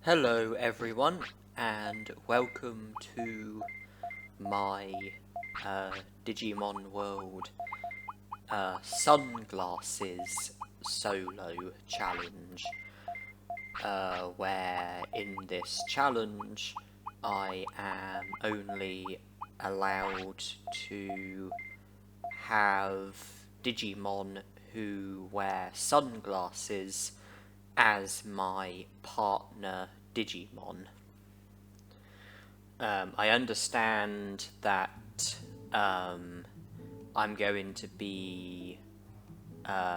Hello everyone, and welcome to my Digimon World Sunglasses Solo challenge, where in this challenge I am only allowed to have Digimon who wear sunglasses as my partner Digimon. I understand that I'm going to be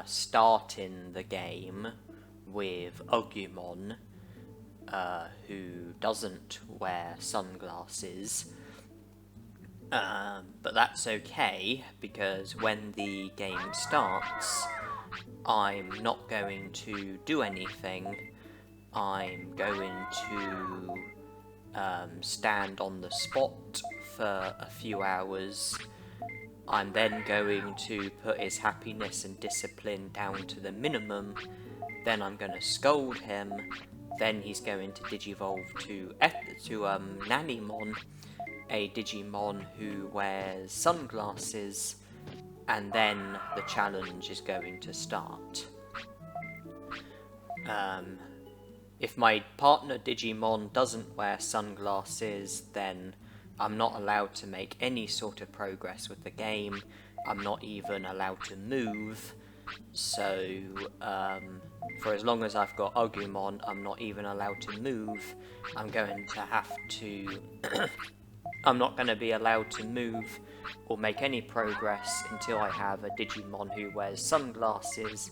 starting the game with Agumon, who doesn't wear sunglasses. But that's okay, because when the game starts, I'm not going to do anything. I'm going to stand on the spot for a few hours. I'm then going to put his happiness and discipline down to the minimum. Then I'm going to scold him. Then he's going to Digivolve to Nanimon, a Digimon who wears sunglasses, and then the challenge is going to start. If my partner Digimon doesn't wear sunglasses, then I'm not allowed to make any sort of progress with the game. I'm not even allowed to move. So, for as long as I've got Agumon, I'm not even allowed to move. I'm going to have to... I'm not going to be allowed to move or make any progress until I have a Digimon who wears sunglasses.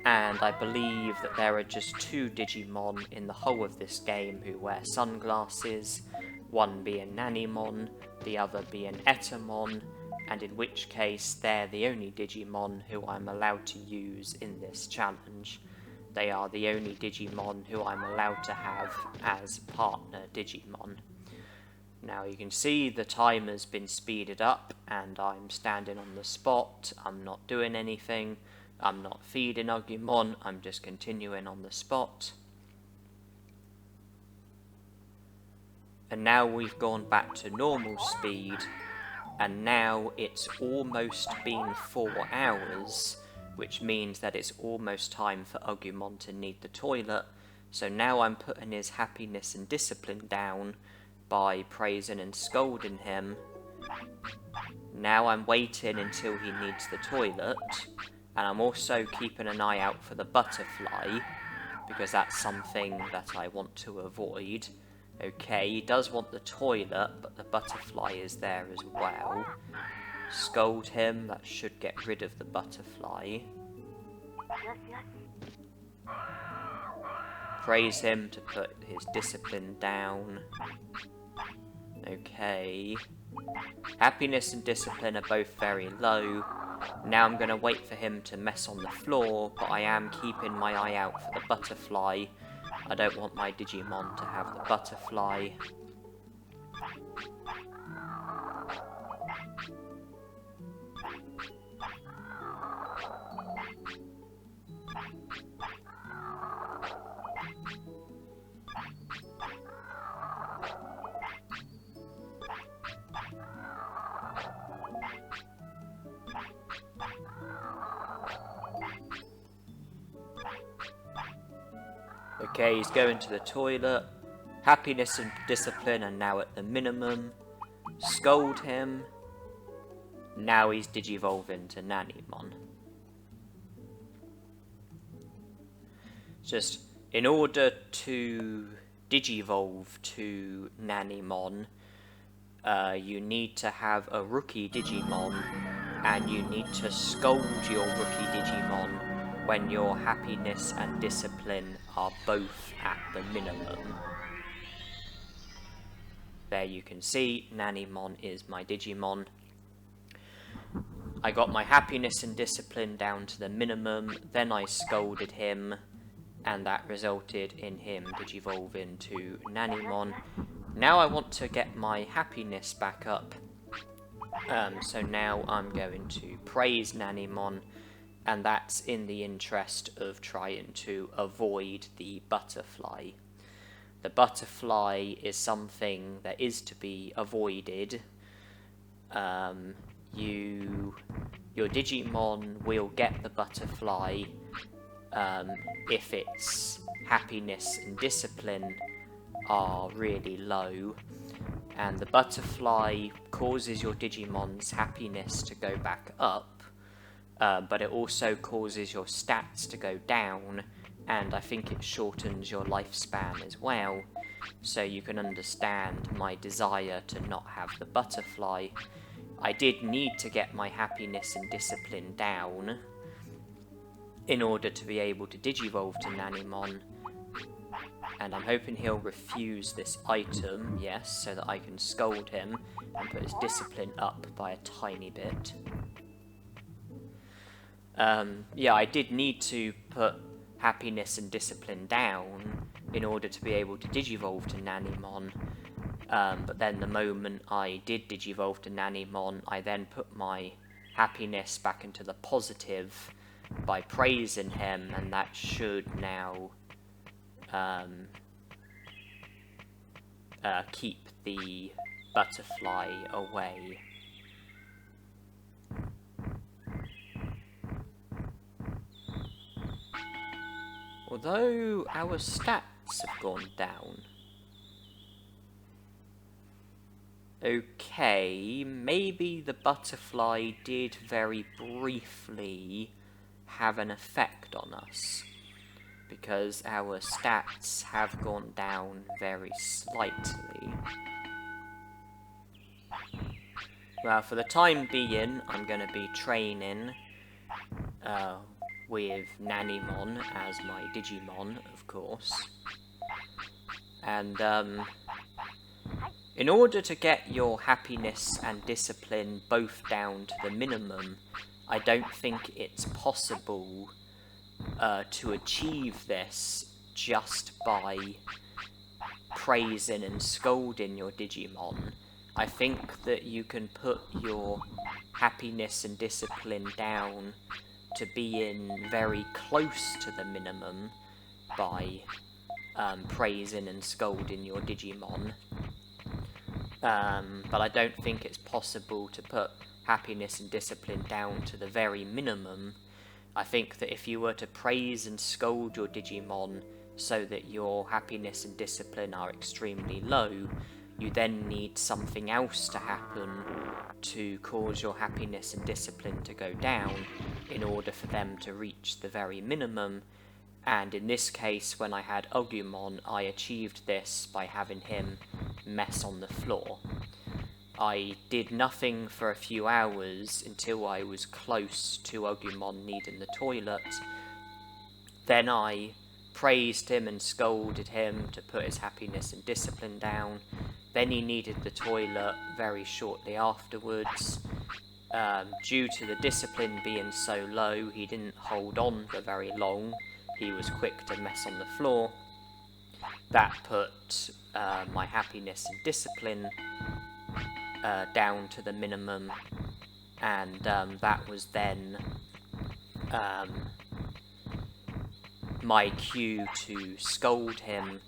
And I believe that there are just 2 Digimon in the whole of this game who wear sunglasses, one being Nanimon, the other being Etemon, and in which case they're the only Digimon who I'm allowed to use in this challenge. They are the only Digimon who I'm allowed to have as partner Digimon. Now you can see the timer's been speeded up and I'm standing on the spot, I'm not doing anything. I'm not feeding Agumon, I'm just continuing on the spot. And now we've gone back to normal speed, and now it's almost been 4 hours, which means that it's almost time for Agumon to need the toilet. So now I'm putting his happiness and discipline down by praising and scolding him. Now I'm waiting until he needs the toilet. And I'm also keeping an eye out for the butterfly, because that's something that I want to avoid. Okay, he does want the toilet, but the butterfly is there as well. Scold him, that should get rid of the butterfly. Praise him to put his discipline down. Okay. Happiness and discipline are both very low. Now I'm going to wait for him to mess on the floor, but I am keeping my eye out for the butterfly. I don't want my Digimon to have the butterfly. Okay, he's going to the toilet. Happiness and discipline are now at the minimum. Scold him. Now he's Digivolving to Nanimon. Just in order to Digivolve to Nanimon, you need to have a Rookie Digimon, and you need to scold your Rookie Digimon when your happiness and discipline are both at the minimum. There you can see, Nanimon is my Digimon. I got my happiness and discipline down to the minimum, then I scolded him, and that resulted in him Digivolving to Nanimon. Now I want to get my happiness back up, so now I'm going to praise Nanimon, and that's in the interest of trying to avoid the butterfly. the butterfly is something that is to be avoided. Your Digimon will get the butterfly if its happiness and discipline are really low, and the butterfly causes your Digimon's happiness to go back up, but it also causes your stats to go down, and I think it shortens your lifespan as well, so you can understand my desire to not have the butterfly. I did need to get my happiness and discipline down in order to be able to Digivolve to Nanimon, and I'm hoping he'll refuse this item, yes, so that I can scold him and put his discipline up by a tiny bit. Yeah, I did need to put happiness and discipline down in order to be able to Digivolve to Nanimon, but then the moment I did Digivolve to Nanimon, I then put my happiness back into the positive by praising him, and that should now keep the butterfly away. Although our stats have gone down. Okay, maybe the butterfly did very briefly have an effect on us, because our stats have gone down very slightly. Well, for the time being, I'm going to be training with Nanimon as my Digimon, of course. And in order to get your happiness and discipline both down to the minimum, I don't think it's possible to achieve this just by praising and scolding your Digimon. I think that you can put your happiness and discipline down to being very close to the minimum by praising and scolding your Digimon. But I don't think it's possible to put happiness and discipline down to the very minimum. I think that if you were to praise and scold your Digimon so that your happiness and discipline are extremely low, you then need something else to happen to cause your happiness and discipline to go down in order for them to reach the very minimum. And in this case, when I had Agumon, I achieved this by having him mess on the floor. I did nothing for a few hours until I was close to Agumon needing the toilet. Then I praised him and scolded him to put his happiness and discipline down. Then he needed the toilet very shortly afterwards. Due to the discipline being so low, he didn't hold on for very long. He was quick to mess on the floor. That put my happiness and discipline down to the minimum, and that was then my cue to scold him,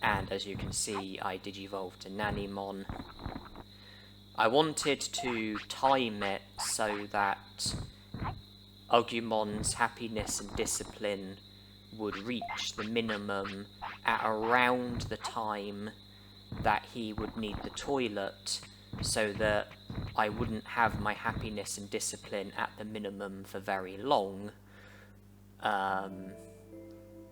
and as you can see, I Digivolved to Nanimon. I wanted to time it so that Agumon's happiness and discipline would reach the minimum at around the time that he would need the toilet, so that I wouldn't have my happiness and discipline at the minimum for very long.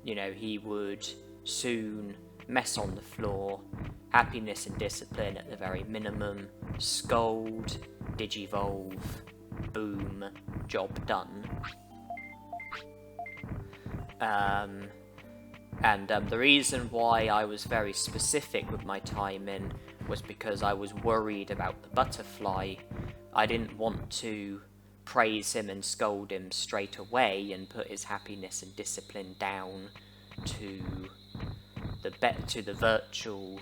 You know, he would soon mess on the floor, happiness and discipline at the very minimum, scold, Digivolve, boom, job done. The reason why I was very specific with my timing was because I was worried about the butterfly. I didn't want to praise him and scold him straight away and put his happiness and discipline down to the virtual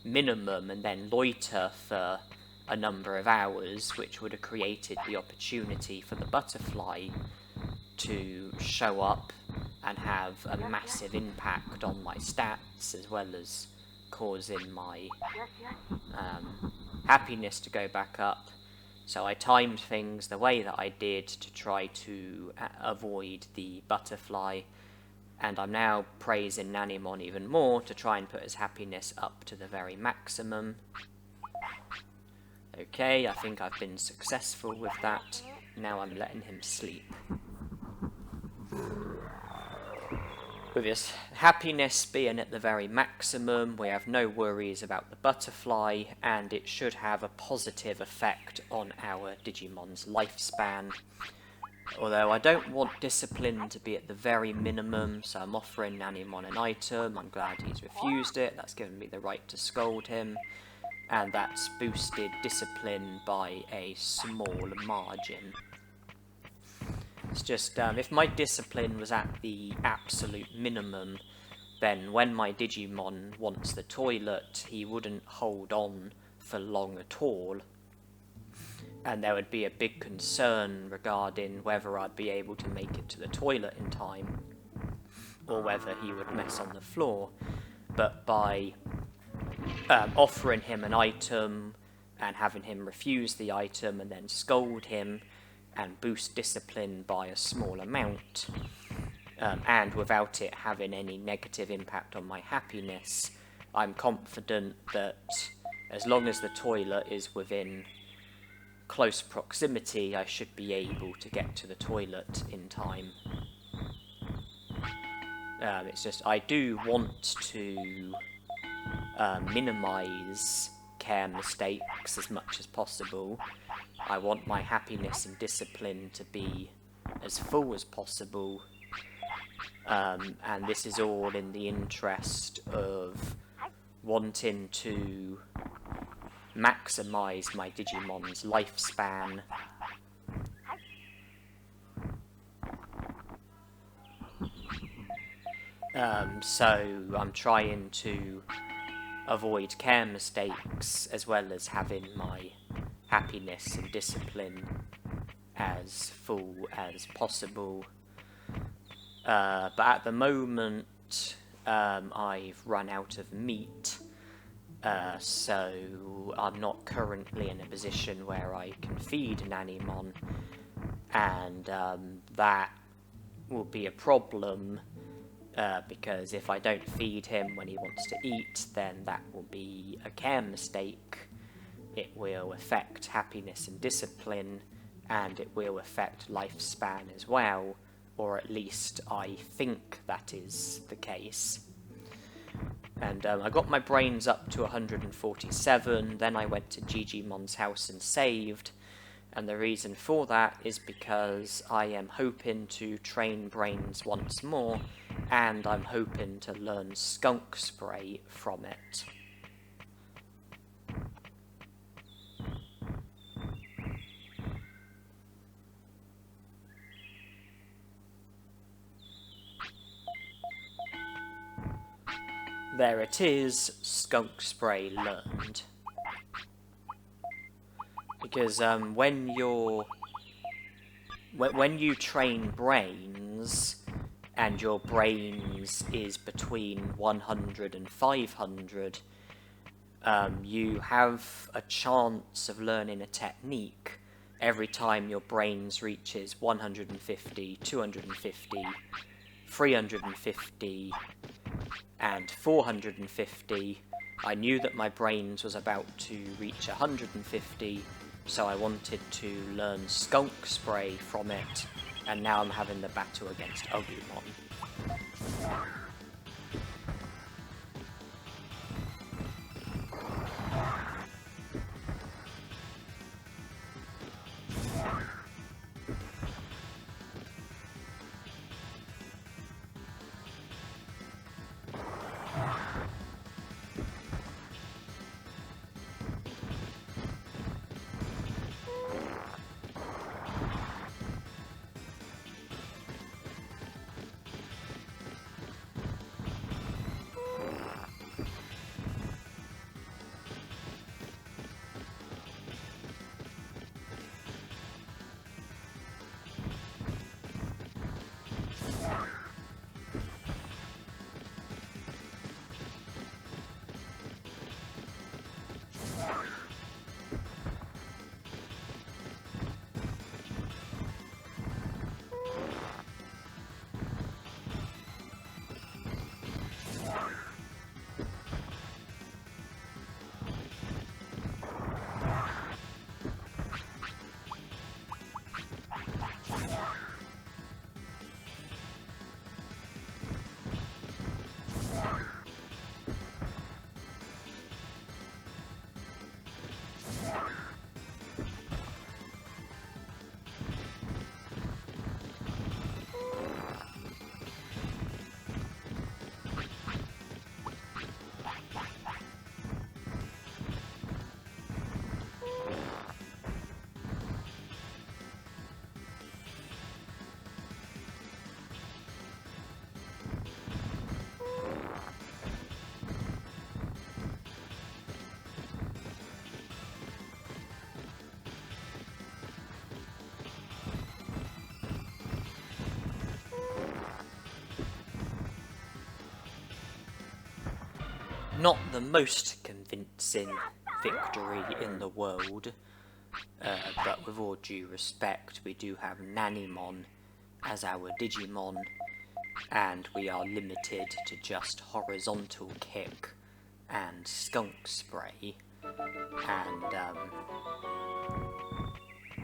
minimum and then loiter for a number of hours, which would have created the opportunity for the butterfly to show up and have a massive impact on my stats, as well as causing my happiness to go back up. So I timed things the way that I did to try to avoid the butterfly, and I'm now praising Nanimon even more to try and put his happiness up to the very maximum. Okay, I think I've been successful with that. Now I'm letting him sleep. With his happiness being at the very maximum, we have no worries about the butterfly, and it should have a positive effect on our Digimon's lifespan. Although I don't want discipline to be at the very minimum, so I'm offering Nanimon an item. I'm glad he's refused it. That's given me the right to scold him, and that's boosted discipline by a small margin. It's just, if my discipline was at the absolute minimum, then when my Digimon wants the toilet, he wouldn't hold on for long at all. And there would be a big concern regarding whether I'd be able to make it to the toilet in time, or whether he would mess on the floor. But by offering him an item and having him refuse the item and then scold him and boost discipline by a small amount, and without it having any negative impact on my happiness, I'm confident that as long as the toilet is within close proximity, I should be able to get to the toilet in time. It's just, I do want to minimise care mistakes as much as possible. I want my happiness and discipline to be as full as possible, and this is all in the interest of wanting to maximise my Digimon's lifespan. So I'm trying to avoid care mistakes as well as having my happiness and discipline as full as possible. But at the moment, I've run out of meat, so I'm not currently in a position where I can feed Nanimon, and that will be a problem, because if I don't feed him when he wants to eat, then that will be a care mistake. It will affect happiness and discipline, and it will affect lifespan as well, or at least I think that is the case. And I got my brains up to 147, then I went to Digimon's house and saved, and the reason for that is because I am hoping to train brains once more, and I'm hoping to learn skunk spray from it. There it is, skunk spray learned. Because when you train brains, and your brains is between 100 and 500, you have a chance of learning a technique every time your brains reaches 150, 250, 350, and 450. I knew that my brains was about to reach 150, so I wanted to learn skunk spray from it, and now I'm having the battle against Agumon. not the most convincing victory in the world, but with all due respect, we do have Nanimon as our Digimon, and we are limited to just horizontal kick and skunk spray, and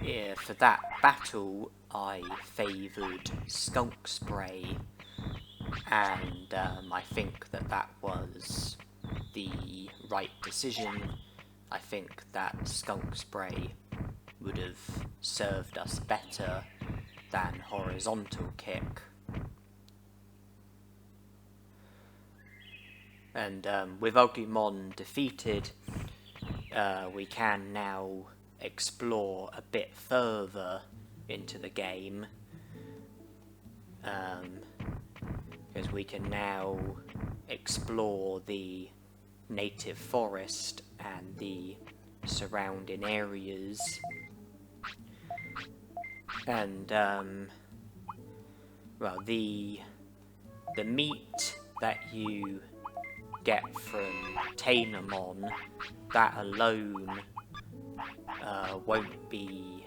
yeah, for that battle I favoured skunk spray, and I think that was the right decision. I think that skunk spray would have served us better than horizontal kick. And with Agumon defeated, we can now explore a bit further into the game, because we can now explore the native forest and the surrounding areas, and well, the meat that you get from Nanimon, that alone won't be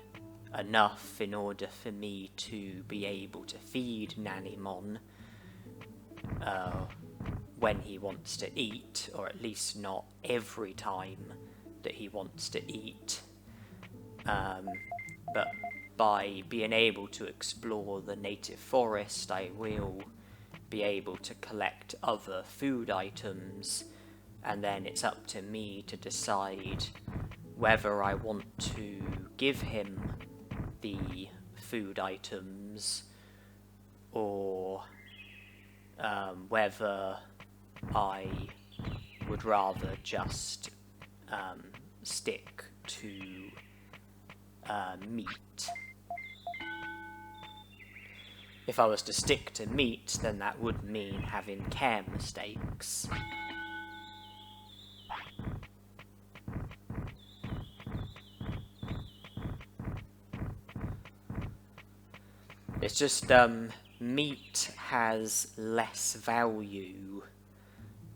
enough in order for me to be able to feed Nanimon when he wants to eat, or at least not every time that he wants to eat. But by being able to explore the native forest, I will be able to collect other food items, and then it's up to me to decide whether I want to give him the food items, or whether I would rather just stick to meat. If I was to stick to meat, then that would mean having care mistakes. It's just, meat has less value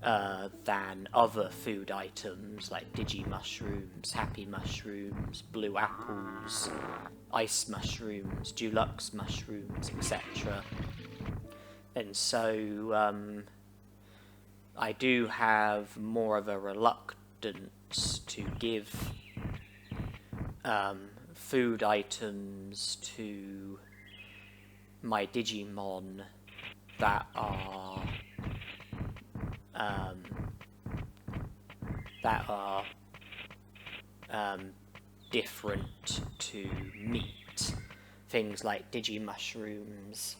than other food items like Digimushrooms, Happy Mushrooms, Blue Apples, Ice Mushrooms, Deluxe Mushrooms, etc. And so I do have more of a reluctance to give food items to my Digimon that are different to meat. Things like Digimushrooms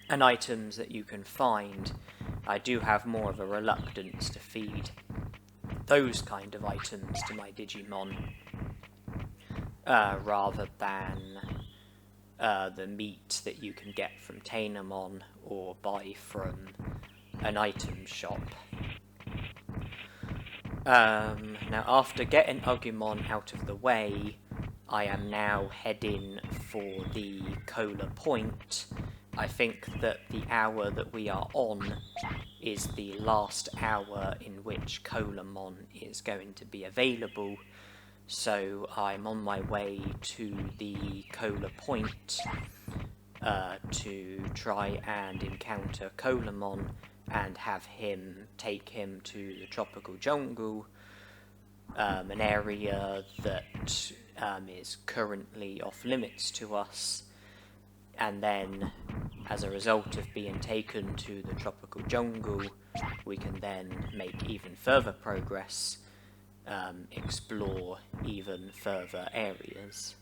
and items that you can find, I do have more of a reluctance to feed those kind of items to my Digimon, rather than the meat that you can get from Nanimon or buy from an item shop. Now, after getting Agumon out of the way, I am now heading for the Cola Point. I think that the hour that we are on is the last hour in which Colamon is going to be available, so I'm on my way to the Cola Point to try and encounter Colamon and have him take him to the tropical jungle, an area that is currently off limits to us, and then as a result of being taken to the tropical jungle, we can then make even further progress, explore even further areas.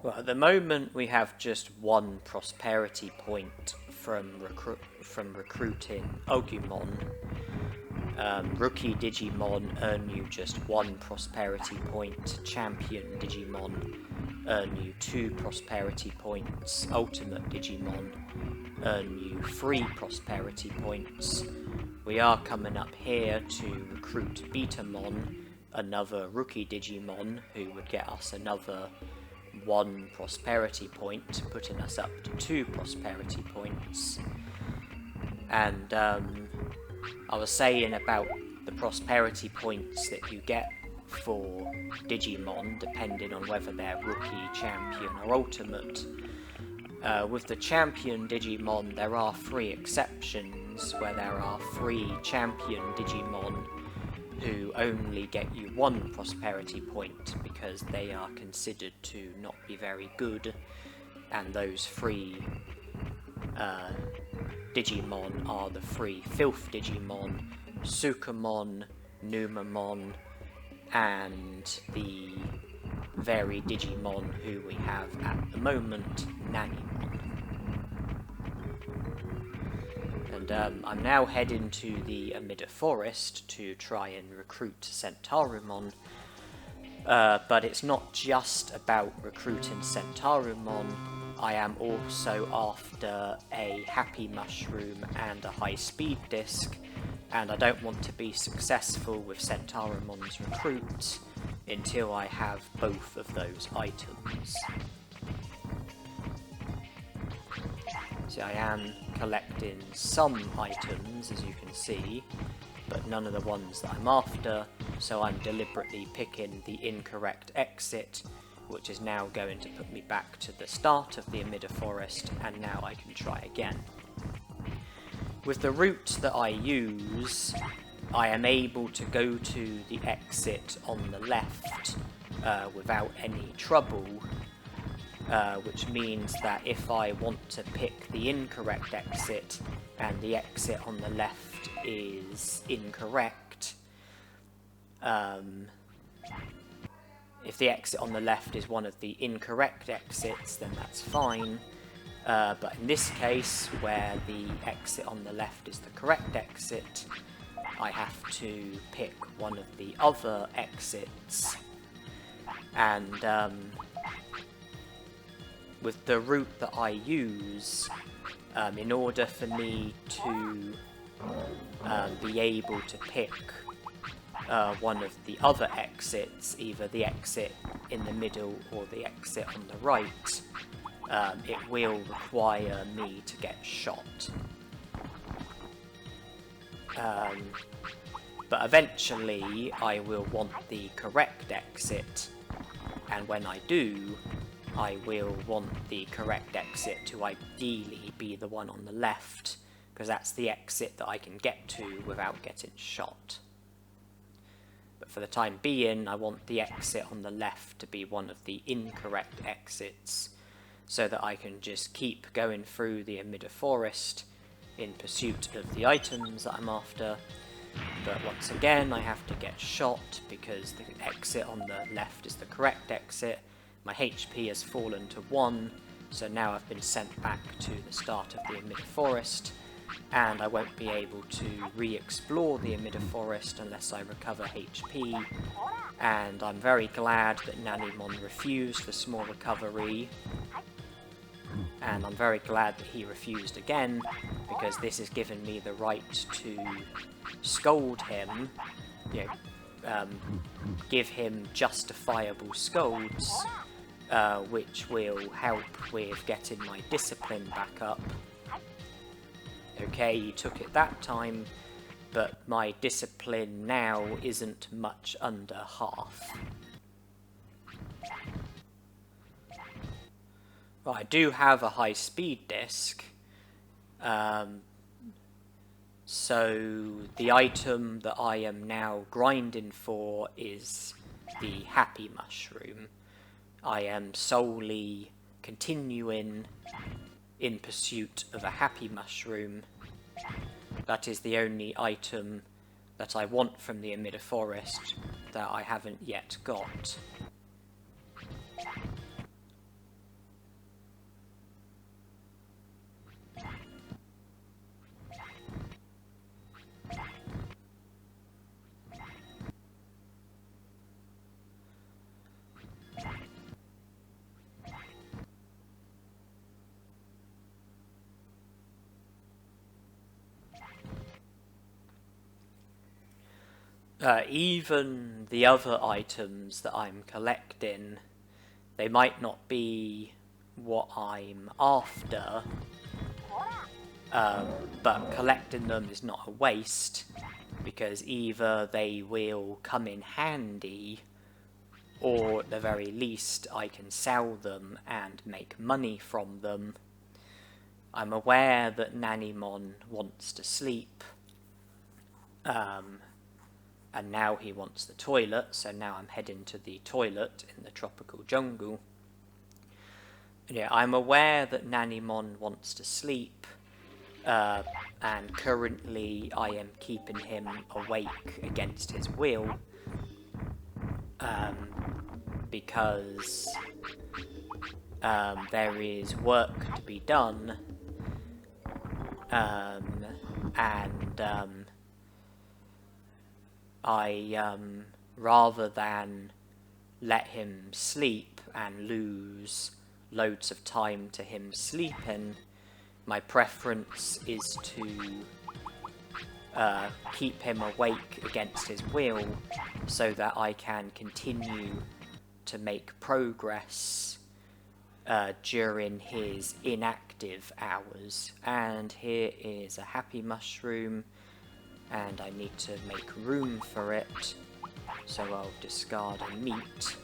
Well, at the moment we have just one prosperity point from recruiting Agumon, Rookie Digimon earn you just 1 prosperity point, Champion Digimon earn you 2 prosperity points, Ultimate Digimon earn you 3 prosperity points. We are coming up here to recruit Betamon, another Rookie Digimon, who would get us another 1 prosperity point, putting us up to 2 prosperity points. And I was saying about the prosperity points that you get for Digimon, depending on whether they're Rookie, Champion or Ultimate. With the Champion Digimon, there are 3 exceptions, where there are 3 Champion Digimon who only get you 1 prosperity point because they are considered to not be very good, and those 3 Digimon are the 3 Filth Digimon, Sukamon, Numamon, and the varied Digimon who we have at the moment, Nanimon. And I'm now heading to the Amida Forest to try and recruit Centaurumon, but it's not just about recruiting Centaurumon. I am also after a Happy Mushroom and a High Speed Disc, and I don't want to be successful with Centaurumon's recruit until I have both of those items. So I am collecting some items, as you can see, but none of the ones that I'm after, so I'm deliberately picking the incorrect exit, which is now going to put me back to the start of the Amida Forest, and now I can try again. With the route that I use, I am able to go to the exit on the left without any trouble, which means that if I want to pick the incorrect exit and the exit on the left is incorrect, if the exit on the left is one of the incorrect exits, then that's fine. But in this case, where the exit on the left is the correct exit, I have to pick one of the other exits. And with the route that I use, in order for me to be able to pick one of the other exits, either the exit in the middle or the exit on the right, it will require me to get shot. But eventually I will want the correct exit, and when I do, I will want the correct exit to ideally be the one on the left, because that's the exit that I can get to without getting shot. But for the time being, I want the exit on the left to be one of the incorrect exits, so that I can just keep going through the Amida Forest in pursuit of the items that I'm after. But once again, I have to get shot because the exit on the left is the correct exit. My HP has fallen to 1, so now I've been sent back to the start of the Amida Forest, and I won't be able to re-explore the Amida Forest unless I recover HP, and I'm very glad that Nanimon refused the small recovery, and I'm very glad that he refused again, because this has given me the right to scold him, give him justifiable scolds, which will help with getting my discipline back up. Okay, he took it that time, but my discipline now isn't much under half. Well, I do have a high speed disc, so the item that I am now grinding for is the Happy Mushroom. I am solely continuing in pursuit of a Happy Mushroom. That is the only item that I want from the Amida Forest that I haven't yet got. Even the other items that I'm collecting, they might not be what I'm after, but collecting them is not a waste, because either they will come in handy, or at the very least I can sell them and make money from them. I'm aware that Nanimon wants to sleep, and now he wants the toilet, so now I'm heading to the toilet in the tropical jungle. Yeah, I'm aware that Nanimon wants to sleep, and currently I am keeping him awake against his will, because there is work to be done, and I, rather than let him sleep and lose loads of time to him sleeping, my preference is to keep him awake against his will so that I can continue to make progress during his inactive hours. And here is a happy mushroom, and I need to make room for it, so I'll discard a meat.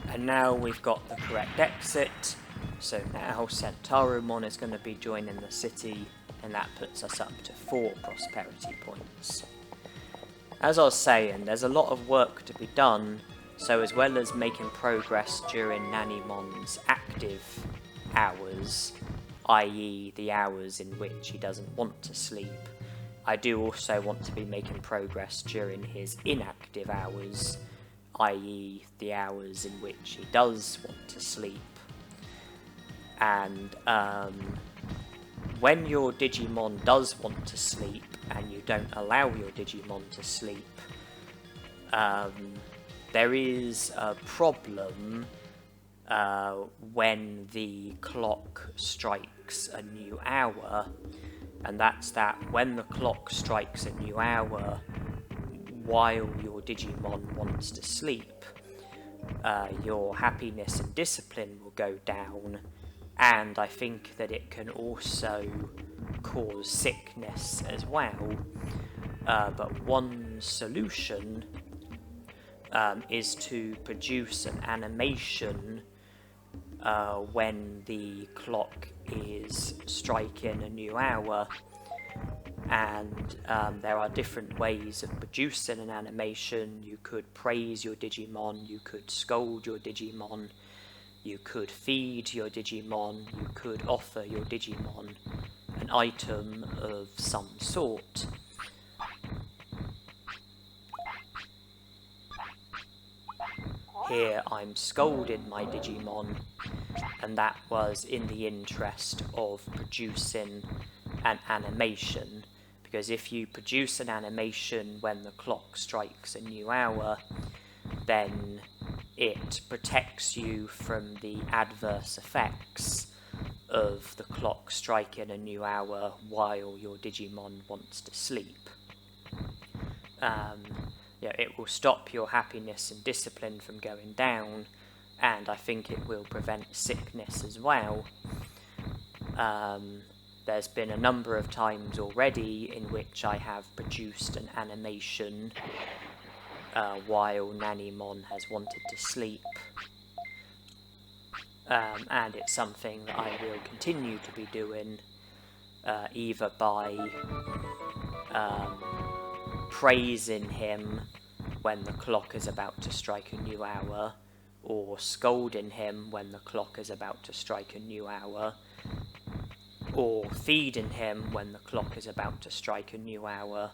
And now we've got the correct exit, so now Centarumon is going to be joining the city, and that puts us up to 4 prosperity points. As I was saying, there's a lot of work to be done, so as well as making progress during Nanimon's active hours, i.e. the hours in which he doesn't want to sleep, I do also want to be making progress during his inactive hours, i.e. the hours in which he does want to sleep. And when your Digimon does want to sleep and you don't allow your Digimon to sleep, there is a problem when the clock strikes a new hour, and that's that when the clock strikes a new hour while your Digimon wants to sleep, your happiness and discipline will go down, and I think that it can also cause sickness as well. But one solution is to produce an animation when the clock is striking a new hour. And there are different ways of producing an animation. You could praise your Digimon, you could scold your Digimon, you could feed your Digimon, you could offer your Digimon an item of some sort. Here I'm scolding my Digimon, and that was in the interest of producing an animation, because if you produce an animation when the clock strikes a new hour, then it protects you from the adverse effects of the clock striking a new hour while your Digimon wants to sleep. It will stop your happiness and discipline from going down, and I think it will prevent sickness as well. There's been a number of times already in which I have produced an animation while Nanimon has wanted to sleep, and it's something that I will continue to be doing, either by praising him when the clock is about to strike a new hour, or scolding him when the clock is about to strike a new hour, or feeding him when the clock is about to strike a new hour,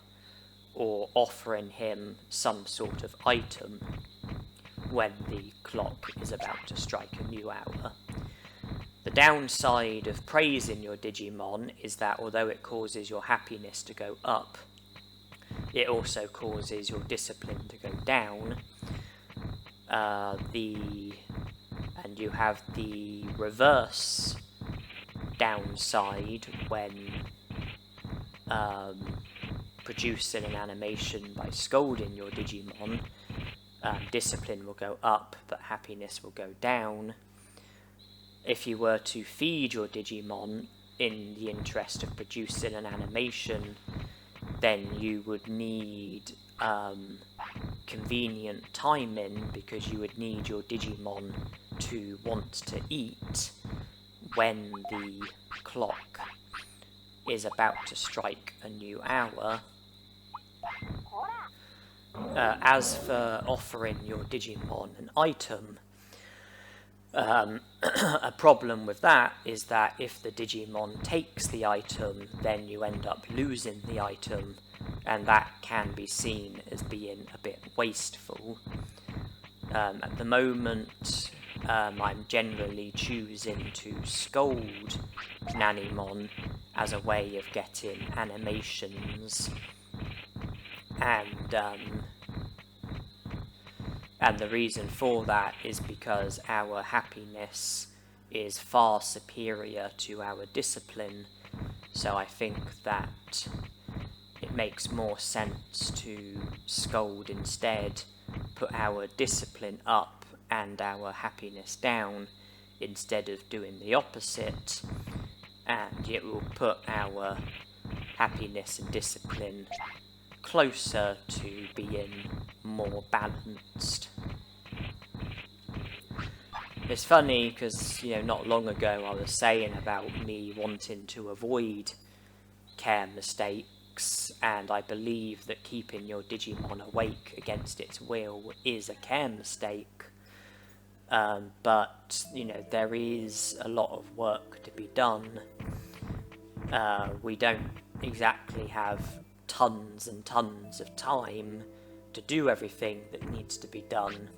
or offering him some sort of item when the clock is about to strike a new hour. The downside of praising your Digimon is that although it causes your happiness to go up, it also causes your discipline to go down. And you have the reverse downside when producing an animation by scolding your Digimon. Discipline will go up, but happiness will go down. If you were to feed your Digimon in the interest of producing an animation, then you would need convenient timing, because you would need your Digimon to want to eat when the clock is about to strike a new hour. As for offering your Digimon an item, a problem with that is that if the Digimon takes the item, then you end up losing the item, and that can be seen as being a bit wasteful. At the moment, I'm generally choosing to scold Nanimon as a way of getting animations, and the reason for that is because our happiness is far superior to our discipline, so I think that it makes more sense to scold instead, put our discipline up and our happiness down, instead of doing the opposite, and it will put our happiness and discipline closer to being more balanced. It's funny because, not long ago I was saying about me wanting to avoid care mistakes, and I believe that keeping your Digimon awake against its will is a care mistake. But, there is a lot of work to be done. We don't exactly have tons and tons of time to do everything that needs to be done.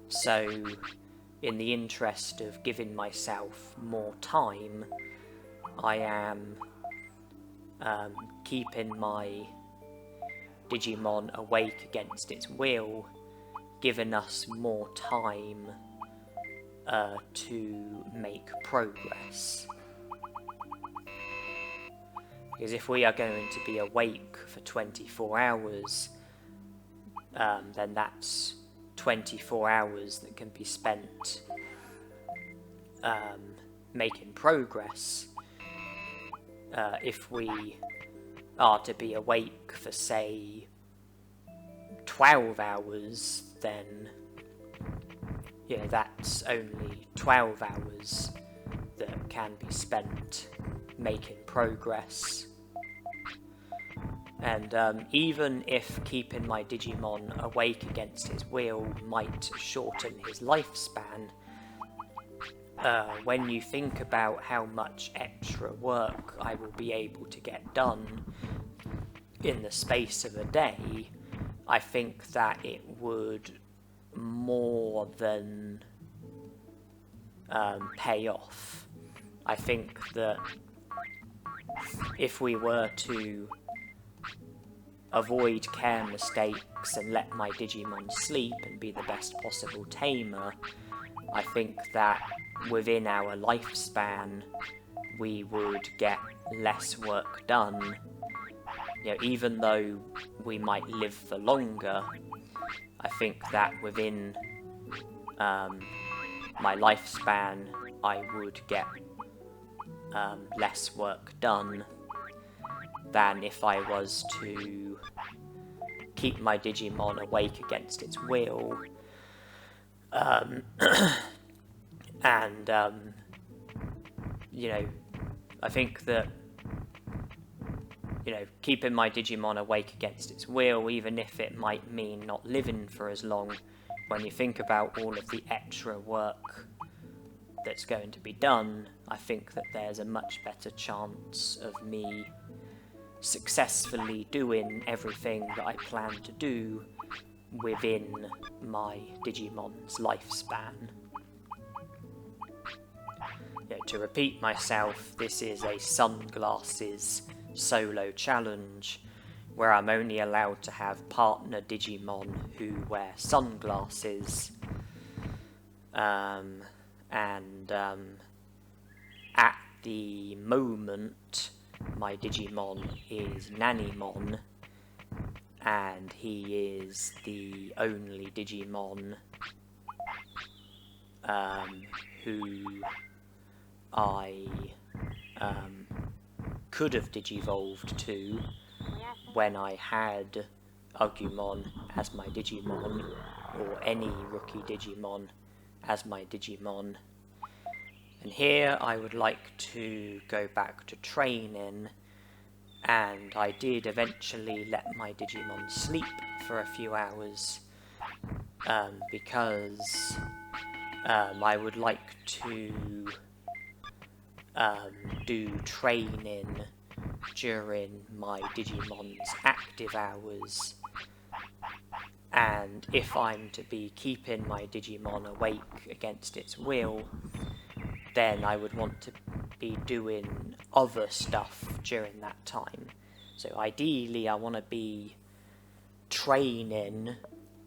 So, in the interest of giving myself more time, I am keeping my Digimon awake against its will, giving us more time to make progress. Because if we are going to be awake for 24 hours, then that's 24 hours that can be spent making progress. If we are to be awake for, say, 12 hours, then that's only 12 hours that can be spent making progress. And even if keeping my Digimon awake against his will might shorten his lifespan, when you think about how much extra work I will be able to get done in the space of a day, I think that it would more than pay off. I think that if we were to avoid care mistakes and let my Digimon sleep and be the best possible tamer, I think that within our lifespan we would get less work done. Even though we might live for longer, I think that within my lifespan I would get less work done than if I was to keep my Digimon awake against its will. And I think that keeping my Digimon awake against its will, even if it might mean not living for as long, when you think about all of the extra work that's going to be done, I think that there's a much better chance of me successfully doing everything that I plan to do within my Digimon's lifespan. To to repeat myself, this is a sunglasses solo challenge where I'm only allowed to have partner Digimon who wear sunglasses. At the moment, my Digimon is Nanimon, and he is the only Digimon who I could have Digivolved to when I had Agumon as my Digimon, or any Rookie Digimon as my Digimon. And here I would like to go back to training, and I did eventually let my Digimon sleep for a few hours, because I would like to do training during my Digimon's active hours, and if I'm to be keeping my Digimon awake against its will, then I would want to be doing other stuff during that time. So ideally I want to be training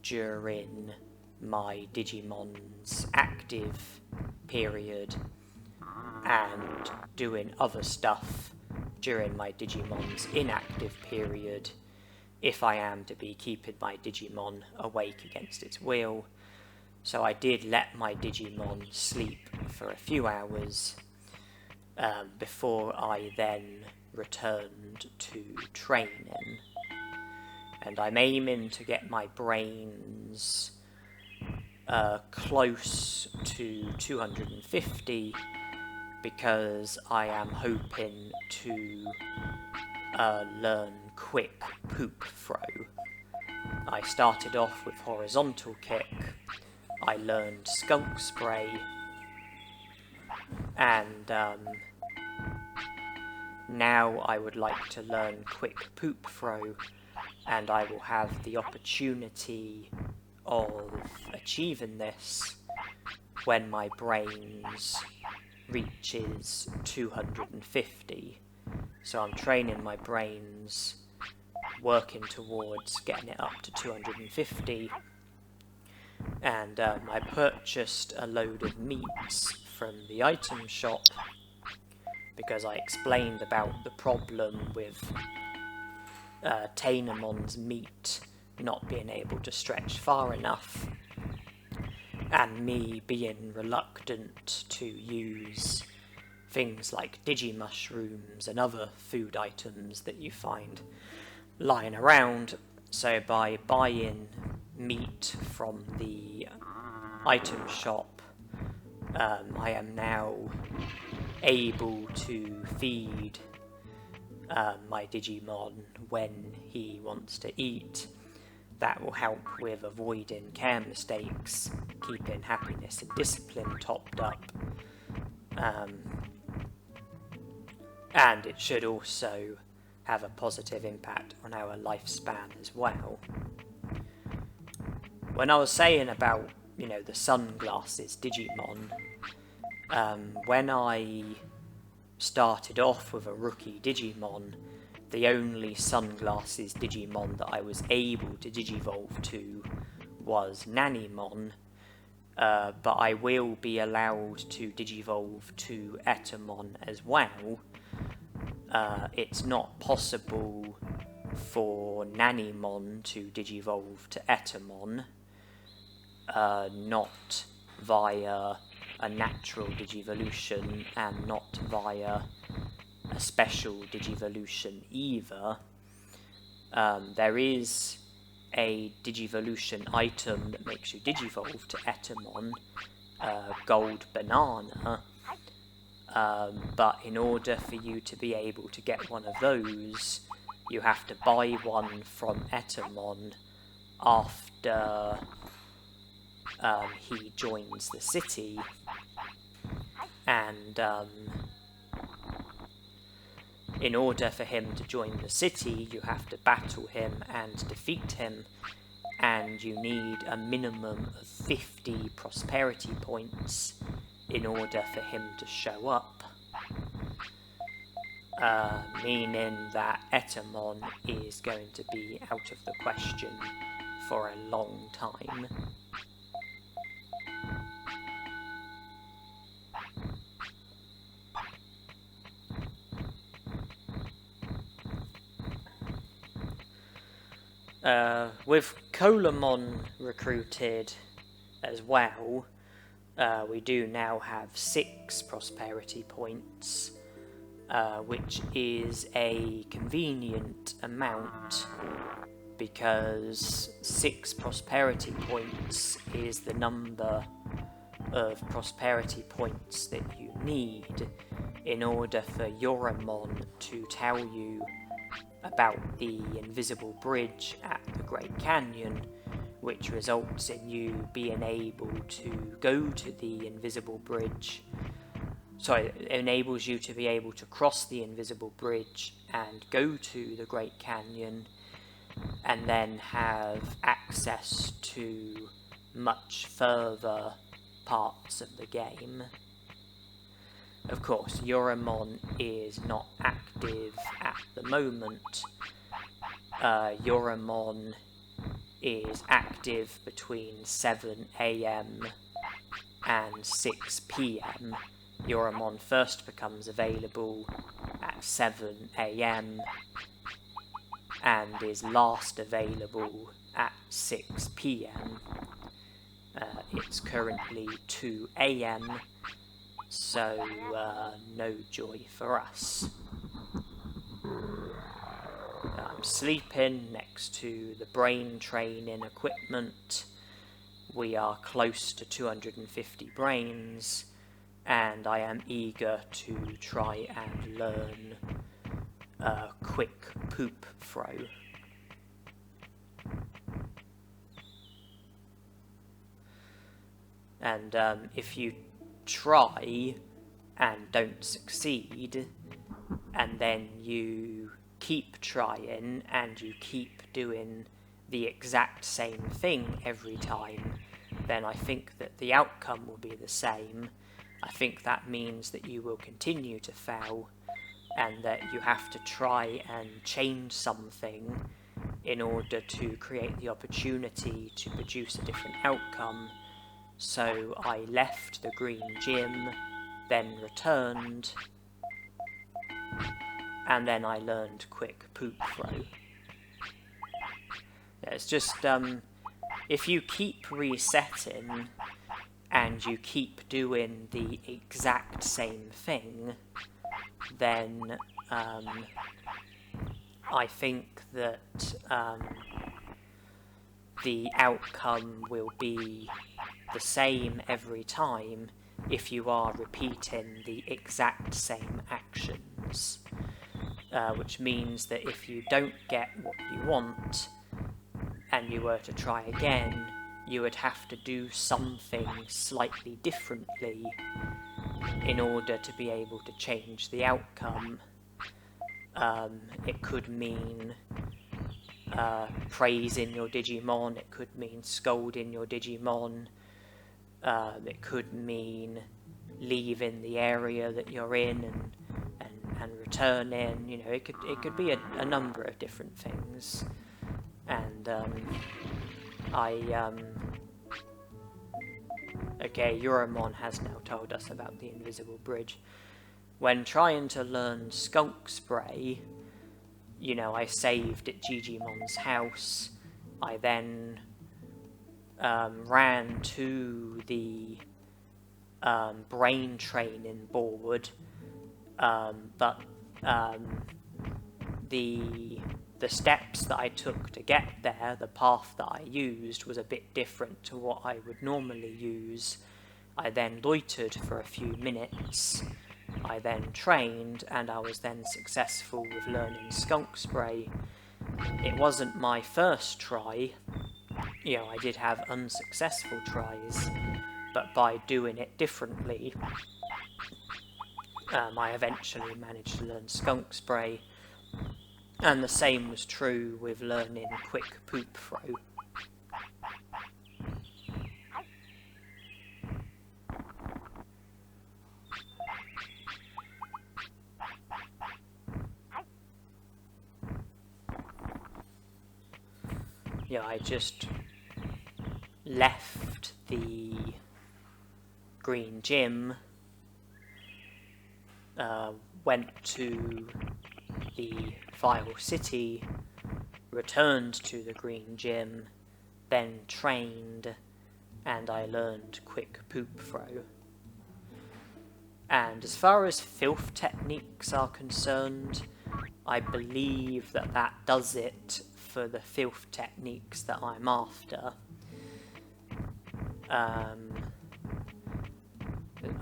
during my Digimon's active period and doing other stuff during my Digimon's inactive period if I am to be keeping my Digimon awake against its will. So I did let my Digimon sleep for a few hours before I then returned to training. And I'm aiming to get my brains close to 250, because I am hoping to learn quick poop throw. I started off with horizontal kick, I learned skunk spray, and now I would like to learn quick poop throw, and I will have the opportunity of achieving this when my brains reaches 250. So I'm training my brains, working towards getting it up to 250, and I purchased a load of meats from the item shop because I explained about the problem with Tainemon's meat not being able to stretch far enough, and me being reluctant to use things like Digimushrooms and other food items that you find lying around. So by buying meat from the item shop, I am now able to feed my Digimon when he wants to eat. That will help with avoiding care mistakes, keeping happiness and discipline topped up, and it should also have a positive impact on our lifespan as well. When I was saying about, the sunglasses Digimon, when I started off with a Rookie Digimon, the only sunglasses Digimon that I was able to Digivolve to was Nanimon, but I will be allowed to Digivolve to Etemon as well. It's not possible for Nanimon to Digivolve to Etemon, not via a natural Digivolution and not via a special Digivolution either. There is a Digivolution item that makes you Digivolve to Etemon, Gold Banana, but in order for you to be able to get one of those, you have to buy one from Etemon after he joins the city, and in order for him to join the city, you have to battle him and defeat him, and you need a minimum of 50 prosperity points in order for him to show up, meaning that Etemon is going to be out of the question for a long time. With Colamon recruited as well, we do now have 6 prosperity points, which is a convenient amount because 6 prosperity points is the number of prosperity points that you need in order for Yoramon to tell you about the invisible bridge at the Great Canyon, which results in you being able to go to the invisible bridge. Sorry, it enables you to be able to cross the invisible bridge and go to the Great Canyon, and then have access to much further parts of the game. Of course, Yoramon is not active at the moment. Yoramon is active between 7 AM and 6 PM. Yoramon first becomes available at 7 AM and is last available at 6 PM. It's currently 2 AM, so no joy for us. I'm sleeping next to the brain training equipment. We are close to 250 brains, and I am eager to try and learn quick poop throw. And if you try and don't succeed, and then you keep trying and you keep doing the exact same thing every time, then I think that the outcome will be the same. I think that means that you will continue to fail, and that you have to try and change something in order to create the opportunity to produce a different outcome. So I left the green gym, then returned, and then I learned quick poop throw. Yeah, it's just, if you keep resetting and you keep doing the exact same thing, then I think that the outcome will be the same every time if you are repeating the exact same actions. Which means that if you don't get what you want and you were to try again, you would have to do something slightly differently in order to be able to change the outcome. It could mean praising your Digimon, it could mean scolding your Digimon, it could mean leaving the area that you're in and returning. You know, it could be a number of different things. And okay, Yoramon has now told us about the invisible bridge. When trying to learn skunk spray, you know, I saved at Digimon's house. I then ran to the brain training board, but the steps that I took to get there, the path that I used, was a bit different to what I would normally use. I then loitered for a few minutes. I then trained, and I was then successful with learning skunk spray. It wasn't my first try. You know, I did have unsuccessful tries, but by doing it differently, I eventually managed to learn skunk spray. And the same was true with learning quick poop throw. I just left the green gym, went to the Vile City, returned to the green gym, then trained, and I learned quick poop throw. And as far as filth techniques are concerned, I believe that does it for the filth techniques that I'm after.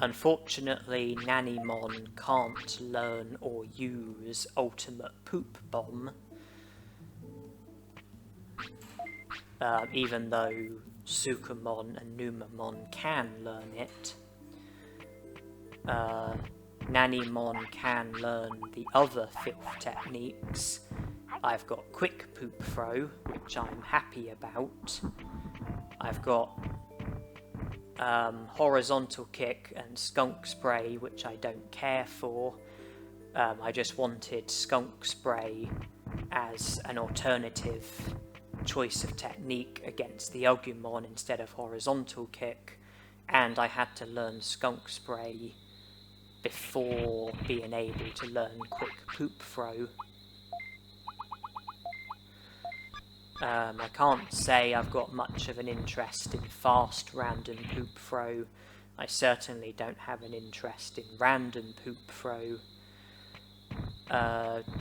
Unfortunately, Nanimon can't learn or use Ultimate Poop Bomb, even though Sukamon and Numamon can learn it. Nanimon can learn the other filth techniques. I've got Quick Poop Throw, which I'm happy about. I've got Horizontal Kick and Skunk Spray, which I don't care for. I just wanted Skunk Spray as an alternative choice of technique against the Agumon instead of Horizontal Kick, and I had to learn Skunk Spray before being able to learn Quick Poop Throw. I can't say I've got much of an interest in fast random poop throw. I certainly don't have an interest in random poop throw.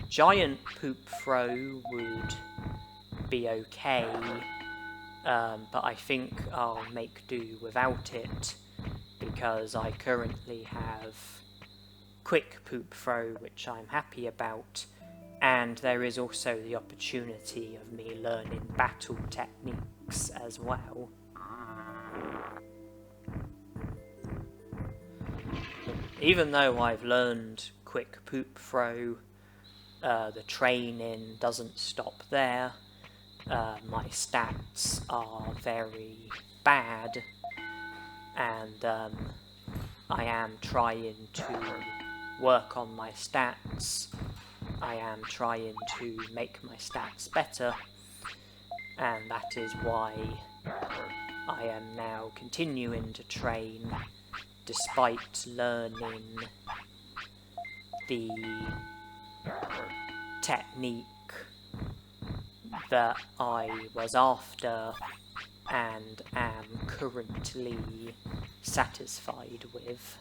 Giant poop throw would be okay, but I think I'll make do without it, because I currently have Quick Poop Throw, which I'm happy about, and there is also the opportunity of me learning battle techniques as well. Even though I've learned Quick Poop Throw, the training doesn't stop there. My stats are very bad, and I am trying to work on my stats. I am trying to make my stats better, and that is why I am now continuing to train despite learning the technique that I was after and am currently satisfied with.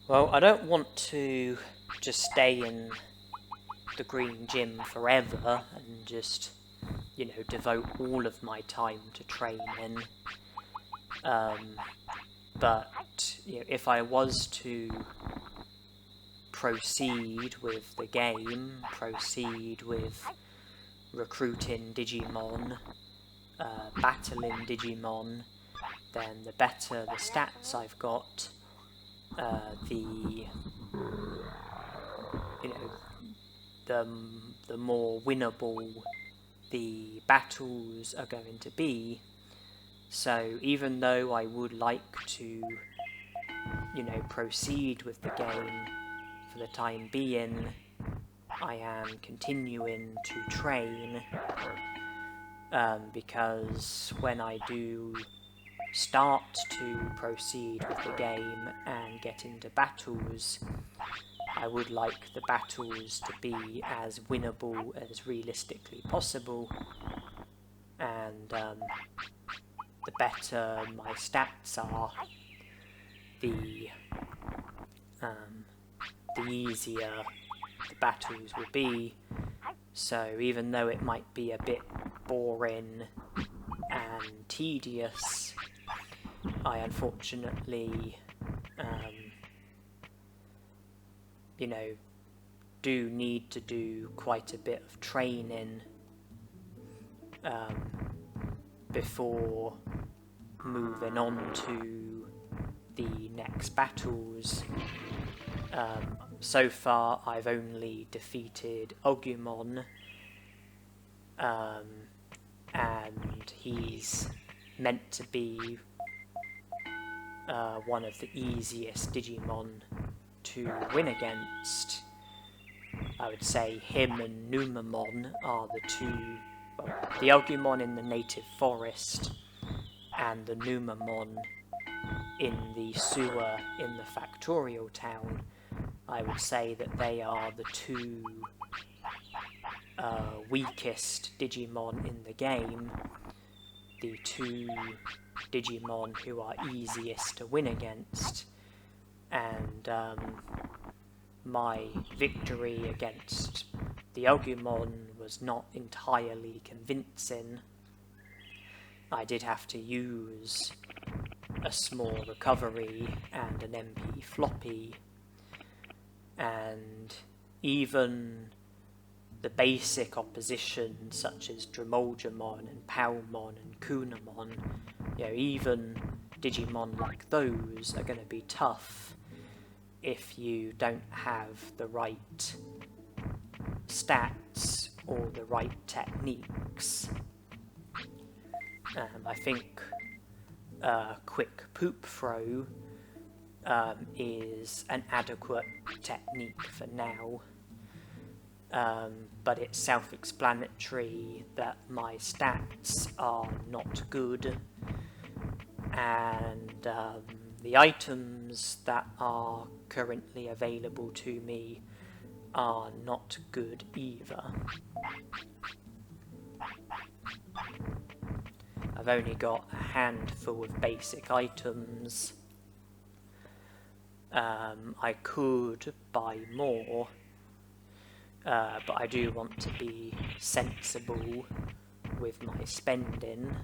Well, I don't want to just stay in the green gym forever and just, devote all of my time to training. But if I was to proceed with the game, proceed with recruiting Digimon, battling Digimon, then the better the stats I've got, the more winnable the battles are going to be. So even though I would like to, proceed with the game for the time being, I am continuing to train, because when I do start to proceed with the game and get into battles, I would like the battles to be as winnable as realistically possible, and the better my stats are, the easier the battles will be. So even though it might be a bit boring and tedious, I unfortunately you know, do need to do quite a bit of training before moving on to the next battles. So far I've only defeated Agumon, and he's meant to be one of the easiest Digimon to win against. I would say him and Numamon are the two, well, the Agumon in the native forest and the Numamon in the sewer in the factorial town. I would say that they are the two weakest Digimon in the game, the two Digimon who are easiest to win against, and my victory against the Agumon was not entirely convincing. I did have to use a small recovery and an MP floppy, and even the basic opposition such as Dramoljamon and Palmon and Kunamon, you know, even Digimon like those are going to be tough if you don't have the right stats or the right techniques. I think quick poop throw is an adequate technique for now, but it's self-explanatory that my stats are not good, and the items that are currently available to me are not good either. I've only got a handful of basic items. I could buy more, but I do want to be sensible with my spending.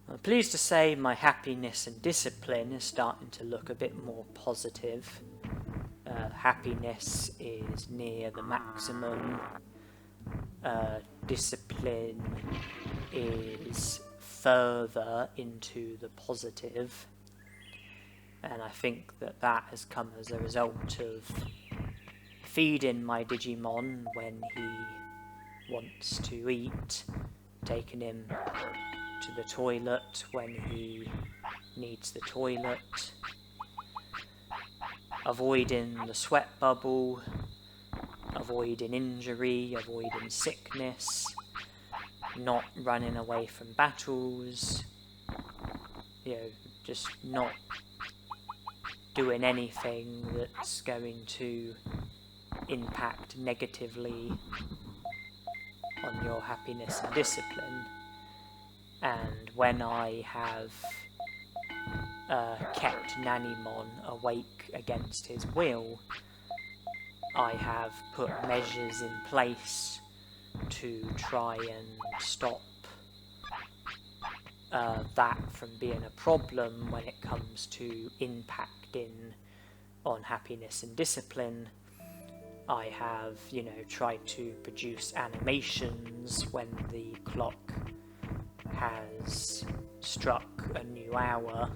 I'm pleased to say my happiness and discipline is starting to look a bit more positive. Happiness is near the maximum. Discipline is further into the positive. And I think that that has come as a result of feeding my Digimon when he wants to eat, taking him to the toilet when he needs the toilet, avoiding the sweat bubble, avoiding injury, avoiding sickness, not running away from battles, you know, just not doing anything that's going to impact negatively on your happiness and discipline. And when I have kept Nanimon awake against his will, I have put measures in place to try and stop that from being a problem when it comes to impacting on happiness and discipline. I have, you know, tried to produce animations when the clock has struck a new hour,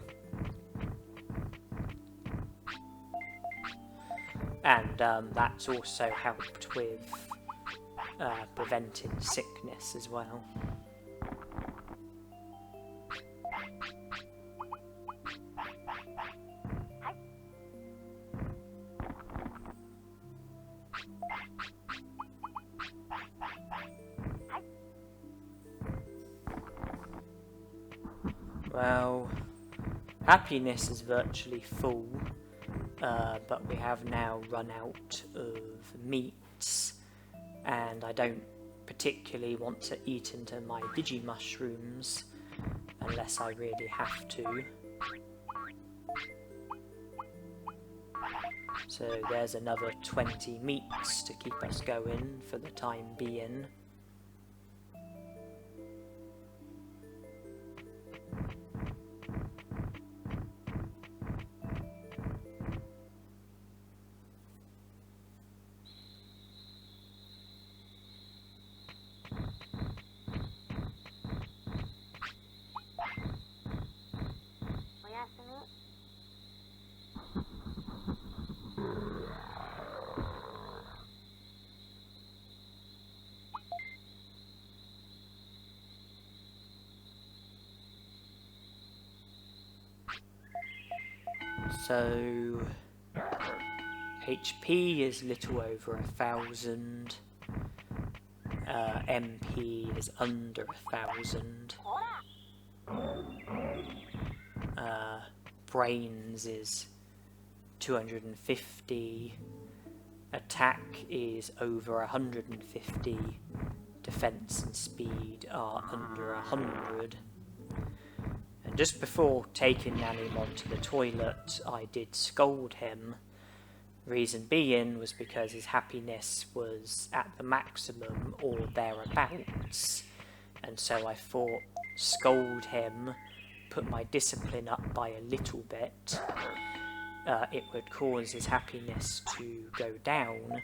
and that's also helped with preventing sickness as well. Well, happiness is virtually full, but we have now run out of meats, and I don't particularly want to eat into my Digimushrooms unless I really have to. So there's another 20 meats to keep us going for the time being. So HP is little over 1,000. MP is under 1,000. Brains is 250. Attack is over 150. Defense and speed are under 100. And just before taking Nanimon to the toilet, I did scold him. Reason being was because his happiness was at the maximum or thereabouts. And so I thought, scold him, put my discipline up by a little bit. It would cause his happiness to go down,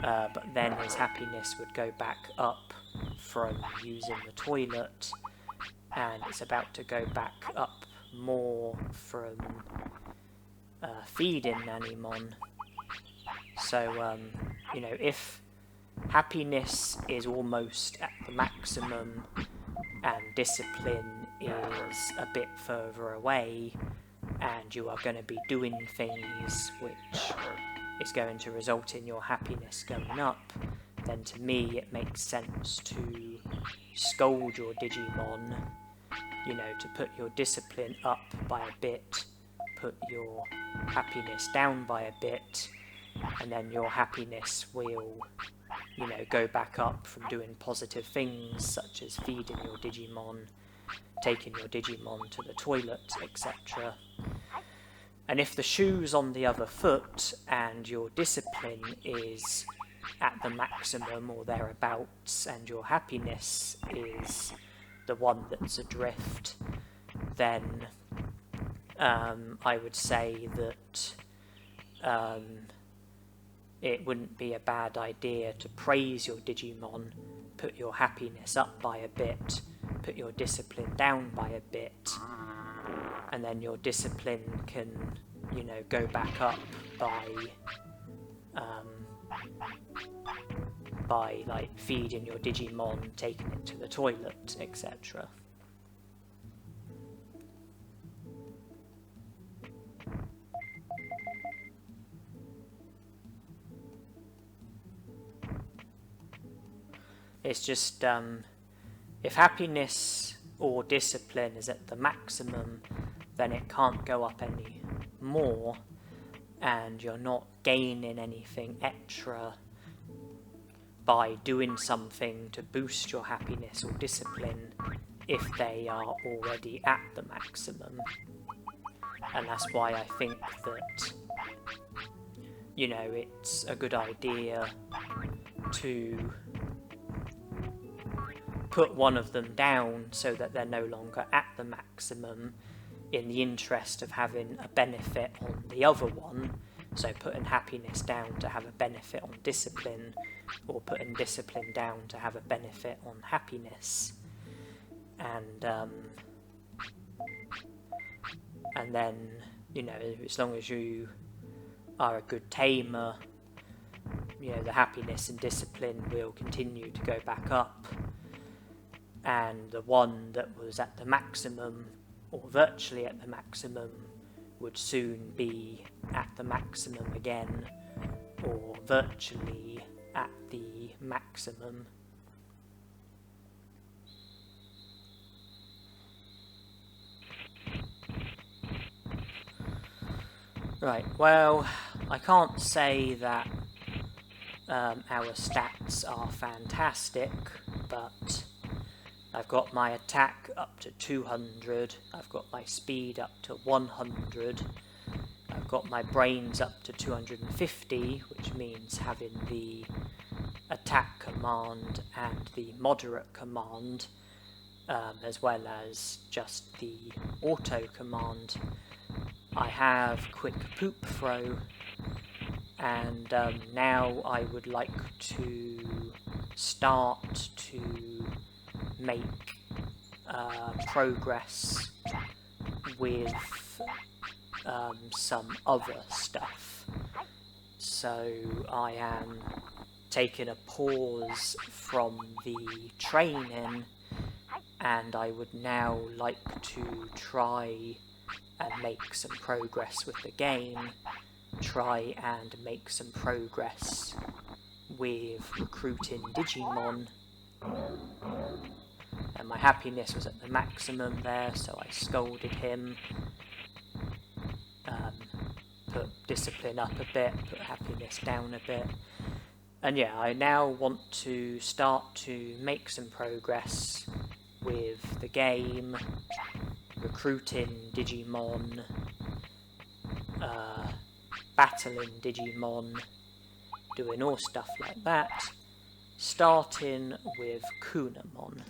but then his happiness would go back up from using the toilet, and it's about to go back up more from feeding Nanimon. So, you know, if happiness is almost at the maximum and discipline is a bit further away, and you are going to be doing things which is going to result in your happiness going up, then to me it makes sense to scold your Digimon, you know, to put your discipline up by a bit, put your happiness down by a bit, and then your happiness will, you know, go back up from doing positive things such as feeding your Digimon, taking your Digimon to the toilet, etc. And if the shoe's on the other foot and your discipline is at the maximum or thereabouts and your happiness is the one that's adrift, then I would say that it wouldn't be a bad idea to praise your Digimon, put your happiness up by a bit, put your discipline down by a bit, and then your discipline can, you know, go back up by like feeding your Digimon, taking it to the toilet, etc. It's just, if happiness or discipline is at the maximum, then it can't go up any more, and you're not gaining anything extra by doing something to boost your happiness or discipline if they are already at the maximum. And that's why I think that, you know, it's a good idea to put one of them down so that they're no longer at the maximum, in the interest of having a benefit on the other one. So putting happiness down to have a benefit on discipline, or putting discipline down to have a benefit on happiness. And then, you know, as long as you are a good tamer, you know, the happiness and discipline will continue to go back up, and the one that was at the maximum, or virtually at the maximum, would soon be at the maximum again, or virtually at the maximum. Right, well, I can't say that our stats are fantastic, but I've got my attack up to 200, I've got my speed up to 100, I've got my brains up to 250, which means having the attack command and the moderate command, as well as just the auto command. I have quick poop throw, and now I would like to start to make progress with some other stuff. So I am taking a pause from the training, and I would now like to try and make some progress with the game, try and make some progress with recruiting Digimon. And my happiness was at the maximum there, so I scolded him, put discipline up a bit, put happiness down a bit. And yeah, I now want to start to make some progress with the game, recruiting Digimon, battling Digimon, doing all stuff like that, starting with Kunamon.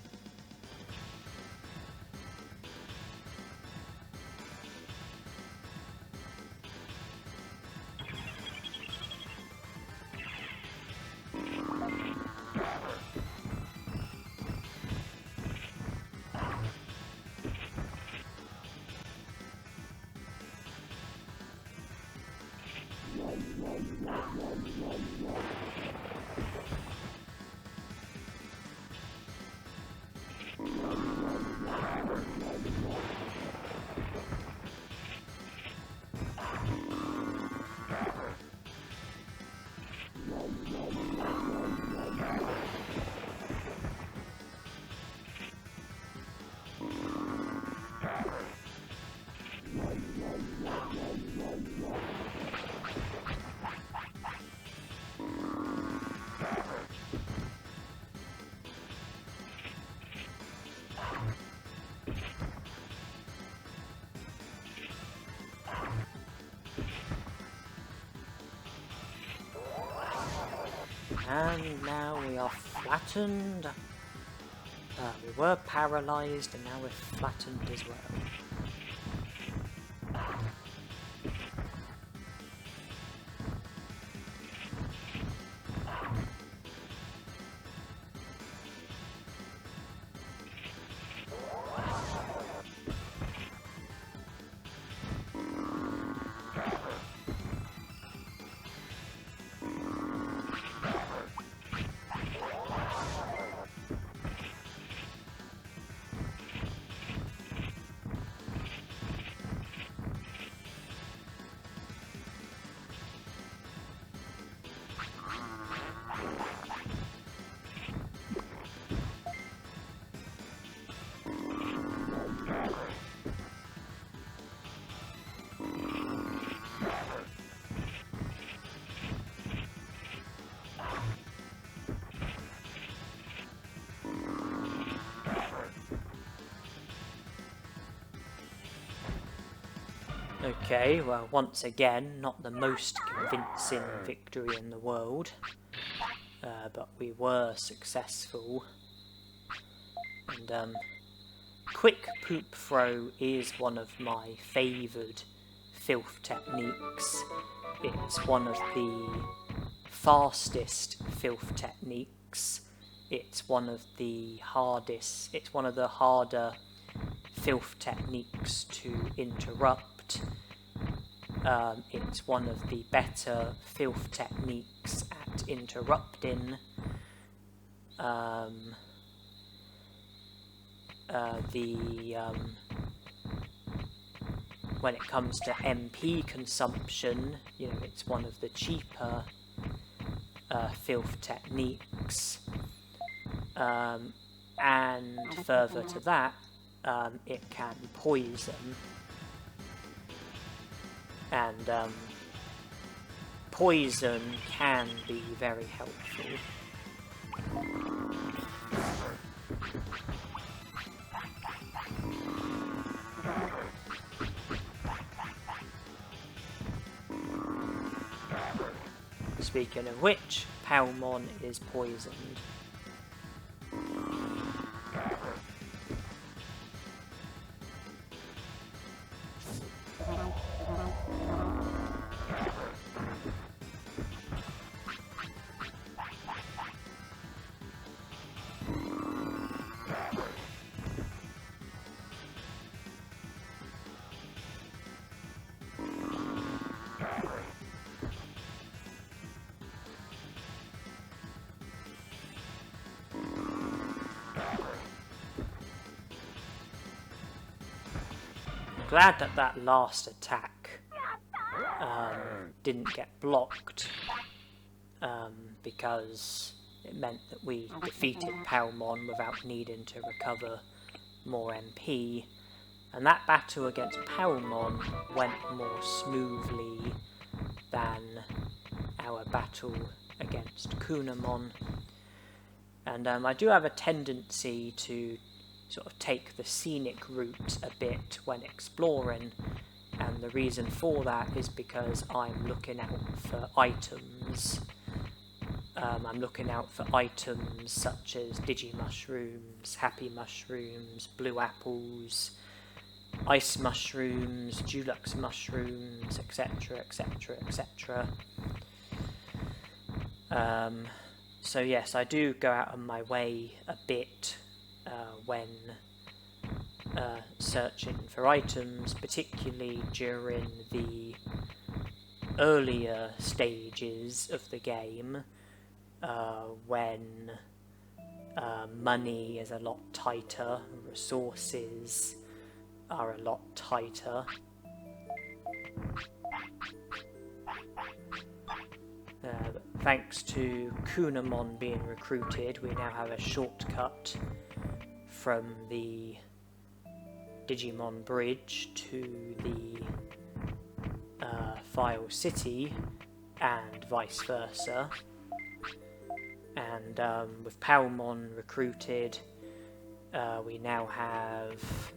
And now we are flattened. We were paralysed and now we're flattened as well. Okay, well, once again, not the most convincing victory in the world, but we were successful. And quick poop throw is one of my favoured filth techniques. It's one of the fastest filth techniques. It's one of the hardest, it's one of the harder filth techniques to interrupt. It's one of the better filth techniques at interrupting. When it comes to MP consumption, you know, it's one of the cheaper filth techniques. And further to that, it can poison. And poison can be very helpful. Speaking of which, Palmon is poisoned. Glad that that last attack didn't get blocked, because it meant that we defeated Palmon without needing to recover more MP, and that battle against Palmon went more smoothly than our battle against Kunamon. And I do have a tendency to sort of take the scenic route a bit when exploring, and the reason for that is because I'm looking out for items. I'm looking out for items such as Digimushrooms, Happy Mushrooms, Blue Apples, Ice Mushrooms, Dulux Mushrooms, etc, etc, etc. So yes, I do go out on my way a bit when searching for items, particularly during the earlier stages of the game, when money is a lot tighter, resources are a lot tighter. Thanks to Kunamon being recruited, we now have a shortcut from the Digimon Bridge to the File City, and vice versa. And with Palmon recruited, we now have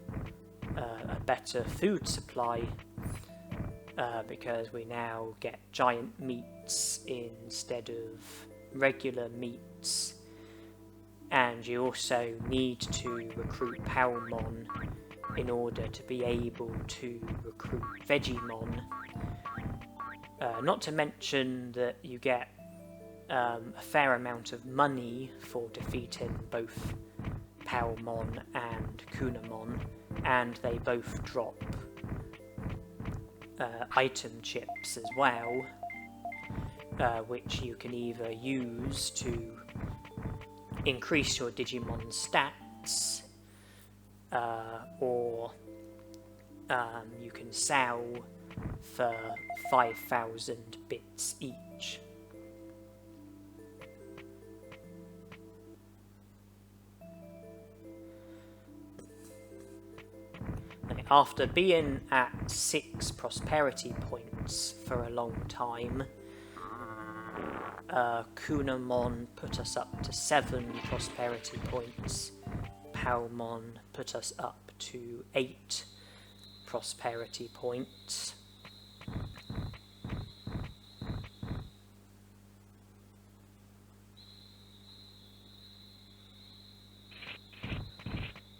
a better food supply, because we now get giant meats instead of regular meats, and you also need to recruit Palmon in order to be able to recruit Vegimon. Not to mention that you get a fair amount of money for defeating both Palmon and Kunamon, and they both drop item chips as well, which you can either use to increase your Digimon stats, or you can sell for 5,000 bits each. After being at 6 prosperity points for a long time, Kunamon put us up to 7 prosperity points, Palmon put us up to 8 prosperity points.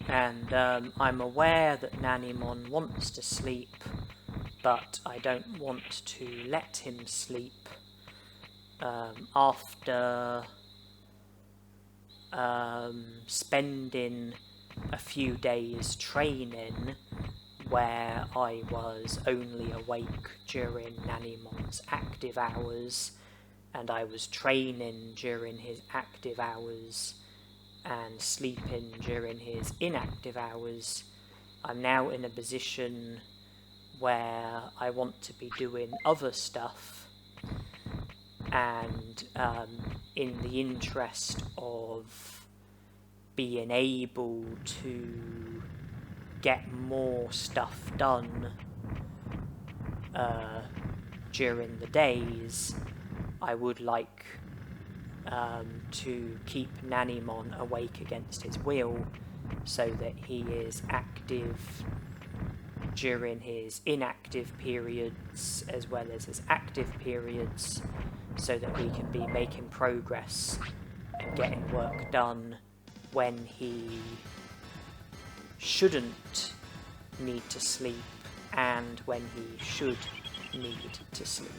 And I'm aware that Nanimon wants to sleep, but I don't want to let him sleep. After spending a few days training where I was only awake during Nanimon's active hours, and I was training during his active hours and sleeping during his inactive hours, I'm now in a position where I want to be doing other stuff, and in the interest of being able to get more stuff done during the days, I would like to keep Nanimon awake against his will, so that he is active during his inactive periods as well as his active periods, so that we can be making progress and getting work done when he shouldn't need to sleep and when he should need to sleep.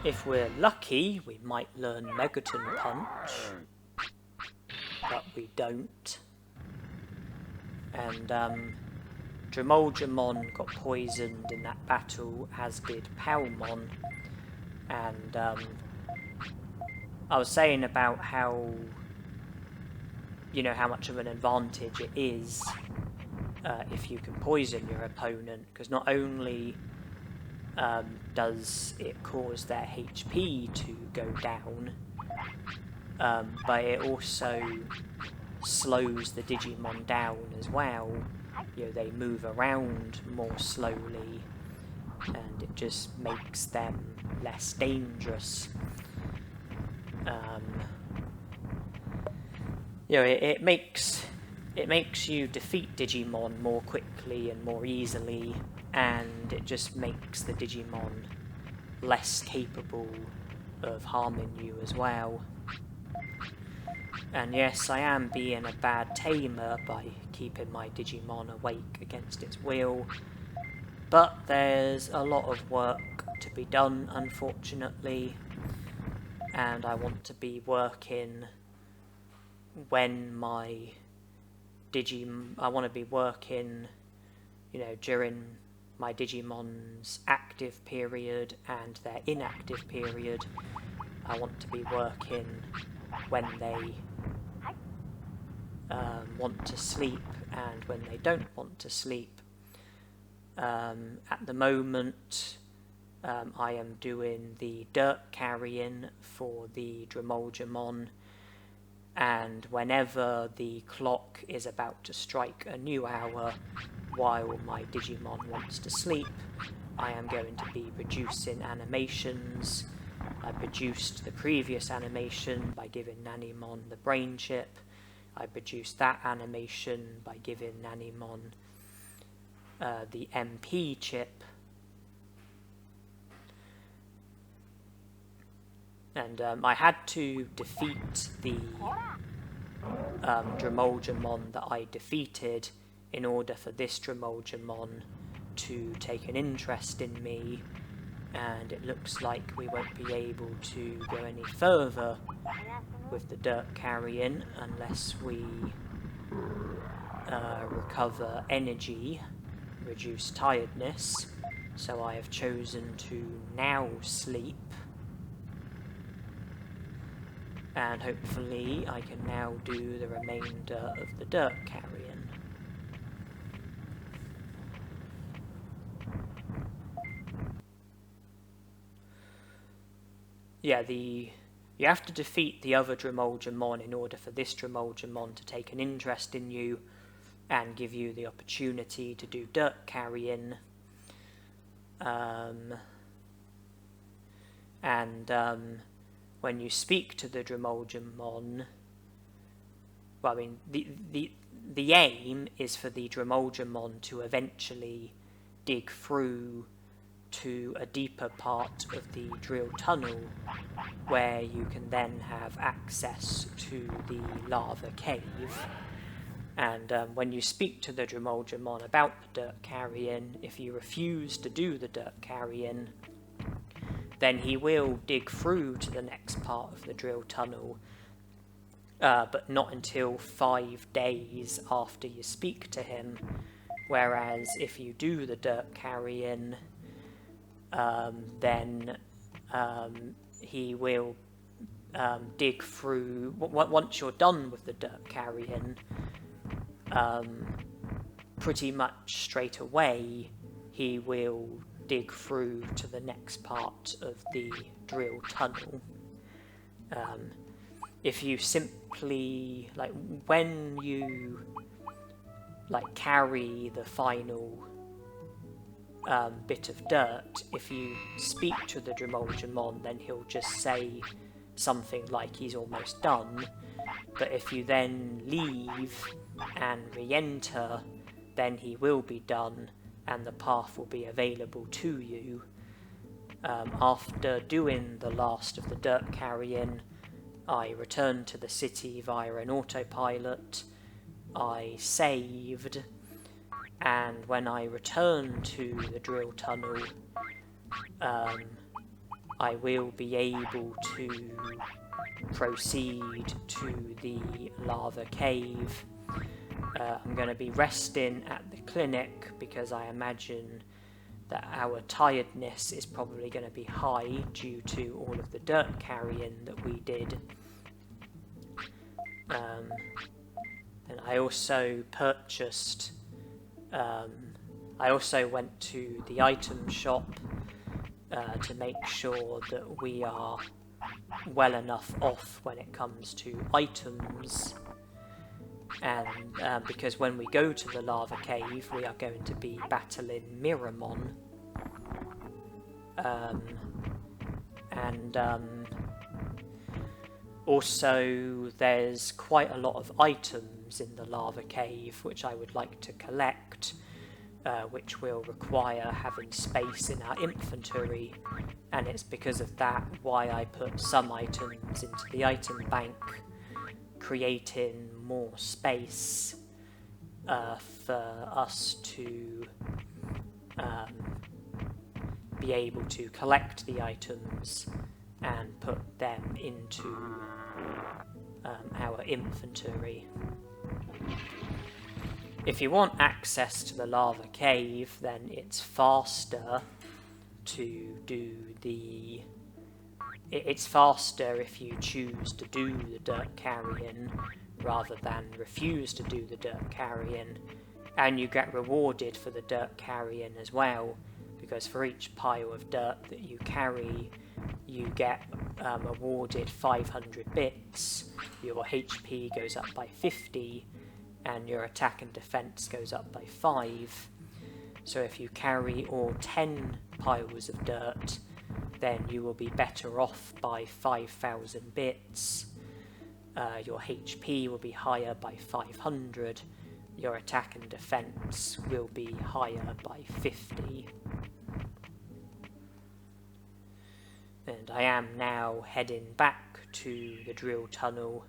If we're lucky, we might learn Megaton Punch, but we don't. And Dramoljamon got poisoned in that battle, as did Palmon. And I was saying about how, you know, how much of an advantage it is if you can poison your opponent, because not only does it cause their HP to go down, but it also slows the Digimon down as well. You know, they move around more slowly, and it just makes them less dangerous. You know, it makes you defeat Digimon more quickly and more easily, and it just makes the Digimon less capable of harming you as well. And yes, I am being a bad tamer by keeping my Digimon awake against its will, but there's a lot of work to be done, unfortunately, and I want to be working when my I want to be working, you know, during my Digimon's active period and their inactive period. I want to be working when they want to sleep and when they don't want to sleep. At the moment, I am doing the dirt carrying for the Dramoljamon, and whenever the clock is about to strike a new hour while my Digimon wants to sleep, I am going to be producing animations. I produced the previous animation by giving Nanimon the brain chip. I produced that animation by giving Nanimon the MP chip. And I had to defeat the Dramoljamon that I defeated in order for this Dramoljamon to take an interest in me, and it looks like we won't be able to go any further with the dirt carrying unless we recover energy, reduce tiredness. So I have chosen to now sleep, and hopefully I can now do the remainder of the dirt carrying. Yeah, you have to defeat the other Dramoljamon in order for this Dramoljamon to take an interest in you and give you the opportunity to do dirt carrying. When you speak to the Dramoljamon, well, I mean, the aim is for the Dramoljamon to eventually dig through to a deeper part of the drill tunnel, where you can then have access to the lava cave. And when you speak to the Drimoldramon about the dirt carrying, if you refuse to do the dirt carrying, then he will dig through to the next part of the drill tunnel, but not until 5 days after you speak to him. Whereas if you do the dirt carrying, then he will dig through, once you're done with the dirt carrying, pretty much straight away he will dig through to the next part of the drill tunnel. If you simply, like, when you carry the final bit of dirt, if you speak to the Drimoldramon, then he'll just say something like he's almost done. But if you then leave and re-enter, then he will be done and the path will be available to you. After doing the last of the dirt carrying, I returned to the city via an autopilot. I saved, and when I return to the drill tunnel, I will be able to proceed to the lava cave. I'm going to be resting at the clinic because I imagine that our tiredness is probably going to be high due to all of the dirt carrying that we did. And I also purchased, I also went to the item shop to make sure that we are well enough off when it comes to items. And because when we go to the lava cave, we are going to be battling Miramon. Also, there's quite a lot of items in the lava cave which I would like to collect, which will require having space in our inventory, and it's because of that why I put some items into the item bank, creating more space for us to be able to collect the items and put them into our inventory. If you want access to the lava cave, then it's faster to do the... It's faster if you choose to do the dirt carrying rather than refuse to do the dirt carrying, and you get rewarded for the dirt carrying as well, because for each pile of dirt that you carry, you get awarded 500 bits, your HP goes up by 50, and your attack and defense goes up by 5. So if you carry all 10 piles of dirt, then you will be better off by 5,000 bits. Your HP will be higher by 500. Your attack and defense will be higher by 50. And I am now heading back to the drill tunnel,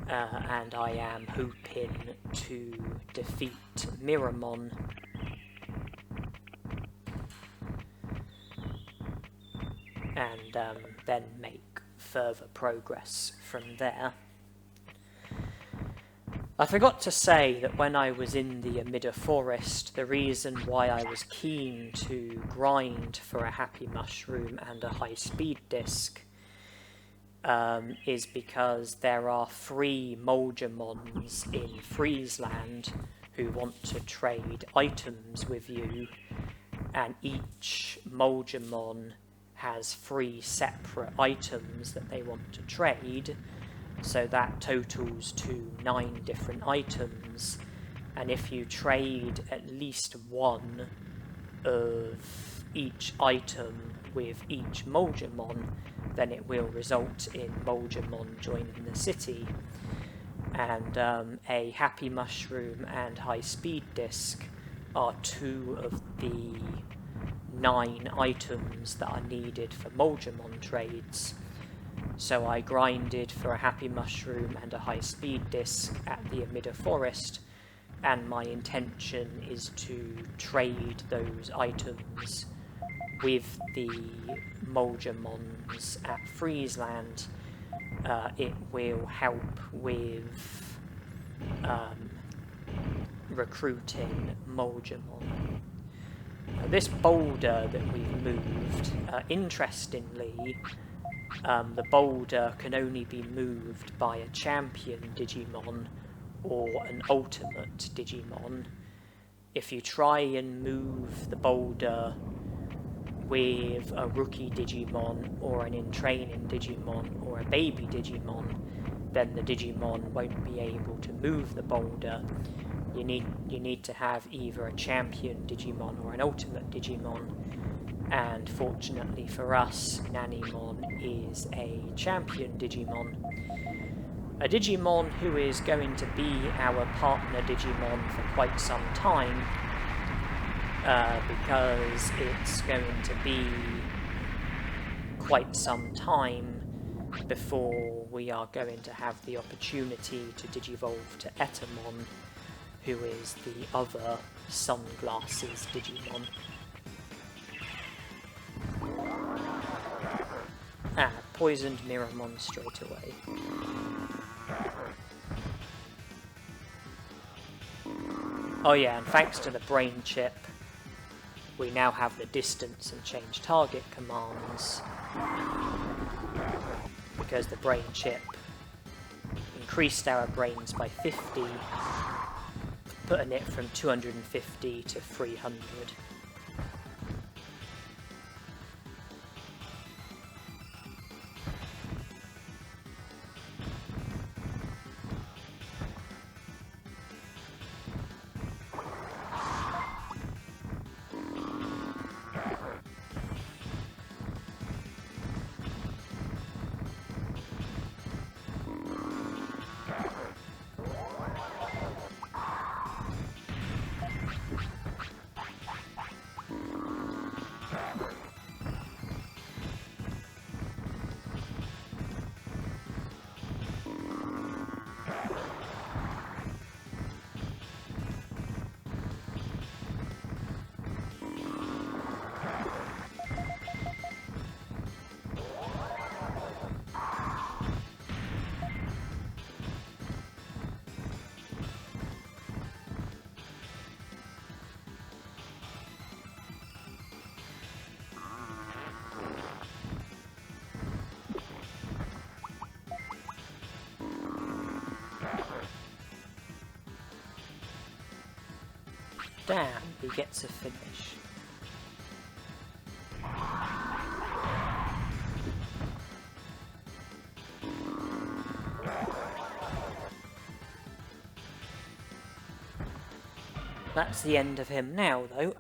and I am hoping to defeat Miramon. And then make further progress from there. I forgot to say that when I was in the Amida Forest, the reason why I was keen to grind for a Happy Mushroom and a high speed disc is because there are 3 Moldramons in Friesland who want to trade items with you, and each Moldramon has 3 separate items that they want to trade, so that totals to 9 different items, and if you trade at least one of each item with each Moldramon, then it will result in Moldramon joining the city. And a Happy Mushroom and High Speed Disc are 2 of the 9 items that are needed for Moldramon trades. So I grinded for a Happy Mushroom and a High Speed Disc at the Amida Forest, and my intention is to trade those items with the Moldramons at Friesland. It will help with recruiting Moldramon. This boulder that we've moved, interestingly, the boulder can only be moved by a champion Digimon or an ultimate Digimon. If you try and move the boulder with a Rookie Digimon or an in-training Digimon or a baby Digimon, then the Digimon won't be able to move the boulder. You need to have either a champion Digimon or an ultimate Digimon, and fortunately for us, Nanimon is a champion Digimon. A Digimon who is going to be our partner Digimon for quite some time, because it's going to be quite some time before we are going to have the opportunity to Digivolve to Etemon, who is the other Sunglasses Digimon. Poisoned Miramon straight away. Oh yeah, and thanks to the brain chip, we now have the distance and change target commands, because the brain chip increased our brains by 50, putting it from 250 to 300. Damn, he gets a finish. That's the end of him now, though.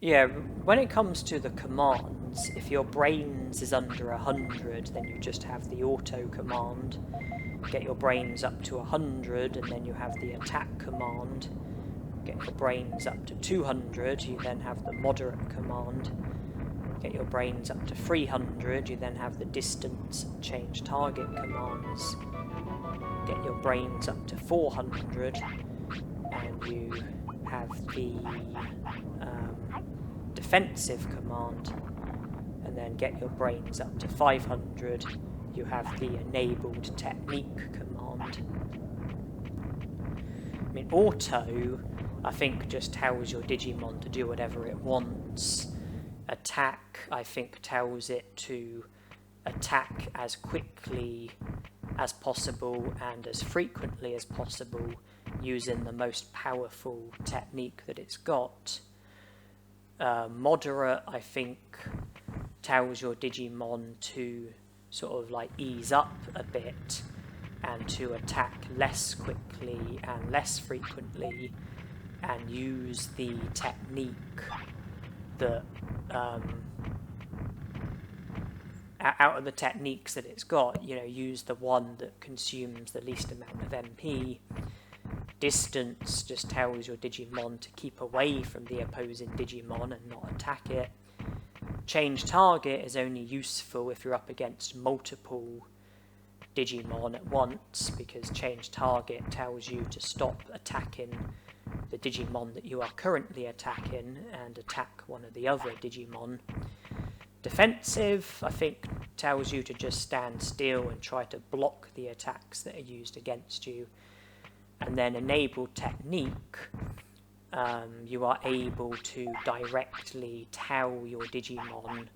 Yeah, when it comes to the commands, if your brains is under 100, then you just have the auto command. Get your brains up to 100, and then you have the attack command. Get your brains up to 200, you then have the moderate command. Get your brains up to 300, you then have the distance and change target commands. Get your brains up to 400, and you have the defensive command. And then get your brains up to 500, you have the enabled technique command. I mean, auto, I think, just tells your Digimon to do whatever it wants. Attack, I think, tells it to attack as quickly as possible and as frequently as possible using the most powerful technique that it's got. Moderate, I think, tells your Digimon to sort of like ease up a bit and to attack less quickly and less frequently and use the technique that out of the techniques that it's got, you know, use the one that consumes the least amount of MP. Distance just tells your Digimon to keep away from the opposing Digimon and not attack it. Change target is only useful if you're up against multiple Digimon at once, because change target tells you to stop attacking the Digimon that you are currently attacking and attack one of the other Digimon. Defensive, I think, tells you to just stand still and try to block the attacks that are used against you. And then enable technique, you are able to directly tell your Digimon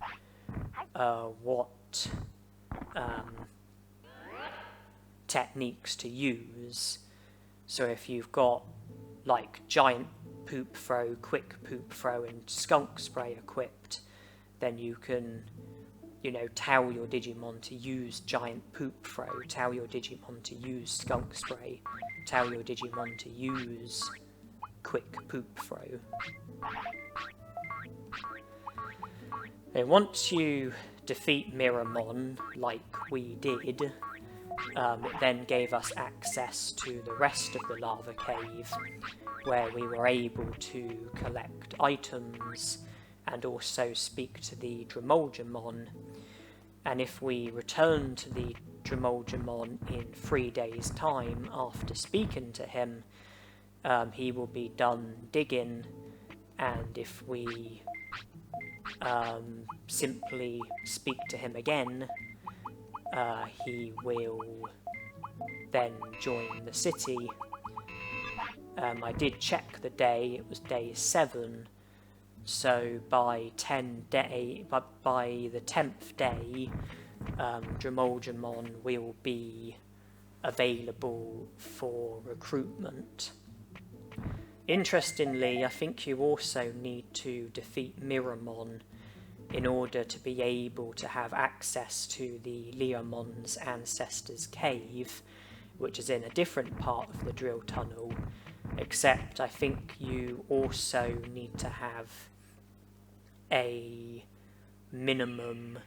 what techniques to use. So if you've got like giant poop throw, quick poop throw and skunk spray equipped, then you can, tell your Digimon to use giant poop throw, tell your Digimon to use skunk spray, tell your Digimon to use quick poop throw. And once you defeat Miramon, like we did, it then gave us access to the rest of the lava cave, where we were able to collect items and also speak to the Drimoljamon. And if we return to the Drimoljamon in 3 days' time after speaking to him, he will be done digging, and if we simply speak to him again, he will then join the city. I did check the day, it was day 7, so by the 10th day, Drimoljamon will be available for recruitment. Interestingly, I think you also need to defeat Miramon in order to be able to have access to the Leomon's Ancestors Cave, which is in a different part of the drill tunnel, except I think you also need to have a minimum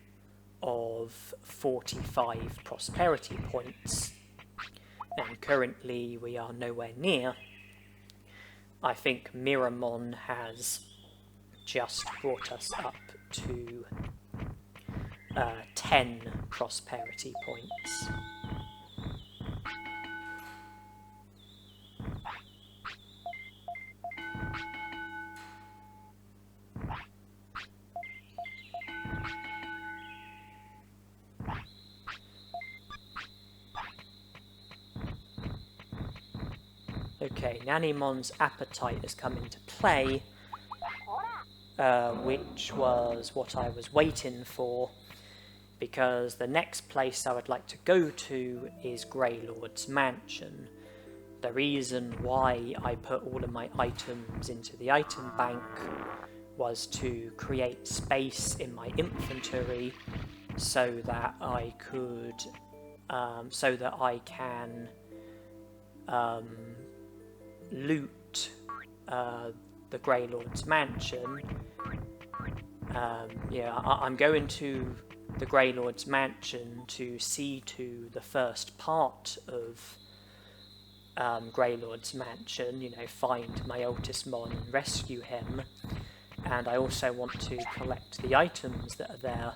of 45 prosperity points, and currently we are nowhere near. I think Miramon has just brought us up to 10 prosperity points. Okay, Nanimon's appetite has come into play, which was what I was waiting for, because the next place I would like to go to is Greylord's Mansion. The reason why I put all of my items into the item bank was to create space in my inventory so that I could, can loot the Greylord's Mansion. I'm going to the Greylord's Mansion to see to the first part of Greylord's Mansion, find my Ultismon and rescue him, and I also want to collect the items that are there,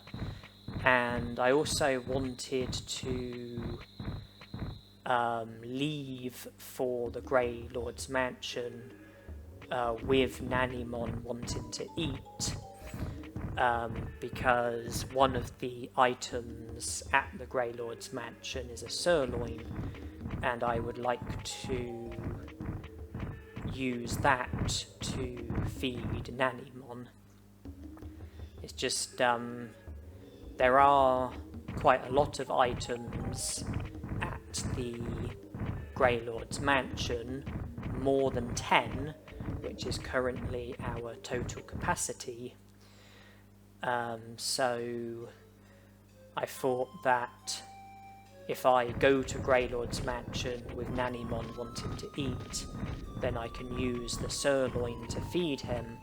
and I also wanted to leave for the Greylord's Mansion with Nanimon wanting to eat, because one of the items at the Greylord's Mansion is a sirloin, and I would like to use that to feed Nanimon. It's just, there are quite a lot of items at the Greylord's Mansion, more than 10, which is currently our total capacity. So I thought that if I go to Greylord's Mansion with Nanimon wanting to eat, then I can use the sirloin to feed him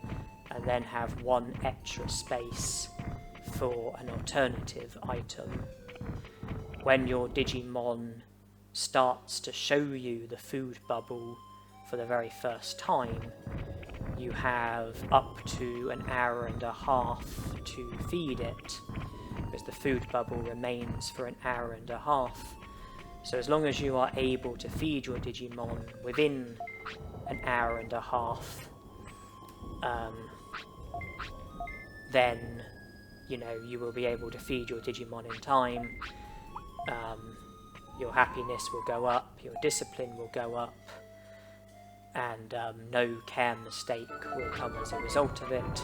and then have one extra space for an alternative item. When your Digimon starts to show you the food bubble for the very first time, you have up to an hour and a half to feed it, because the food bubble remains for an hour and a half. So as long as you are able to feed your Digimon within an hour and a half, then, you know, you will be able to feed your Digimon in time. Your happiness will go up, your discipline will go up, and no care mistake will come as a result of it.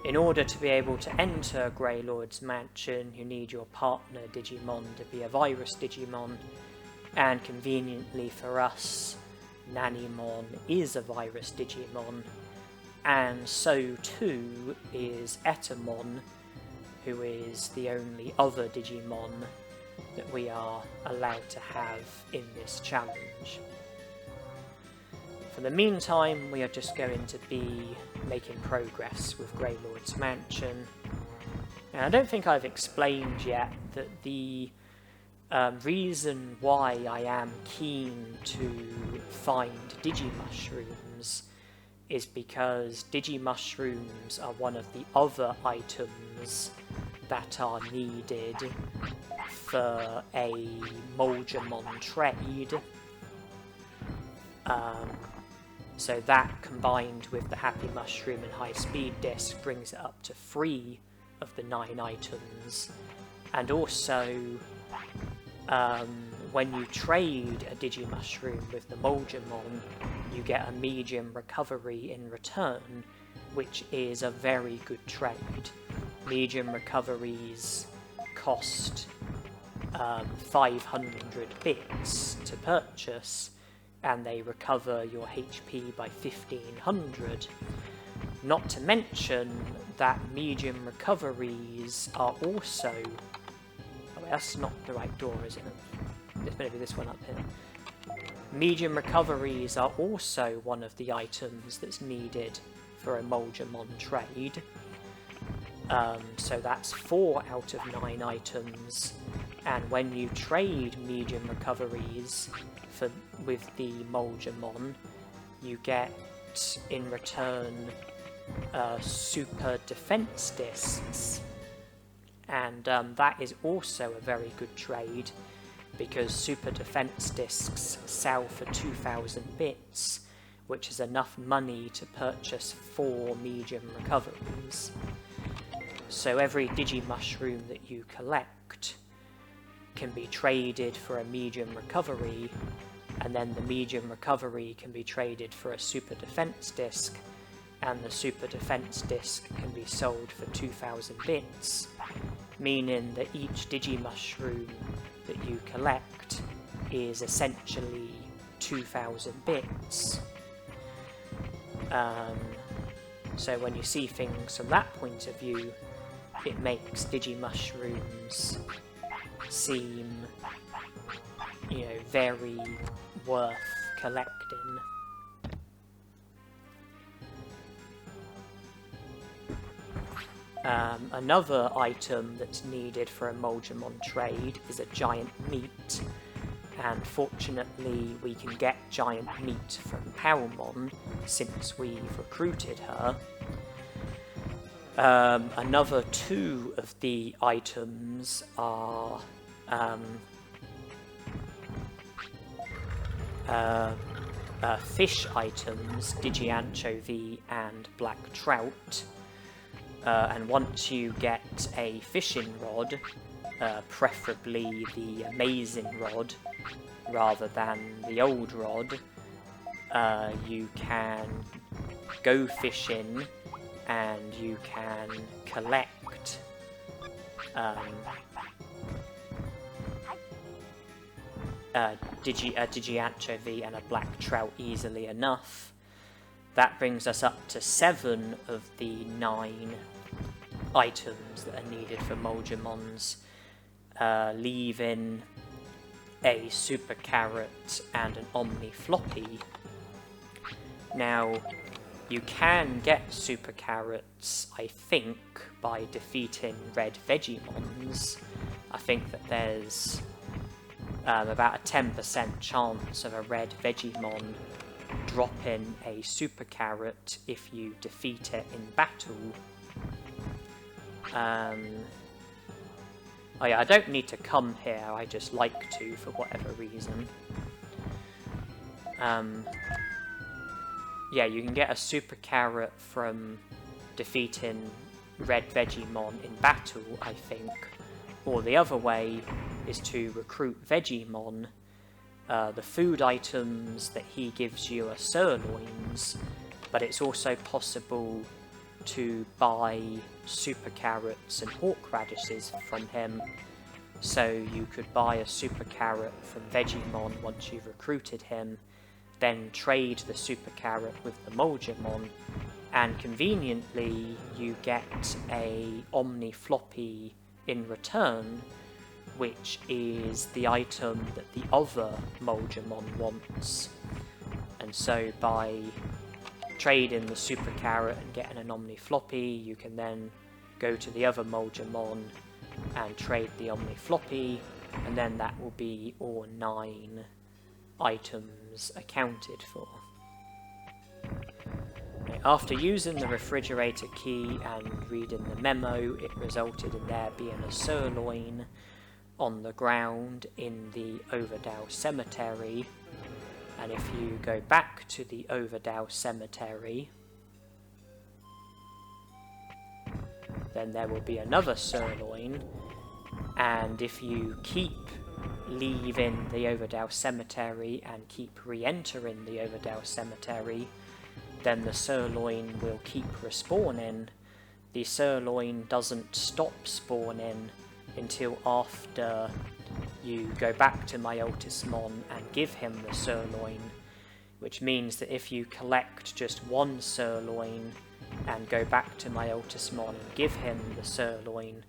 In order to be able to enter Grey Lord's mansion, you need your partner Digimon to be a virus Digimon, and conveniently for us, Nanimon is a virus Digimon, and so too is Etemon, who is the only other Digimon that we are allowed to have in this challenge. For the meantime, we are just going to be making progress with Grey Lord's mansion. And I don't think I've explained yet that the reason why I am keen to find Digimushrooms is because Digimushrooms are one of the other items that are needed for a Moldramon trade. So that, combined with the Happy Mushroom and High Speed Disc, brings it up to 3 of the 9 items. And also, when you trade a Digimushroom with the Moldramon, you get a medium recovery in return, which is a very good trade. Medium recoveries cost 500 bits to purchase, and they recover your HP by 1500. Not to mention that medium recoveries are also... Oh wait, that's not the right door, is it? It's maybe this one up here. Medium recoveries are also one of the items that's needed for a Moldramon trade. So that's 4 out of 9 items, and when you trade medium recoveries with the Moldramon, you get in return super defense discs, and that is also a very good trade, because super defense discs sell for 2000 bits, which is enough money to purchase 4 medium recoveries. So every Digimushroom that you collect can be traded for a medium recovery, and then the medium recovery can be traded for a super defense disc, and the super defense disc can be sold for 2000 bits, meaning that each Digimushroom that you collect is essentially 2000 bits. So when you see things from that point of view, it makes Digimushrooms seem, you know, very worth collecting. Another item that's needed for a Moldramon trade is a giant meat, and fortunately we can get giant meat from Palmon since we've recruited her. Another 2 of the items are fish items, Digi-Anchovy and Black Trout, and once you get a fishing rod, preferably the Amazing Rod rather than the old rod, you can go fishing and you can collect Digi-Anchovy and a Black Trout easily enough. That brings us up to 7 of the 9 items that are needed for Moldramons, leaving a Super Carrot and an Omni Floppy. Now, you can get Super Carrots, I think, by defeating Red Vegimons. I think that there's about a 10% chance of a Red Vegimon drop in a super carrot if you defeat it in battle. Oh yeah, I don't need to come here, I just like to for whatever reason. Yeah, you can get a super carrot from defeating red Vegiemon in battle, I think. Or the other way is to recruit Vegiemon. The food items that he gives you are sirloins, but it's also possible to buy super carrots and horseradishes from him. So you could buy a super carrot from Vegiemon once you've recruited him, then trade the super carrot with the Moldramon, and conveniently you get a Omni Floppy in return, which is the item that the other Moldramon wants. And so by trading the super carrot and getting an Omni Floppy, you can then go to the other Moldramon and trade the Omni Floppy, and then that will be all 9 items accounted for. After using the refrigerator key and reading the memo, it resulted in there being a sirloin on the ground in the Overdow Cemetery. And if you go back to the Overdow Cemetery, then there will be another sirloin, and if you keep leaving the Overdow Cemetery and keep re-entering the Overdow Cemetery, then the sirloin will keep respawning. The sirloin doesn't stop spawning until after you go back to Myotismon and give him the sirloin, which means that if you collect just one sirloin and go back to Myotismon and give him the sirloin,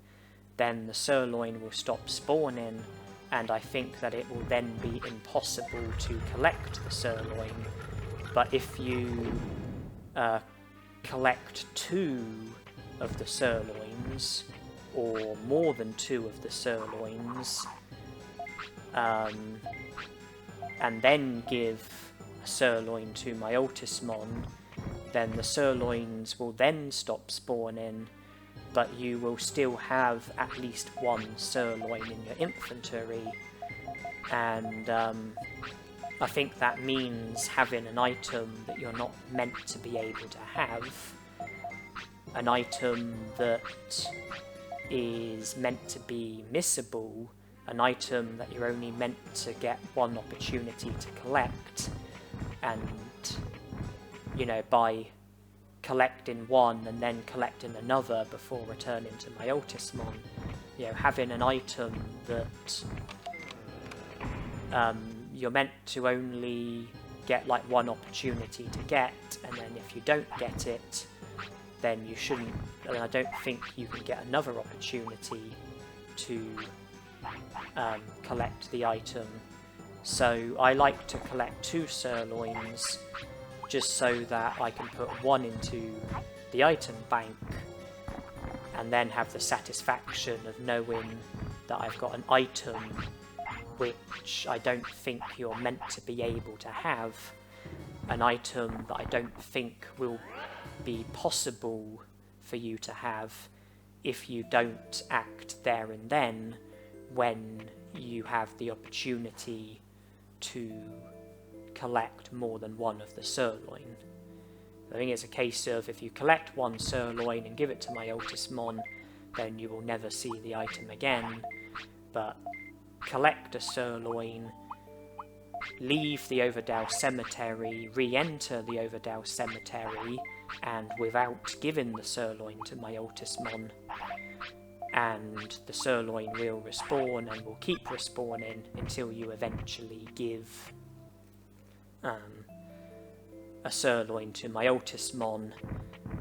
then the sirloin will stop spawning, and I think that it will then be impossible to collect the sirloin. But if you collect 2 of the sirloins, or more than 2 of the sirloins, and then give a sirloin to Myotismon, then the sirloins will then stop spawning, but you will still have at least 1 sirloin in your inventory, and I think that means having an item that you're not meant to be able to have, an item that is meant to be missable, an item that you're only meant to get 1 opportunity to collect, and, you know, by collecting 1 and then collecting another before returning to Myotismon, you know, having an item that you're meant to only get like 1 opportunity to get, and then if you don't get it, then you shouldn't, and I don't think you can get another opportunity to collect the item. So I like to collect 2 sirloins just so that I can put 1 into the item bank and then have the satisfaction of knowing that I've got an item which I don't think you're meant to be able to have, an item that I don't think will be possible for you to have if you don't act there and then when you have the opportunity to collect more than 1 of the sirloin. I think it's a case of if you collect 1 sirloin and give it to Myotismon, then you will never see the item again, but collect a sirloin, leave the Overdow Cemetery, re-enter the Overdow Cemetery, and without giving the sirloin to Myotismon, and the sirloin will respawn and will keep respawning until you eventually give a sirloin to Myotismon,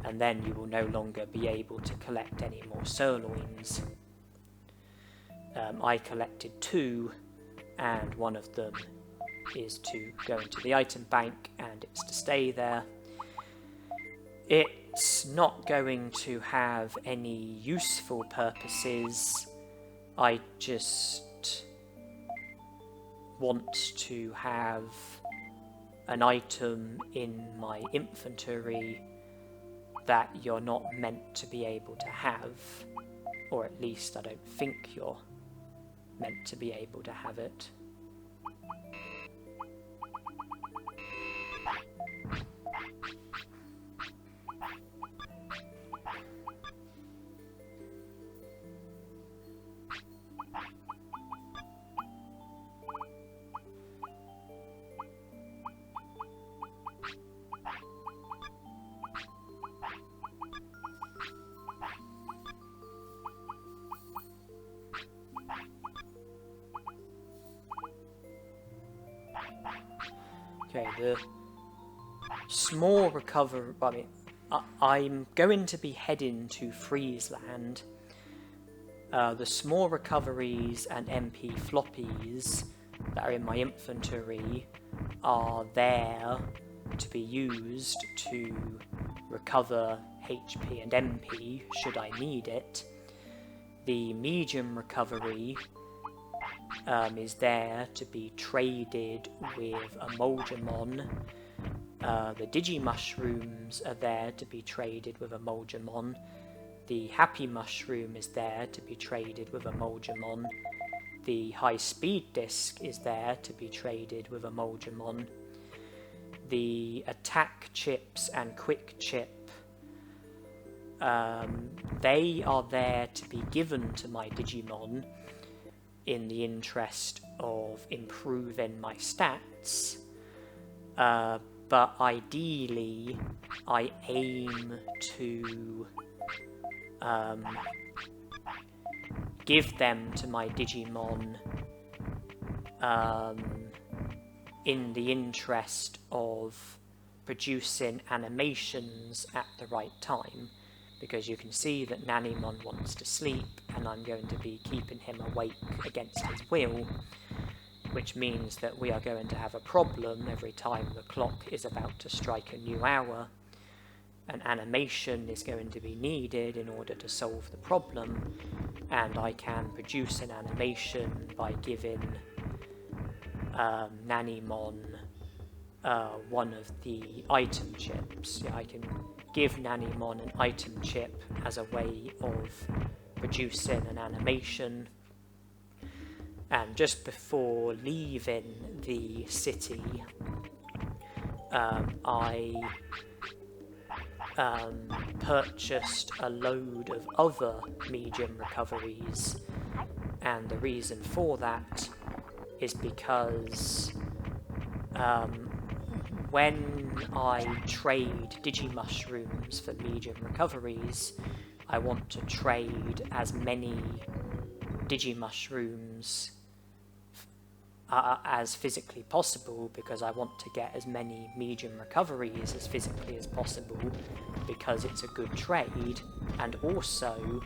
and then you will no longer be able to collect any more sirloins. I collected 2, and one of them is to go into the item bank, and it's to stay there. It's not going to have any useful purposes. I just want to have an item in my inventory that you're not meant to be able to have, or at least I don't think you're meant to be able to have it. Okay, the small recovery. I mean, I'm going to be heading to Friesland. The small recoveries and MP floppies that are in my inventory are there to be used to recover HP and MP should I need it. The medium recovery is there to be traded with a Moldramon. The Digimushrooms are there to be traded with a Moldramon. The Happy Mushroom is there to be traded with a Moldramon. The High Speed Disc is there to be traded with a Moldramon. The Attack Chips and Quick Chip, they are there to be given to my Digimon in the interest of improving my stats, but ideally I aim to give them to my Digimon in the interest of producing animations at the right time, because you can see that Nanimon wants to sleep and I'm going to be keeping him awake against his will, which means that we are going to have a problem every time the clock is about to strike a new hour. An animation is going to be needed in order to solve the problem, and I can produce an animation by giving Nanimon one of the item chips. Yeah, I can give Nanimon an item chip as a way of producing an animation. And just before leaving the city, I purchased a load of other medium recoveries, and the reason for that is because when I trade Digimushrooms for medium recoveries, I want to trade as many Digimushrooms as physically possible, because I want to get as many medium recoveries as physically as possible, because it's a good trade. And also,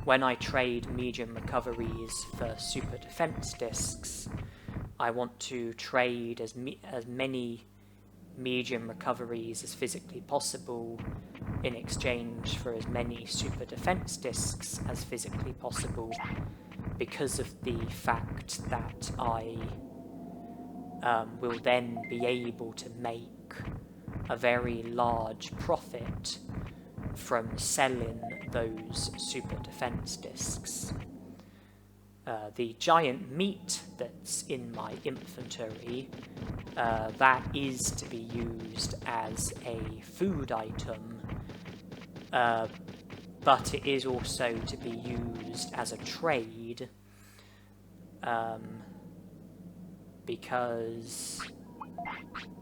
when I trade medium recoveries for super defense discs, I want to trade as many medium recoveries as physically possible in exchange for as many super defense discs as physically possible, because of the fact that I will then be able to make a very large profit from selling those super defense discs. The giant meat that's in my inventory, that is to be used as a food item, but it is also to be used as a trade, because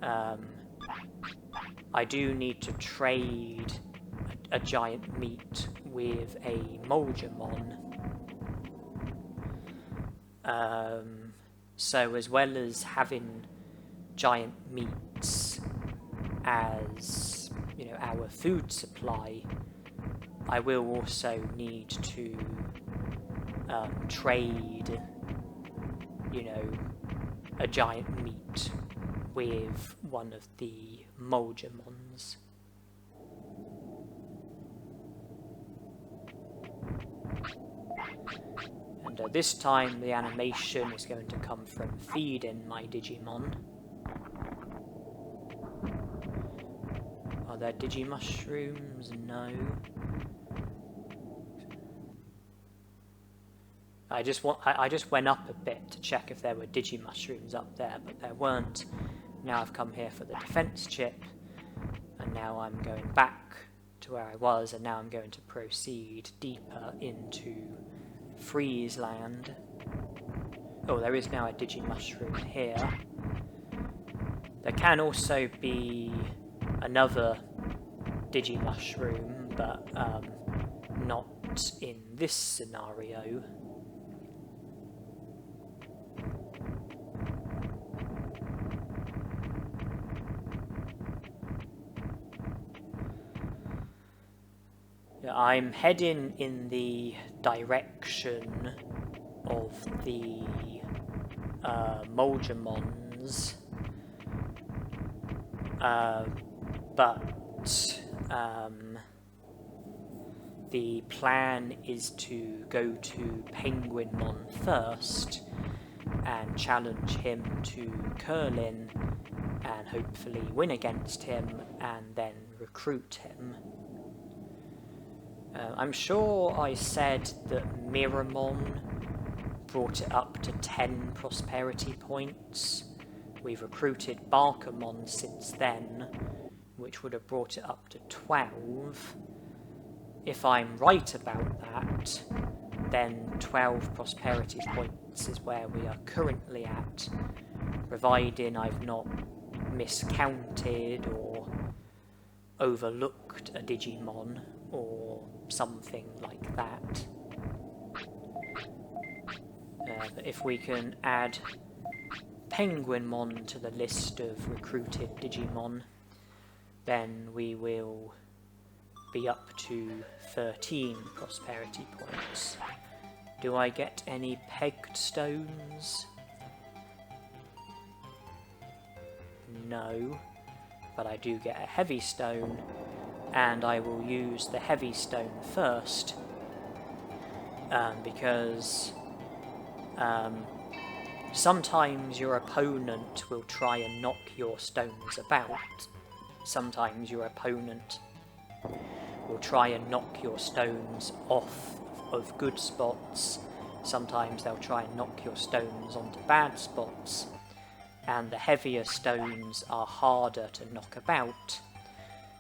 I do need to trade a giant meat with a Moldramon. So as well as having giant meats as, you know, our food supply, I will also need to trade, you know, a giant meat with one of the Moldramons. And this time the animation is going to come from feeding my Digimon. Are there Digimushrooms? No. I just went up a bit to check if there were Digimushrooms up there, but there weren't. Now I've come here for the defense chip, and now I'm going back to where I was, and now I'm going to proceed deeper into Freeze Land. Oh, there is now a Digimushroom here. There can also be another Digimushroom, but not in this scenario. I'm heading in the direction of the Moldramons, but the plan is to go to Penguinmon first and challenge him to curling and hopefully win against him and then recruit him. I'm sure I said that Miramon brought it up to 10 prosperity points. We've recruited Barkamon since then, which would have brought it up to 12. If I'm right about that, then 12 prosperity points is where we are currently at, providing I've not miscounted or overlooked a Digimon or something like that. But if we can add Penguinmon to the list of recruited Digimon, then we will be up to 13 prosperity points. Do I get any pegged stones? No, but I do get a heavy stone, and I will use the heavy stone first, because sometimes your opponent will try and knock your stones about. Sometimes your opponent will try and knock your stones off of good spots. Sometimes they'll try and knock your stones onto bad spots, and the heavier stones are harder to knock about.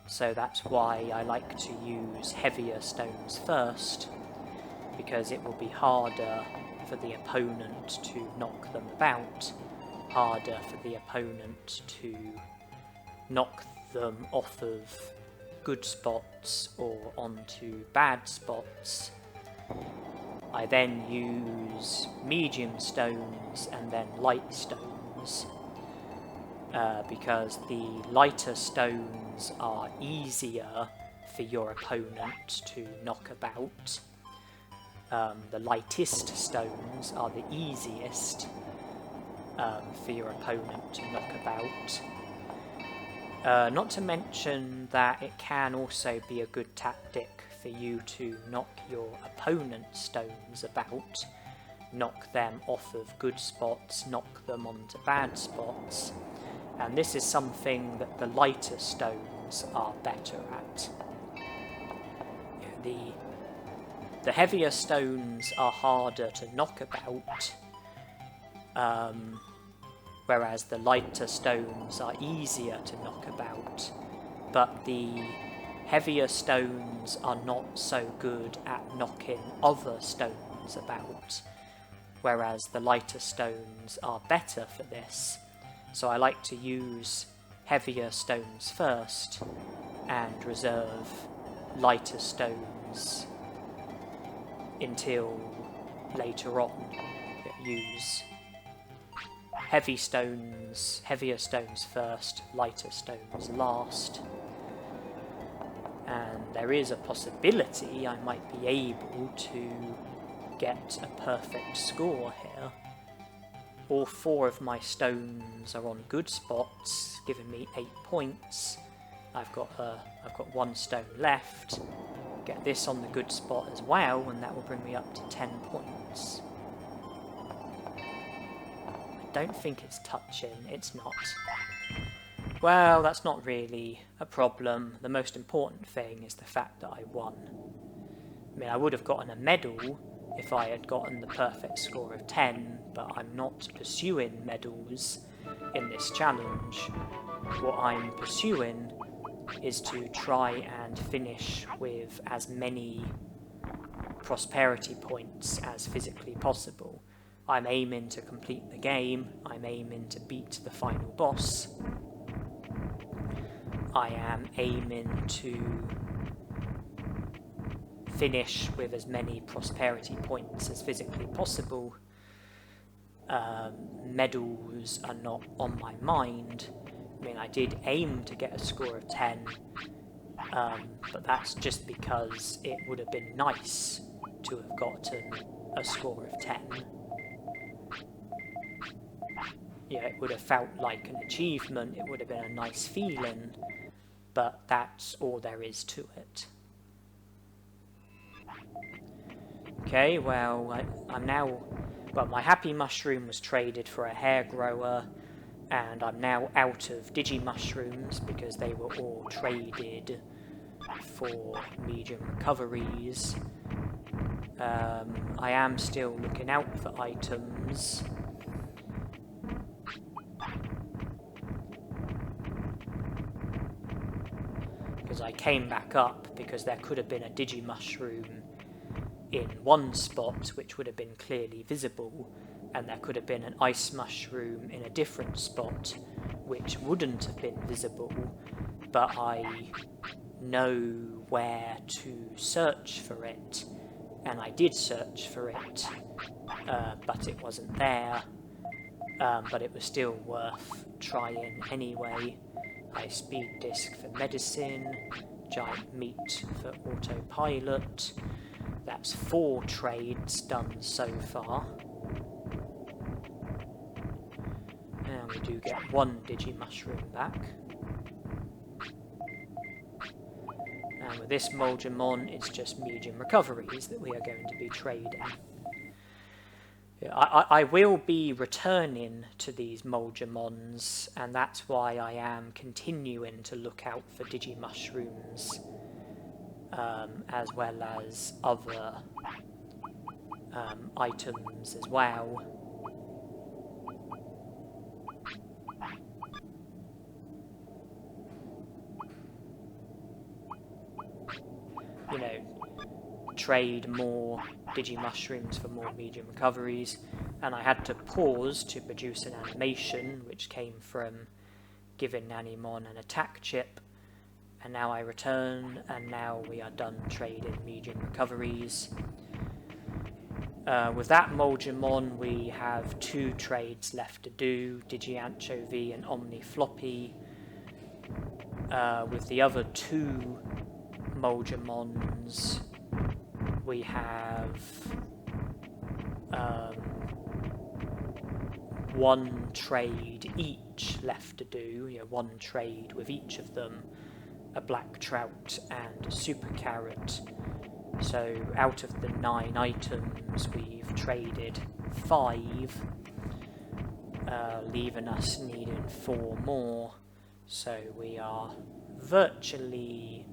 So that's why I like to use heavier stones first, because it will be harder for the opponent to knock them about, harder for the opponent to knock them off of good spots or onto bad spots. I then use medium stones and then light stones, because the lighter stones are easier for your opponent to knock about. The lightest stones are the easiest for your opponent to knock about. Not to mention that it can also be a good tactic for you to knock your opponent's stones about, knock them off of good spots, knock them onto bad spots, and this is something that the lighter stones are better at. The heavier stones are harder to knock about, whereas the lighter stones are easier to knock about, but the heavier stones are not so good at knocking other stones about, whereas the lighter stones are better for this. So I like to use heavier stones first and reserve lighter stones until later on. Use heavier stones first, lighter stones last. And there is a possibility I might be able to get a perfect score here. All 4 of my stones are on good spots, giving me 8 points. I've got 1 stone left. Get this on the good spot as well, and that will bring me up to 10 points. don't think it's touching. It's not. Well, that's not really a problem. The most important thing is the fact that I won. I mean, I would have gotten a medal if I had gotten the perfect score of 10, but I'm not pursuing medals in this challenge. What I'm pursuing is to try and finish with as many prosperity points as physically possible. I'm aiming to complete the game, I'm aiming to beat the final boss, I am aiming to finish with as many prosperity points as physically possible. Medals are not on my mind. I mean, I did aim to get a score of 10, but that's just because it would have been nice to have gotten a score of 10. Yeah, it would have felt like an achievement, it would have been a nice feeling, but that's all there is to it. Okay, well, I'm now... Well, my happy mushroom was traded for a hair grower, and I'm now out of Digimushrooms because they were all traded for medium recoveries. I am still looking out for items. Because I came back up because there could have been a Digimushroom in one spot which would have been clearly visible, and there could have been an ice mushroom in a different spot which wouldn't have been visible, but I know where to search for it, and I did search for it, but it wasn't there, but it was still worth trying anyway. High speed disc for medicine, giant meat for autopilot. That's 4 trades done so far. And we do get 1 Digimushroom back. And with this Moldramon, it's just medium recoveries that we are going to be trading. I will be returning to these Moldramons, and that's why I am continuing to look out for Digimushrooms, as well as other items as well. You know, trade more Digimushrooms for more medium recoveries, and I had to pause to produce an animation which came from giving Nanimon an attack chip, and now I return, and now we are done trading medium recoveries. With that Moldramon, we have 2 trades left to do, Digi-Anchovy and Omni-Floppy. With the other 2 Moldramons, we have 1 trade each left to do, you know, 1 trade with each of them, a black trout and a super carrot. So out of the 9 items, we've traded 5, leaving us needing 4 more. So we are virtually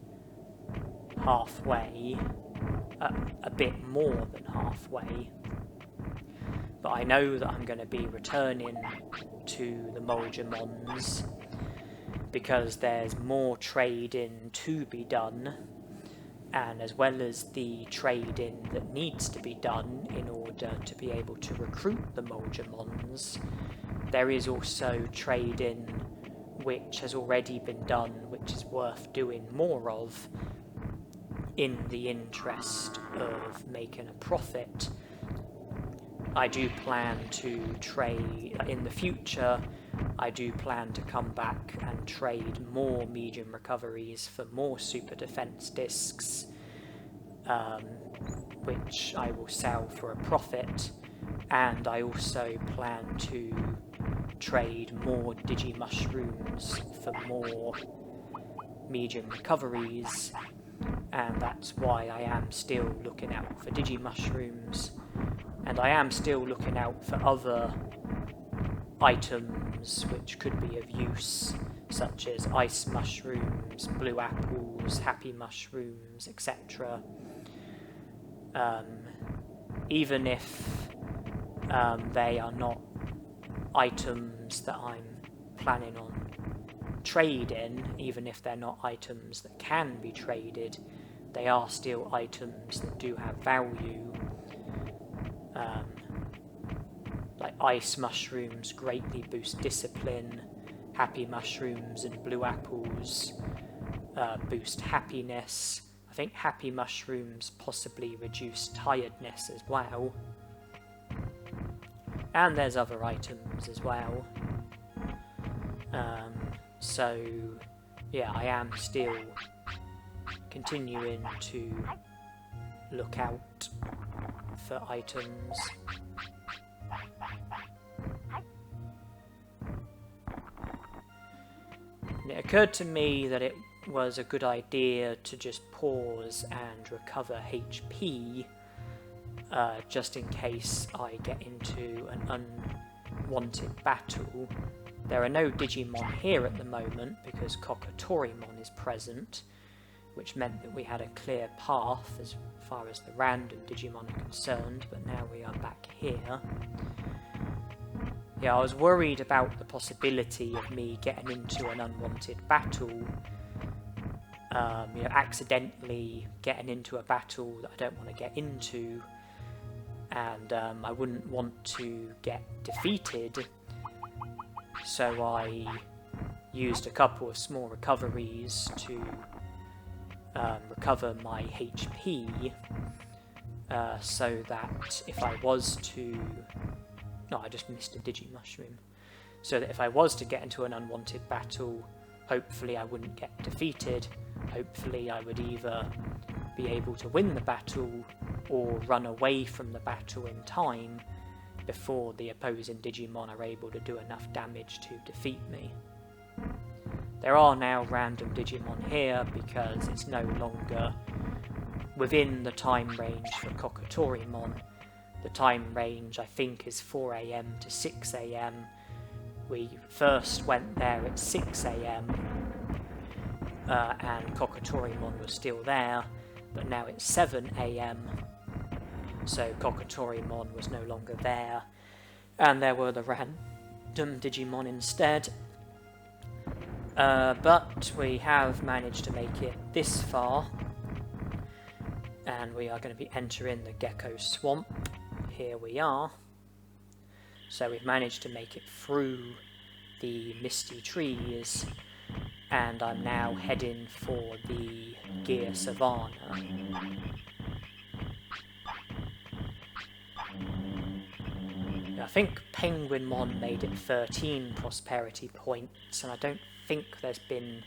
halfway, a bit more than halfway. But I know that I'm going to be returning to the Moldramons because there's more trading to be done, and as well as the trading that needs to be done in order to be able to recruit the Moldramons, there is also trading which has already been done, which is worth doing more of in the interest of making a profit. I do plan to trade in the future. I do plan to come back and trade more medium recoveries for more super defense discs, which I will sell for a profit, and I also plan to trade more Digimushrooms for more medium recoveries, and that's why I am still looking out for Digimushrooms, and I am still looking out for other items which could be of use, such as ice mushrooms, blue apples, happy mushrooms, etc. Even if they are not items that I'm planning on trading, even if they're not items that can be traded, they are still items that do have value. Like ice mushrooms greatly boost discipline, happy mushrooms and blue apples boost happiness. I think happy mushrooms possibly reduce tiredness as well. And there's other items as well. So yeah, I am still continuing to look out for items. And it occurred to me that it was a good idea to just pause and recover HP just in case I get into an unwanted battle. There are no Digimon here at the moment because Kokatorimon is present, which meant that we had a clear path as far as the random Digimon are concerned, but now we are back here. Yeah, I was worried about the possibility of me getting into an unwanted battle, accidentally getting into a battle that I don't want to get into, and I wouldn't want to get defeated, so I used a couple of small recoveries to recover my HP, so that if I was to... No, I just missed a Digimushroom. So that if I was to get into an unwanted battle, hopefully I wouldn't get defeated. Hopefully I would either be able to win the battle or run away from the battle in time before the opposing Digimon are able to do enough damage to defeat me. There are now random Digimon here because it's no longer within the time range for Kokatorimon. The time range, I think, is 4 AM to 6 AM. We first went there at 6 AM, and Kokatorimon was still there, but now it's 7 AM, so Kokatorimon was no longer there, and there were the random Digimon instead. But we have managed to make it this far, and we are going to be entering the Gecko Swamp. Here we are. So we've managed to make it through the misty trees, and I'm now heading for the Gear Savannah. I think Penguinmon made it 13 prosperity points, and I don't think there's been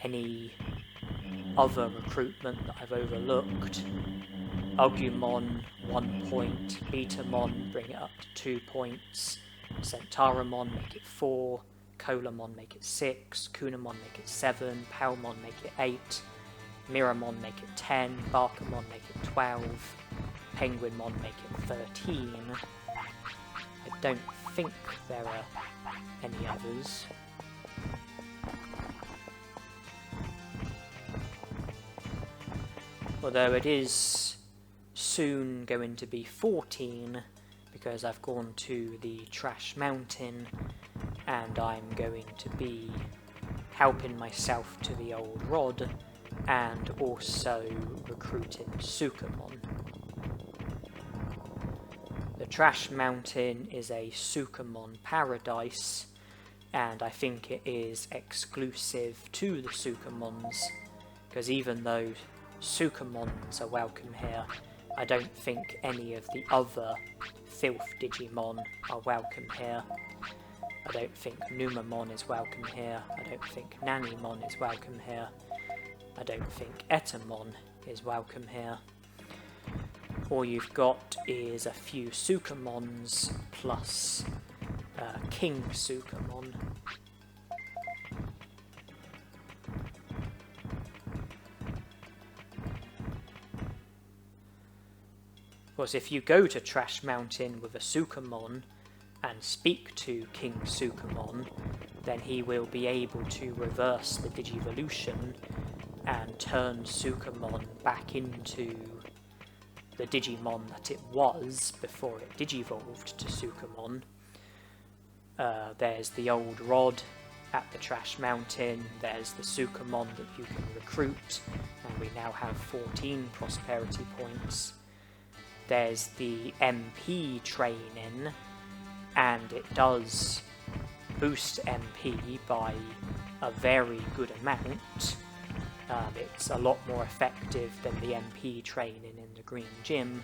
any other recruitment that I've overlooked. Agumon 1 point, Betamon bring it up to 2 points, Centauramon make it 4, Colamon make it 6, Kunamon make it 7, Palmon make it 8, Miramon make it 10, Barkamon make it 12, Penguinmon make it 13. I don't think there are any others. Although it is soon going to be 14 because I've gone to the Trash Mountain and I'm going to be helping myself to the old rod and also recruiting Sukamon. The Trash Mountain is a Sukamon paradise, and I think it is exclusive to the Sukamons, because even though Sukamons are welcome here, I don't think any of the other Filth Digimon are welcome here. I don't think Numamon is welcome here. I don't think Nanimon is welcome here. I don't think Etemon is welcome here. All you've got is a few Sukamons plus King Sukamon. Of course, if you go to Trash Mountain with a Sukamon and speak to King Sukamon, then he will be able to reverse the Digivolution and turn Sukamon back into the Digimon that it was before it Digivolved to Sukamon. There's the old rod at the Trash Mountain, there's the Sukamon that you can recruit, and we now have 14 prosperity points. There's the MP training, and it does boost MP by a very good amount. It's a lot more effective than the MP training in the Green Gym.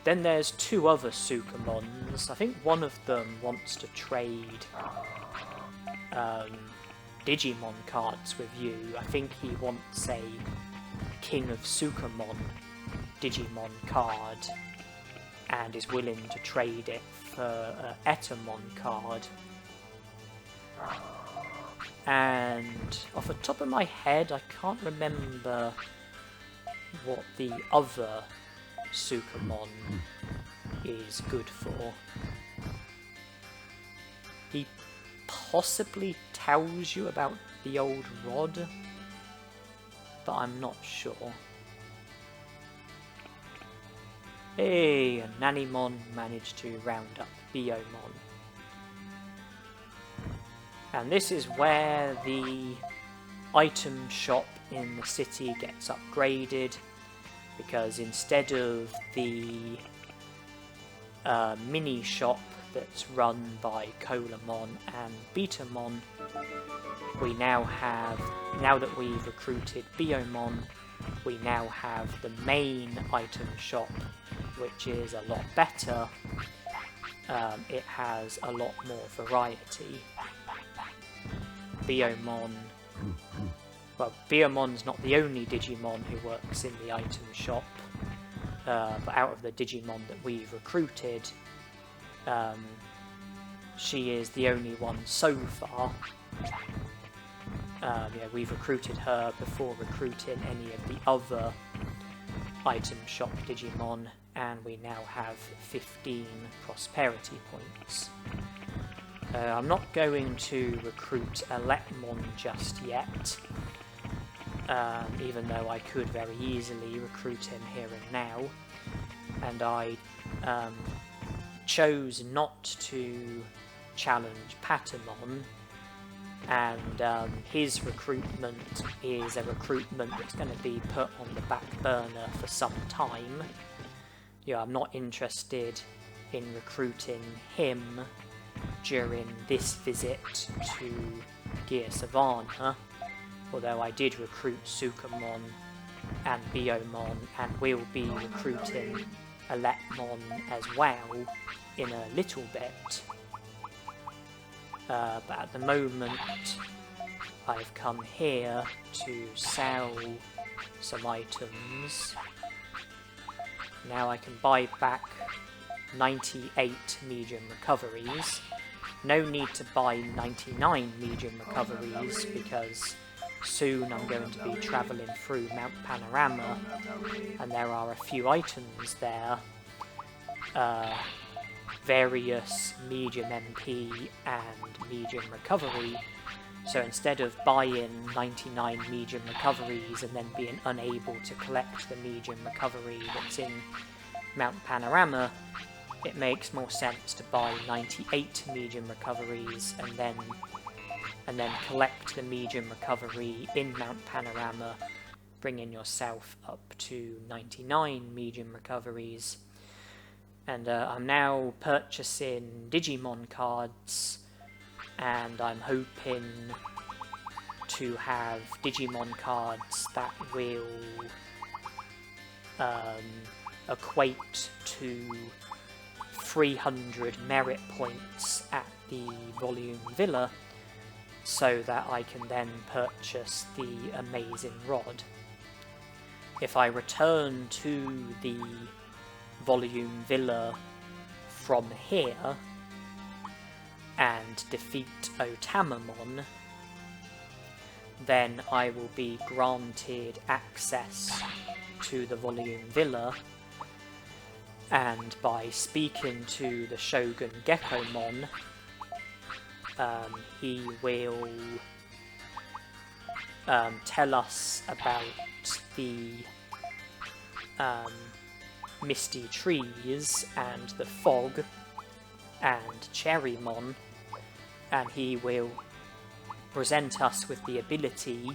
Then there's two other Sukamons. I think one of them wants to trade Digimon cards with you. I think he wants a King of Sukamon Digimon card and is willing to trade it for an Etemon card. And off the top of my head, I can't remember what the other Sukamon is good for. He possibly tells you about the old rod, but I'm not sure. Hey, and Nanimon managed to round up Biomon. And this is where the item shop in the city gets upgraded, because instead of the mini shop that's run by Colamon and Betamon, we now have, now that we've recruited Biomon, we now have the main item shop, which is a lot better. It has a lot more variety. Biomon's not the only Digimon who works in the item shop, but out of the Digimon that we've recruited, she is the only one so far. We've recruited her before recruiting any of the other item shop Digimon, and we now have 15 prosperity points. I'm not going to recruit Etemon just yet, even though I could very easily recruit him here and now, and I chose not to challenge Patamon, and his recruitment is a recruitment that's going to be put on the back burner for some time. I'm not interested in recruiting him during this visit to Gear Savannah, although I did recruit Sukamon and Biomon, and will be recruiting Etemon as well in a little bit. But at the moment I've come here to sell some items. Now I can buy back 98 medium recoveries. No need to buy 99 medium recoveries, because soon I'm going to be travelling through Mount Panorama, and there are a few items there, various medium MP and medium recovery. So instead of buying 99 medium recoveries and then being unable to collect the medium recovery that's in Mount Panorama, it makes more sense to buy 98 medium recoveries and then collect the medium recovery in Mount Panorama, bringing yourself up to 99 medium recoveries. And I'm now purchasing Digimon cards, and I'm hoping to have Digimon cards that will equate to 300 merit points at the Volume Villa, so that I can then purchase the Amazing Rod. If I return to the Volume Villa from here and defeat Otamamon, then I will be granted access to the Volume Villa, and by speaking to the Shogun Gekomon, he will tell us about the misty trees and the fog and Cherrymon, and he will present us with the ability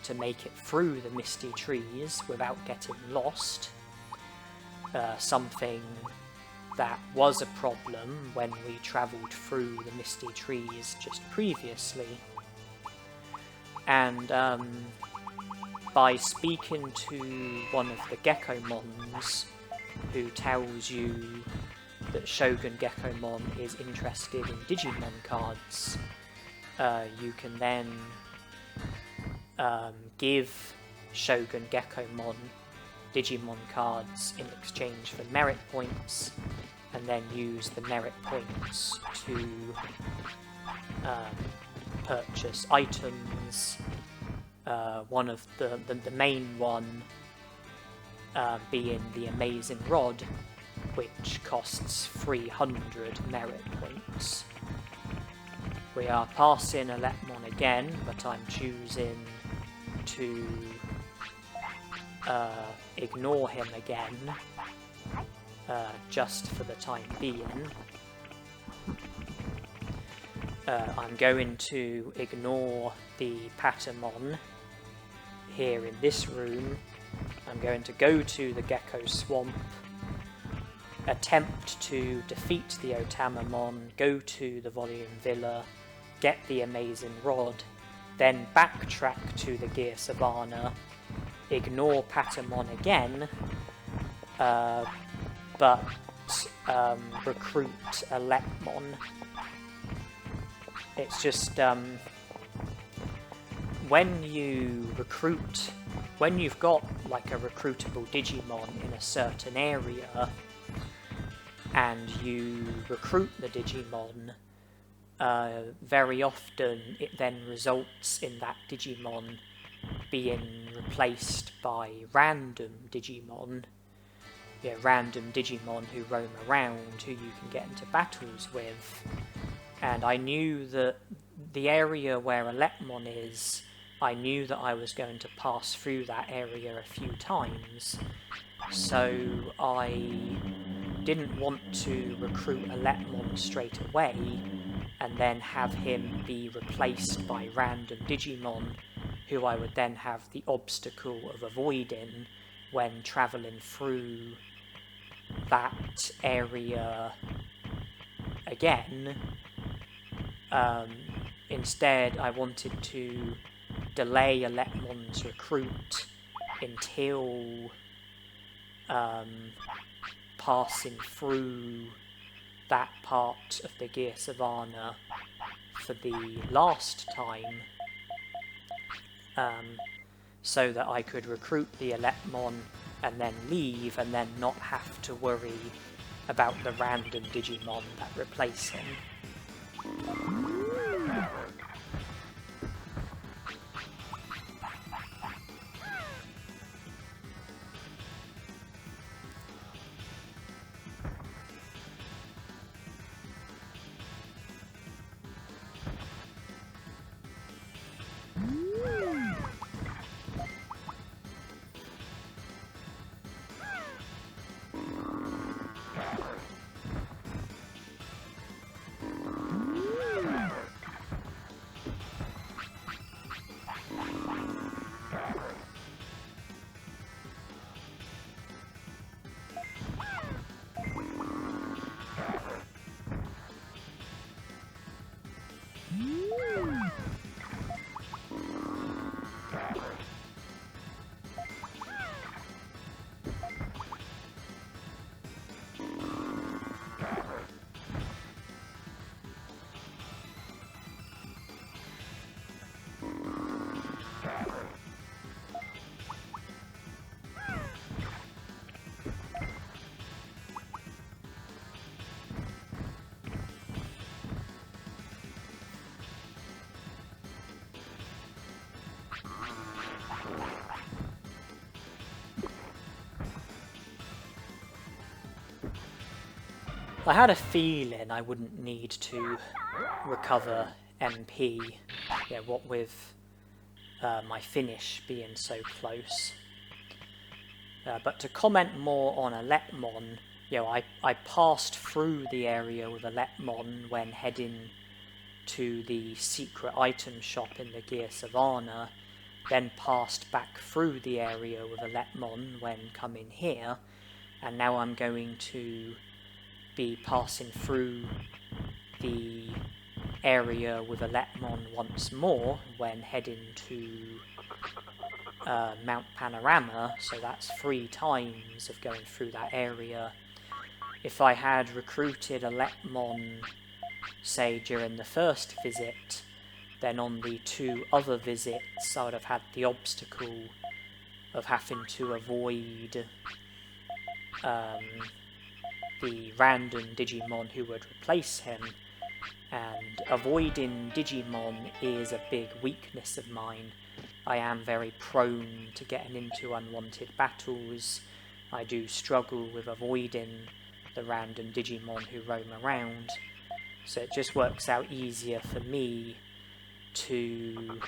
to make it through the misty trees without getting lost, something that was a problem when we travelled through the misty trees just previously. And by speaking to one of the Gekomons, who tells you that Shogun Gekomon is interested in Digimon cards, you can then give Shogun Gekomon Digimon cards in exchange for merit points, and then use the merit points to purchase items. One of the main one being the Amazing Rod, which costs 300 merit points. We are passing Etemon again, but I'm choosing to ignore him again, just for the time being. I'm going to ignore the Patamon here in this room. I'm going to go to the Gecko Swamp, attempt to defeat the Otamamon, go to the Volume Villa, get the Amazing Rod, then backtrack to the Gear Savannah, ignore Patamon again, but recruit Etemon. It's just, when you've got like a recruitable Digimon in a certain area, and you recruit the Digimon, very often it then results in that Digimon being replaced by random Digimon. Random Digimon who roam around, who you can get into battles with. And I knew that the area where Etemon is, I knew that I was going to pass through that area a few times, so I didn't want to recruit Etemon straight away and then have him be replaced by random Digimon, who I would then have the obstacle of avoiding when travelling through that area again. Instead, I wanted to delay Etemon's recruit until passing through that part of the Gear Savannah for the last time, so that I could recruit the Etemon and then leave, and then not have to worry about the random Digimon that replace him. I had a feeling I wouldn't need to recover MP, yeah, what with my finish being so close. But to comment more on Etemon, you know, I passed through the area with Etemon when heading to the secret item shop in the Gear Savannah, then passed back through the area with Etemon when coming here, and now I'm going to be passing through the area with Etemon once more when heading to Mount Panorama, so that's 3 times of going through that area. If I had recruited Etemon, say during the first visit, then on the 2 other visits I would have had the obstacle of having to avoid the random Digimon who would replace him, and avoiding Digimon is a big weakness of mine. I am very prone to getting into unwanted battles. I do struggle with avoiding the random Digimon who roam around, so it just works out easier for me to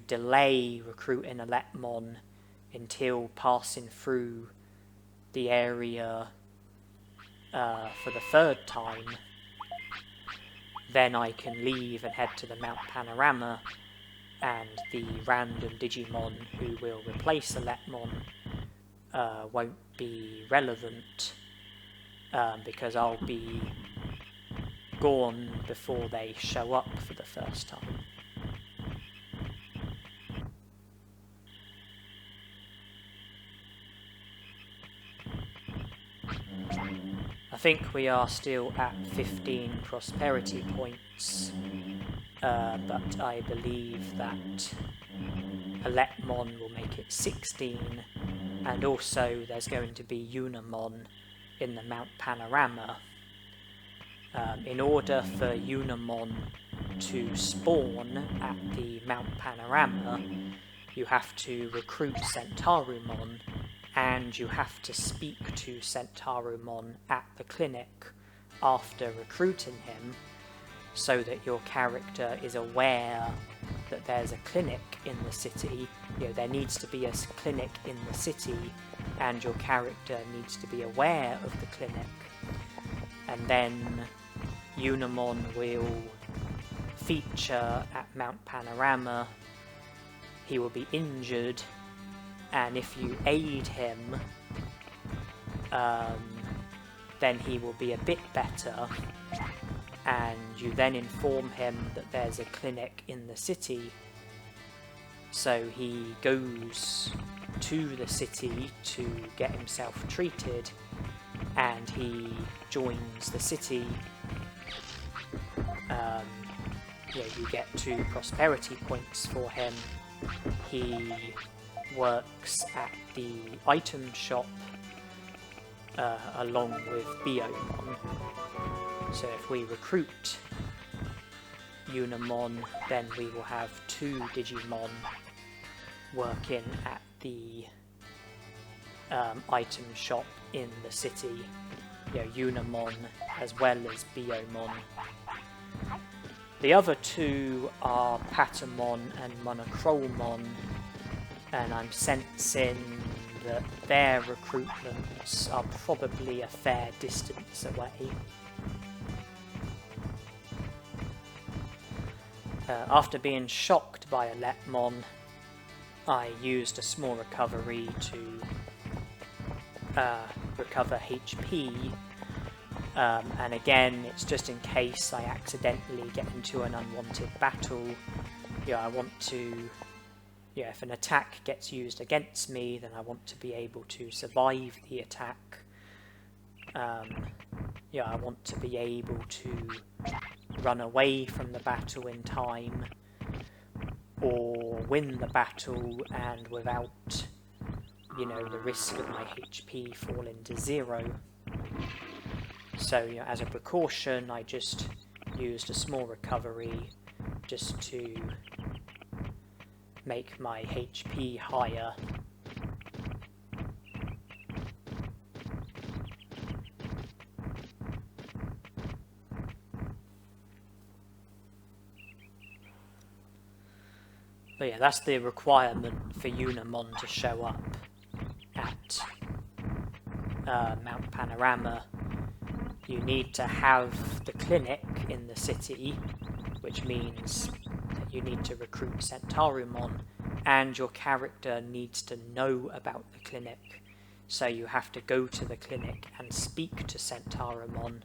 delay recruiting Etemon until passing through the area for the 3rd time. Then I can leave and head to the Mount Panorama, and the random Digimon who will replace Etemon won't be relevant, because I'll be gone before they show up for the first time. I think we are still at 15 prosperity points, but I believe that Etemon will make it 16, and also there's going to be Unimon in the Mount Panorama. In order for Unimon to spawn at the Mount Panorama, you have to recruit Centarumon, and you have to speak to Centarumon at the clinic after recruiting him, so that your character is aware that there's a clinic in the city. You know, there needs to be a clinic in the city, and your character needs to be aware of the clinic. And then Unimon will feature at Mount Panorama. He will be injured, and if you aid him, then he will be a bit better, and you then inform him that there's a clinic in the city, so he goes to the city to get himself treated, and he joins the city. You get 2 prosperity points for him. He works at the item shop along with Biomon. So if we recruit Unimon, then we will have 2 Digimon working at the item shop in the city. Unimon as well as Biomon. The other 2 are Patamon and Monochromon, and I'm sensing that their recruitments are probably a fair distance away. After being shocked by Etemon, I used a small recovery to recover HP, and again, it's just in case I accidentally get into an unwanted battle. I want to, if an attack gets used against me, then I want to be able to survive the attack. I want to be able to run away from the battle in time, or win the battle and without, the risk of my HP falling to 0. So, as a precaution, I just used a small recovery just to make my HP higher. But yeah, that's the requirement for Unimon to show up at Mount Panorama. You need to have the clinic in the city, which means that you need to recruit Centaurumon, and your character needs to know about the clinic. So you have to go to the clinic and speak to Centaurumon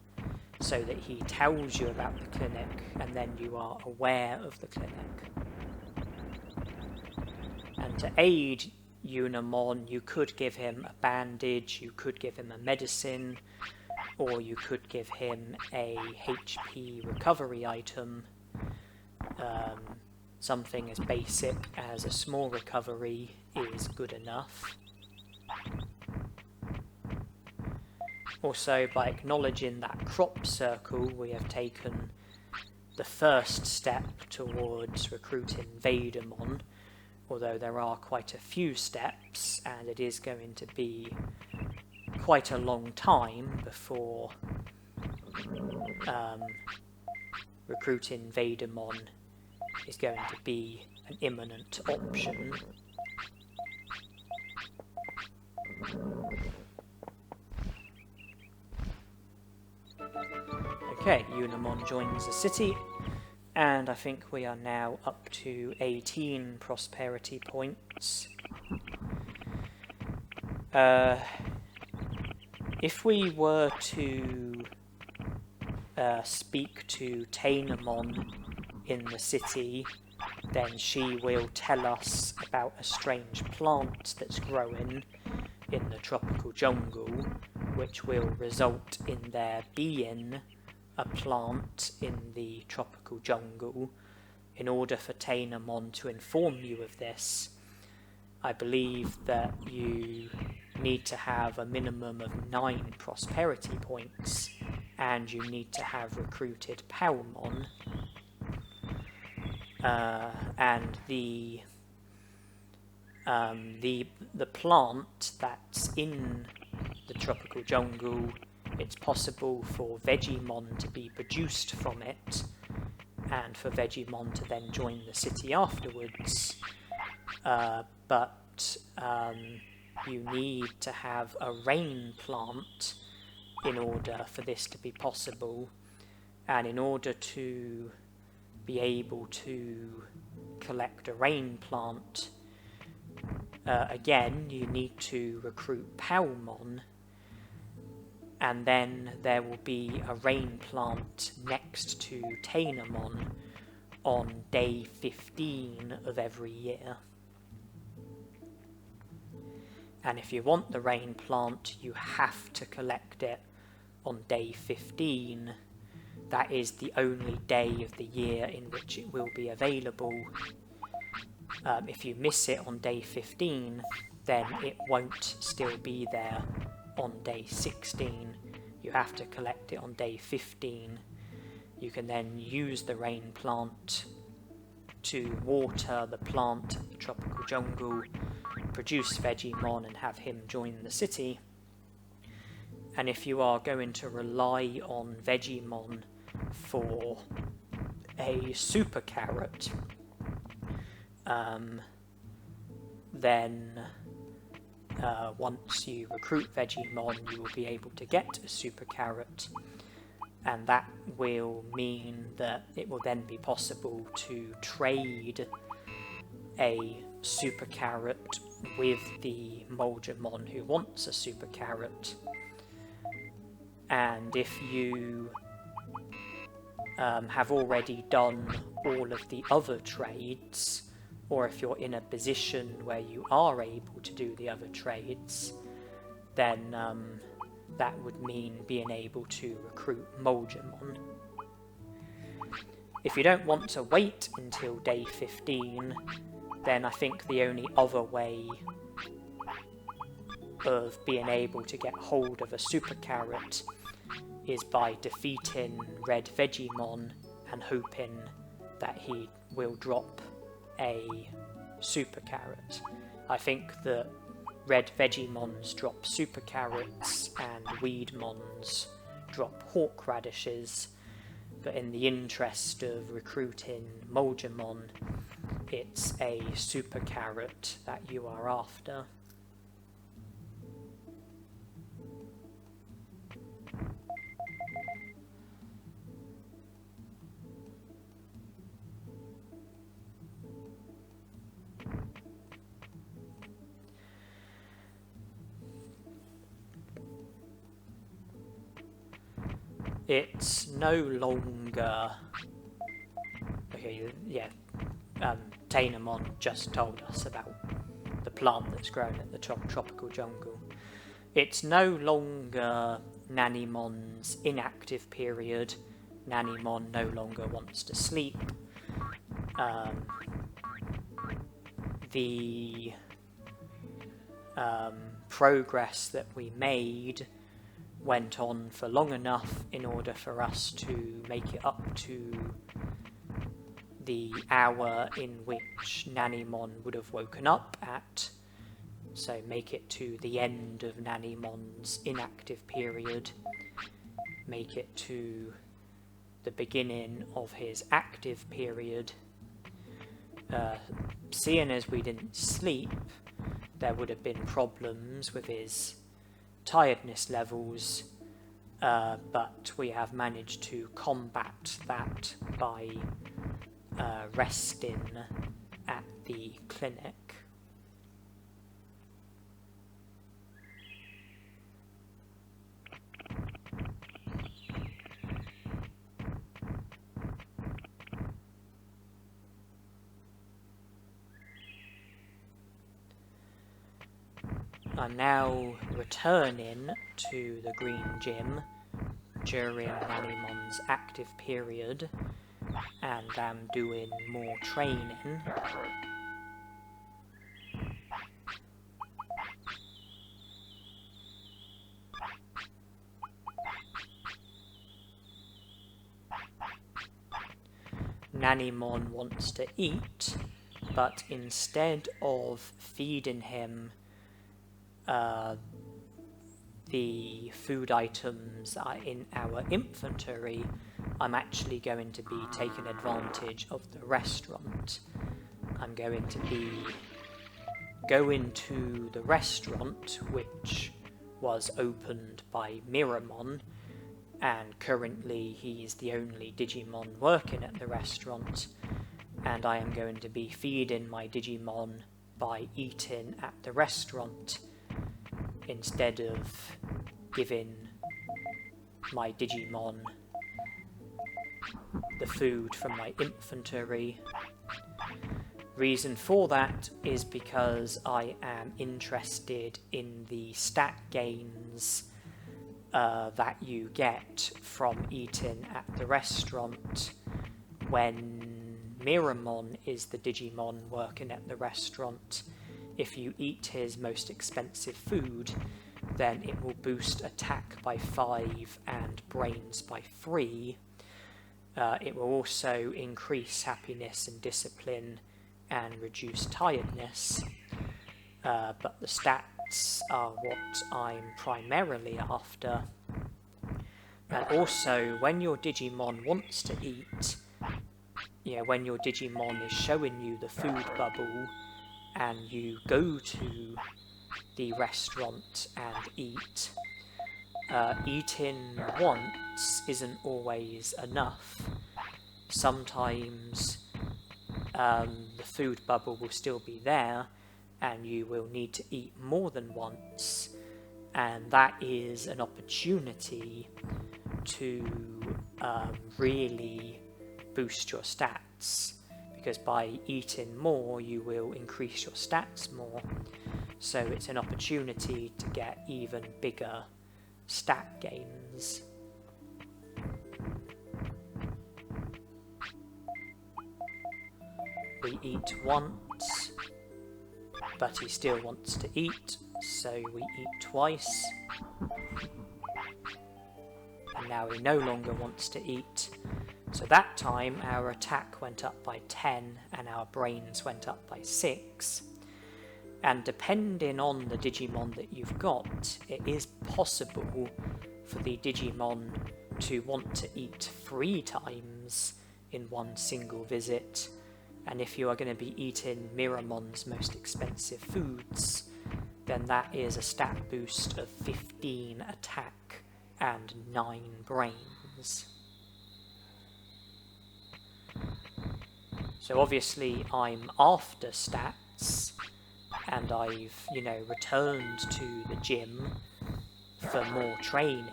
so that he tells you about the clinic, and then you are aware of the clinic. And to aid Unimon, you could give him a bandage, you could give him a medicine, or you could give him a HP recovery item. Something as basic as a small recovery is good enough. Also, by acknowledging that crop circle, we have taken the first step towards recruiting Vadermon, although there are quite a few steps, and it is going to be quite a long time before recruiting Vadermon is going to be an imminent option. Okay, Unimon joins the city, and I think we are now up to 18 prosperity points. If we were to speak to Tainamon in the city, then she will tell us about a strange plant that's growing in the tropical jungle, which will result in there being a plant in the tropical jungle. In order for Tainamon to inform you of this, I believe that you need to have a minimum of 9 prosperity points, and you need to have recruited Palmon. And the plant that's in the tropical jungle, it's possible for Vegiemon to be produced from it, and for Vegiemon to then join the city afterwards. But you need to have a rain plant in order for this to be possible, and in order to be able to collect a rain plant, again you need to recruit Palmon, and then there will be a rain plant next to Tainamon on day 15 of every year. And if you want the rain plant, you have to collect it on day 15. That is the only day of the year in which it will be available. If you miss it on day 15, then it won't still be there on day 16. You have to collect it on day 15. You can then use the rain plant to water the plant in the tropical jungle, produce Vegiemon and have him join the city. And if you are going to rely on Vegiemon for a super carrot, then once you recruit Vegiemon, you will be able to get a super carrot, and that will mean that it will then be possible to trade a super carrot with the Moldramon who wants a super carrot. And if you have already done all of the other trades, or if you're in a position where you are able to do the other trades, then that would mean being able to recruit Moldramon. If you don't want to wait until day 15, then I think the only other way of being able to get hold of a super carrot is by defeating Red Vegiemon and hoping that he will drop a super carrot. I think that Red Vegiemons drop super carrots and Weedmons drop hawk radishes, but in the interest of recruiting Moldramon, it's a super carrot that you are after. It's no longer... Okay, yeah, Nanimon just told us about the plant that's grown at the tropical jungle. It's no longer Nanimon's inactive period. Nanimon no longer wants to sleep. The progress that we made went on for long enough in order for us to make it up to the hour in which Nanimon would have woken up at, so make it to the end of Nanimon's inactive period, make it to the beginning of his active period. Seeing as we didn't sleep, there would have been problems with his tiredness levels, but we have managed to combat that by resting at the clinic. I'm now returning to the Green Gym during Nanimon's active period, and am doing more training. Nanimon wants to eat, but instead of feeding him the food items are in our inventory, I'm actually going to be taking advantage of the restaurant. I'm going to be going to the restaurant, which was opened by Miramon, and currently he's the only Digimon working at the restaurant, and I am going to be feeding my Digimon by eating at the restaurant instead of giving my Digimon the food from my inventory. Reason for that is because I am interested in the stat gains that you get from eating at the restaurant. When Miramon is the Digimon working at the restaurant, if you eat his most expensive food, then it will boost attack by 5 and brains by 3. It will also increase happiness and discipline and reduce tiredness, but the stats are what I'm primarily after. And also, when your Digimon wants to eat, when your Digimon is showing you the food bubble and you go to the restaurant and eat, eating once isn't always enough. Sometimes the food bubble will still be there and you will need to eat more than once, and that is an opportunity to really boost your stats, because by eating more you will increase your stats more, so it's an opportunity to get even bigger stat gains. We eat once, but he still wants to eat, so we eat twice. And now he no longer wants to eat, so that time our attack went up by 10 and our brains went up by 6. And depending on the Digimon that you've got, it is possible for the Digimon to want to eat 3 times in one single visit, and if you are going to be eating Miramon's most expensive foods, then that is a stat boost of 15 attack and 9 brains. So obviously I'm after stats, and I've, returned to the gym for more training,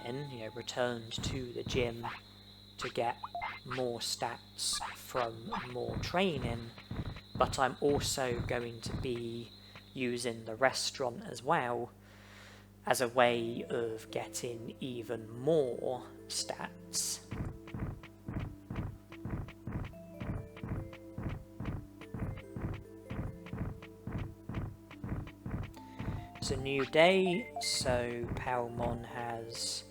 returned to the gym to get more stats from more training, but I'm also going to be using the restaurant as well as a way of getting even more stats. It's a new day, so Palmon has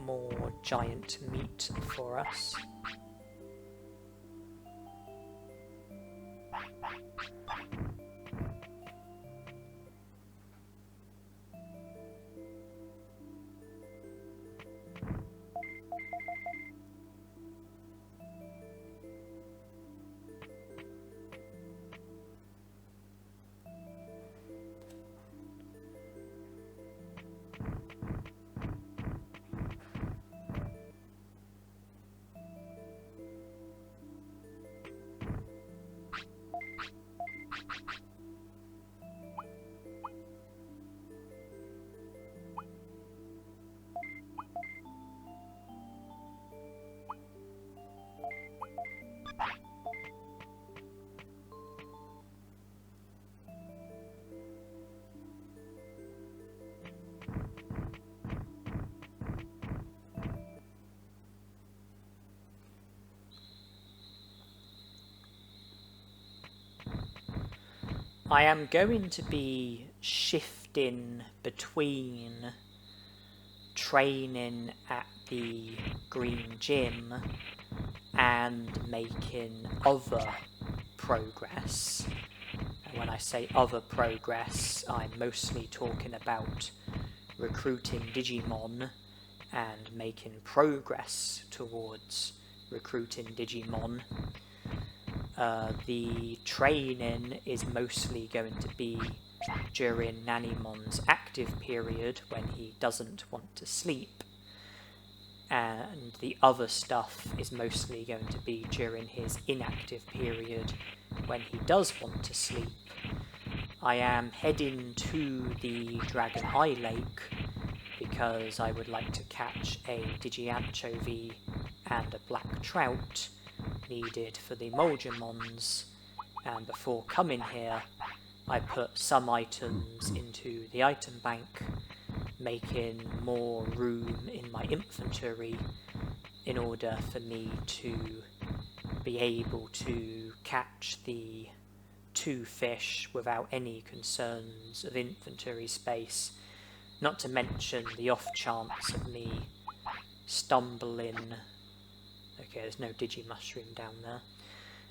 more giant meat for us. I am going to be shifting between training at the Green Gym and making other progress. And when I say other progress, I'm mostly talking about recruiting Digimon and making progress towards recruiting Digimon. The training is mostly going to be during Nanimon's active period when he doesn't want to sleep, and the other stuff is mostly going to be during his inactive period when he does want to sleep. I am heading to the Dragon Eye Lake because I would like to catch a Digianchovy and a black trout needed for the Moldramons, and before coming here I put some items into the item bank, making more room in my inventory in order for me to be able to catch the 2 fish without any concerns of inventory space, not to mention the off chance of me stumbling. Okay, there's no Digimushroom down there.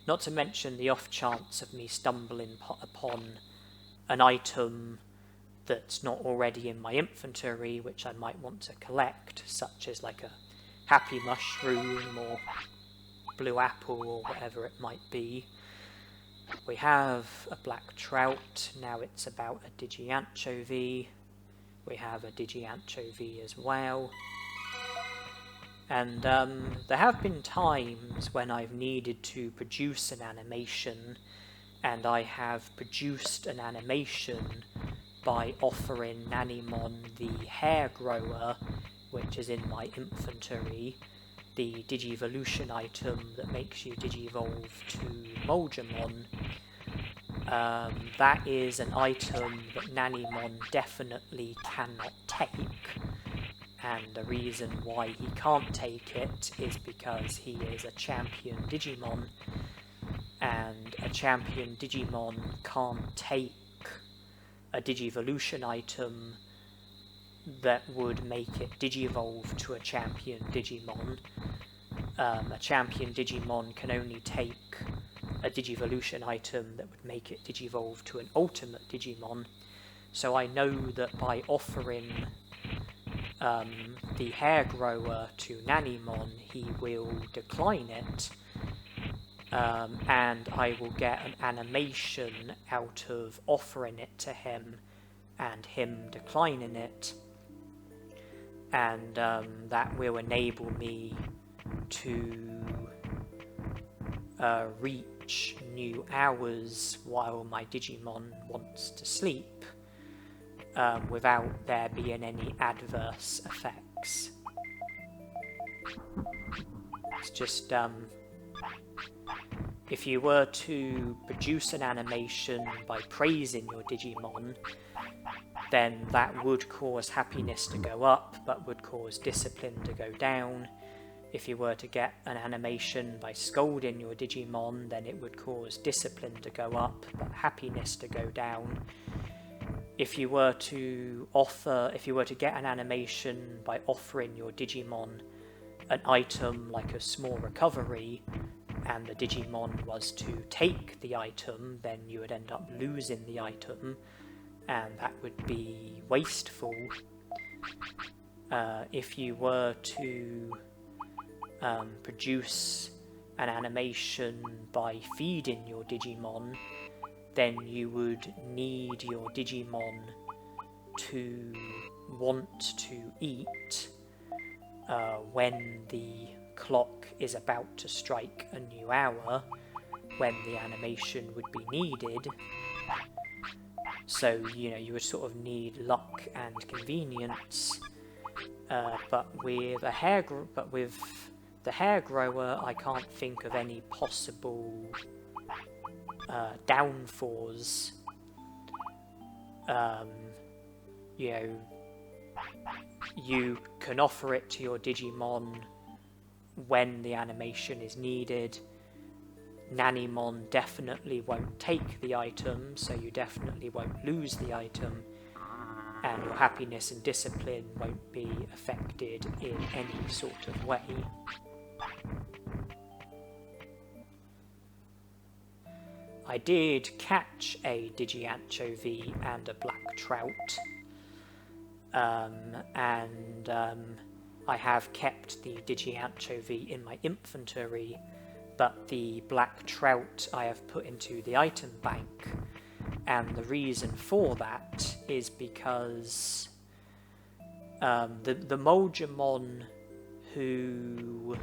Not to mention the off chance of me stumbling upon an item that's not already in my inventory, which I might want to collect, such as like a happy mushroom or blue apple or whatever it might be. We have a black trout, now it's about a Digianchovy. We have a Digianchovy as well. And there have been times when I've needed to produce an animation, and I have produced an animation by offering Nanimon the hair grower, which is in my inventory, the Digivolution item that makes you Digivolve to Moldramon. That is an item that Nanimon definitely cannot take, and the reason why he can't take it is because he is a champion Digimon, and a champion Digimon can't take a Digivolution item that would make it Digivolve to a champion Digimon. A champion Digimon can only take a Digivolution item that would make it Digivolve to an ultimate Digimon. So I know that by offering the hair grower to Nanimon, he will decline it, and I will get an animation out of offering it to him and him declining it, and that will enable me to reach new hours while my Digimon wants to sleep, without there being any adverse effects. It's just, if you were to produce an animation by praising your Digimon, then that would cause happiness to go up, but would cause discipline to go down. If you were to get an animation by scolding your Digimon, then it would cause discipline to go up, but happiness to go down. If you were to get an animation by offering your Digimon an item like a small recovery, and the Digimon was to take the item, then you would end up losing the item, and that would be wasteful. If you were to produce an animation by feeding your Digimon, then you would need your Digimon to want to eat when the clock is about to strike a new hour, when the animation would be needed. So, you would sort of need luck and convenience. But with the hair grower, I can't think of any possible downfalls. You can offer it to your Digimon when the animation is needed. Nanimon definitely won't take the item, so you definitely won't lose the item, and your happiness and discipline won't be affected in any sort of way. I did catch a Digi-Anchovy and a black trout, and I have kept the Digi-Anchovy in my inventory, but the black trout I have put into the item bank, and the reason for that is because the Moldramon who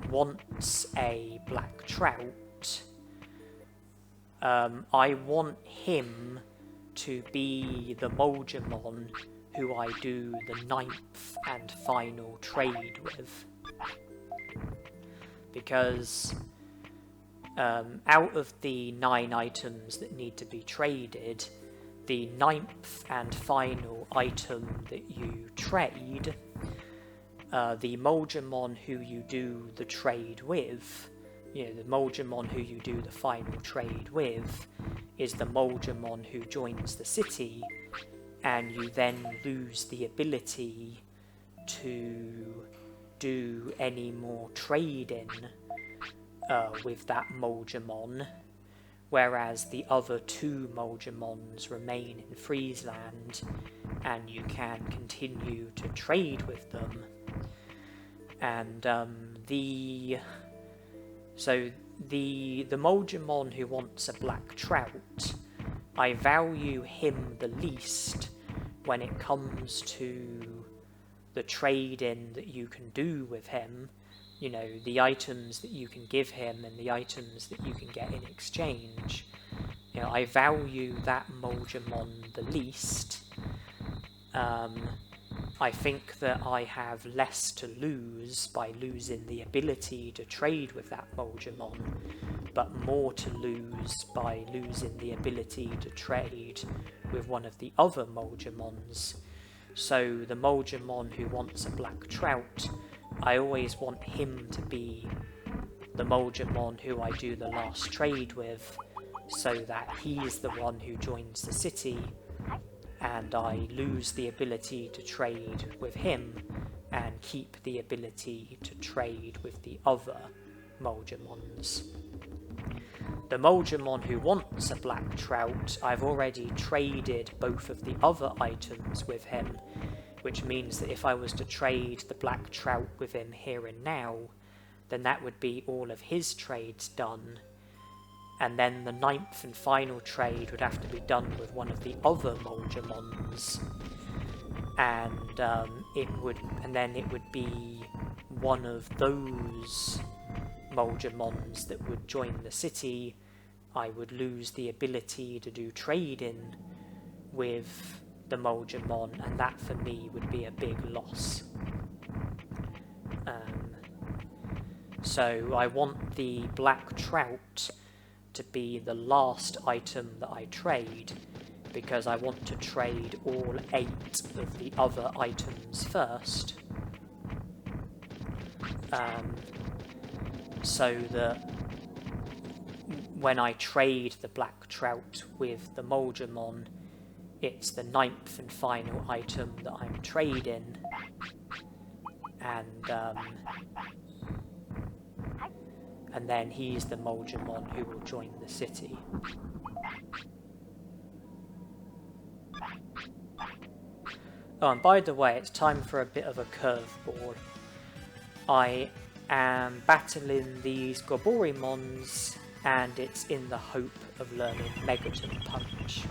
wants a black trout, I want him to be the Moldramon who I do the 9th and final trade with. Because out of the 9 items that need to be traded, the 9th and final item that you trade, the Moldramon who you do the trade with, the Moldramon who you do the final trade with, is the Moldramon who joins the city, and you then lose the ability to do any more trading with that Moldramon, whereas the other 2 Moldramons remain in Friesland, and you can continue to trade with them. And the Moldramon who wants a black trout, I value him the least when it comes to the trading that you can do with him, the items that you can give him and the items that you can get in exchange. I value that Moldramon the least. I think that I have less to lose by losing the ability to trade with that Moldramon, but more to lose by losing the ability to trade with one of the other Moldramons. So the Moldramon who wants a black trout, I always want him to be the Moldramon who I do the last trade with, so that he's the one who joins the city, and I lose the ability to trade with him and keep the ability to trade with the other Moldramons. The Moldramon who wants a black trout, I've already traded both of the other items with him, which means that if I was to trade the black trout with him here and now, then that would be all of his trades done, and then the 9th and final trade would have to be done with one of the other Moldramons, and then it would be one of those Moldramons that would join the city. I would lose the ability to do trading with the Moldramon, and that for me would be a big loss. So I want the black trout to be the last item that I trade, because I want to trade all 8 of the other items first, so that when I trade the black trout with the Moldramon, it's the 9th and final item that I'm trading, and then he's the Moldramon who will join the city. Oh, and by the way, it's time for a bit of a curveball. I am battling these Goborimons, and it's in the hope of learning Megaton Punch.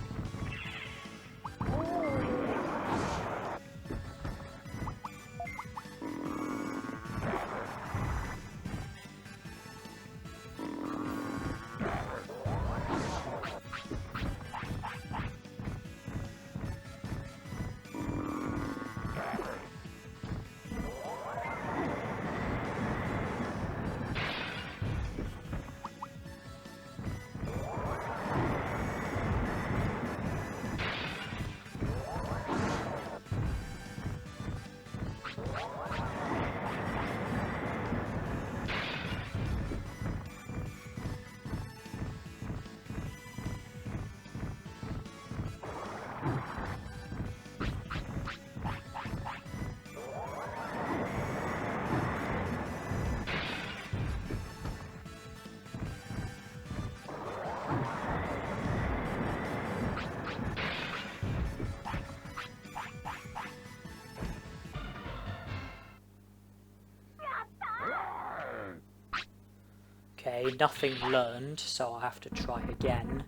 Okay, nothing learned, so I'll have to try again.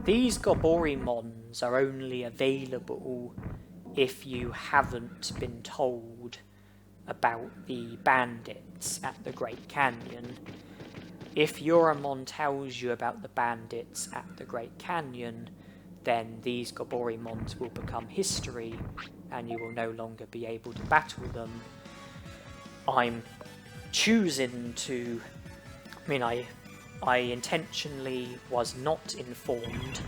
These Goborimons are only available if you haven't been told about the bandits at the Great Canyon. If Yoramon tells you about the bandits at the Great Canyon, then these Goborimons will become history, and you will no longer be able to battle them. I'm choosing to... I intentionally was not informed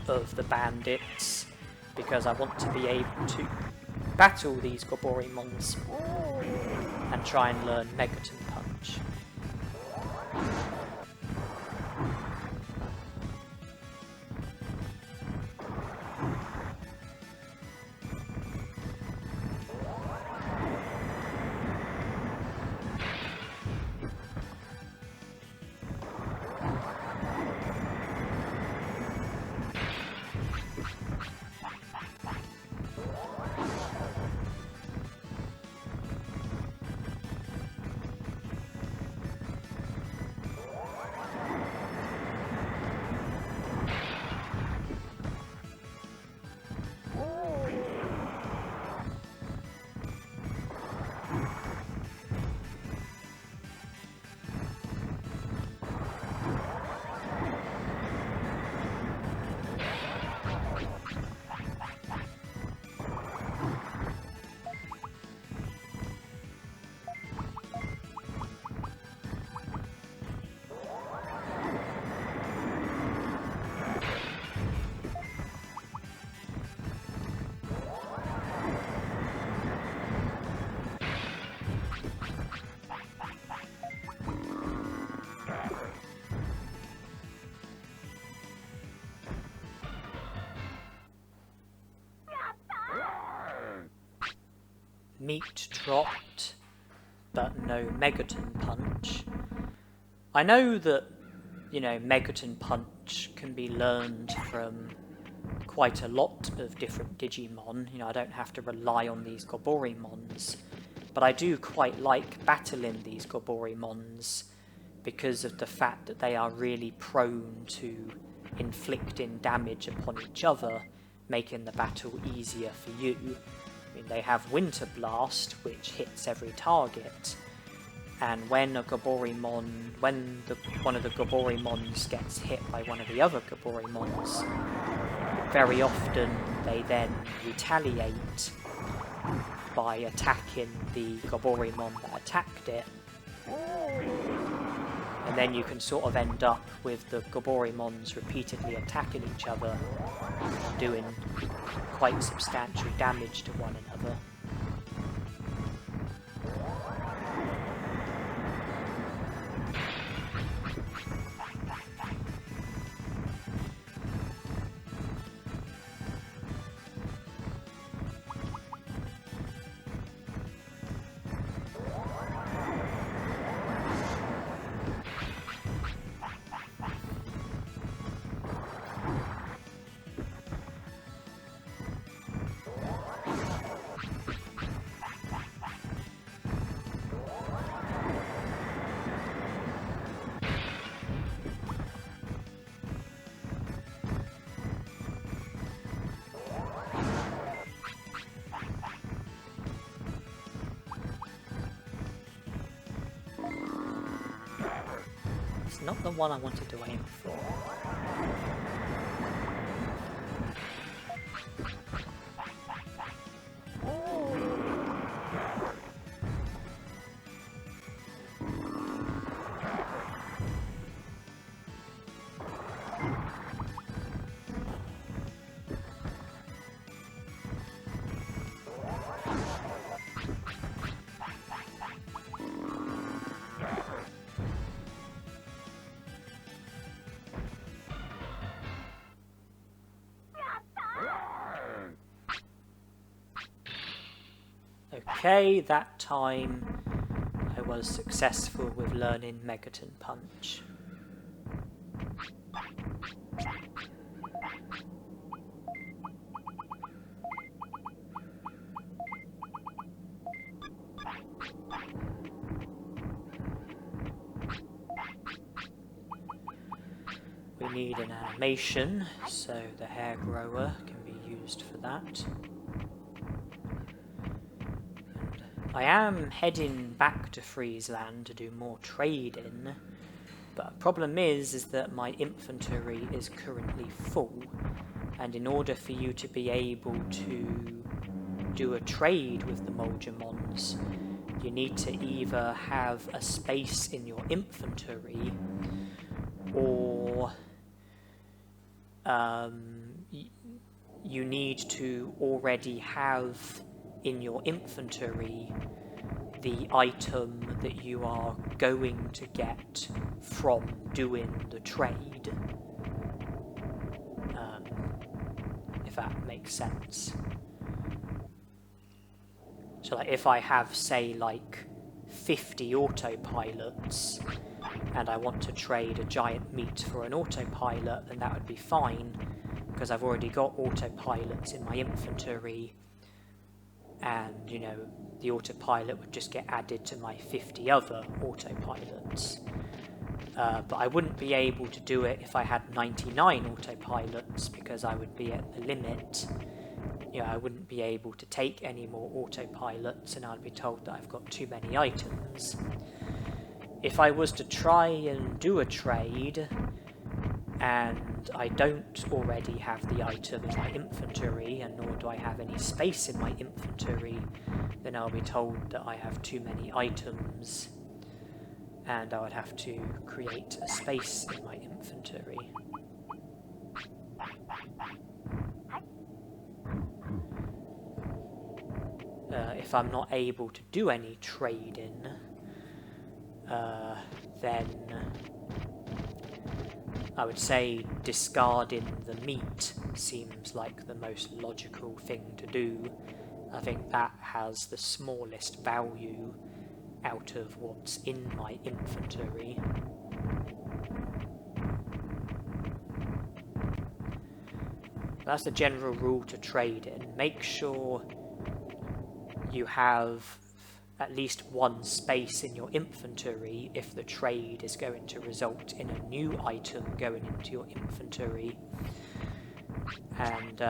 of the bandits, because I want to be able to battle these Goborimons and try and learn Megaton Punch. Meat dropped, but no Megaton Punch. I know that, Megaton Punch can be learned from quite a lot of different Digimon. You know, I don't have to rely on these Goborymons, but I do quite like battling these Goborymons because of the fact that they are really prone to inflicting damage upon each other, making the battle easier for you. I mean, they have Winter Blast, which hits every target, and when a Goborymon, one of the Goborymons gets hit by one of the other Goborymons, very often they then retaliate by attacking the Goborymon that attacked it. And then you can sort of end up with the Goborymons repeatedly attacking each other, doing quite substantial damage to one another. It's not the one I wanted to aim for. Okay, that time I was successful with learning Megaton Punch. We need an animation, so the hair grower can be used for that. I am heading back to Friesland to do more trading, but the problem is that my inventory is currently full, and in order for you to be able to do a trade with the Moldramons, you need to either have a space in your inventory, or you need to already have in your inventory the item that you are going to get from doing the trade, if that makes sense. So like if I have, say, like 50 autopilots and I want to trade a giant meat for an autopilot, then that would be fine because I've already got autopilots in my inventory, and, you know, the autopilot would just get added to my 50 other autopilots. But I wouldn't be able to do it if I had 99 autopilots, because I would be at the limit. You know, I wouldn't be able to take any more autopilots, and I'd be told that I've got too many items. If I was to try and do a trade, and I don't already have the item in my inventory, and nor do I have any space in my inventory, then I'll be told that I have too many items, and I would have to create a space in my inventory. If I'm not able to do any trading, then I would say discarding the meat seems like the most logical thing to do. I think that has the smallest value out of what's in my inventory. That's the general rule to trade in. Make sure you have at least one space in your inventory if the trade is going to result in a new item going into your inventory. And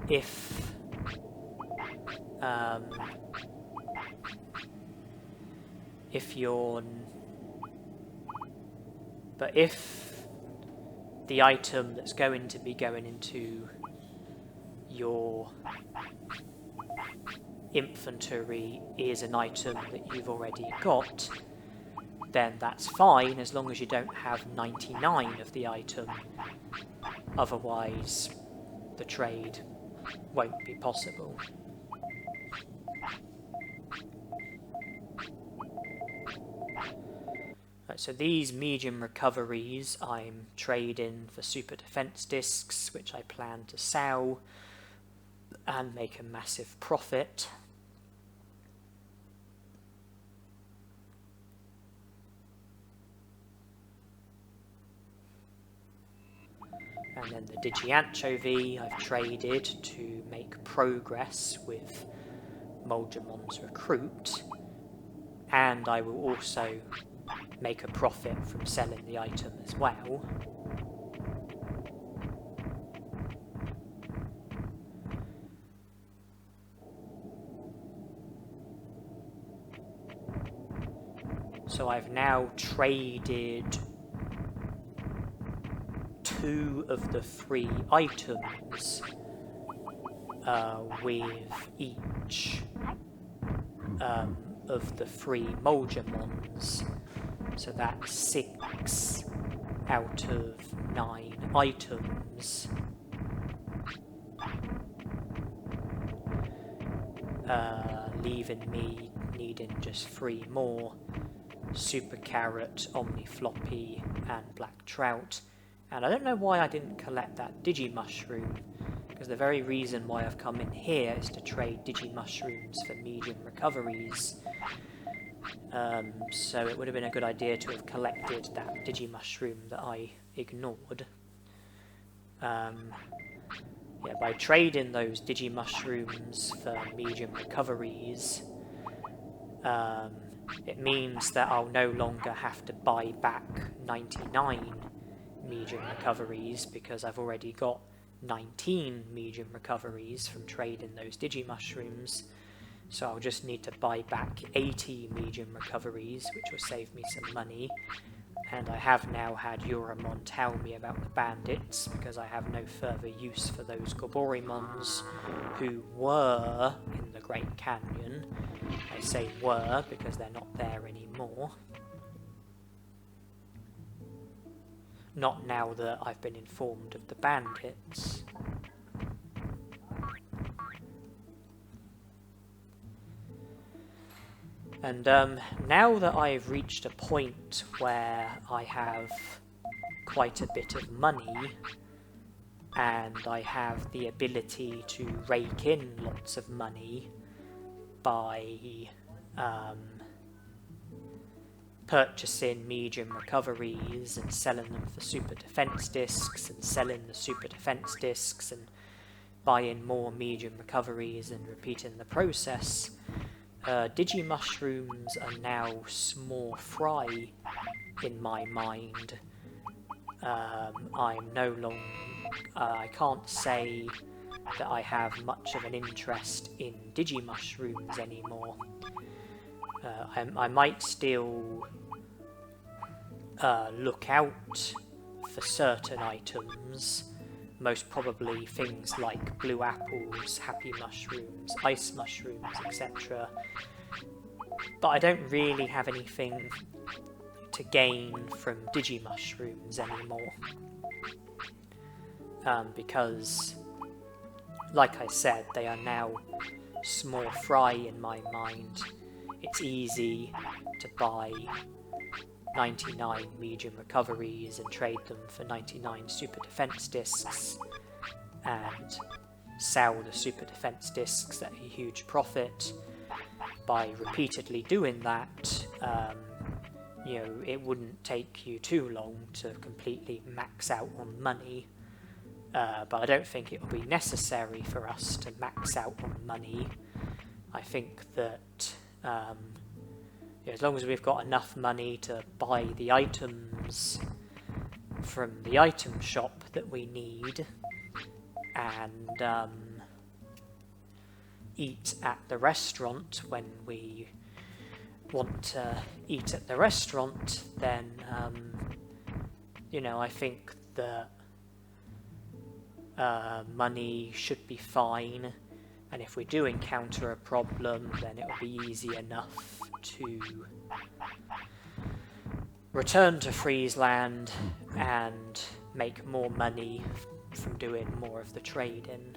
if the item that's going to be going into your inventory is an item that you've already got, then that's fine as long as you don't have 99 of the item. Otherwise, the trade won't be possible. Right, so these medium recoveries I'm trading for super defense discs, which I plan to sell and make a massive profit. And then the Digi-Anchovy I've traded to make progress with Molgemon's Recruit, and I will also make a profit from selling the item as well. So I've now traded 2 of the 3 items with each of the 3 Molgemons. So that's 6 out of 9 items. Leaving me needing just 3 more: Super Carrot, Omni Floppy and Black Trout. And I don't know why I didn't collect that Digi-Mushroom, because the very reason why I've come in here is to trade Digi-Mushrooms for medium recoveries. So it would have been a good idea to have collected that Digi-Mushroom that I ignored. Yeah, by trading those Digi-Mushrooms for medium recoveries, it means that I'll no longer have to buy back 99 medium recoveries, because I've already got 19 medium recoveries from trading those Digi-Mushrooms. So I'll just need to buy back 80 medium recoveries, which will save me some money. And I have now had Euramon tell me about the bandits, because I have no further use for those Goborymons who were in the Great Canyon. I say were because they're not there anymore. Not now that I've been informed of the bandits. And now that I've reached a point where I have quite a bit of money, and I have the ability to rake in lots of money by purchasing medium recoveries and selling them for super defense discs, and selling the super defense discs and buying more medium recoveries and repeating the process, Digi-Mushrooms are now small fry in my mind. I'm no longer... I can't say that I have much of an interest in Digi-Mushrooms anymore. I might still look out for certain items, most probably things like blue apples, happy mushrooms, ice mushrooms, etc. But I don't really have anything to gain from Digi-Mushrooms anymore. Because, like I said, they are now small fry in my mind. It's easy to buy 99 medium recoveries and trade them for 99 super defense discs, and sell the super defense discs at a huge profit. By repeatedly doing that, you know, it wouldn't take you too long to completely max out on money. but I don't think it will be necessary for us to max out on money. I think that as long as we've got enough money to buy the items from the item shop that we need, and eat at the restaurant when we want to eat at the restaurant, then I think that money should be fine, and if we do encounter a problem, then it will be easy enough to return to Friesland and make more money from doing more of the trading.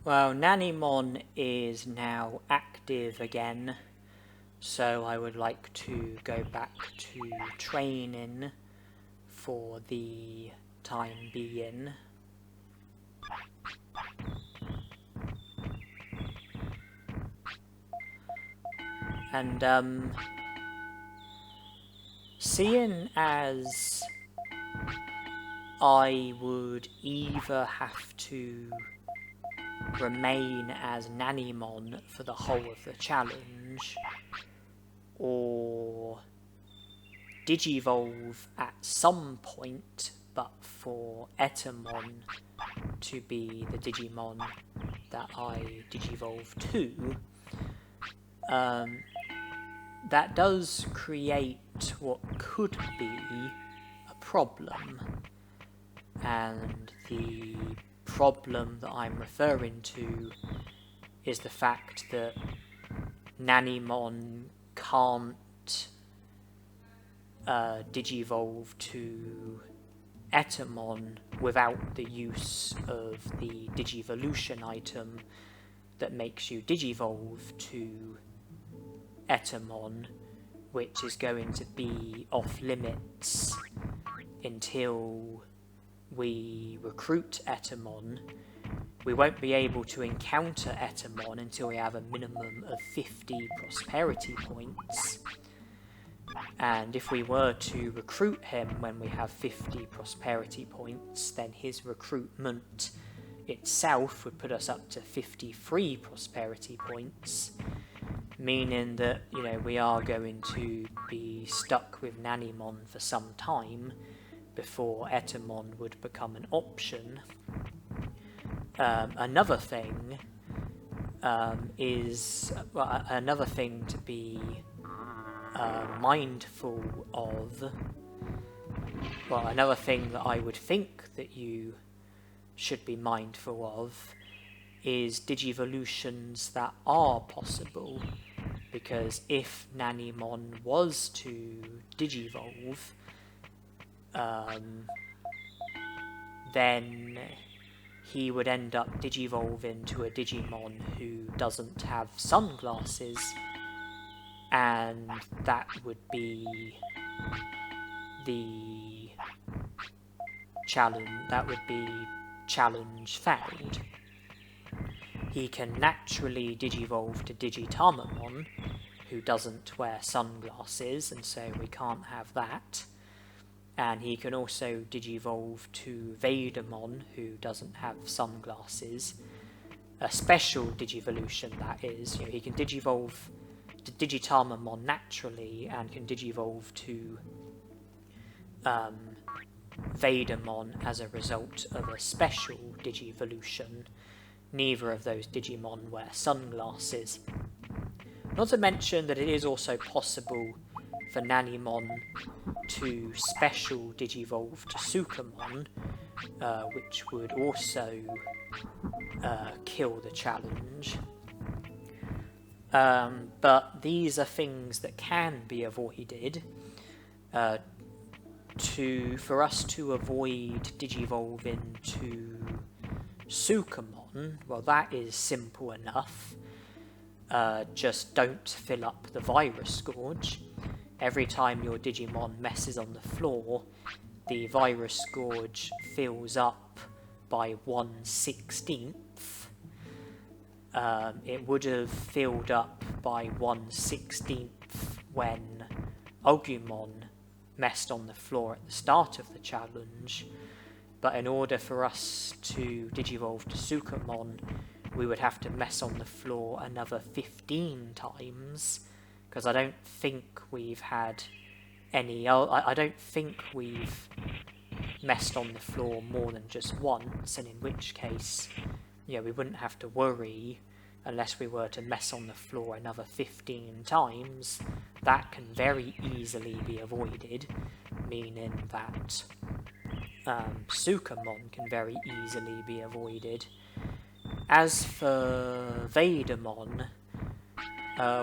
Well, Nanimon is now active again, so I would like to go back to training for the time being. And seeing as I would either have to remain as Nanimon for the whole of the challenge, or Digivolve at some point, but for Etemon to be the Digimon that I Digivolve to, that does create what could be a problem. And the problem that I'm referring to is the fact that Nanimon can't Digivolve to Etemon without the use of the Digivolution item that makes you Digivolve to Etemon, which is going to be off limits until we recruit Etemon. We won't be able to encounter Etemon until we have a minimum of 50 prosperity points. And if we were to recruit him when we have 50 prosperity points, then his recruitment itself would put us up to 53 prosperity points, meaning that, we are going to be stuck with Nanimon for some time before Etemon would become an option. Another thing another thing to be mindful of, another thing that I would think that you should be mindful of is Digivolutions that are possible, because if Nanimon was to Digivolve, then he would end up Digivolving to a Digimon who doesn't have sunglasses, and that would be the challenge. That would be challenge failed. He can naturally Digivolve to Digitamamon, who doesn't wear sunglasses, and so we can't have that. And he can also Digivolve to Vaidamon, who doesn't have sunglasses. A special Digivolution, that is. He can Digivolve to Digitamamon naturally, and can Digivolve to Vaidamon as a result of a special Digivolution. Neither of those Digimon wear sunglasses. Not to mention that it is also possible for Nanimon to special Digivolve to Sukamon, which would also kill the challenge. But these are things that can be avoided. For us to avoid Digivolving to Sukamon, well, that is simple enough. Just don't fill up the virus scourge. Every time your Digimon messes on the floor, the virus scourge fills up by 1/16. it would have filled up by 1/16 when Ogumon messed on the floor at the start of the challenge, but in order for us to digivolve to Sukamon, we would have to mess on the floor another 15 times, because I don't think we've had I don't think we've messed on the floor more than just once, and in which case, we wouldn't have to worry unless we were to mess on the floor another 15 times. That can very easily be avoided, meaning that Sukamon can very easily be avoided. As for Vaidamon,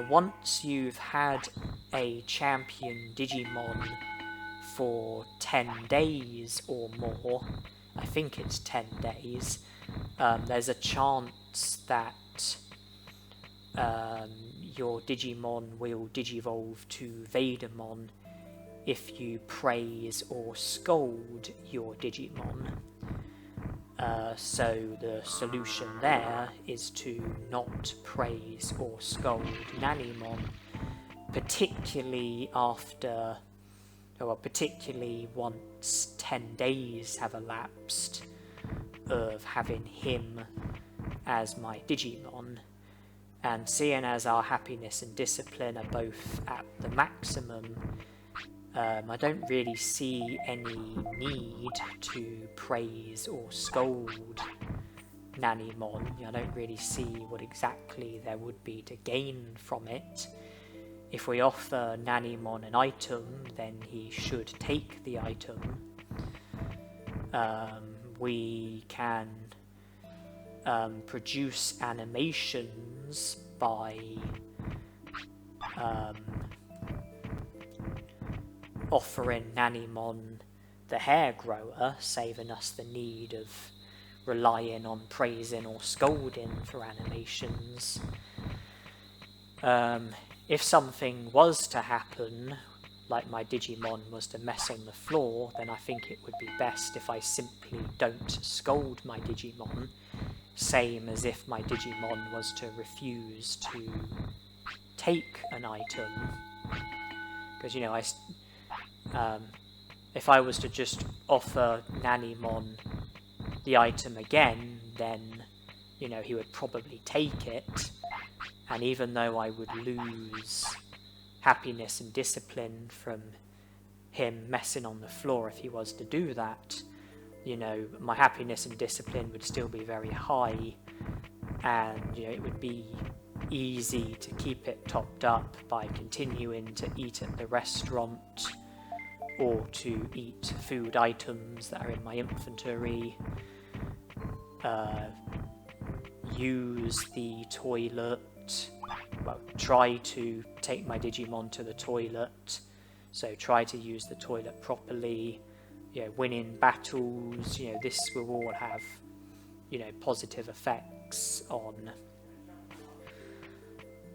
once you've had a champion Digimon for 10 days or more, I think it's 10 days, there's a chance that your Digimon will digivolve to Vaidamon if you praise or scold your Digimon. So the solution there is to not praise or scold Nanimon, particularly once 10 days have elapsed of having him as my Digimon. And seeing as our happiness and discipline are both at the maximum, I don't really see any need to praise or scold Nanimon. I don't really see what exactly there would be to gain from it. If we offer Nanimon an item, then he should take the item. We can produce animations by offering Nanimon the hair grower, saving us the need of relying on praising or scolding for animations. If something was to happen, like my Digimon was to mess on the floor, then I think it would be best if I simply don't scold my Digimon, same as if my Digimon was to refuse to take an item. Because, if I was to just offer Nanimon the item again, then, he would probably take it. And even though I would lose happiness and discipline from him messing on the floor if he was to do that, my happiness and discipline would still be very high, and it would be easy to keep it topped up by continuing to eat at the restaurant or to eat food items that are in my inventory, use the toilet, try to take my Digimon to the toilet, so try to use the toilet properly, winning battles, this will all have, positive effects on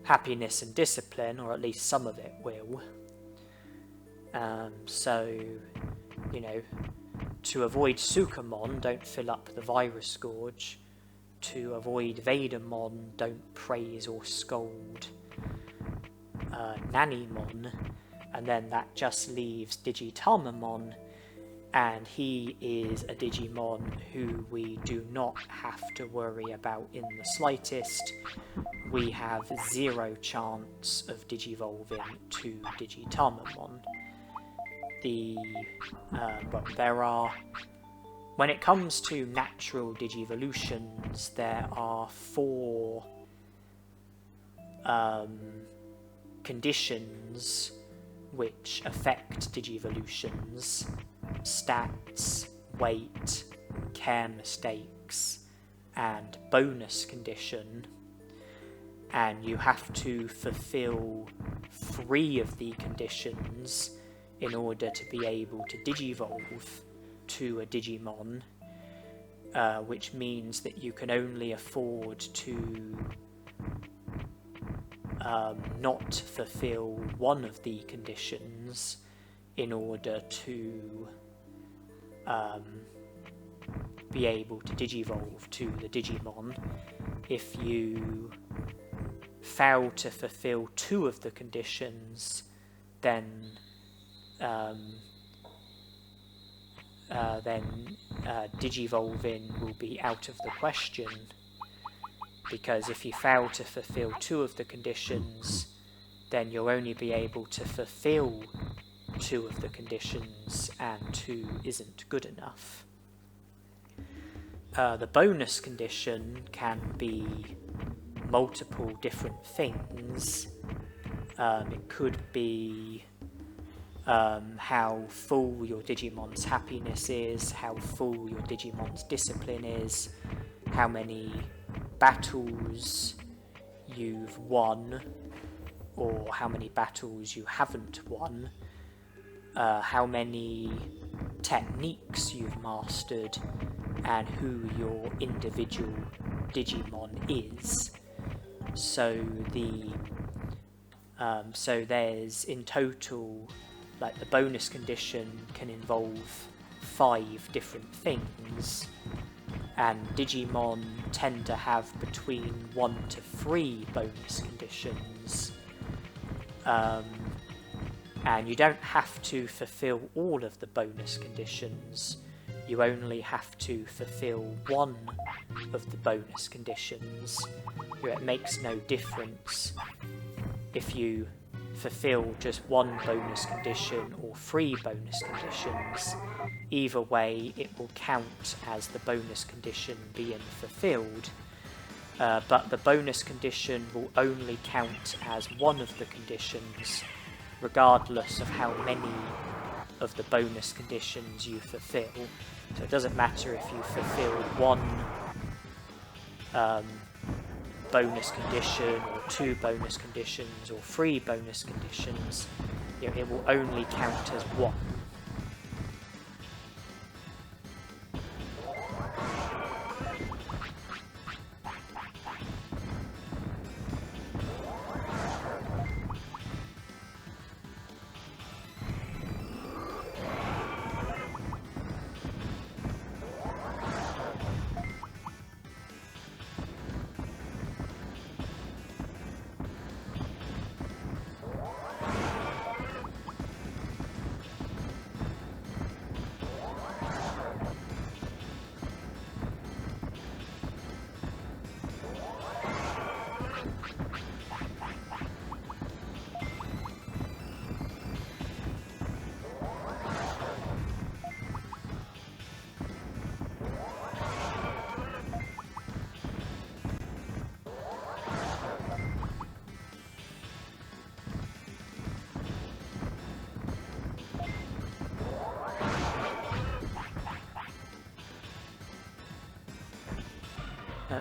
happiness and discipline, or at least some of it will. So, to avoid Sukamon, don't fill up the virus gorge. To avoid Vaidamon, don't praise or scold Nanimon, and then that just leaves Digitamamon, and he is a Digimon who we do not have to worry about in the slightest. We have 0 chance of digivolving to Digitamamon. When it comes to natural digivolutions, there are 4 conditions which affect digivolutions: stats, weight, care mistakes, and bonus condition. And you have to fulfill 3 of the conditions in order to be able to digivolve to a Digimon, which means that you can only afford to not fulfill 1 of the conditions in order to be able to Digivolve to the Digimon. If you fail to fulfill 2 of the conditions, then Digivolving will be out of the question, because if you fail to fulfill 2 of the conditions, then you'll only be able to fulfill 2 of the conditions, and 2 isn't good enough. The bonus condition can be multiple different things. It could be how full your Digimon's happiness is, how full your Digimon's discipline is, how many battles you've won or how many battles you haven't won, how many techniques you've mastered, and who your individual Digimon is. So there's in total, like, the bonus condition can involve 5 different things, and Digimon tend to have between 1 to 3 bonus conditions. And you don't have to fulfill all of the bonus conditions. You only have to fulfill 1 of the bonus conditions. It makes no difference if you fulfill just 1 bonus condition or 3 bonus conditions. Either way, it will count as the bonus condition being fulfilled, but the bonus condition will only count as 1 of the conditions, regardless of how many of the bonus conditions you fulfill. So it doesn't matter if you fulfill 1 bonus condition or 2 bonus conditions or 3 bonus conditions, it will only count as 1.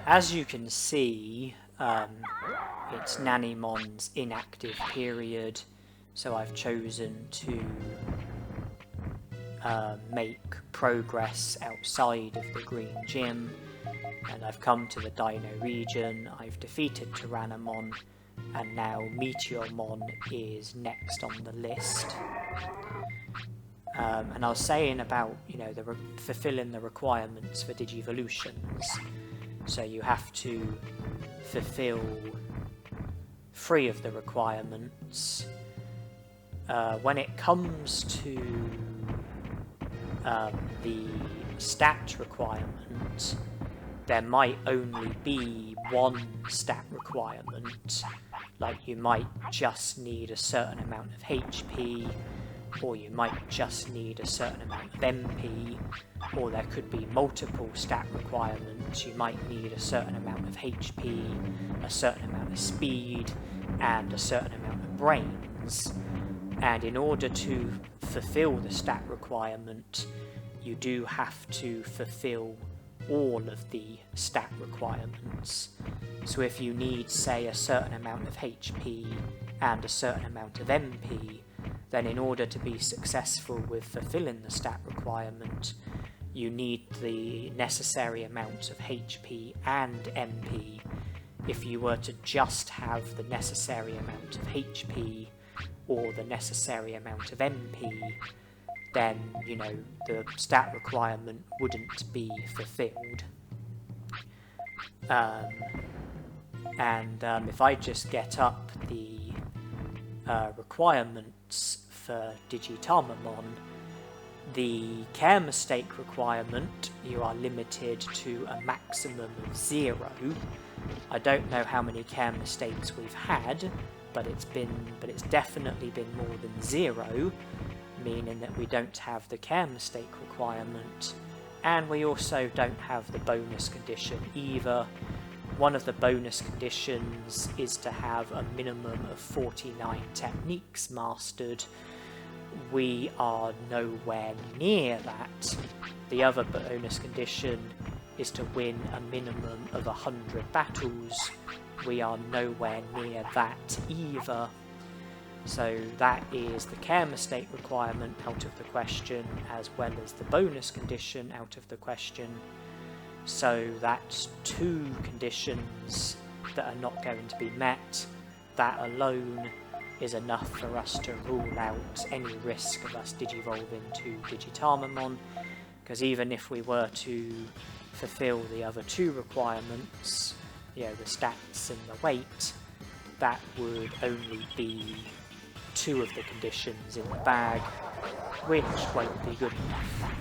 As you can see, it's Nanimon's inactive period, so I've chosen to make progress outside of the Green Gym, and I've come to the Dino region. I've defeated Tyrannomon, and now Meteormon is next on the list. And I was saying about, fulfilling the requirements for Digivolutions. So you have to fulfill 3 of the requirements. When it comes to the stat requirement, there might only be 1 stat requirement. Like, you might just need a certain amount of HP, or you might just need a certain amount of MP, or there could be multiple stat requirements. You might need a certain amount of HP, a certain amount of speed, and a certain amount of brains. And in order to fulfill the stat requirement, you do have to fulfill all of the stat requirements. So if you need, say, a certain amount of HP and a certain amount of MP, then in order to be successful with fulfilling the stat requirement, you need the necessary amount of HP and MP. If you were to just have the necessary amount of HP or the necessary amount of MP, then, you know, the stat requirement wouldn't be fulfilled. If I just get up the requirements for Digitamamon, the care mistake requirement, you are limited to a maximum of 0. I don't know how many care mistakes we've had, but it's definitely been more than 0, meaning that we don't have the care mistake requirement, and we also don't have the bonus condition either. One of the bonus conditions is to have a minimum of 49 techniques mastered. We are nowhere near that. The other bonus condition is to win a minimum of 100 battles. We are nowhere near that either. So that is the care mistake requirement out of the question, as well as the bonus condition out of the question. So that's 2 conditions that are not going to be met. That alone is enough for us to rule out any risk of us digivolving to Digitamamon, because even if we were to fulfill the other 2 requirements, you know, the stats and the weight, that would only be 2 of the conditions in the bag, which won't be good enough.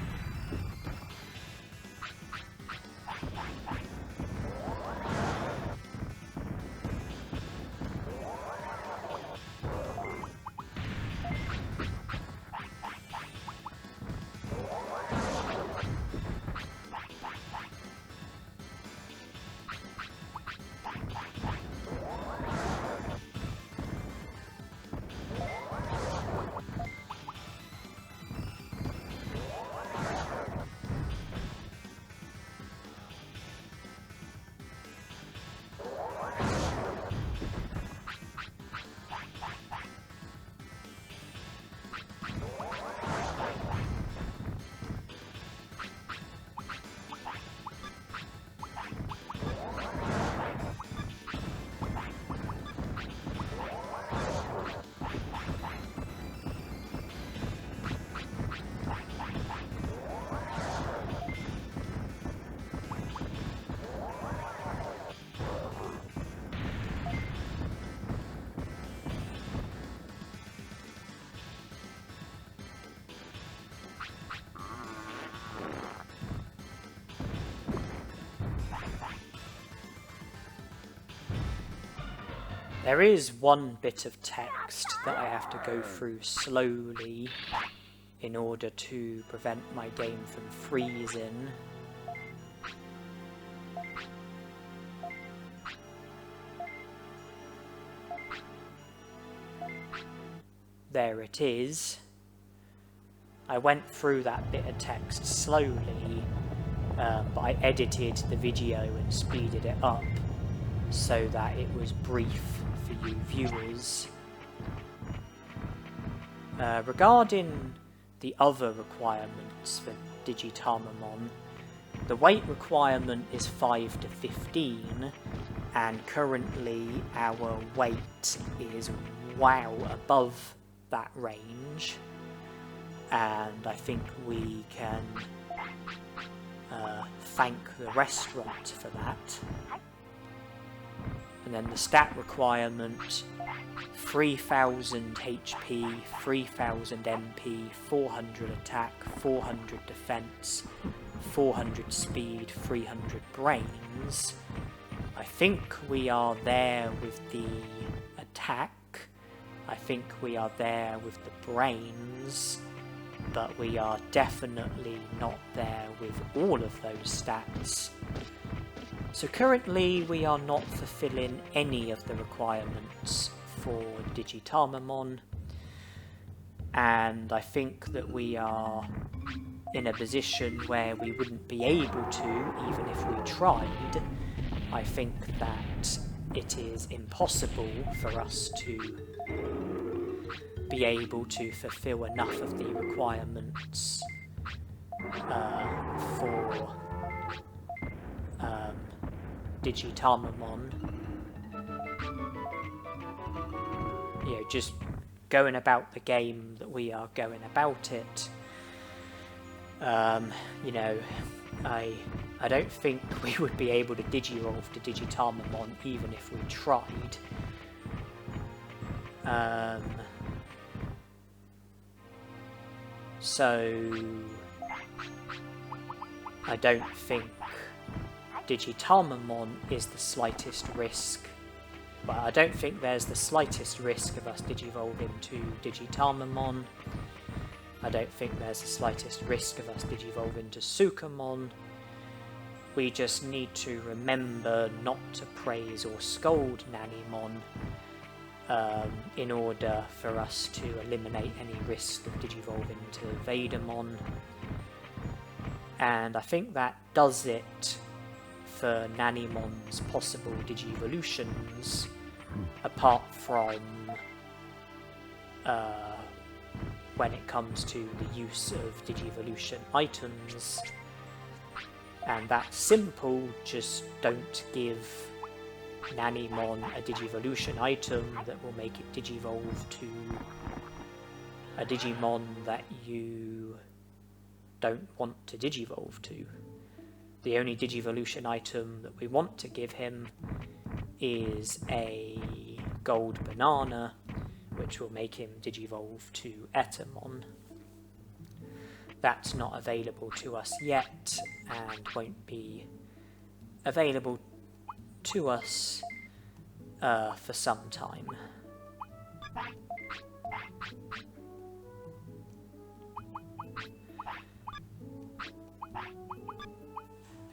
There is one bit of text that I have to go through slowly in order to prevent my game from freezing. There it is. I went through that bit of text slowly, but I edited the video and speeded it up so that it was brief for you viewers. Regarding the other requirements for Digitamamon, the weight requirement is 5 to 15, and currently our weight is wow above that range, and I think we can thank the restaurant for that. And then the stat requirement, 3000 HP, 3000 MP, 400 attack, 400 defense, 400 speed, 300 brains. I think we are there with the attack. I think we are there with the brains, but we are definitely not there with all of those stats. So currently we are not fulfilling any of the requirements for Digitamamon, and I think that we are in a position where we wouldn't be able to, even if we tried. I think that it is impossible for us to be able to fulfill enough of the requirements for Digitamamon. You know, just going about the game that we are going about it, You know, I don't think we would be able to Digivolve to Digitarmamon even if we tried. So I don't think Digitarmamon is the slightest risk. Well, I don't think there's the slightest risk of us Digivolving to Digitarmamon. I don't think there's the slightest risk of us Digivolving to Sukamon. We just need to remember not to praise or scold Nanimon in order for us to eliminate any risk of Digivolving to Vadermon. And I think that does it for Nanimon's possible Digivolutions, apart from when it comes to the use of Digivolution items. And that's simple, just don't give Nanimon a Digivolution item that will make it Digivolve to a Digimon that you don't want to Digivolve to. The only Digivolution item that we want to give him is a gold banana, which will make him Digivolve to Etemon. That's not available to us yet, and won't be available to us for some time.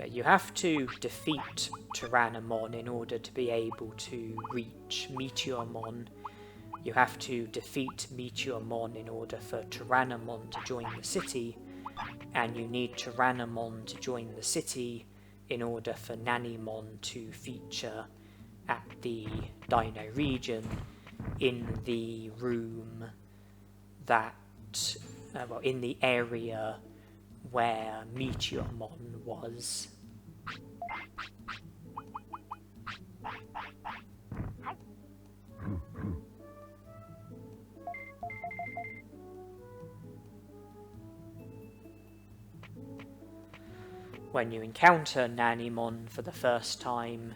You have to defeat Tyrannomon in order to be able to reach Meteormon. You have to defeat Meteormon in order for Tyrannomon to join the city, and you need Tyrannomon to join the city in order for Nanimon to feature at the Dino region in the room that, well, in the area where Meteormon was. When you encounter Nanimon for the first time,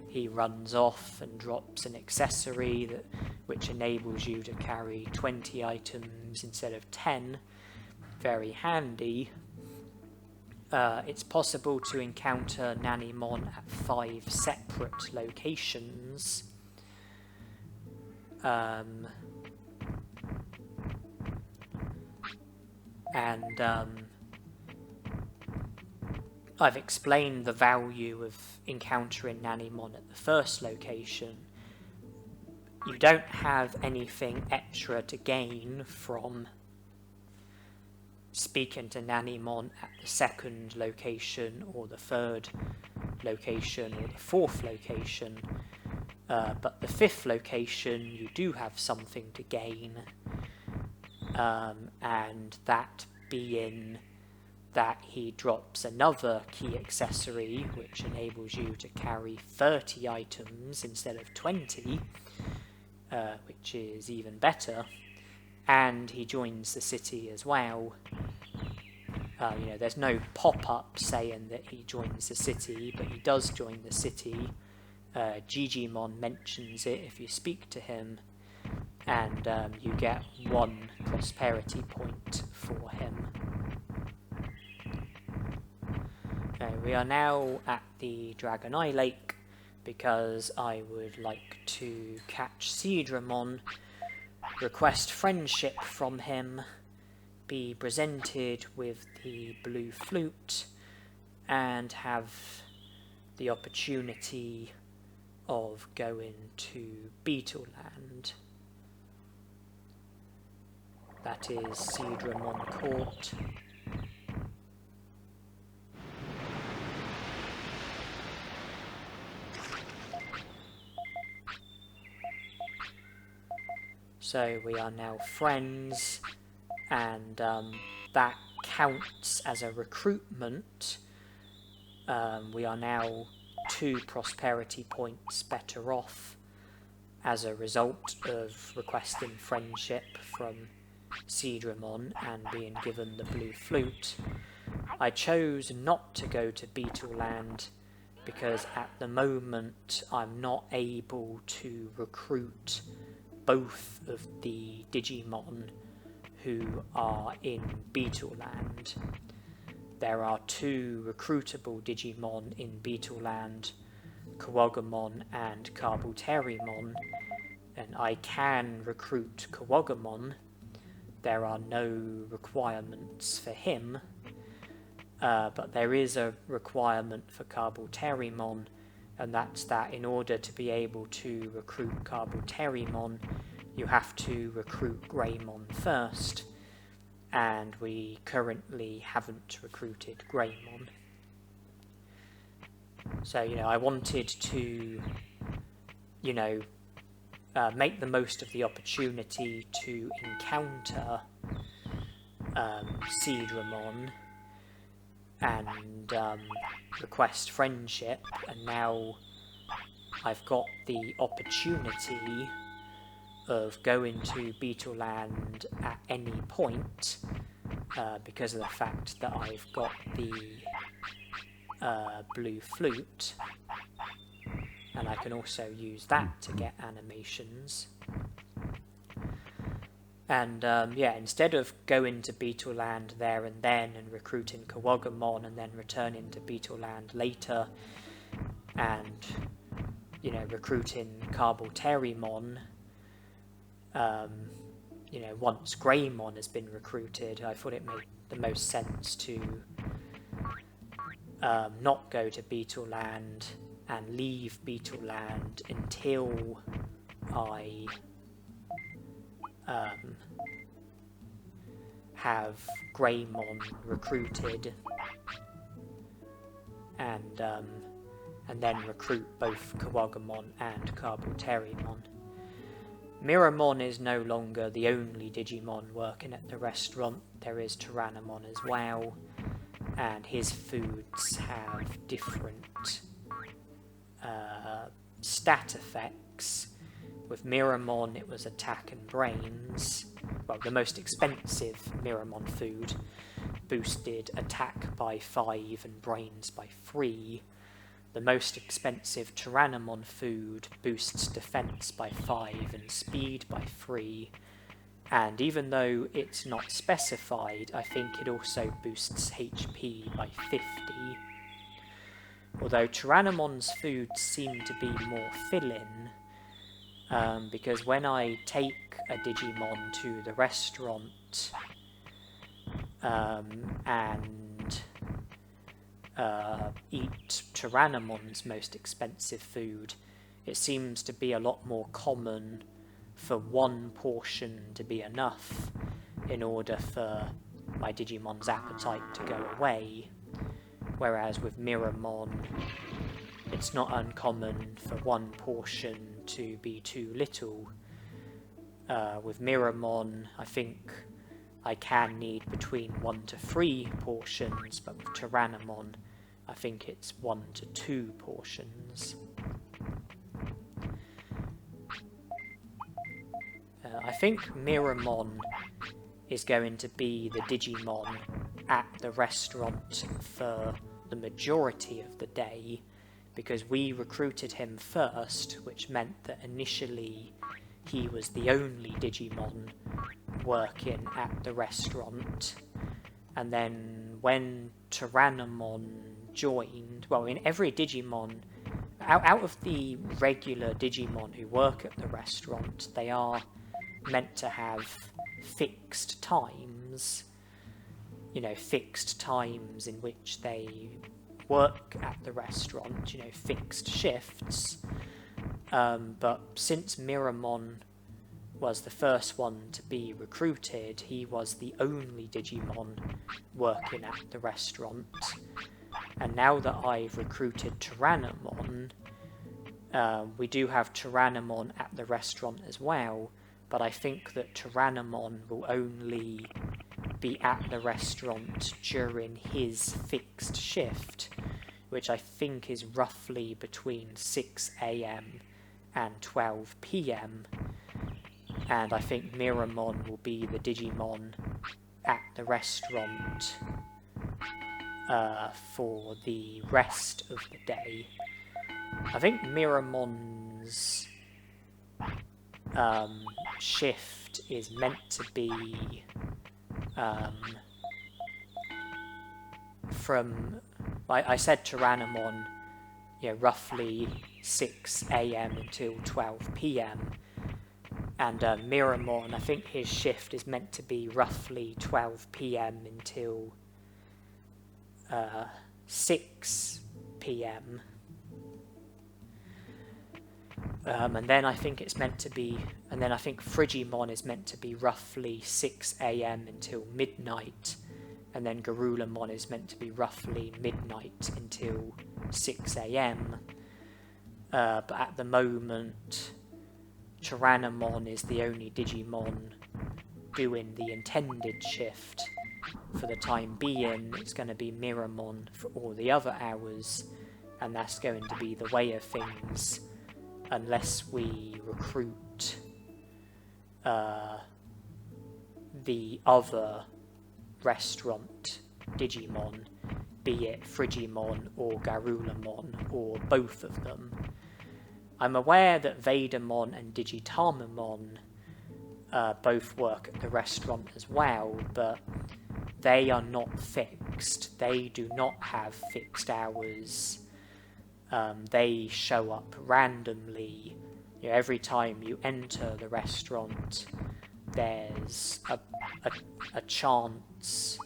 he runs off and drops an accessory which enables you to carry 20 items instead of 10. Very handy. It's possible to encounter Nanimon at 5 separate locations. I've explained the value of encountering Nanimon at the first location. You don't have anything extra to gain from speaking to Nanimon at the second location, or the third location, or the fourth location. But the fifth location, you do have something to gain. And that being that he drops another key accessory which enables you to carry 30 items instead of 20, which is even better, and he joins the city as well. There's no pop-up saying that he joins the city, but he does join the city. Digimon mentions it if you speak to him, and you get 1 prosperity point for him. We are now at the Dragon Eye Lake because I would like to catch Seadramon, request friendship from him, be presented with the blue flute, and have the opportunity of going to Beetleland. That is Seadramon Court. So we are now friends, and that counts as a recruitment. We are now 2 prosperity points better off as a result of requesting friendship from Seadramon and being given the blue flute. I chose not to go to Beetleland because at the moment I'm not able to recruit both of the Digimon who are in Beetleland. There are 2 recruitable Digimon in Beetleland, Kawagamon and Kabuterimon, and I can recruit Kawagamon. There are no requirements for him, but there is a requirement for Kabuterimon, and that's that in order to be able to recruit Kabuterimon, you have to recruit Greymon first, and we currently haven't recruited Greymon. So, I wanted to, make the most of the opportunity to encounter Seedramon and request friendship, and now I've got the opportunity of going to Beetleland at any point because of the fact that I've got the blue flute, and I can also use that to get animations. And instead of going to Beetleland there and then and recruiting Kawagamon and then returning to Beetleland later and recruiting Kabuterimon, once Greymon has been recruited, I thought it made the most sense to not go to Beetleland and leave Beetleland until I have Greymon recruited, and then recruit both Kawagamon and Kabuterimon. Miramon is no longer the only Digimon working at the restaurant. There is Tyrannomon as well, and his foods have different stat effects. With Miramon it was attack and brains. Well, the most expensive Miramon food boosted attack by 5 and brains by 3. The most expensive Tyrannomon food boosts defense by 5 and speed by 3. And even though it's not specified, I think it also boosts HP by 50. Although Tyrannomon's foods seem to be more fill-in, because when I take a Digimon to the restaurant and eat Tyrannomon's most expensive food, it seems to be a lot more common for one portion to be enough in order for my Digimon's appetite to go away, whereas with Miramon it's not uncommon for one portion to be too little. With Miramon I think I can need between 1 to 3 portions, but with Tyrannomon I think it's 1 to 2 portions. I think Miramon is going to be the Digimon at the restaurant for the majority of the day, because we recruited him first, which meant that initially he was the only Digimon working at the restaurant. And then when Tyrannomon joined, well, in every Digimon, out of the regular Digimon who work at the restaurant, they are meant to have fixed times, fixed times in which they work at the restaurant, fixed shifts. But since Miramon was the first one to be recruited, he was the only Digimon working at the restaurant. And now that I've recruited Tyrannomon, we do have Tyrannomon at the restaurant as well, but I think that Tyrannomon will only be at the restaurant during his fixed shift, which I think is roughly between 6 AM and 12 PM. And I think Miramon will be the Digimon at the restaurant for the rest of the day. I think Miramon's shift is meant to be from, I said to Nanimon, roughly 6 AM until 12 PM, and Miramon, I think his shift is meant to be roughly 12 PM until 6 PM. And then I think it's meant to be, and then I think Frigimon is meant to be roughly 6 AM until midnight, and then Garulamon is meant to be roughly midnight until 6 AM. But at the moment, Tyrannomon is the only Digimon doing the intended shift. For the time being, it's going to be Miramon for all the other hours, and that's going to be the way of things unless we recruit the other restaurant Digimon, be it Frigimon or Garulamon or both of them. I'm aware that Vadermon and Digitamamon both work at the restaurant as well, but they are not fixed. They do not have fixed hours. They show up randomly. Every time you enter the restaurant, there's a chance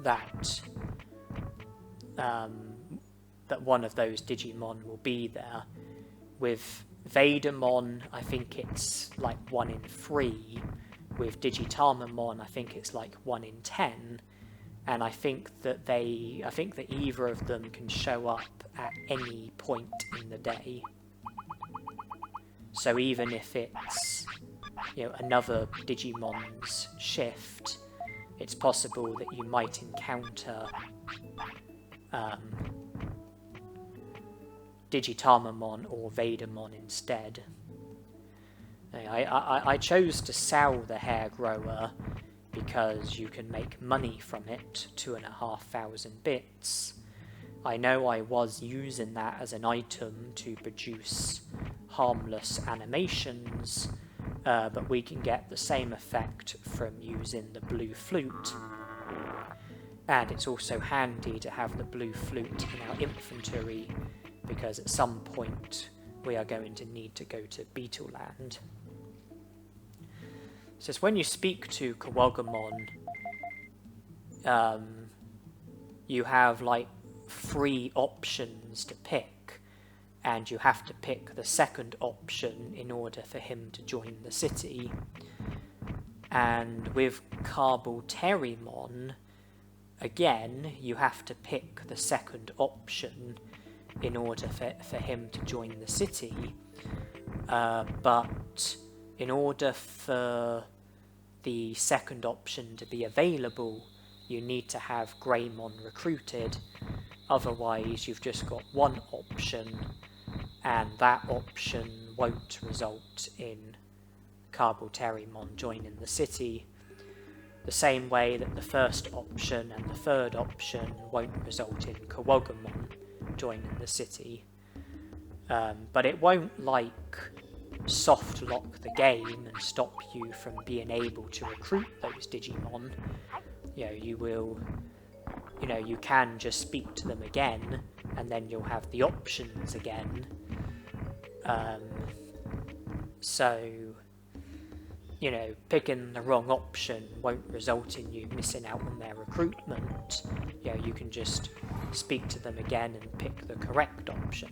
that one of those Digimon will be there. With Vadermon, I think it's like 1 in 3. With Digitamamon, I think it's like 1 in 10. And I think that either of them can show up at any point in the day. So even if it's another Digimon's shift, it's possible that you might encounter Digitamamon or Vadermon instead. I chose to sell the hair grower because you can make money from it, 2,500 bits. I know I was using that as an item to produce harmless animations, but we can get the same effect from using the blue flute. And it's also handy to have the blue flute in our inventory, because at some point we are going to need to go to Beetle Land. So it's when you speak to Kawagamon, you have like 3 options to pick, and you have to pick the second option in order for him to join the city. And with Carbalterimon, again, you have to pick the second option in order for him to join the city. But in order for the second option to be available, you need to have Greymon recruited. Otherwise, you've just got one option, and that option won't result in Carbalterimon joining the city. The same way that the first option and the third option won't result in Kawagamon joining the city. But it won't soft lock the game and stop you from being able to recruit those Digimon. You can just speak to them again, and then you'll have the options again. So picking the wrong option won't result in you missing out on their recruitment. You can just speak to them again and pick the correct option.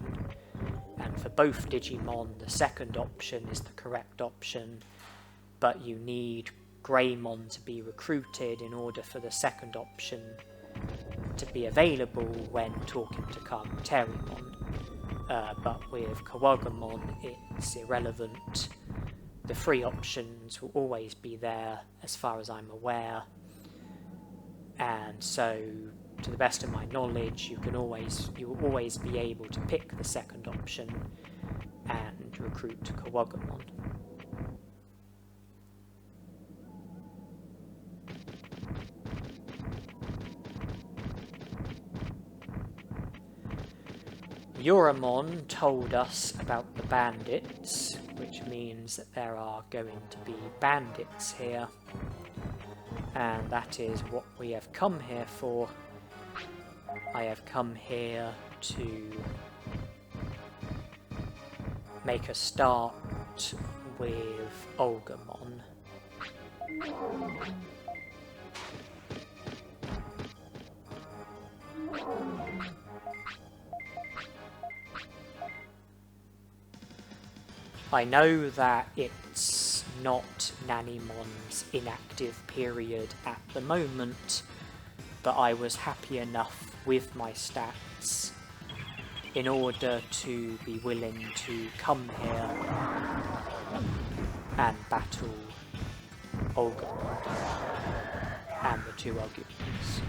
And for both Digimon, the second option is the correct option, but you need Greymon to be recruited in order for the second option to be available when talking to Carbalterimon. But with Kawagamon, it's irrelevant. The 3 options will always be there, as far as I'm aware. And so, to the best of my knowledge, you will always be able to pick the second option and recruit Kawagamon. Euramon told us about the bandits, which means that there are going to be bandits here. And that is what we have come here for. I have come here to make a start with Olgamon. I know that it's not Nanimon's inactive period at the moment, but I was happy enough with my stats in order to be willing to come here and battle Olgamon and the two arguments.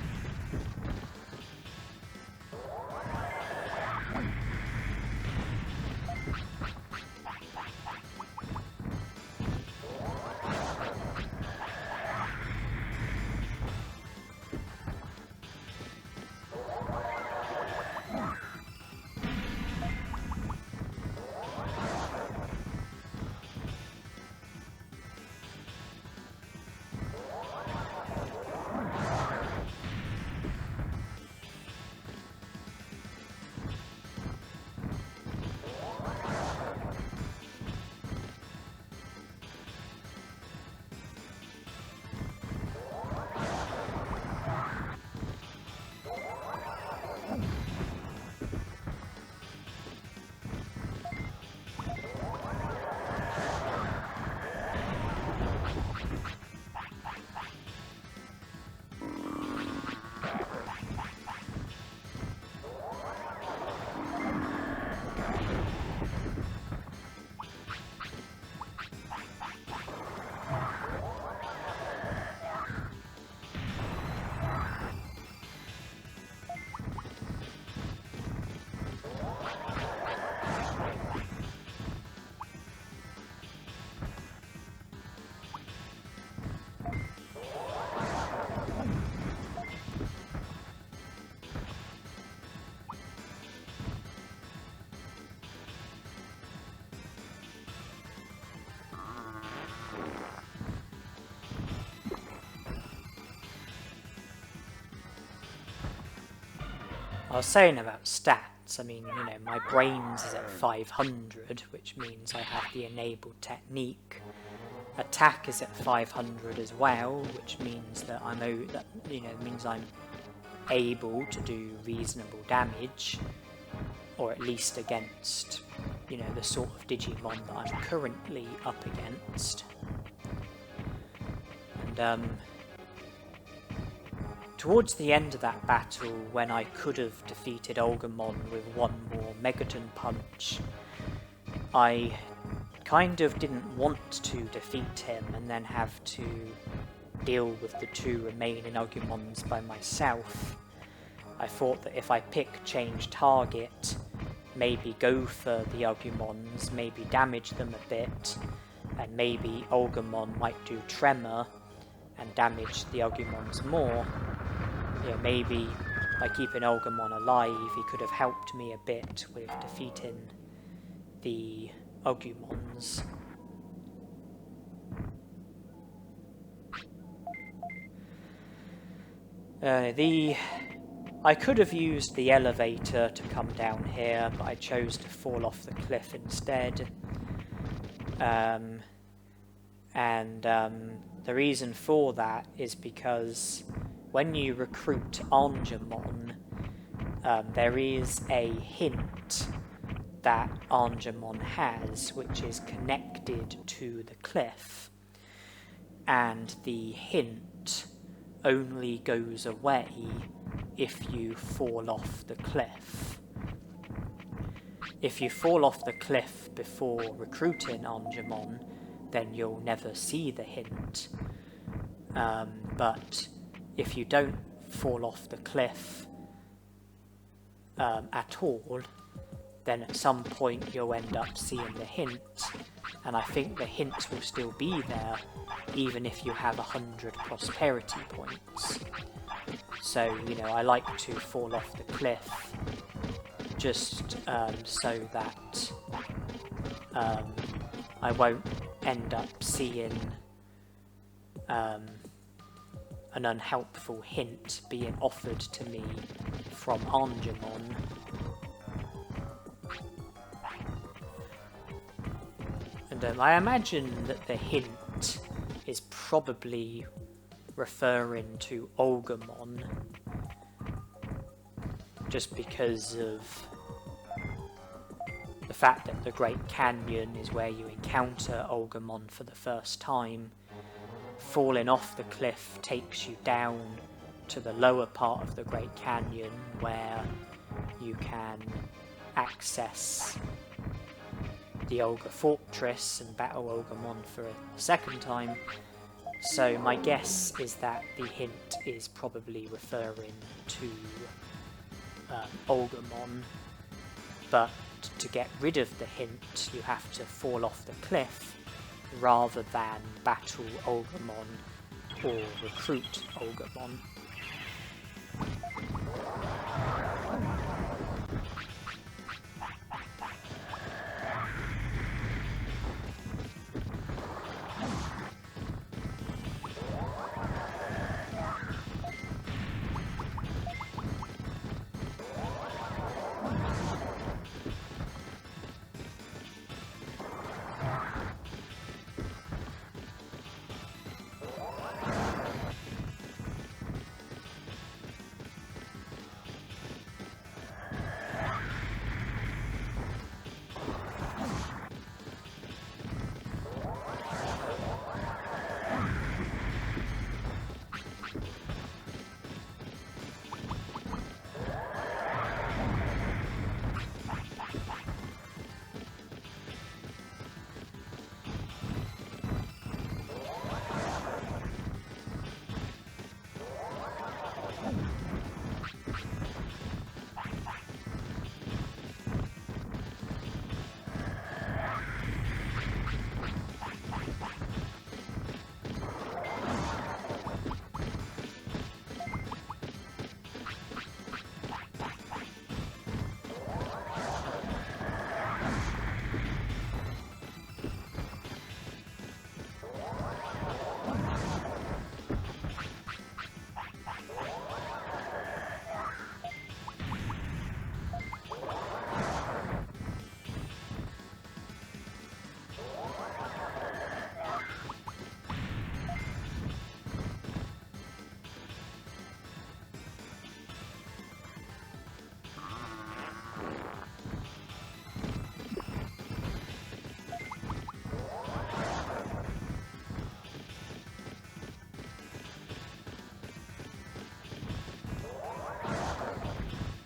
I was saying about stats, I mean, you know, my brains is at 500, which means I have the enabled technique. Attack is at 500 as well, which means that I'm able to do reasonable damage, or at least against, you know, the sort of Digimon that I'm currently up against. And towards the end of that battle, when I could have defeated Olgamon with one more Megaton punch, I kind of didn't want to defeat him and then have to deal with the two remaining Olgamons by myself. I thought that if I pick change target, maybe go for the Olgamons, maybe damage them a bit, and maybe Olgamon might do tremor and damage the Olgamons more. Yeah, maybe by keeping Olgamon alive, he could have helped me a bit with defeating the Olgamons. I could have used the elevator to come down here, but I chose to fall off the cliff instead. The reason for that is because when you recruit Angemon, there is a hint that Angemon has, which is connected to the cliff, and the hint only goes away if you fall off the cliff. If you fall off the cliff before recruiting Angemon, then you'll never see the hint. But if you don't fall off the cliff at all, then at some point you'll end up seeing the hint, and I think the hint will still be there even if you have 100 prosperity points. So, you know, I like to fall off the cliff just so that I won't end up seeing an unhelpful hint being offered to me from Angemon. And I imagine that the hint is probably referring to Olgamon, just because of the fact that the Great Canyon is where you encounter Olgamon for the first time. Falling off the cliff takes you down to the lower part of the Great Canyon, where you can access the Olga Fortress and battle Olgamon for a second time. So my guess is that the hint is probably referring to Olgamon, but to get rid of the hint you have to fall off the cliff rather than battle Olgamon or recruit Olgamon.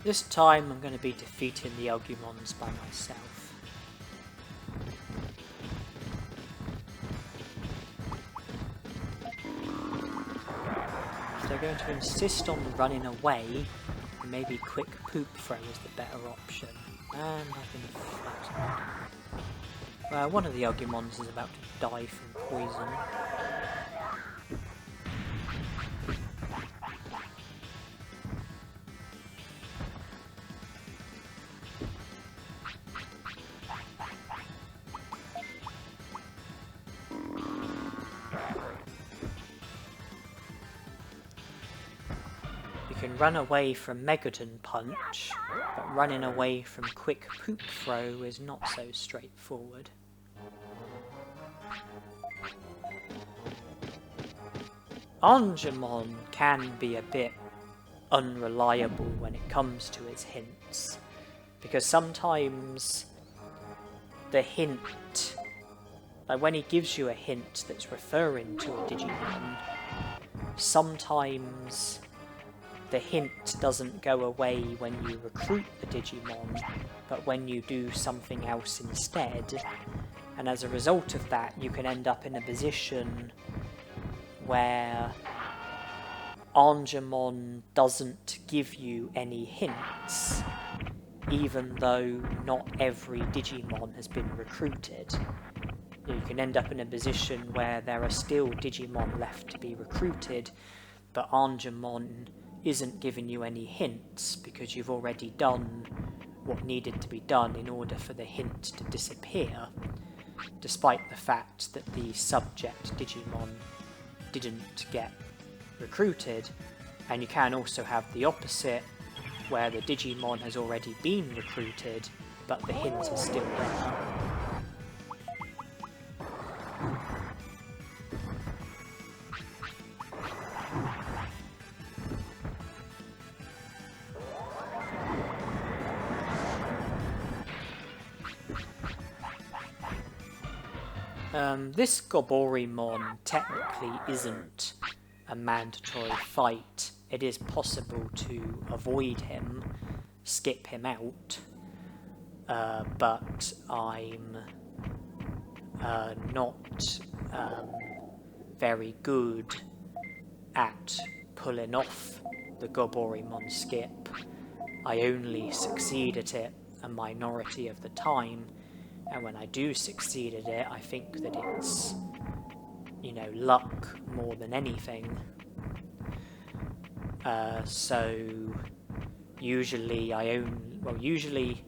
This time I'm going to be defeating the Agumons by myself. If they're going to insist on running away, maybe quick poop throw is the better option. And I can flat. One of the Agumons is about to die from poison. You can run away from Megaton Punch, but running away from Quick Poop Throw is not so straightforward. Angemon can be a bit unreliable when it comes to his hints, because sometimes the hint, like when he gives you a hint that's referring to a Digimon, sometimes the hint doesn't go away when you recruit the Digimon, but when you do something else instead, and as a result of that you can end up in a position where Angemon doesn't give you any hints, even though not every Digimon has been recruited. You can end up in a position where there are still Digimon left to be recruited, but Angemon isn't giving you any hints because you've already done what needed to be done in order for the hint to disappear, despite the fact that the subject Digimon didn't get recruited. And you can also have the opposite, where the Digimon has already been recruited, but the hint is still there. This Goborimon technically isn't a mandatory fight. It is possible to avoid him, skip him out, but I'm not very good at pulling off the Goborimon skip. I only succeed at it a minority of the time, and when I do succeed at it, I think that it's, luck more than anything. So usually usually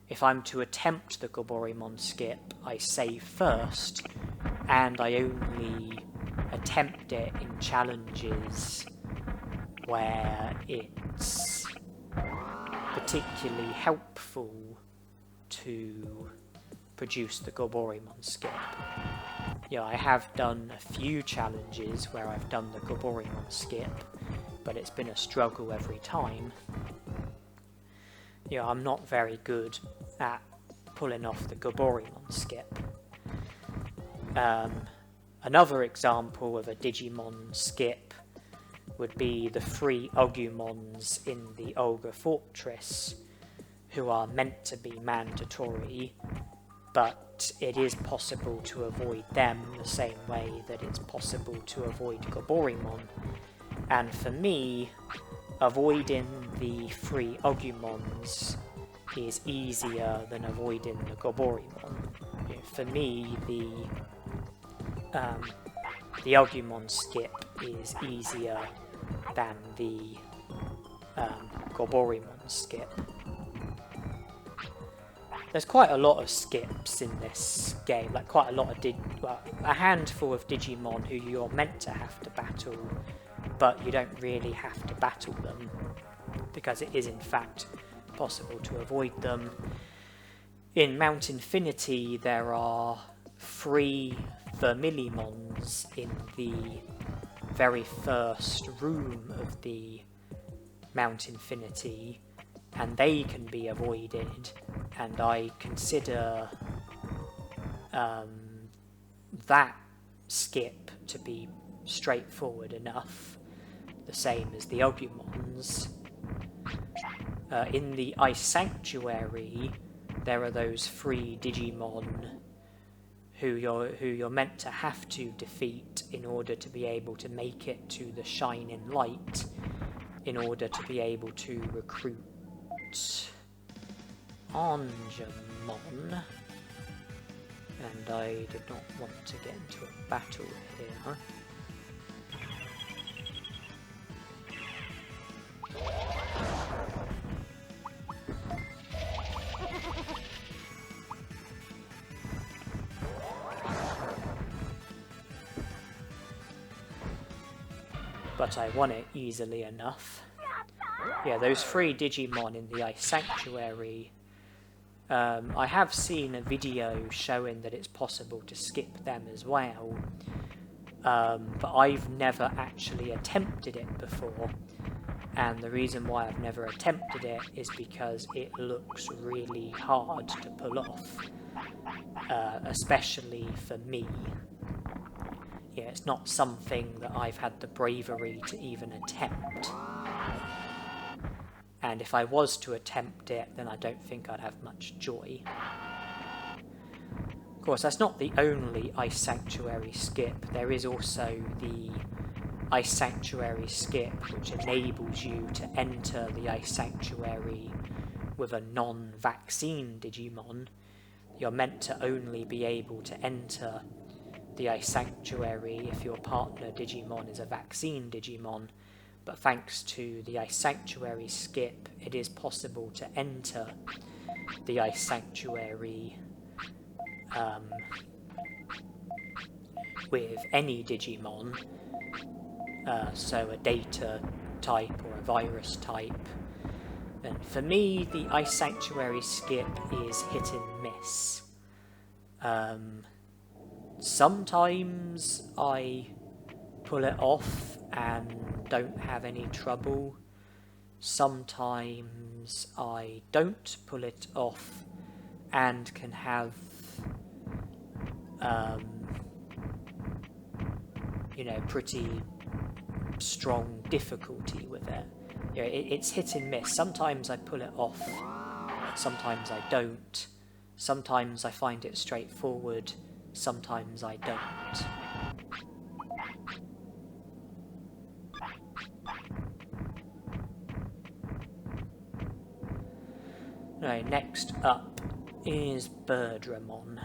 if I'm to attempt the Goborimon skip, I save first, and I only attempt it in challenges where it's particularly helpful to produce the Goborimon skip. I have done a few challenges where I've done the Goborimon skip, but it's been a struggle every time. I'm not very good at pulling off the Goborimon skip. Another example of a Digimon skip would be the 3 Agumons in the Olga Fortress, who are meant to be mandatory, but it is possible to avoid them the same way that it's possible to avoid Goborimon. And for me, avoiding the 3 Agumons is easier than avoiding the Goborimon. For me, the Agumon skip is easier than the Goborimon skip. There's quite a lot of skips in this game, like quite a lot of a handful of Digimon who you're meant to have to battle, but you don't really have to battle them, because it is in fact possible to avoid them. In Mount Infinity there are 3 Vermilimons in the very first room of the Mount Infinity, and they can be avoided, and I consider that skip to be straightforward enough, the same as the Agumons. In the Ice Sanctuary, there are those 3 Digimon who you're meant to have to defeat in order to be able to make it to the Shining Light, in order to be able to recruit Angemon. And I did not want to get into a battle here. But I won it easily enough. Those 3 Digimon in the Ice Sanctuary, I have seen a video showing that it's possible to skip them as well, but I've never actually attempted it before, and the reason why I've never attempted it is because it looks really hard to pull off, especially for me. It's not something that I've had the bravery to even attempt. And if I was to attempt it, then I don't think I'd have much joy. Of course, that's not the only Ice Sanctuary skip. There is also the Ice Sanctuary skip, which enables you to enter the Ice Sanctuary with a non-vaccine Digimon. You're meant to only be able to enter the Ice Sanctuary if your partner Digimon is a vaccine Digimon, but thanks to the Ice Sanctuary skip, it is possible to enter the Ice Sanctuary with any Digimon, so a data type or a virus type. And for me, the Ice Sanctuary skip is hit and miss. Sometimes I pull it off and don't have any trouble. Sometimes I don't pull it off and can have, pretty strong difficulty with it. It's hit and miss. Sometimes I pull it off, sometimes I don't. Sometimes I find it straightforward, sometimes I don't. Right, next up is Birdramon.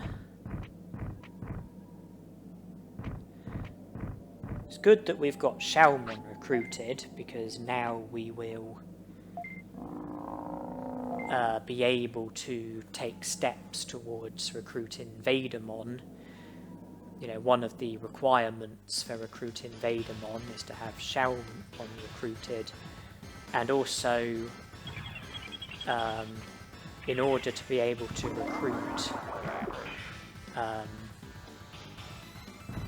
It's good that we've got Shaomon recruited, because now we will be able to take steps towards recruiting Vadermon. One of the requirements for recruiting Vadermon is to have Shaomon recruited, and also in order to be able to recruit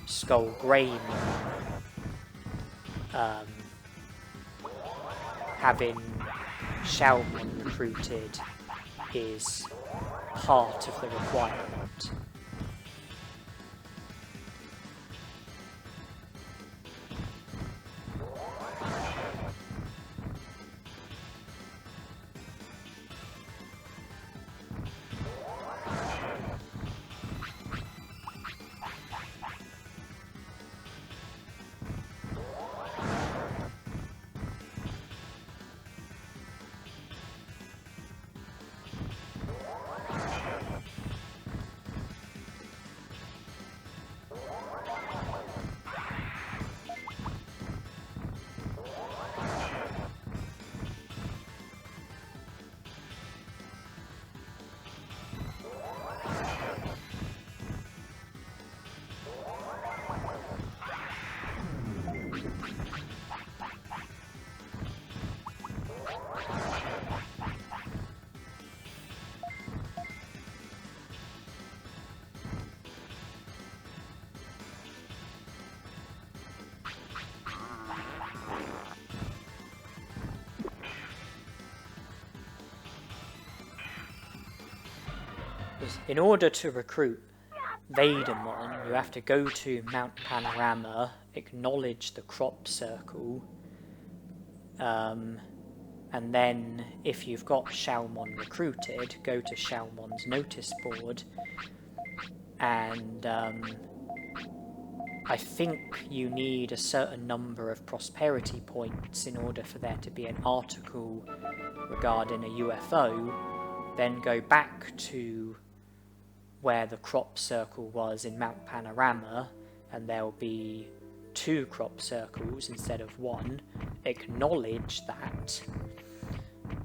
Skullgreymon, having Shaomon recruited is part of the requirement. In order to recruit Vadermon, you have to go to Mount Panorama, acknowledge the crop circle, and then if you've got Shaomon recruited, go to Shaomon's notice board, and I think you need a certain number of prosperity points in order for there to be an article regarding a UFO. Then go back to where the crop circle was in Mount Panorama, and there'll be 2 crop circles instead of 1. Acknowledge that,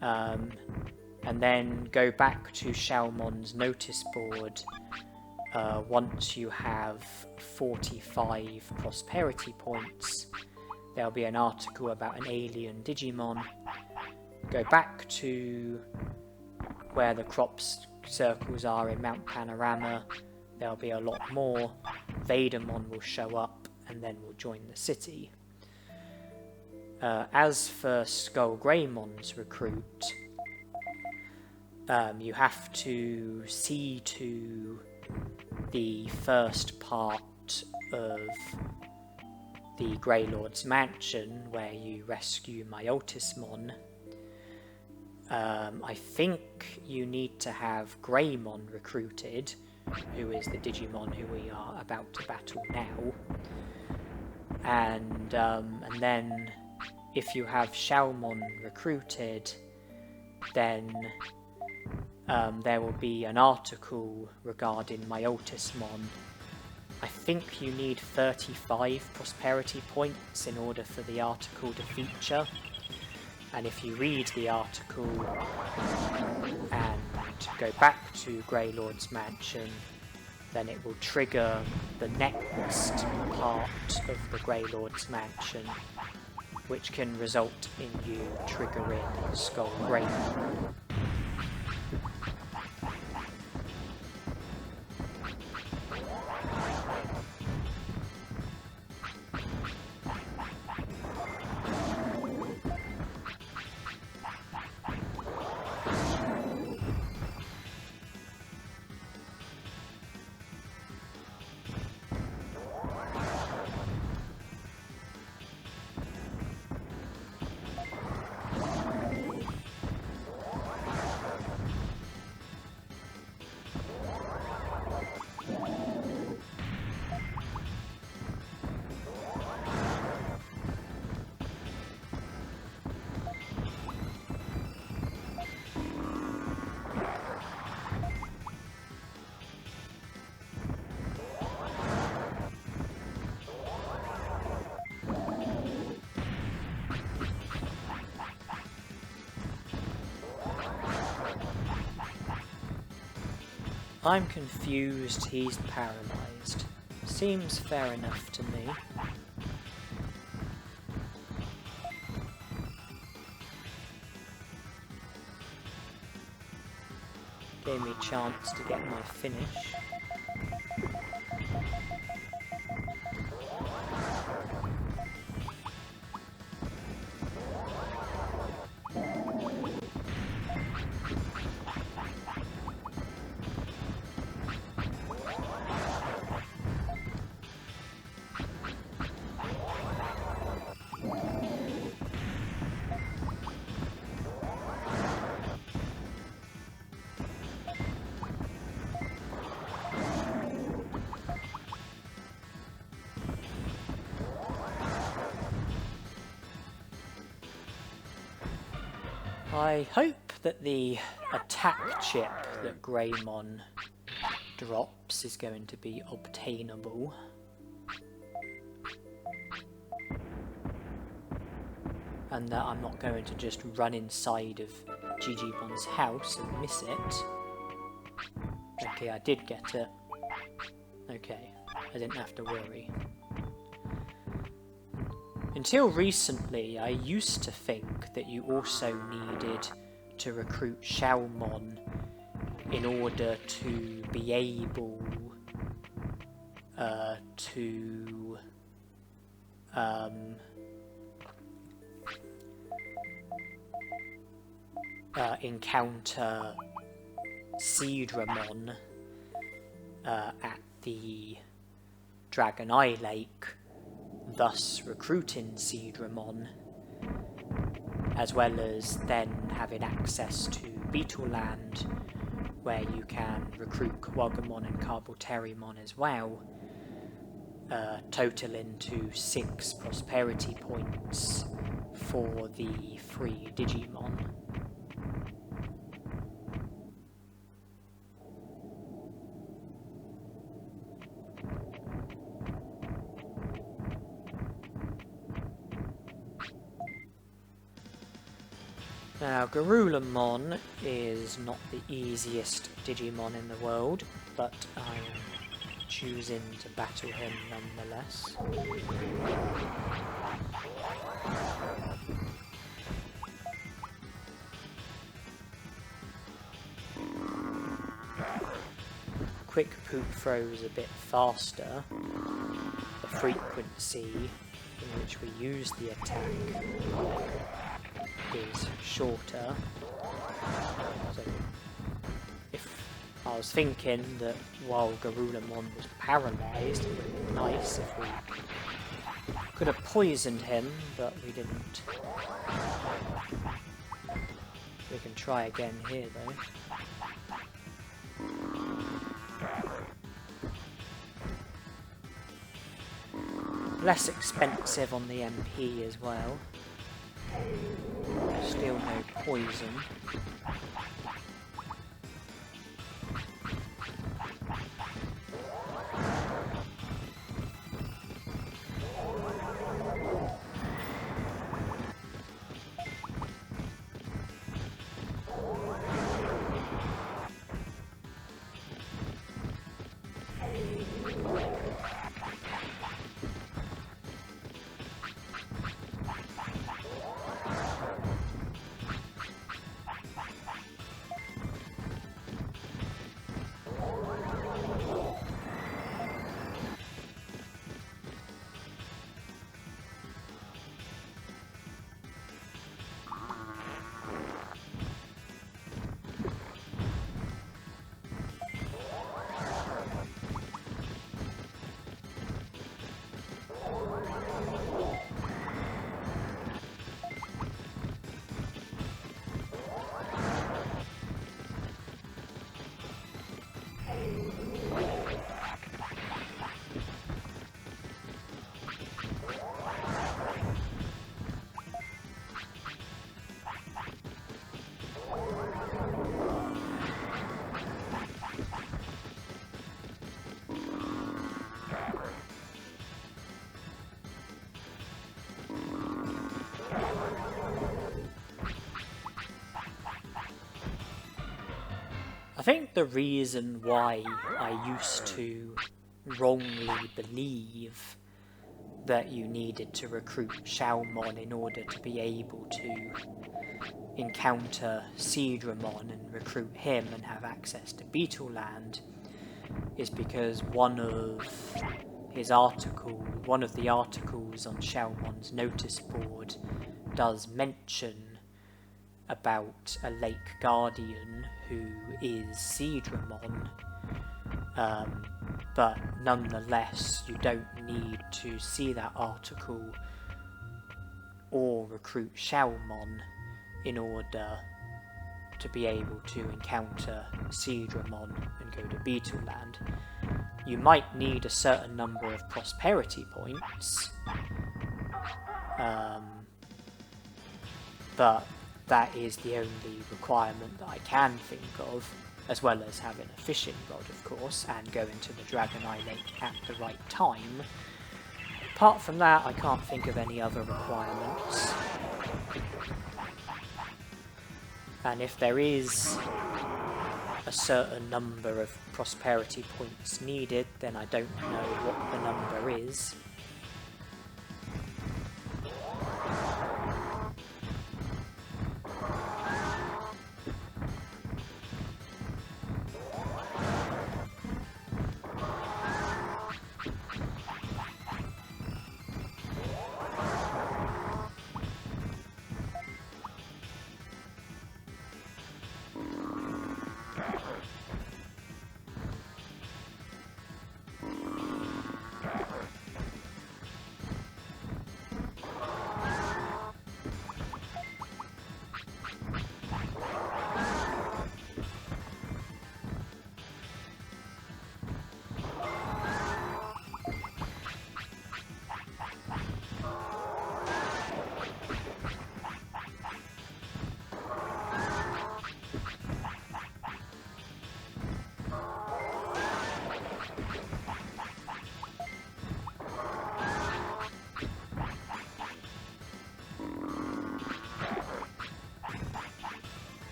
and then go back to Shaomon's notice board once you have 45 prosperity points. There'll be an article about an alien Digimon. Go back to where the crop circles are in Mount Panorama. There'll be a lot more. Vadermon will show up and then we'll join the city. As for Skullgreymon's recruit, you have to see to the first part of the Grey Lord's mansion where you rescue Myotismon. I think you need to have Greymon recruited, who is the Digimon who we are about to battle now. And then if you have Shaomon recruited, then there will be an article regarding Myotismon. I think you need 35 prosperity points in order for the article to feature. And if you read the article and go back to Greylord's mansion, then it will trigger the next part of the Greylord's mansion, which can result in you triggering Skull Greymon. I'm confused he's paralysed. Seems fair enough to me. Gave me a chance to get my finish. I hope that the attack chip that Greymon drops is going to be obtainable. And that I'm not going to just run inside of Digimon's house and miss it. Okay, I did get it. Okay, I didn't have to worry. Until recently, I used to think that you also needed to recruit Xiaomon in order to be able to encounter Seedramon at the Dragon Eye Lake, thus recruiting Seedramon, as well as then having access to Beetleland, where you can recruit Kawagamon and Carboterimon as well, totaling to 6 prosperity points for the free Digimon. Now, Garulamon is not the easiest Digimon in the world, but I am choosing to battle him nonetheless. Quick Poop throws a bit faster. The frequency in which we use the attack is shorter. So if I was thinking that while Garulamon was paralysed, it would have been nice if we could have poisoned him, but we didn't. We can try again here though. Less expensive on the MP as well. Still no poison. think the reason why I used to wrongly believe that you needed to recruit Xiaomon in order to be able to encounter Seedramon and recruit him and have access to Beetle Land is because one of the articles on Xiaomon's notice board does mention about a lake guardian who is Seedramon, but nonetheless you don't need to see that article or recruit Xiaomon in order to be able to encounter Seedramon and go to Beetle Land. You might need a certain number of prosperity points, but that is the only requirement that I can think of, as well as having a fishing rod, of course, and going to the Dragon Eye Lake at the right time. Apart from that, I can't think of any other requirements. And if there is a certain number of prosperity points needed, then I don't know what the number is.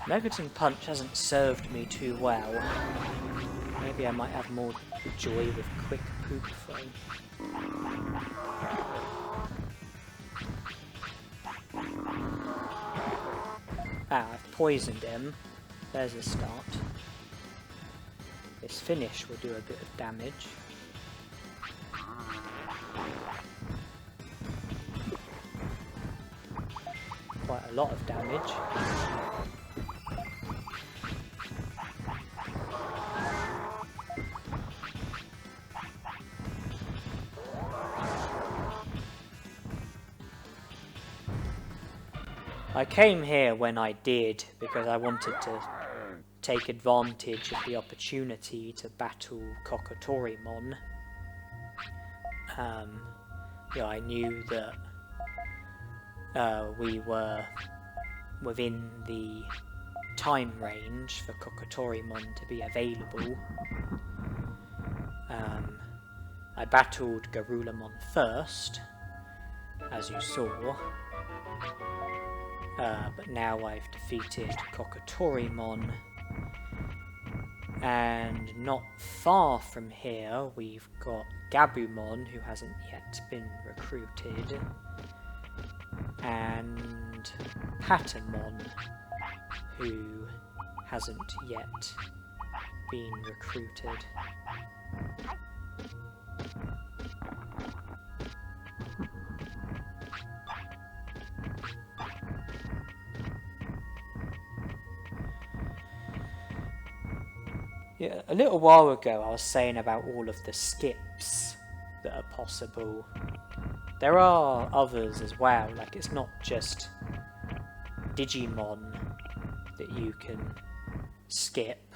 Megaton Punch hasn't served me too well. Maybe I might have more joy with Quick Poop Frame. I've poisoned him. There's a start. This finish will do a bit of damage. Quite a lot of damage. I came here when I did because I wanted to take advantage of the opportunity to battle Kokotorimon. I knew that we were within the time range for Kokotorimon to be available. I battled Garulamon first, as you saw. But now I've defeated Kokotorimon, and not far from here we've got Gabumon, who hasn't yet been recruited, and Patamon, who hasn't yet been recruited. Yeah, a little while ago I was saying about all of the skips that are possible. There are others as well, like it's not just Digimon that you can skip.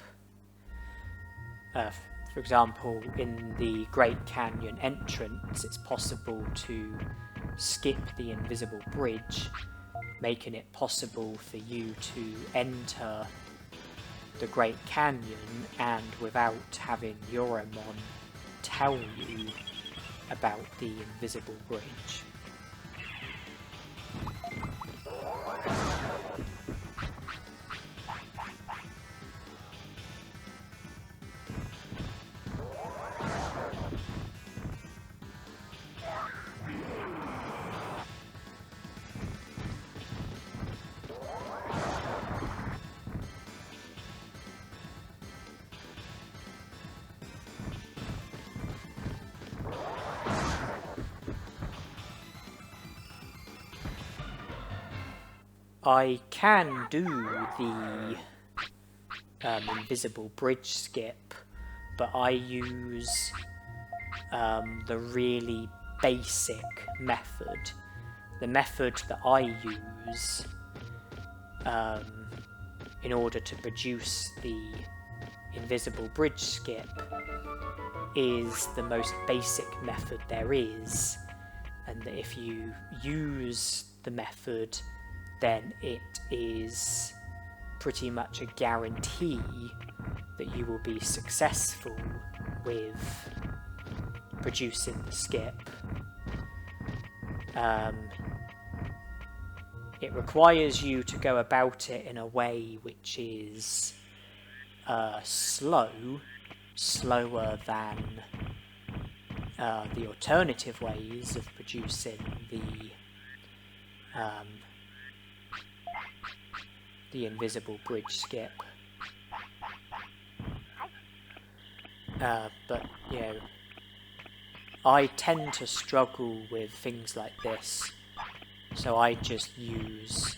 For example, in the Great Canyon entrance, it's possible to skip the invisible bridge, making it possible for you to enter the Great Canyon and without having Yoromon tell you about the invisible bridge. I can do the invisible bridge skip, but I use the really basic method. The method that I use in order to produce the invisible bridge skip is the most basic method there is, and that if you use the method, then it is pretty much a guarantee that you will be successful with producing the skip. It requires you to go about it in a way which is slower than the alternative ways of producing the invisible bridge skip. But, you know, I tend to struggle with things like this, so I just use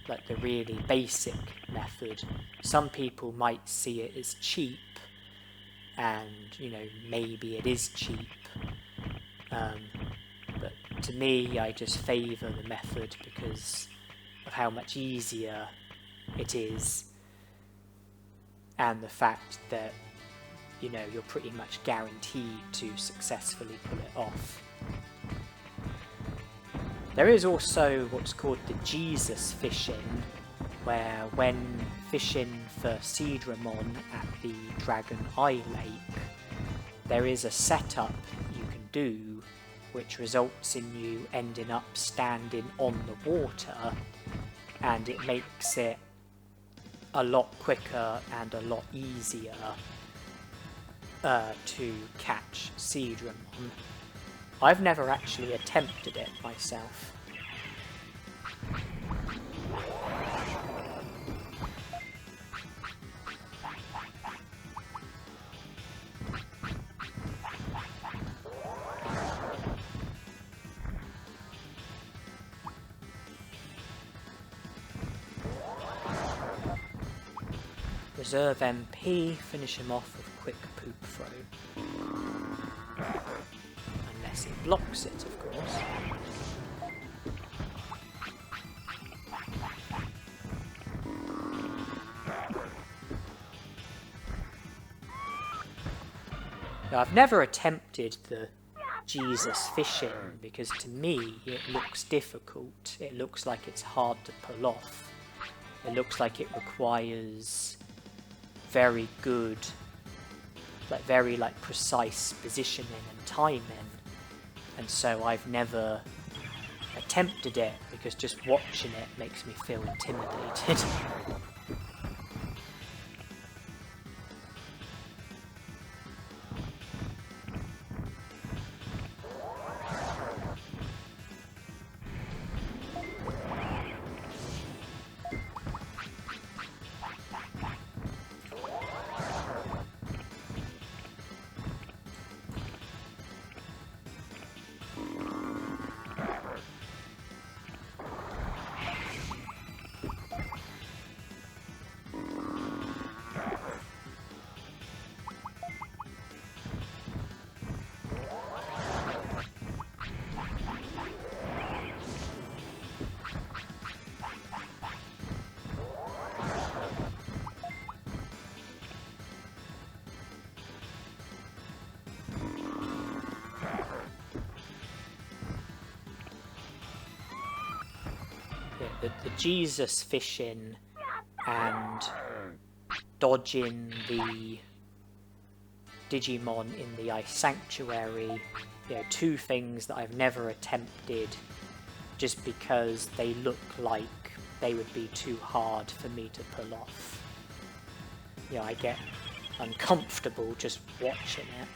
like the really basic method. Some people might see it as cheap, and you know, maybe it is cheap, but to me I just favour the method because of how much easier it is, and the fact that, you know, you're pretty much guaranteed to successfully pull it off. There is also what's called the Jesus fishing, where when fishing for Seedramon at the Dragon Eye Lake, there is a setup you can do which results in you ending up standing on the water, and it makes it a lot quicker and a lot easier to catch Seedramon. I've never actually attempted it myself. Reserve MP, finish him off with quick poop throw. Unless it blocks it, of course. Now, I've never attempted the Jesus fishing because to me it looks difficult. It looks like it's hard to pull off. It looks like it requires very good, very precise positioning and timing, and so I've never attempted it because just watching it makes me feel intimidated. The Jesus fishing and dodging the Digimon in the Ice Sanctuary, you know, two things that I've never attempted just because they look like they would be too hard for me to pull off. You know, I get uncomfortable just watching it.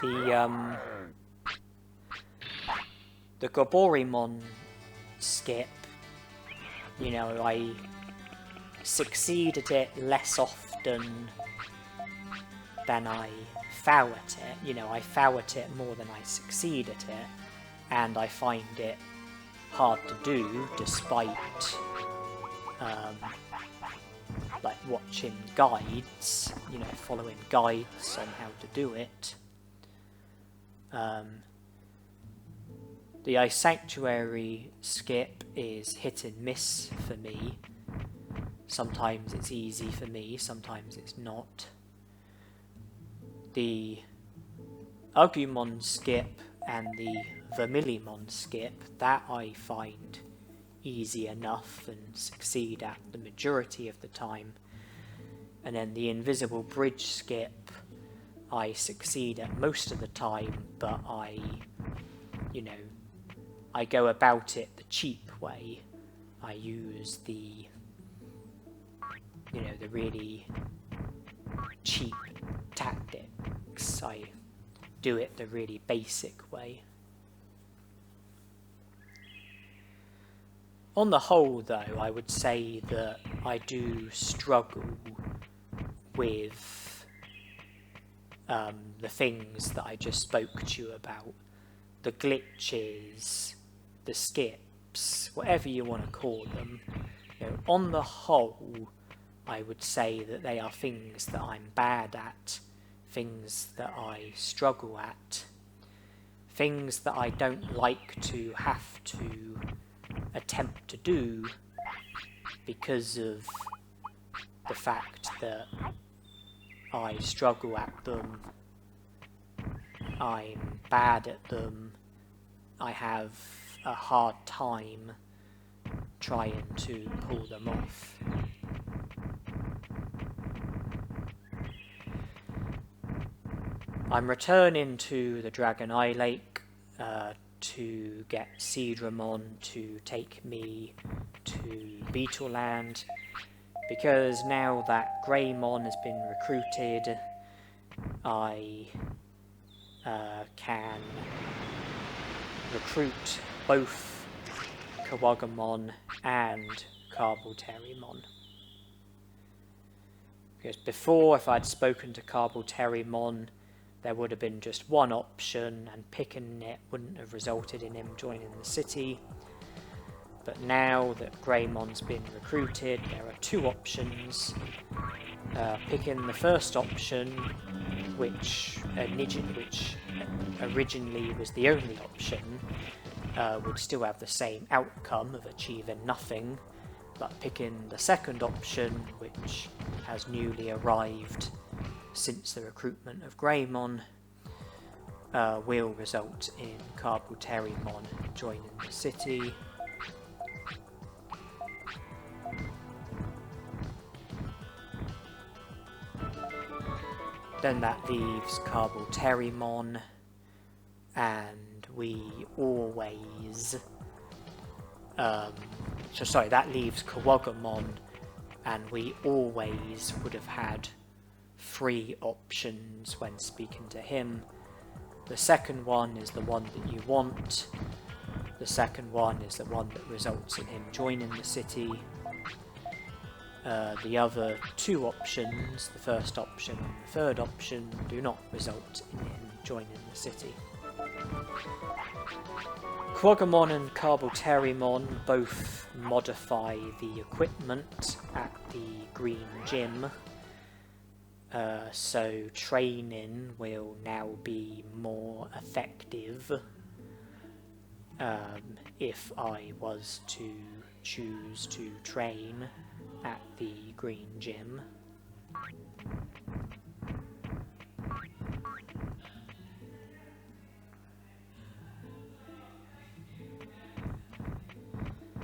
The Goborimon skip, you know, I succeed at it less often than I foul at it. You know, I foul at it more than I succeed at it, and I find it hard to do despite like watching guides, you know, following guides on how to do it. The Ice Sanctuary skip is hit and miss for me. Sometimes it's easy for me, sometimes it's not. The Agumon skip and the Vermilimon skip, that I find easy enough and succeed at the majority of the time. And then the Invisible Bridge skip, I succeed at most of the time, but I go about it the cheap way. I use the really cheap tactics. I do it the really basic way. On the whole, though, I would say that I do struggle with the things that I just spoke to you about. The glitches, the skips, whatever you want to call them. You know, on the whole, I would say that they are things that I'm bad at, things that I struggle at, things that I don't like to have to attempt to do because of the fact that I struggle at them, I'm bad at them, I have a hard time trying to pull them off. I'm returning to the Dragon Eye Lake to get Seedramon to take me to Beetle Land, because now that Greymon has been recruited, I can recruit both Kawagamon and Carbolterimon. Because before, if I'd spoken to Carbolterimon, there would have been just one option, and picking it wouldn't have resulted in him joining the city. But now that Greymon's been recruited, there are two options. Picking the first option, which originally was the only option, would still have the same outcome of achieving nothing, but picking the second option, which has newly arrived since the recruitment of Greymon, will result in Carbolterimon joining the city. Then that leaves Carbolterimon, and we always... that leaves Kawagamon, and we always would have had 3 options when speaking to him. The second one is the one that you want. The second one is the one that results in him joining the city. The other 2 options, the first option and the third option, do not result in him joining the city. Kawagamon and Carbolterimon both modify the equipment at the Green Gym, so training will now be more effective if I was to choose to train at the Green Gym.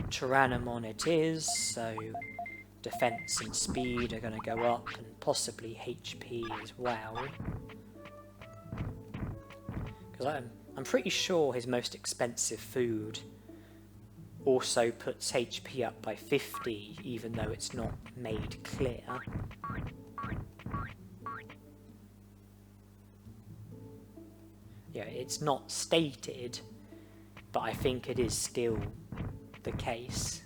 Tyrannomon it is, so defense and speed are going to go up, and possibly HP as well. Because I'm pretty sure his most expensive food also puts HP up by 50, even though it's not made clear. Yeah, it's not stated, but I think it is still the case.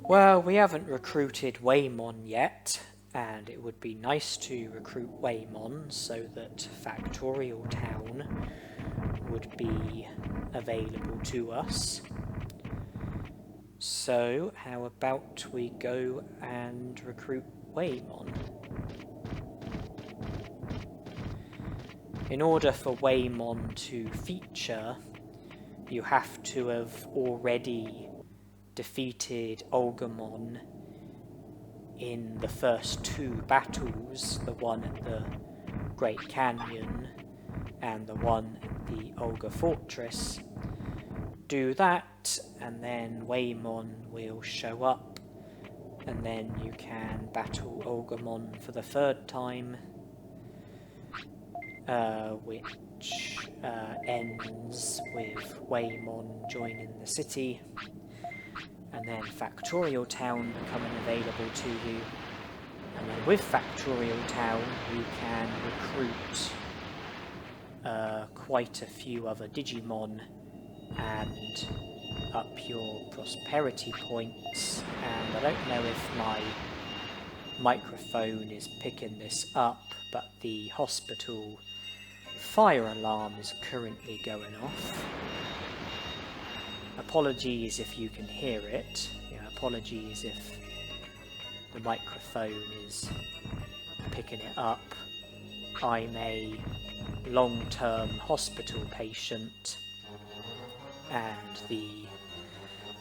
Well, we haven't recruited Waymon yet, and it would be nice to recruit Waymon so that Factorial Town would be available to us. So, how about we go and recruit Waymon? In order for Waymon to feature, you have to have already defeated Olgamon in the first 2 battles, the one at the Great Canyon and the one at the Olga Fortress. Do that, and then Waymon will show up, and then you can battle Olgamon for the 3rd time, which ends with Waymon joining the city, and then Factorial Town becoming available to you. And then with Factorial Town you can recruit quite a few other Digimon and up your prosperity points. And I don't know if my microphone is picking this up, but the hospital fire alarm is currently going off. Apologies if you can hear it. Yeah, apologies if the microphone is picking it up. I'm a long-term hospital patient, and the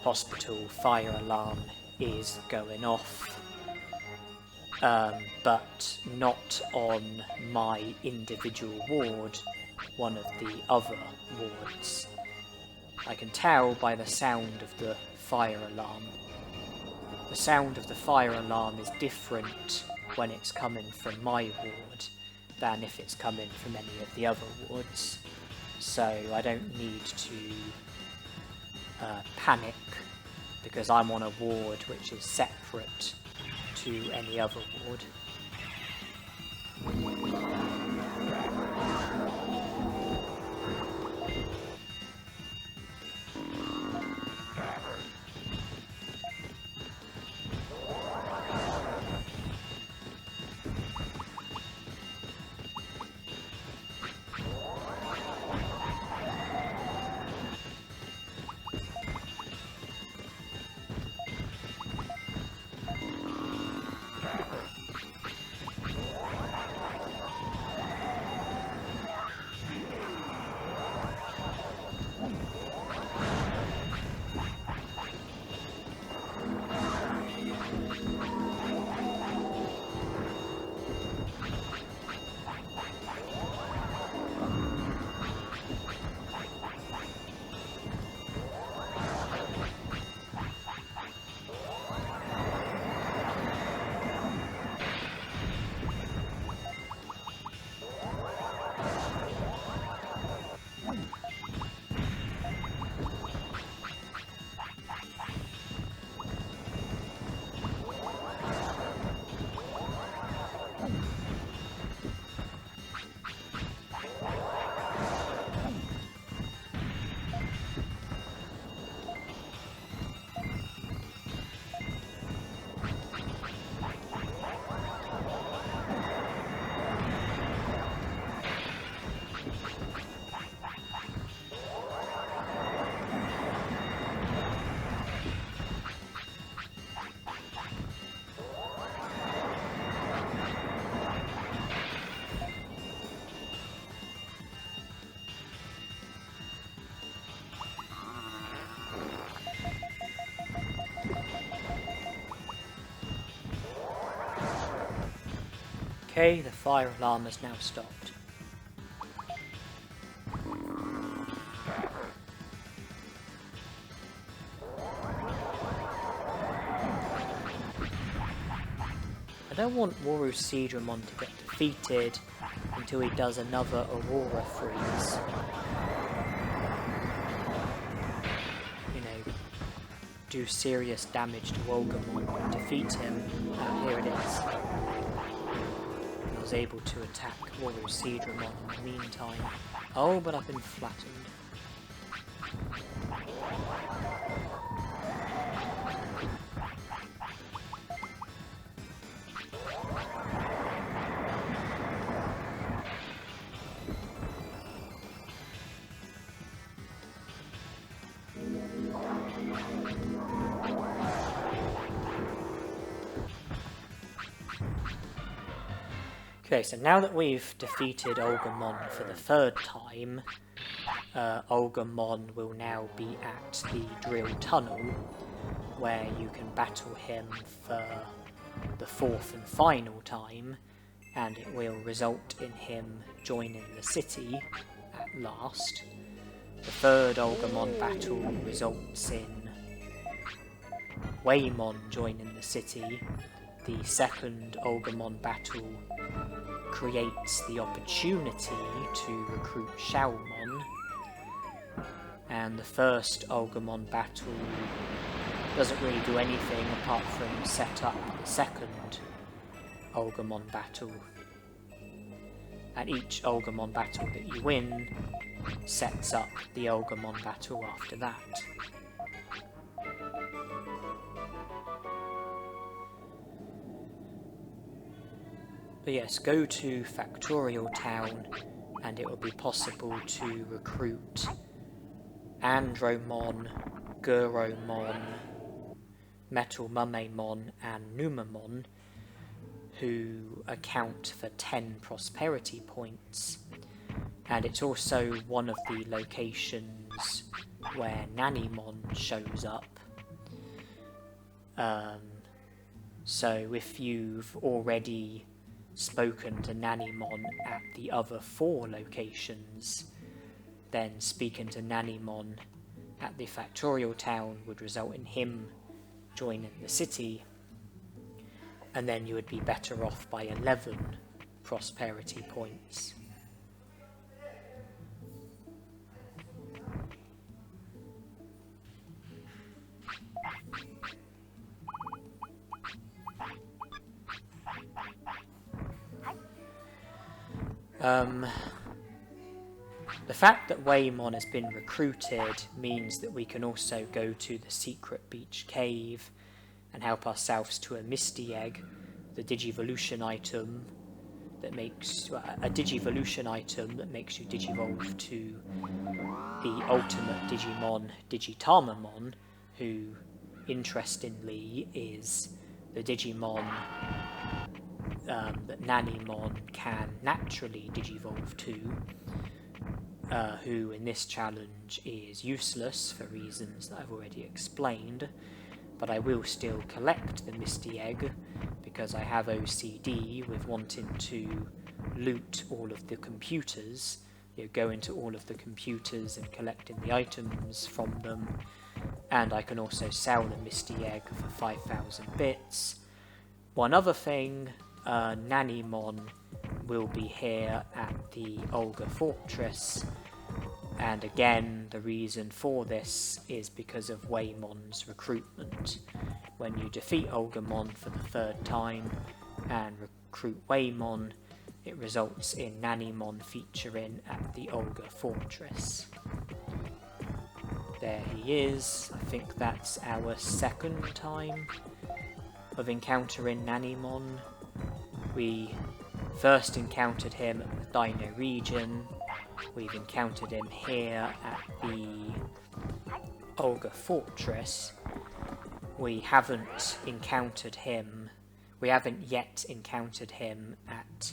hospital fire alarm is going off, but not on my individual ward, one of the other wards. I can tell by the sound of the fire alarm. The sound of the fire alarm is different when it's coming from my ward than if it's coming from any of the other wards. So I don't need to panic, because I'm on a ward which is separate to any other ward. Okay, the fire alarm has now stopped. I don't want Digimon to get defeated until he does another Aurora freeze. You know, do serious damage to Olgamon, defeat him. Here it is. I was able to attack Digimon in the meantime. Oh, but I've been flattened. Okay, so now that we've defeated Olgamon for the third time, Olgamon will now be at the drill tunnel, where you can battle him for the fourth and final time, and it will result in him joining the city at last. The third Olgamon battle results in Waymon joining the city. The second Olgamon battle creates the opportunity to recruit Xiaomon, and the first Olgamon battle doesn't really do anything apart from set up the second Olgamon battle, and each Olgamon battle that you win sets up the Olgamon battle after that. But yes, go to Factorial Town and it will be possible to recruit Andromon, Guromon, Metal Mumemon and Numamon, who account for 10 prosperity points. And it's also one of the locations where Nanimon shows up. So if you've already spoken to Nanimon at the other 4 locations, then speaking to Nanimon at the Factorial Town would result in him joining the city, and then you would be better off by 11 prosperity points. The fact that Waymon has been recruited means that we can also go to the Secret Beach Cave and help ourselves to a Misty Egg, the Digivolution item that makes a Digivolution item that makes you Digivolve to the ultimate Digimon, Digitamamon, who interestingly is the Digimon that Nanimon can naturally Digivolve to, who in this challenge is useless for reasons that I've already explained, but I will still collect the Misty Egg because I have OCD with wanting to loot all of the computers, go into all of the computers and collecting the items from them, and I can also sell the Misty Egg for 5,000 bits. One other thing, Nanimon will be here at the Olga Fortress, and again the reason for this is because of Waymon's recruitment. When you defeat Olgamon for the 3rd time and recruit Waymon, it results in Nanimon featuring at the Olga Fortress. There he is. I think that's our 2nd time of encountering Nanimon. We first encountered him at the Dino region. We've encountered him here at the Olga Fortress. We haven't yet encountered him at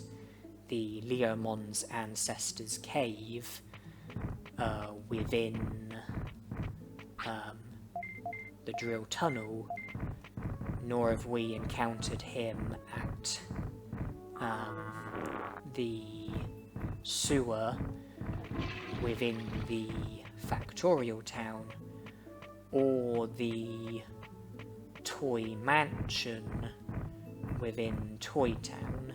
the Leomon's Ancestors Cave within the drill tunnel, nor have we encountered him at the sewer within the Factorial Town, or the Toy Mansion within Toy Town.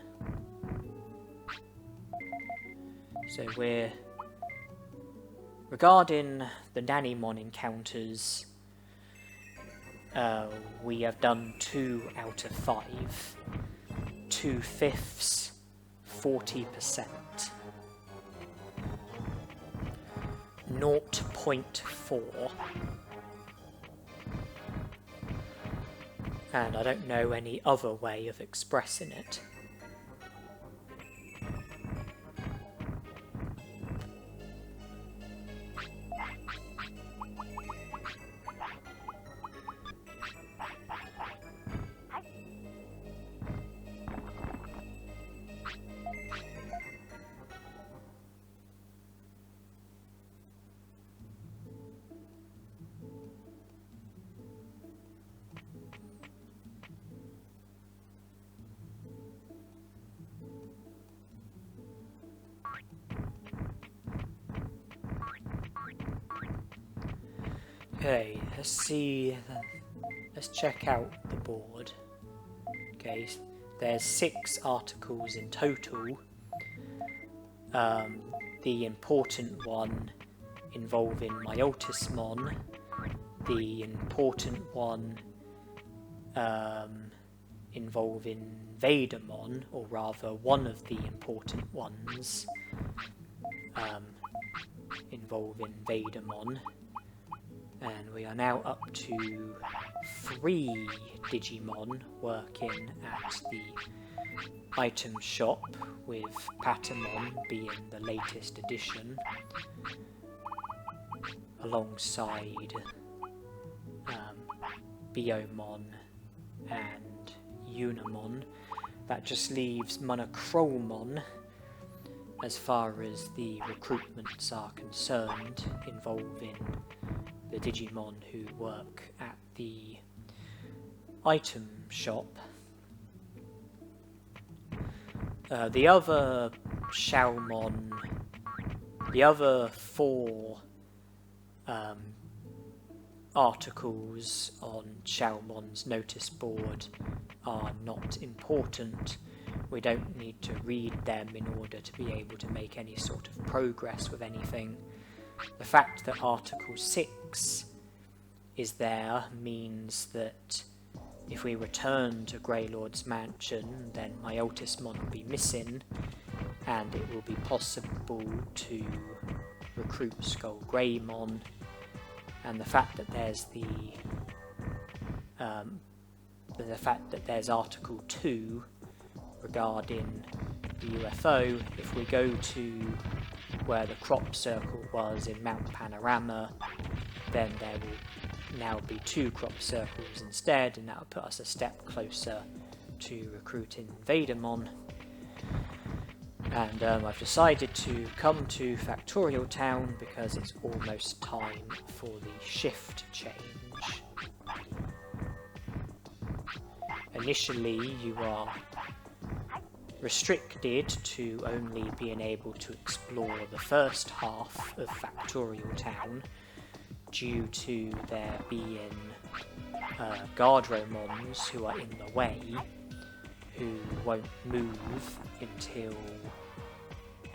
So regarding the Nanimon encounters, we have done 2 out of 5, 2/5, 40%. 0.4. And I don't know any other way of expressing it. Okay, let's check out the board. Okay, there's 6 articles in total. The important one involving Myotismon, the important one involving Vadermon, or rather one of the important ones involving Vadermon. And we are now up to 3 Digimon working at the item shop, with Patamon being the latest addition, alongside Biomon and Unimon. That just leaves Monochromon as far as the recruitments are concerned, involving the Digimon who work at the item shop. The other Xiaomon, the other 4 articles on Xiaomon's notice board are not important. We don't need to read them in order to be able to make any sort of progress with anything. The fact that Article 6 is there means that if we return to Greylord's mansion, then Myotismon will be missing, and it will be possible to recruit Skull Greymon. And the fact that there's Article 2 regarding the UFO, if we go to where the crop circle was in Mount Panorama, then there will now be 2 crop circles instead, and that will put us a step closer to recruiting Vadermon. And I've decided to come to Factorial Town because it's almost time for the shift change. Initially, you are restricted to only being able to explore the first half of Factorial Town due to there being Guardromons who are in the way, who won't move until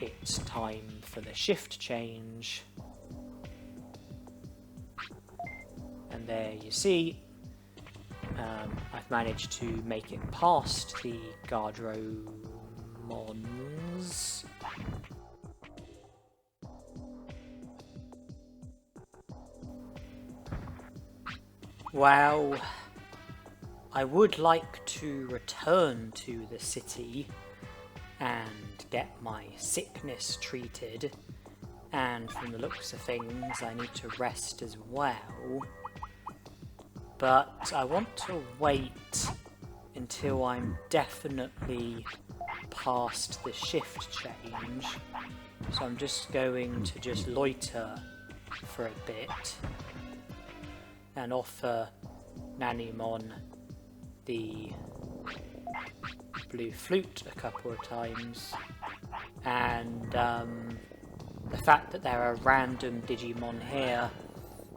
it's time for the shift change. And there you see, I've managed to make it past the Guardromons. Well, I would like to return to the city and get my sickness treated, and from the looks of things I need to rest as well, but I want to wait until I'm definitely past the shift change, so I'm just going to loiter for a bit and offer Nanimon the blue flute a couple of times, and the fact that there are random Digimon here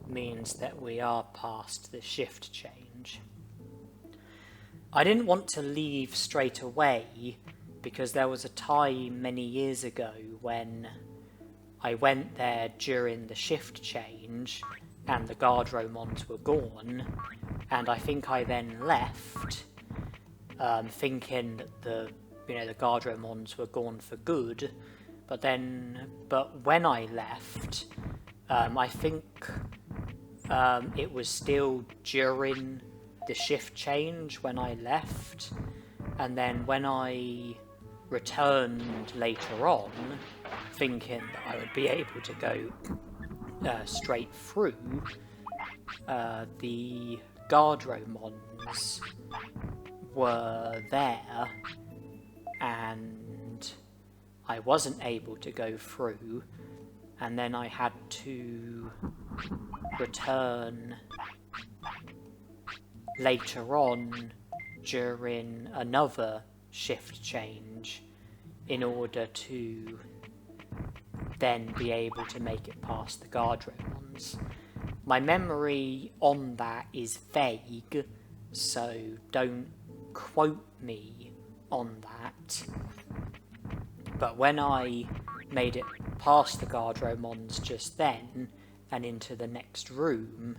means that we are past the shift change. I didn't want to leave straight away because there was a time many years ago when I went there during the shift change and the Guardromons were gone, and I think I then left thinking that the Guardromons were gone for good, but when I left, I think it was still during the shift change when I left, and then when I returned later on, thinking that I would be able to go straight through, the Guardromons were there, and I wasn't able to go through, and then I had to return later on during another shift change in order to then be able to make it past the Guardromons. My memory on that is vague, so don't quote me on that. But when I made it past the Guardromons just then and into the next room,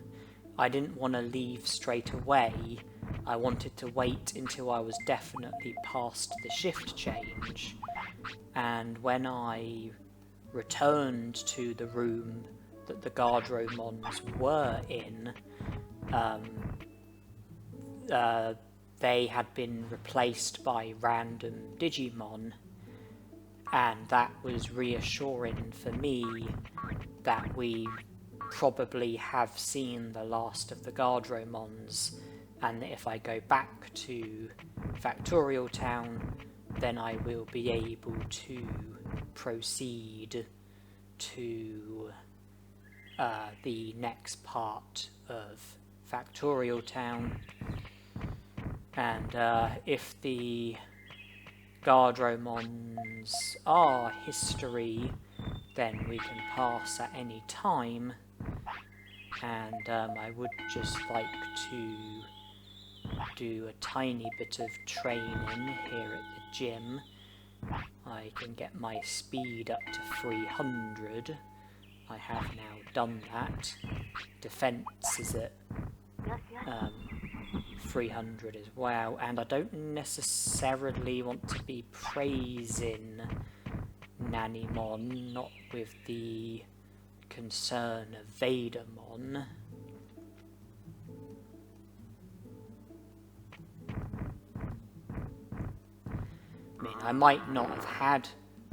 I didn't want to leave straight away. I wanted to wait until I was definitely past the shift change. And when I returned to the room that the Guardromons were in, they had been replaced by random Digimon, and that was reassuring for me that we probably have seen the last of the Guardromons, and that if I go back to Factorial Town, then I will be able to proceed to the next part of Factorial Town. And if the Guardromons are history, then we can pass at any time. And I would just like to do a tiny bit of training here at the gym. I can get my speed up to 300. I have now done that. Defense is at 300 as well, and I don't necessarily want to be praising Nanimon, not with the concern of Vadermon. I mean, I might not have had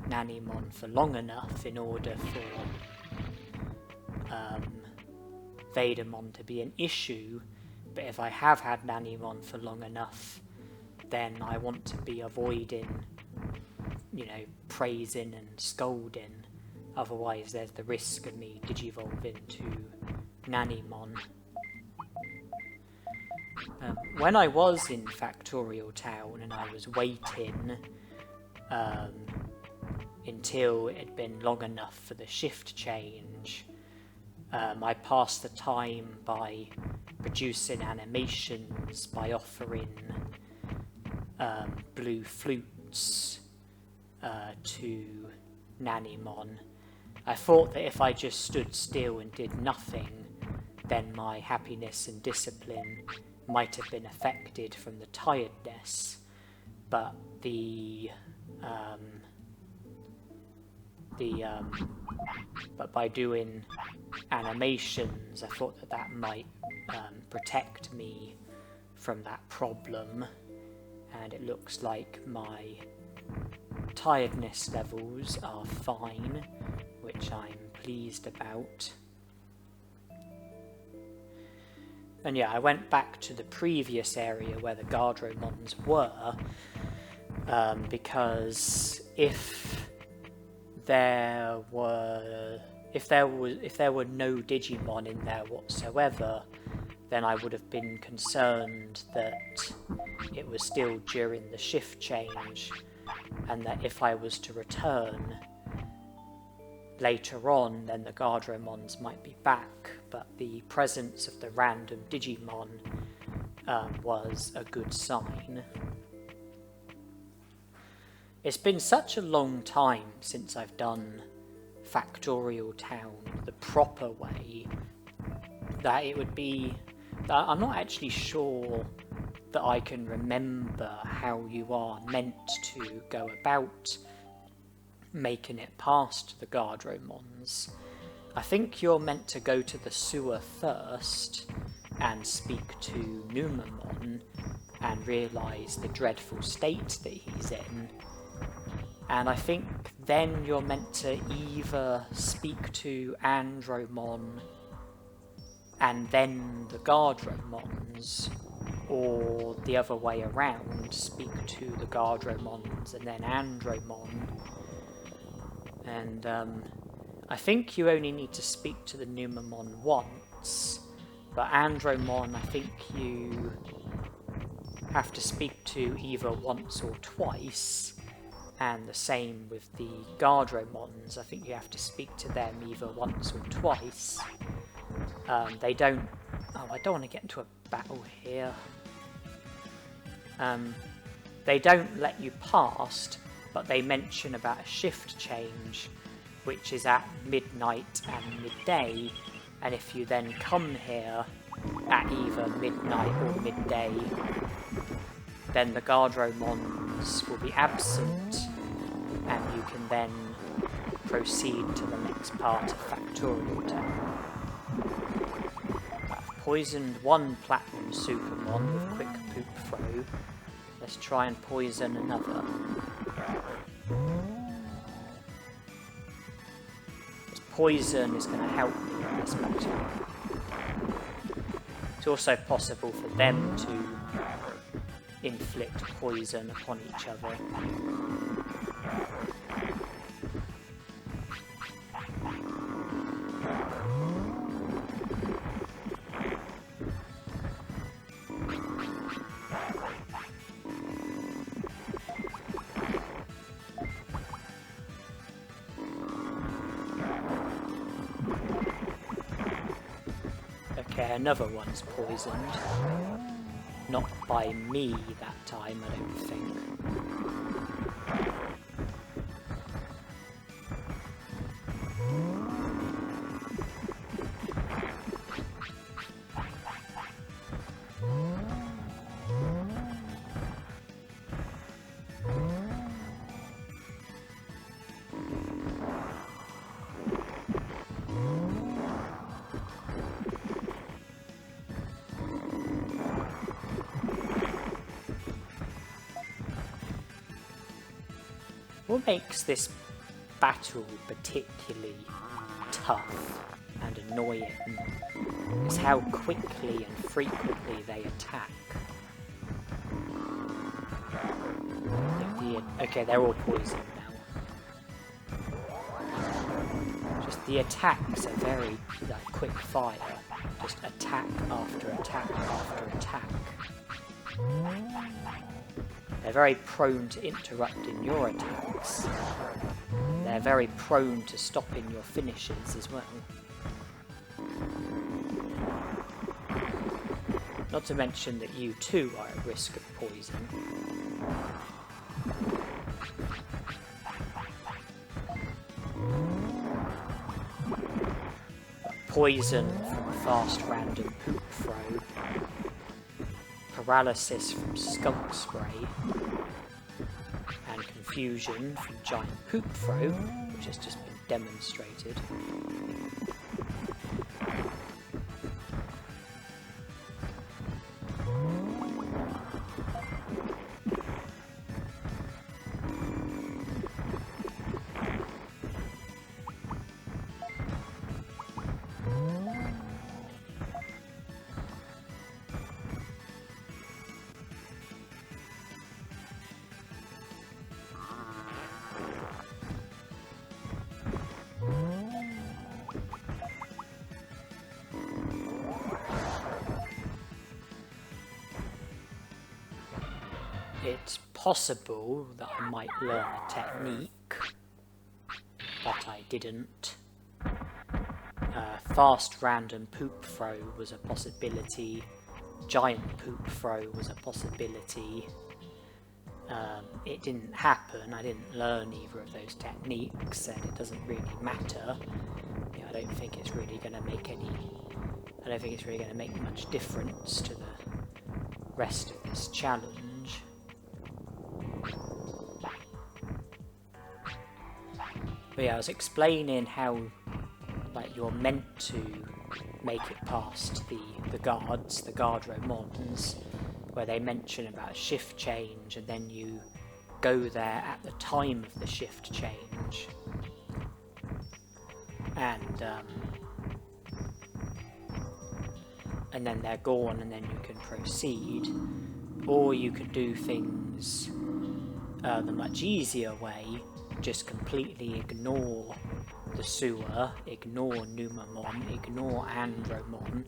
Nanimon for long enough in order for Vadermon to be an issue, but if I have had Nanimon for long enough, then I want to be avoiding, praising and scolding. Otherwise there's the risk of me digivolving to Nanimon. When I was in Factorial Town and I was waiting until it had been long enough for the shift change, I passed the time by producing animations, by offering blue flutes to Nanimon. I thought that if I just stood still and did nothing, then my happiness and discipline might have been affected from the tiredness, but but by doing animations, I thought that that might protect me from that problem, and it looks like my tiredness levels are fine, which I'm pleased about. And yeah, I went back to the previous area where the Guardromons were, because if there were no Digimon in there whatsoever, then I would have been concerned that it was still during the shift change, and that if I was to return later on, then the Guardromons might be back, but the presence of the random Digimon was a good sign. It's been such a long time since I've done Factorial Town the proper way that it would be... I'm not actually sure that I can remember how you are meant to go about making it past the Guardromons. I think you're meant to go to the sewer first and speak to Numamon and realise the dreadful state that he's in. And I think then you're meant to either speak to Andromon and then the Guardromons, or the other way around, speak to the Guardromons and then Andromon. And I think you only need to speak to the Numamon once, but Andromon I think you have to speak to either once or twice, and the same with the Guardromons. I think you have to speak to them either once or twice. They don't... Oh, I don't want to get into a battle here. They don't let you past, but they mention about a shift change, which is at midnight and midday, and if you then come here at either midnight or midday, then the Guardromons will be absent, and you can then proceed to the next part of Factorial Town. I've poisoned one Platinum Supermon with Quick Poop Throw. Let's try and poison another. This poison is going to help me in this battle. It's also possible for them to inflict poison upon each other. Okay, another one's poisoned. Not by me that time, I don't think. What makes this battle particularly tough and annoying is how quickly and frequently they attack. Okay, they're all poisoned now. Just the attacks are very quick fire. Just attack after attack after attack. They're very prone to interrupting your attacks. They're very prone to stopping your finishes as well. Not to mention that you too are at risk of poison. Poison from fast random poop throw. Paralysis from skunk spray, and confusion from giant poop throw, which has just been demonstrated. it's possible that I might learn a technique, but I didn't. Fast random poop throw was a possibility. Giant poop throw was a possibility. It didn't happen. I didn't learn either of those techniques, and it doesn't really matter. I don't think it's really going to make much difference to the rest of this challenge. But yeah, I was explaining how you're meant to make it past the guards, the guardromons, where they mention about shift change, and then you go there at the time of the shift change, and then they're gone, and then you can proceed. Or you could do things the much easier way, just completely ignore the sewer, ignore Numamon, ignore Andromon,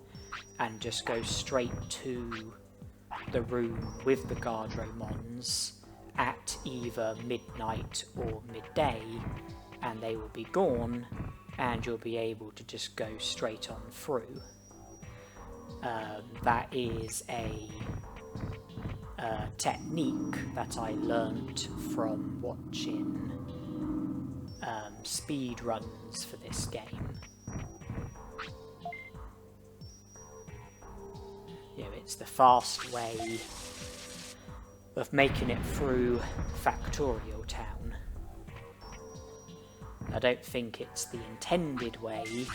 and just go straight to the room with the Guardromons at either midnight or midday, and they will be gone, and you'll be able to just go straight on through. That is a technique that I learnt from watching speed runs for this game. It's the fast way of making it through Factorial Town. I don't think it's the intended way,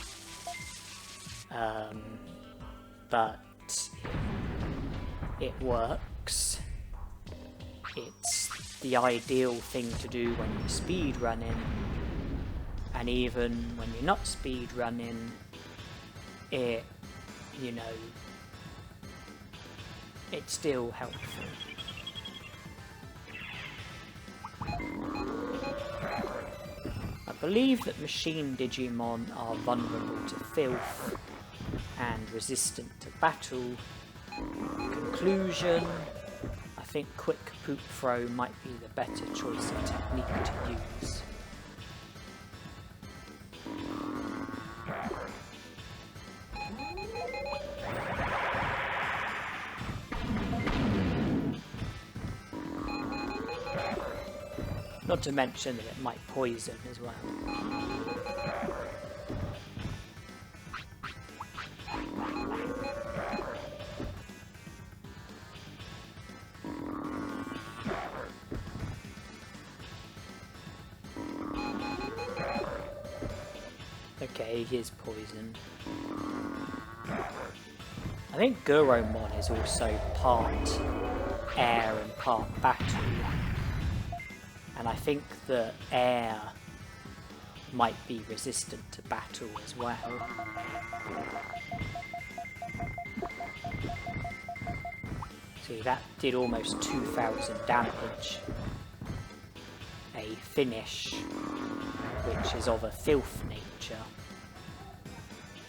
but it works. It's the ideal thing to do when you're speedrunning, and even when you're not speedrunning, it's still helpful. I believe that machine Digimon are vulnerable to filth and resistant to battle. Conclusion: I think quick poop throw might be the better choice of technique to use. Not to mention that it might poison as well. Okay, he is poisoned. I think Guromon is also part air and part battle. And I think that air might be resistant to battle as well. See, that did almost 2,000 damage. A finish which is of a filth nature.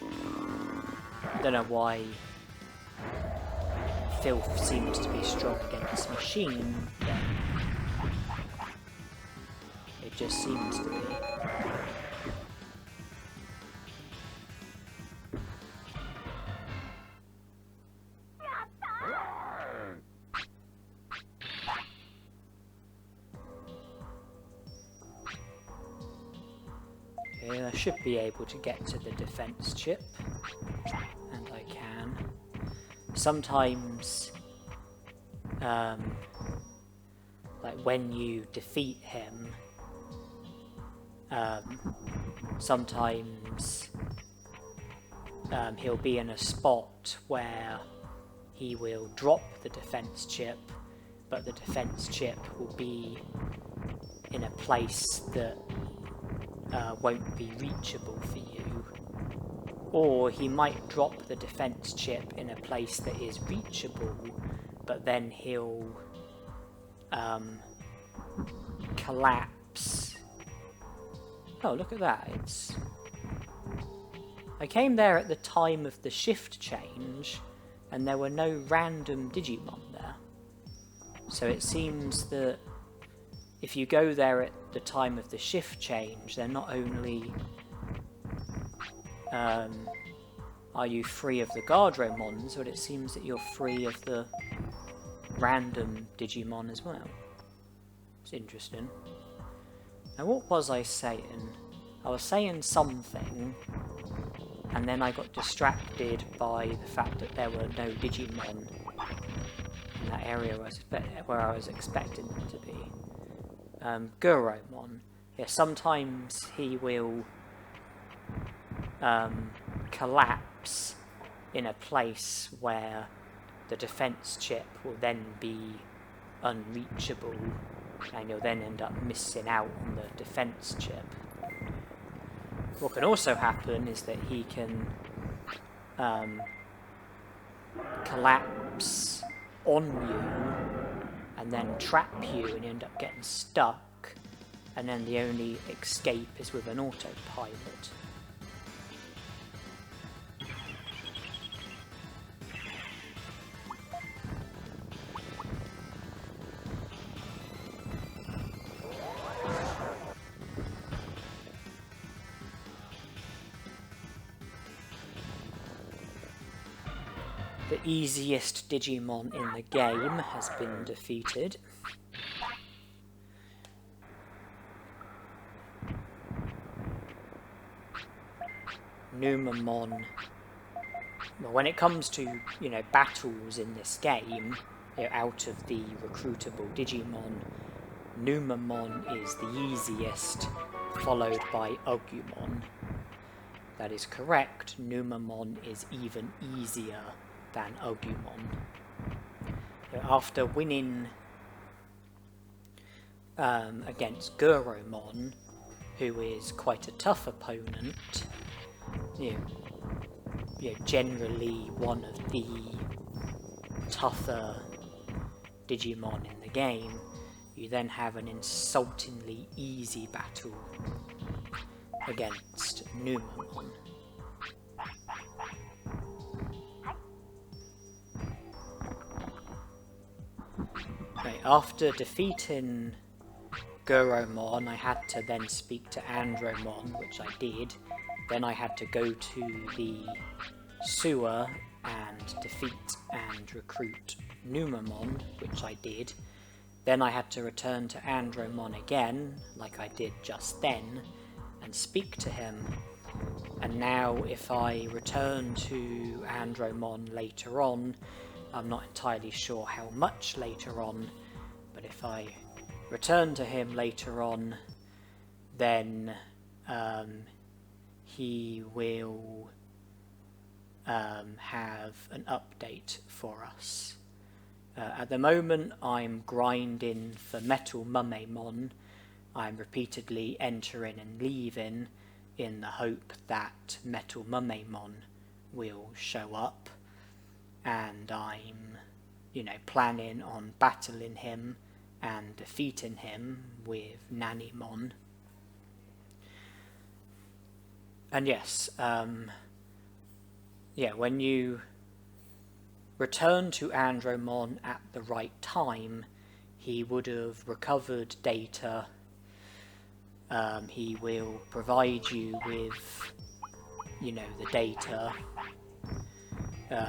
I don't know why filth seems to be strong against machine, but it just seems to be. Okay, I should be able to get to the defense chip, and I can. Sometimes, like when you defeat him, sometimes he'll be in a spot where he will drop the defense chip, but the defense chip will be in a place that won't be reachable for you. Or he might drop the defense chip in a place that is reachable, but then he'll collapse. Oh, look at that. I came there at the time of the shift change, and there were no random Digimon there. So it seems that if you go there at the time of the shift change, then not only are you free of the Guardromons, but it seems that you're free of the random Digimon as well. It's interesting. Now what was I saying? I was saying something, and then I got distracted by the fact that there were no Digimon in that area where I was expecting them to be. Guromon. Yeah, sometimes he will collapse in a place where the defense chip will then be unreachable, and you'll then end up missing out on the defense chip. What can also happen is that he can collapse on you and then trap you, and you end up getting stuck, and then the only escape is with an autopilot. The easiest Digimon in the game has been defeated. Numamon. Well, when it comes to, battles in this game, out of the recruitable Digimon, Numamon is the easiest, followed by Agumon. That is correct, Numamon is even easier than Agumon. After winning against Guromon, who is quite a tough opponent, generally one of the tougher Digimon in the game, you then have an insultingly easy battle against Numamon. Right, after defeating Guromon, I had to then speak to Andromon, which I did. Then I had to go to the sewer and defeat and recruit Numamon, which I did. Then I had to return to Andromon again, like I did just then, and speak to him. And now if I return to Andromon later on, I'm not entirely sure how much later on, but if I return to him later on, then he will have an update for us. At the moment I'm grinding for Metal Mumemon. I'm repeatedly entering and leaving in the hope that Metal Mumemon will show up, and I'm planning on battling him and defeating him with Nanimon. And yes, when you return to Andromon at the right time, he would have recovered data. He will provide you with, the data.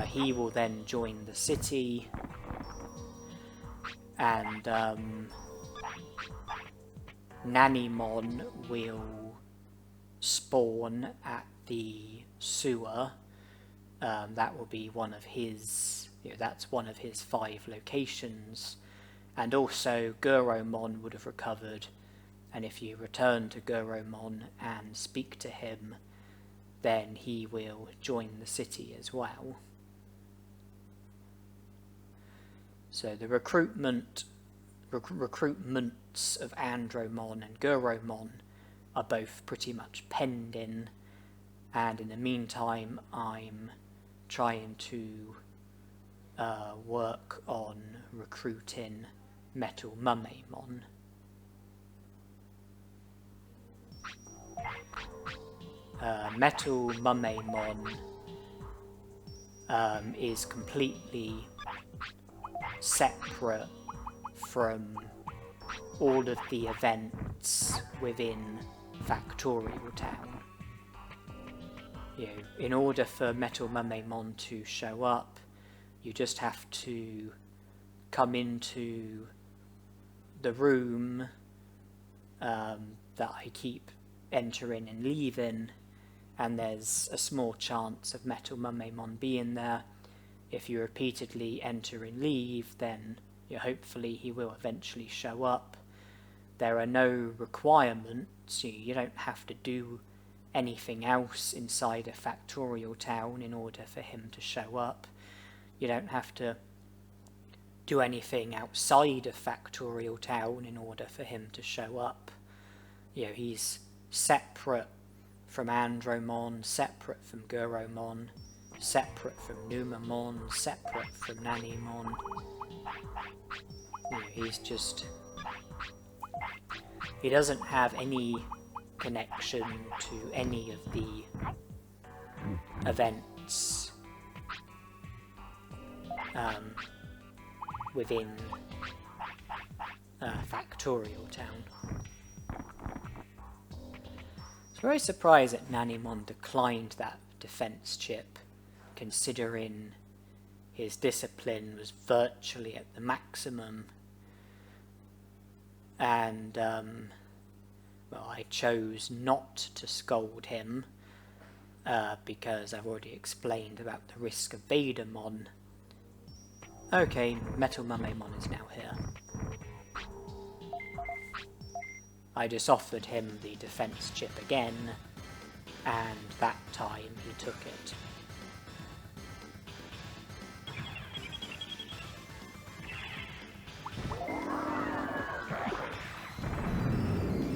He will then join the city, and Nanimon will spawn at the sewer. That will be one of his, that's one of his 5 locations. And also Guromon would have recovered, and if you return to Guromon and speak to him, then he will join the city as well. So the recruitments of Andromon and Guromon are both pretty much pending, and in the meantime I'm trying to work on recruiting Metal Mumemon. Metal Mumemon is completely separate from all of the events within Factorial Town. You know, in order for Metal Mumemon to show up, you just have to come into the room that I keep entering and leaving, and there's a small chance of Metal Mumemon being there. If you repeatedly enter and leave, then hopefully he will eventually show up. There are no requirements, you don't have to do anything else inside a Factorial Town in order for him to show up. You don't have to do anything outside of Factorial Town in order for him to show up. He's separate from Andromon, separate from Guromon, separate from Numamon, separate from Nanimon. He doesn't have any connection to any of the events within Factorial Town. I was very surprised that Nanimon declined that defense chip, considering his discipline was virtually at the maximum, and I chose not to scold him because I've already explained about the risk of Vadermon. Okay, Metal Mumemon is now here. I just offered him the defense chip again, and that time he took it.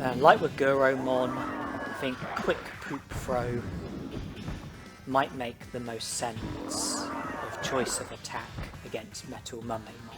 And like with Guromon, I think quick poop throw might make the most sense of choice of attack against Metal Mumemon.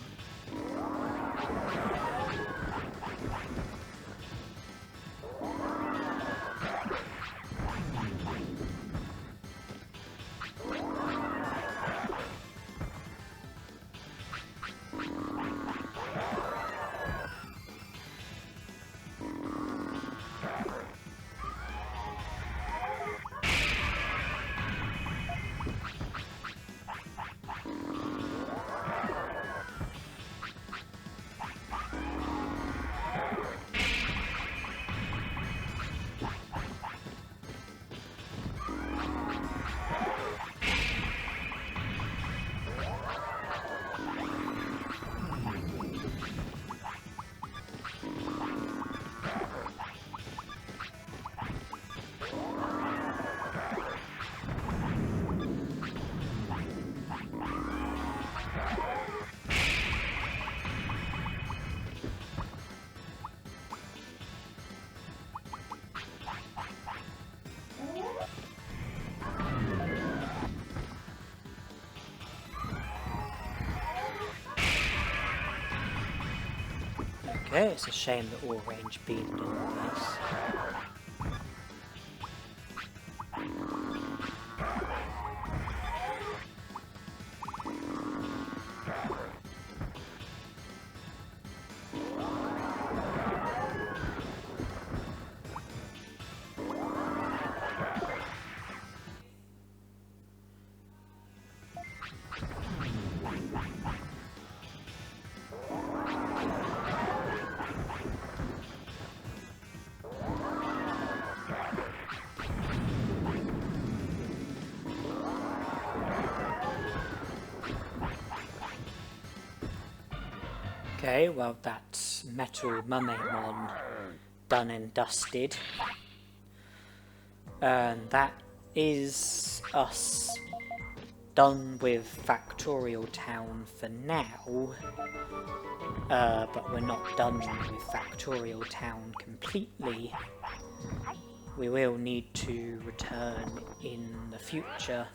Okay, it's a shame that all range beam didn't this. Okay, well that's Metal Mumemon done and dusted. And that is us done with Factorial Town for now. But we're not done with Factorial Town completely. We will need to return in the future,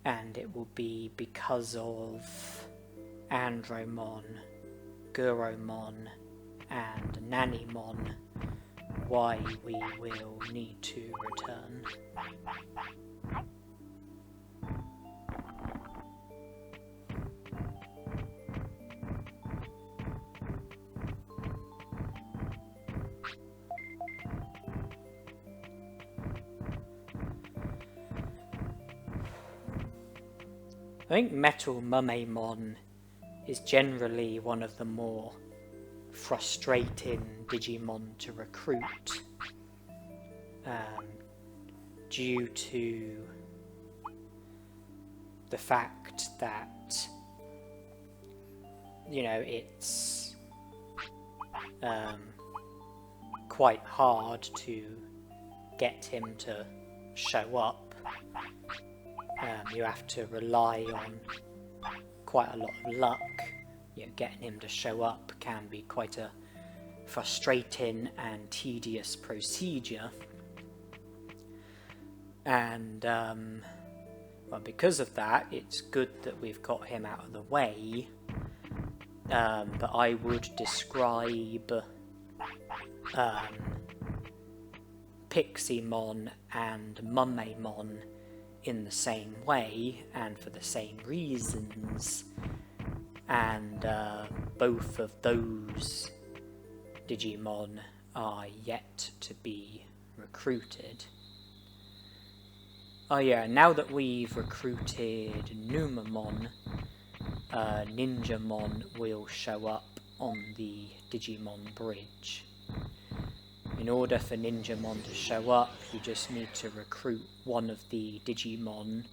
and it will be because of Andromon, Guromon, and Nanimon why we will need to return. think Metal Mumemon is generally one of the more frustrating Digimon to recruit, due to the fact that, you know, it's quite hard to get him to show up. You have to rely on quite a lot of luck. You know, getting him to show up can be quite a frustrating and tedious procedure. And well, because of that, it's good that we've got him out of the way. But I would describe Piximon and Mumemon in the same way and for the same reasons, and both of those Digimon are yet to be recruited. Oh yeah, now that we've recruited Numamon, Ninjamon will show up on the Digimon bridge. In order for Ninjamon to show up, you just need to recruit one of the Digimon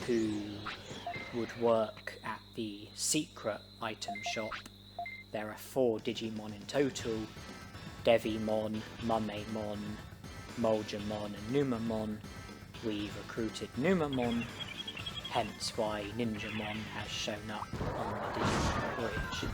who would work at the secret item shop. There are 4 Digimon in total: Devimon, Mumemon, Moljamon and Numamon. We've recruited Numamon, hence why Ninjamon has shown up on the Digimon bridge.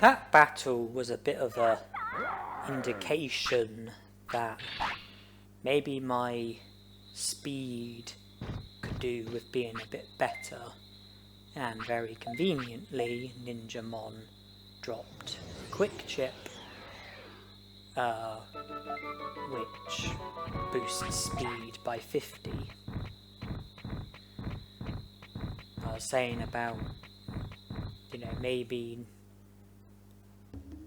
That battle was a bit of a indication that maybe my speed could do with being a bit better, and very conveniently Ninjamon dropped a quick chip, which boosts speed by 50. I was saying about, you know, maybe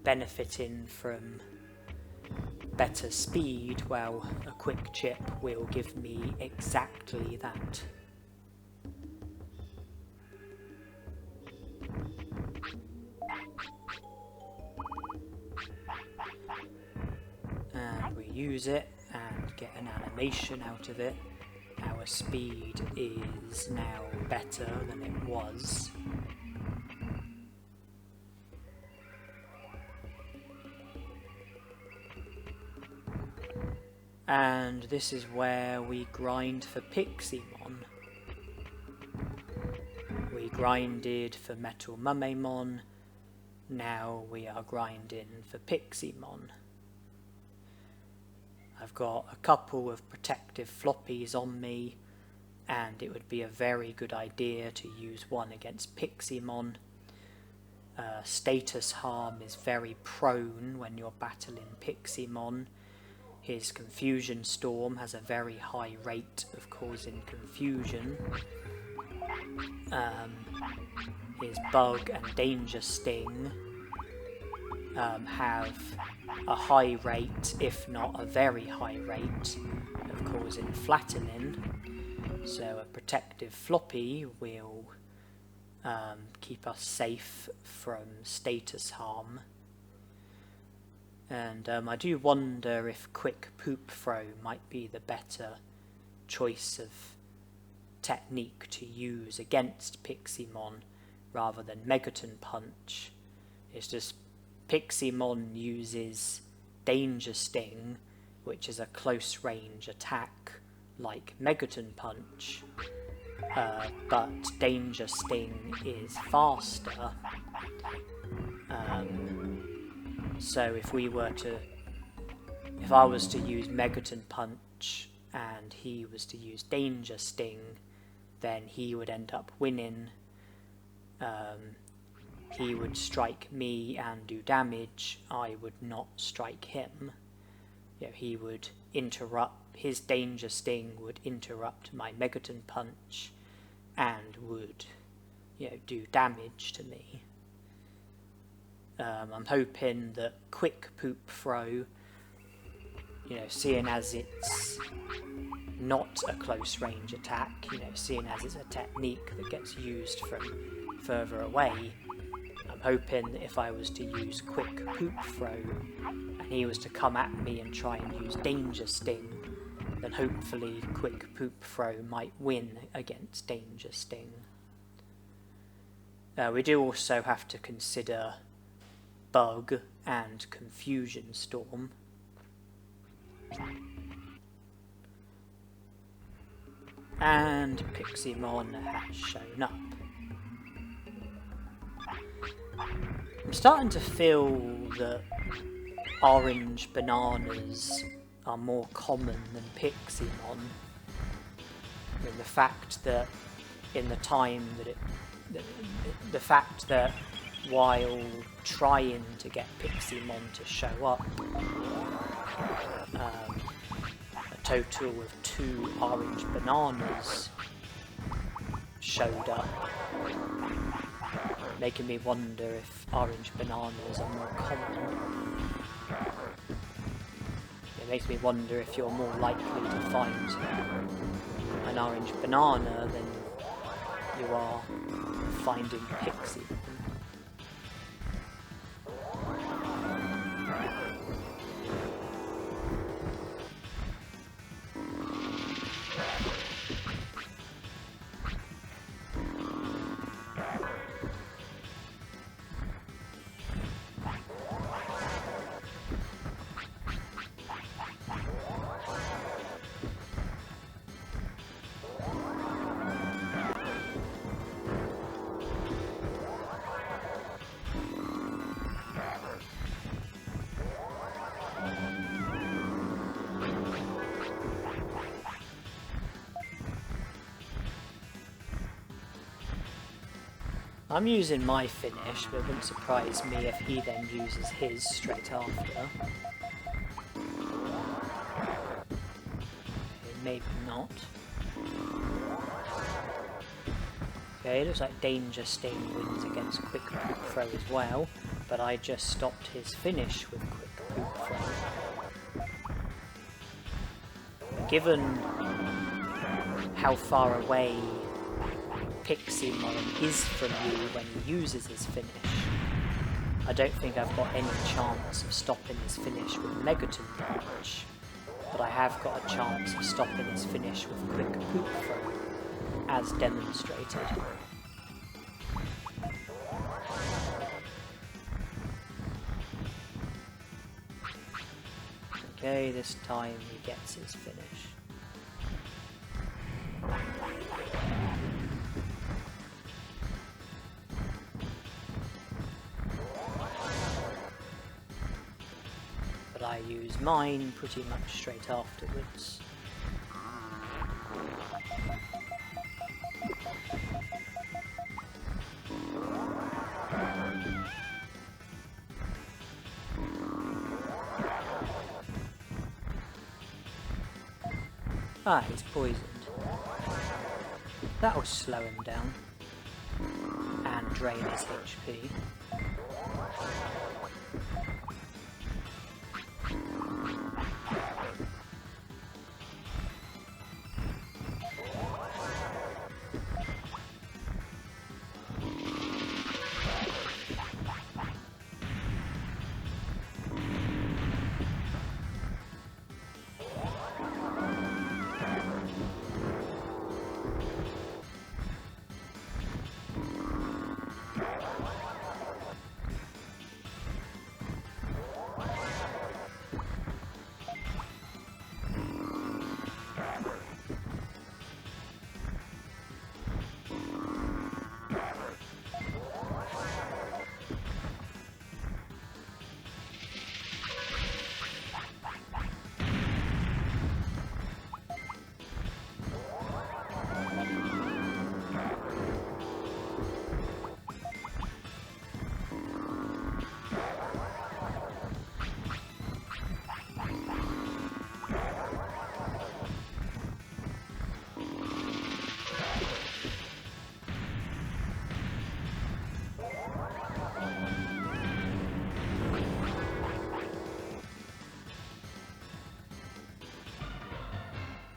benefiting from better speed. Well, a quick chip will give me exactly that. And we use it and get an animation out of it. Our speed is now better than it was. And this is where we grind for Piximon. We grinded for Metal Mumemon, now we are grinding for Piximon. I've got a couple of protective floppies on me, and it would be a very good idea to use one against Piximon. Status harm is very prone when you're battling Piximon. His Confusion Storm has a very high rate of causing confusion. His Bug and Danger Sting have a high rate, if not a very high rate, of causing flattening. So a protective floppy will keep us safe from status harm. And I do wonder if Quick Poop Throw might be the better choice of technique to use against Piximon rather than Megaton Punch. It's just Piximon uses Danger Sting, which is a close range attack like Megaton Punch, but Danger Sting is faster. So if I was to use Megaton Punch and he was to use Danger Sting, then he would end up winning. He would strike me and do damage. I would not strike him. He would interrupt, his Danger Sting would interrupt my Megaton Punch and would, do damage to me. I'm hoping that Quick Poop Throw, seeing as it's not a close range attack, seeing as it's a technique that gets used from further away, I'm hoping that if I was to use Quick Poop Throw and he was to come at me and try and use Danger Sting, then hopefully Quick Poop Throw might win against Danger Sting. We do also have to consider Bug and Confusion Storm. And Piximon has shown up. I'm starting to feel that orange bananas are more common than Piximon. The fact that while trying to get Piximon to show up, a total of 2 orange bananas showed up, making me wonder if orange bananas are more common. It makes me wonder if you're more likely to find an orange banana than you are finding Pixie. I'm using my finish, but it wouldn't surprise me if he then uses his straight after. Maybe not. Okay, looks like Danger Sting wins against Quick Poop Throw as well, but I just stopped his finish with Quick Poop Throw. Given how far away Piximon is from you when he uses his finish, I don't think I've got any chance of stopping his finish with Megaton Punch, but I have got a chance of stopping his finish with Quick Poop Throw, as demonstrated. Okay, this time he gets his finish. But I use mine pretty much straight afterwards. Ah, he's poisoned. That'll slow him down and drain his HP.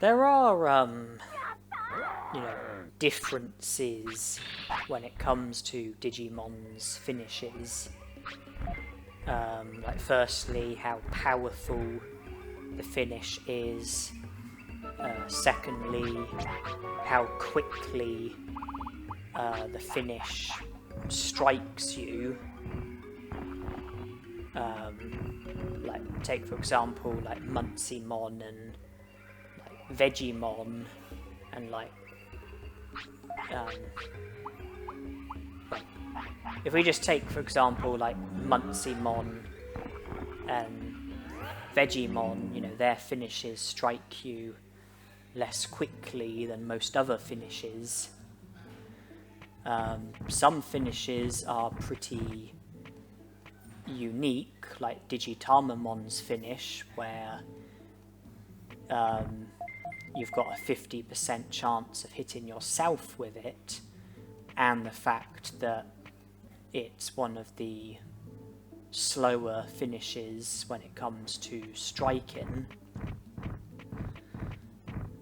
There are, you know, differences when it comes to Digimon's finishes. Like firstly, how powerful the finish is. Secondly, how quickly the finish strikes you. Like take for example like Muncymon and like Vegemon and like if we just take for example like Muncymon and Vegemon, you know, their finishes strike you less quickly than most other finishes. Some finishes are pretty unique, like Digitamamon's finish, where you've got a 50% chance of hitting yourself with it, and the fact that it's one of the slower finishes when it comes to striking.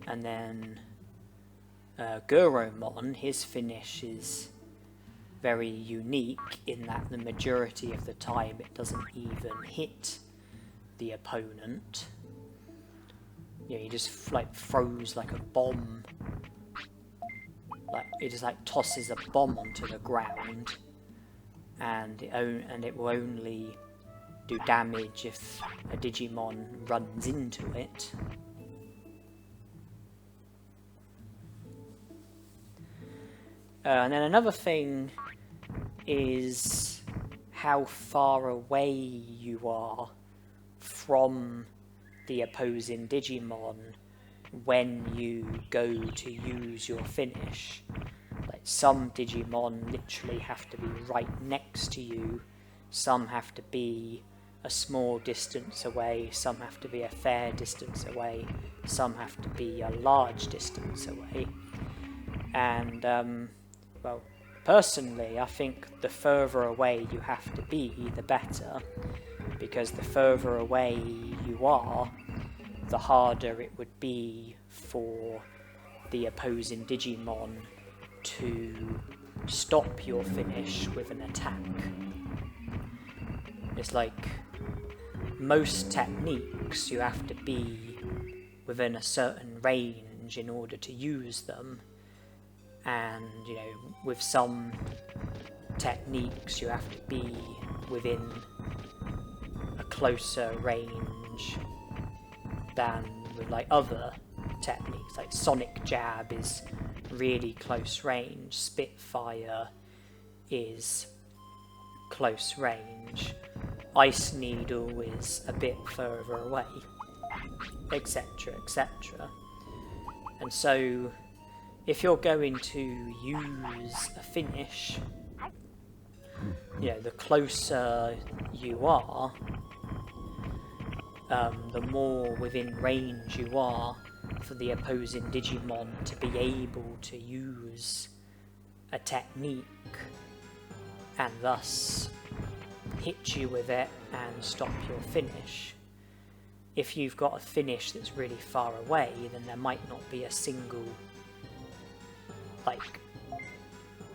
And then Guromon, his finish is very unique in that the majority of the time it doesn't even hit the opponent. You know, he just like throws like a bomb, like it just like tosses a bomb onto the ground, and it will only do damage if a Digimon runs into it. And then another thing is how far away you are from the opposing Digimon when you go to use your finish. Like some Digimon literally have to be right next to you, some have to be a small distance away, some have to be a fair distance away, some have to be a large distance away. And well, personally, I think the further away you have to be, the better, because the further away you are, the harder it would be for the opposing Digimon to stop your finish with an attack. It's like most techniques you have to be within a certain range in order to use them. And, you know, with some techniques you have to be within a closer range than with like other techniques. Like Sonic Jab is really close range, Spitfire is close range, Ice Needle is a bit further away, etc, etc. And so if you're going to use a finish, you know, the closer you are, the more within range you are for the opposing Digimon to be able to use a technique and thus hit you with it and stop your finish. If you've got a finish that's really far away, then there might not be a single like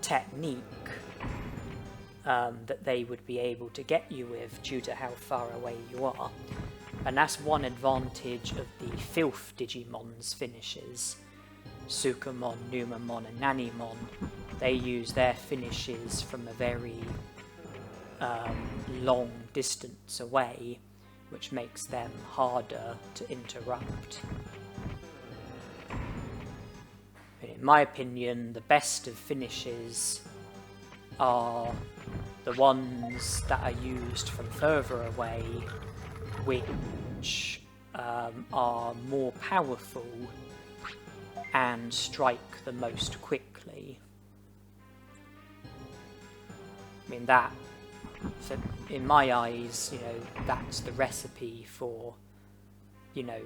technique that they would be able to get you with due to how far away you are. And that's one advantage of the Filth Digimon's finishes. Sukamon, Numamon and Nanimon, they use their finishes from a very long distance away, which makes them harder to interrupt. In my opinion, the best of finishes are the ones that are used from further away, which are more powerful and strike the most quickly. I mean, that, so in my eyes, you know, that's the recipe for, you know,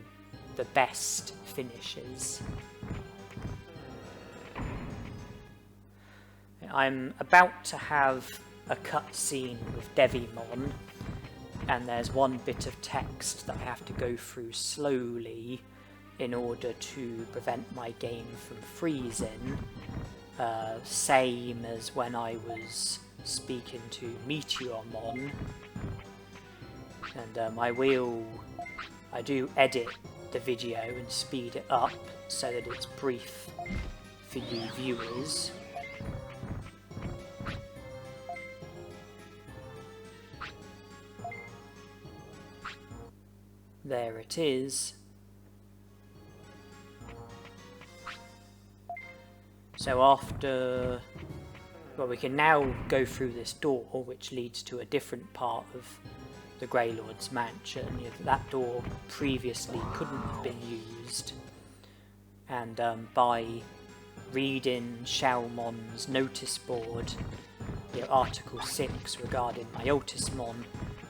the best finishes. I'm about to have a cutscene with Devimon, and there's one bit of text that I have to go through slowly in order to prevent my game from freezing, same as when I was speaking to Meteormon. And I do edit the video and speed it up so that it's brief for you viewers. There it is. So after... well, we can now go through this door, which leads to a different part of the Grey Lord's mansion. That door previously couldn't have been used. And by reading Shalmon's notice board, Article 6 regarding Myotismon,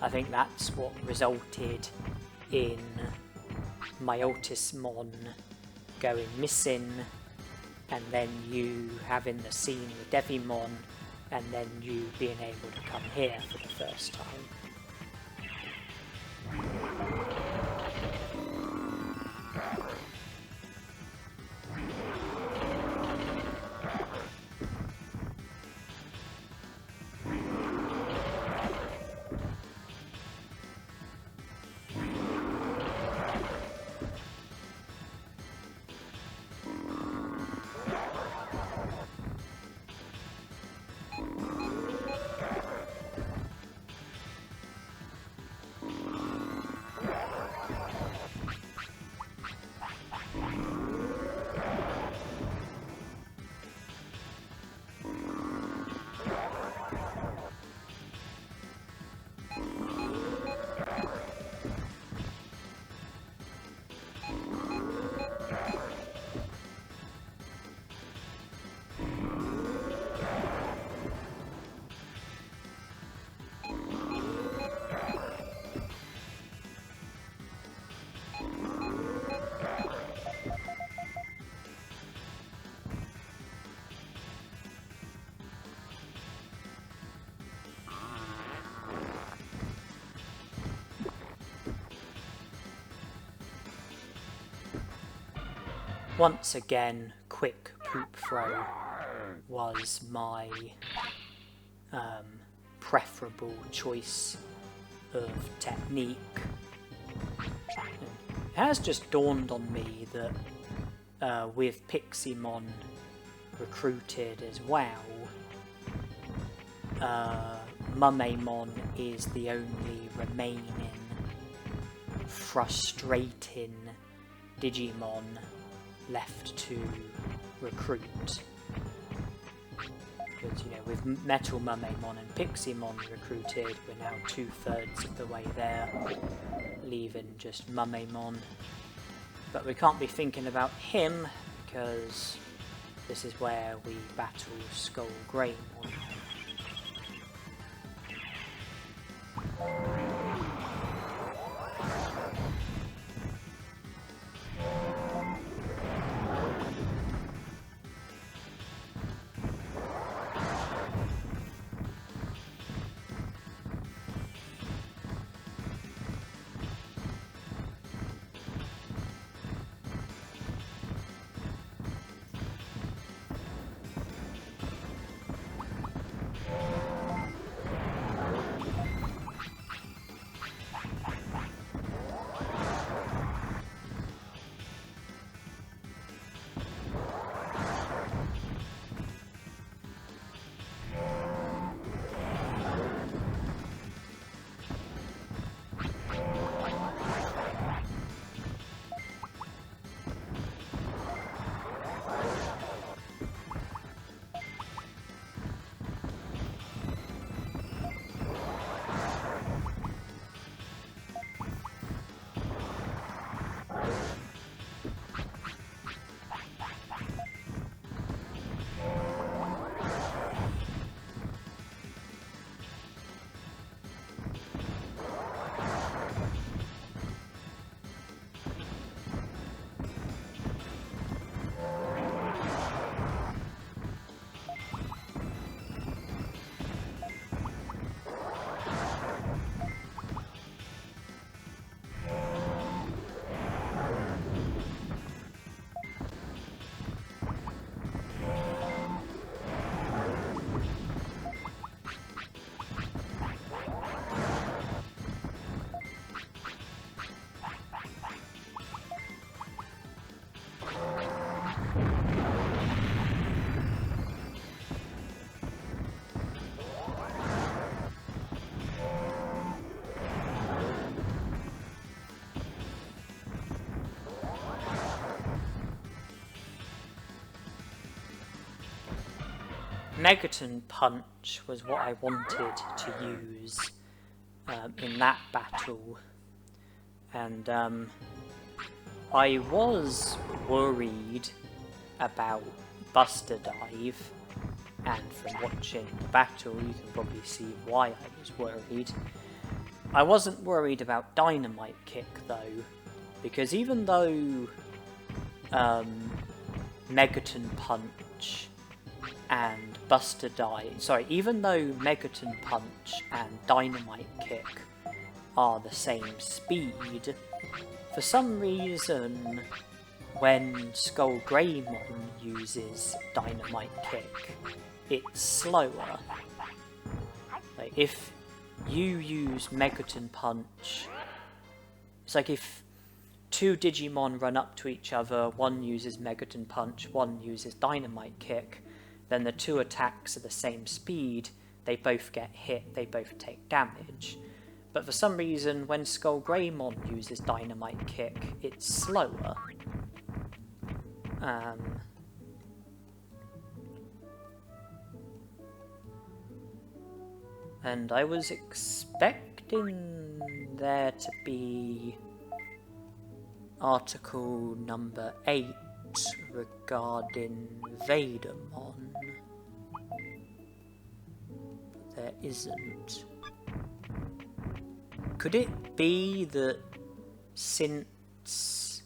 I think that's what resulted in Myotismon going missing, and then you having the scene with Devimon, and then you being able to come here for the first time. Once again, quick poop throw was my preferable choice of technique. It has just dawned on me that with Piximon recruited as well, Mumemon is the only remaining frustrating Digimon left to recruit. Because, with Metal Mumemon and Piximon recruited, we're now 2/3 of the way there, leaving just Mumemon. But we can't be thinking about him, because this is where we battle Skull Greymon. Megaton Punch was what I wanted to use in that battle, and I was worried about Buster Dive, and from watching the battle you can probably see why I was worried. I wasn't worried about Dynamite Kick though, because even though Megaton Punch and Buster Dive, even though Megaton Punch and Dynamite Kick are the same speed, for some reason when Scoldgreymon uses Dynamite Kick, it's slower. Like if you use Megaton Punch, it's like if two Digimon run up to each other, one uses Megaton Punch, one uses Dynamite Kick, then the two attacks are the same speed, they both get hit, they both take damage. But for some reason, when Scoldgreymon uses Dynamite Kick, it's slower. And I was expecting there to be article number 8 regarding Vadermon. But there isn't. Could it be that since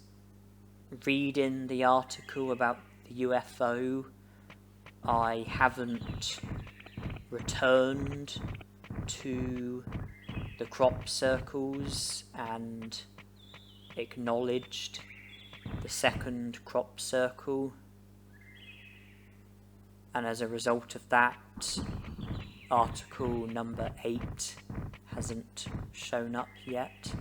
reading the article about the UFO, I haven't returned to the crop circles and acknowledged the second crop circle, and as a result of that, article number 8 hasn't shown up yet.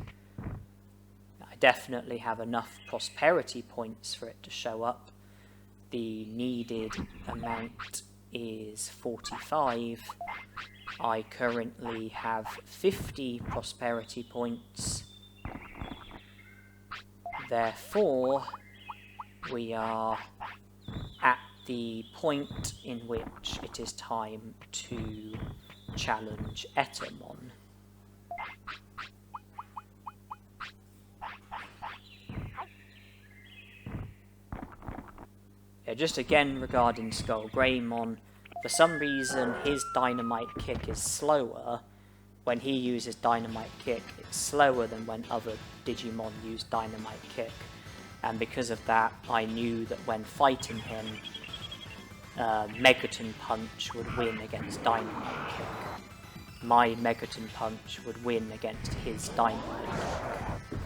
I definitely have enough prosperity points for it to show up. The needed amount is 45. I currently have 50 prosperity points. Therefore, we are at the point in which it is time to challenge Etemon. Yeah, just again regarding Scoldgreymon, for some reason his Dynamite Kick is slower. When he uses Dynamite Kick, it's slower than when other Digimon use Dynamite Kick. And because of that, I knew that when fighting him, Megaton Punch would win against Dynamite Kick. My Megaton Punch would win against his Dynamite Kick.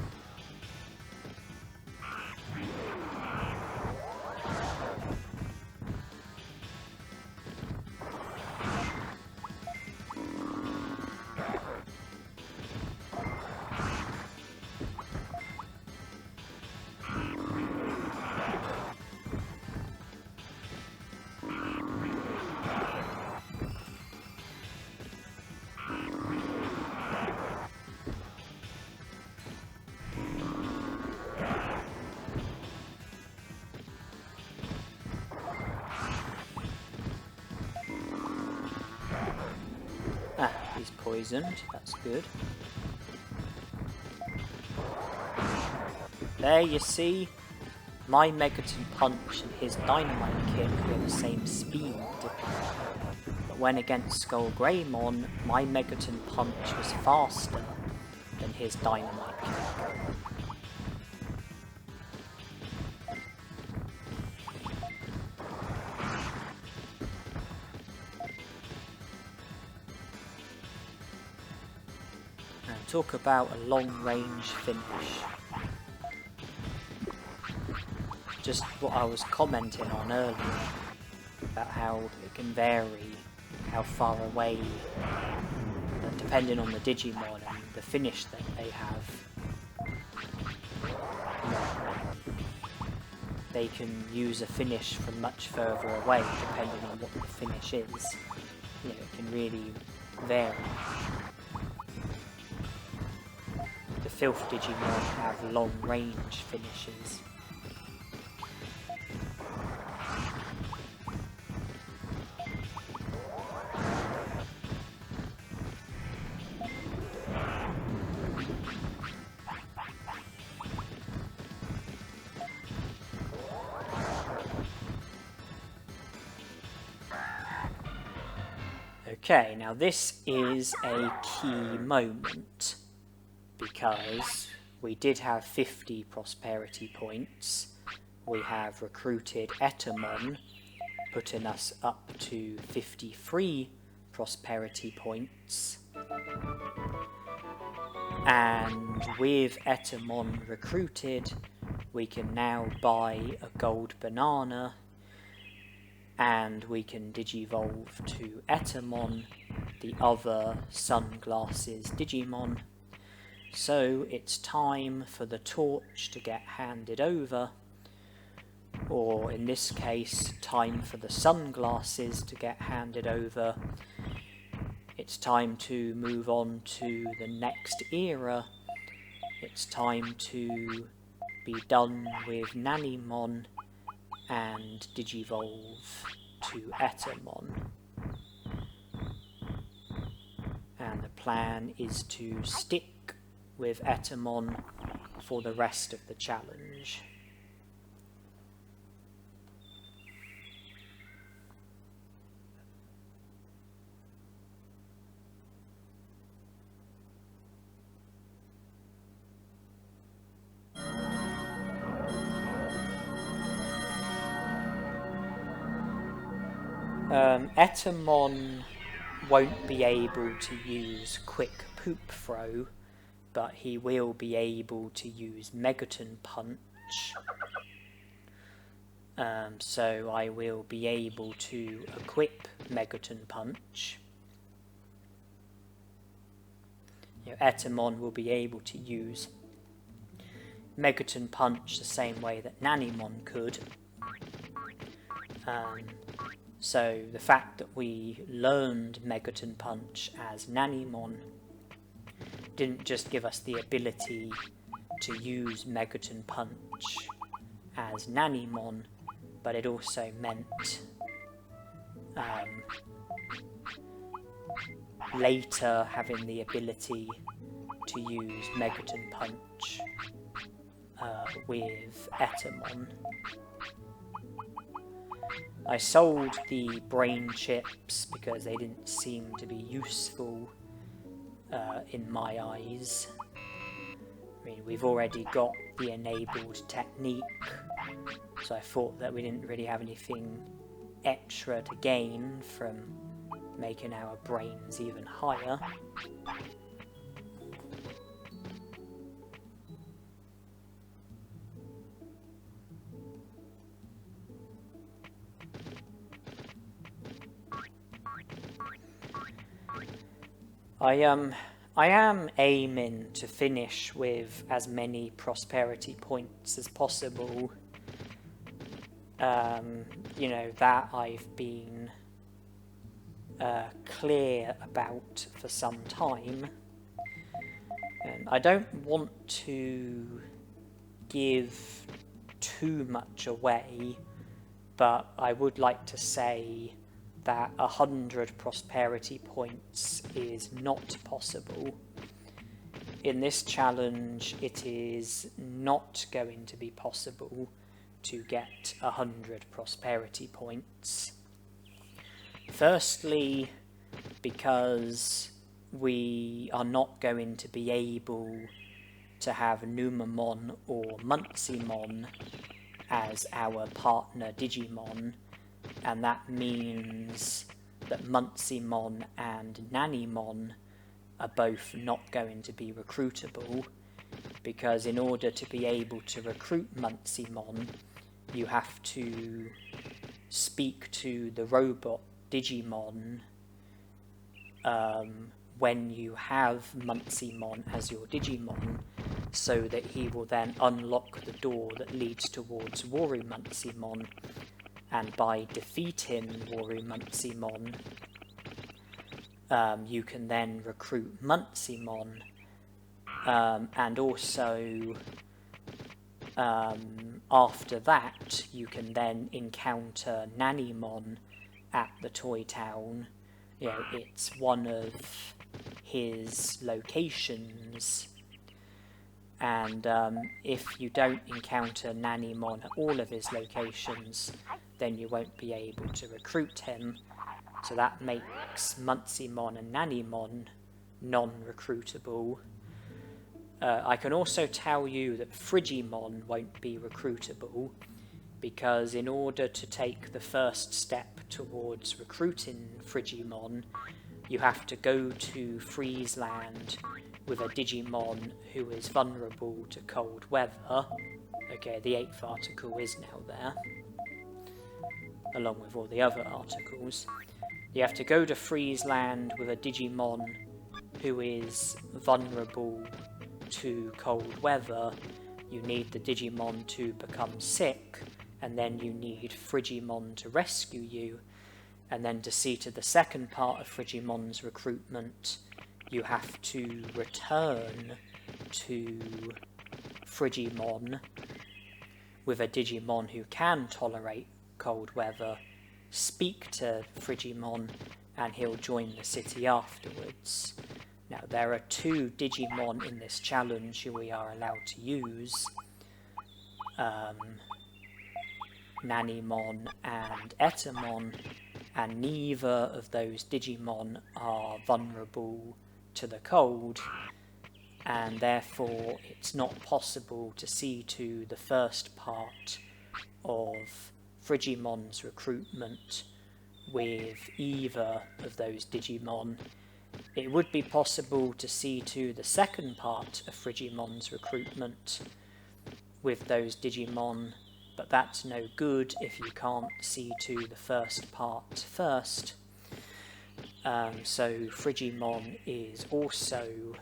Ah, he's poisoned, that's good. There you see, my Megaton Punch and his Dynamite Kick were the same speed. But when against Scoldgreymon, my Megaton Punch was faster than his Dynamite Kick. Talk about a long-range finish. Just what I was commenting on earlier, about how it can vary, how far away, depending on the Digimon and the finish that they have. They can use a finish from much further away, depending on what the finish is. You know, it can really vary. The Filth Digimon have long-range finishes. Okay, now this is a key moment, because we did have 50 prosperity points. We have recruited Etemon, putting us up to 53 prosperity points. And with Etemon recruited, we can now buy a gold banana, and we can Digivolve to Etemon, the other Sunglasses Digimon. So it's time for the torch to get handed over, or in this case, time for the sunglasses to get handed over. It's time to move on to the next era. It's time to be done with Nanimon and Digivolve to Etemon. And the plan is to stick with Etemon for the rest of the challenge. Etemon won't be able to use quick poop throw, but he will be able to use Megaton Punch. So I will be able to equip Megaton Punch. Etemon will be able to use Megaton Punch the same way that Nanimon could. So the fact that we learned Megaton Punch as Nanimon didn't just give us the ability to use Megaton Punch as Nanimon, but it also meant later having the ability to use Megaton Punch with Etemon. I sold the brain chips because they didn't seem to be useful in my eyes. I mean, we've already got the enabled technique, so I thought that we didn't really have anything extra to gain from making our brains even higher. I am aiming to finish with as many prosperity points as possible. You know, that I've been clear about for some time. I don't want to give too much away, but I would like to say that 100 prosperity points is not possible. In this challenge, it is not going to be possible to get 100 prosperity points. Firstly, because we are not going to be able to have Numamon or Muncymon as our partner Digimon, and that means that Muncymon and Nanimon are both not going to be recruitable, because in order to be able to recruit Muncymon, you have to speak to the robot Digimon when you have Muncymon as your Digimon, so that he will then unlock the door that leads towards Waru Muncymon, and by defeating Waru Muncymon, you can then recruit Muncymon, and also after that you can then encounter Nanimon at the Toy Town. You know, it's one of his locations, and if you don't encounter Nanimon at all of his locations, then you won't be able to recruit him. So that makes Muncymon and Nanimon non-recruitable. I can also tell you that Frigimon won't be recruitable, because in order to take the first step towards recruiting Frigimon, you have to go to Friesland with a Digimon who is vulnerable to cold weather. Okay, the 8th article is now there, along with all the other articles. You have to go to Friesland with a Digimon who is vulnerable to cold weather. You need the Digimon to become sick, and then you need Frigimon to rescue you. And then to see to the second part of Frigimon's recruitment, you have to return to Frigimon with a Digimon who can tolerate cold weather, speak to Frigimon, and he'll join the city afterwards. Now, there are 2 Digimon in this challenge who we are allowed to use, Nanimon and Etemon, and neither of those Digimon are vulnerable to the cold, and therefore it's not possible to see to the first part of Frigimon's recruitment with either of those Digimon. It would be possible to see to the second part of Frigimon's recruitment with those Digimon, but that's no good if you can't see to the first part first. So Frigimon is also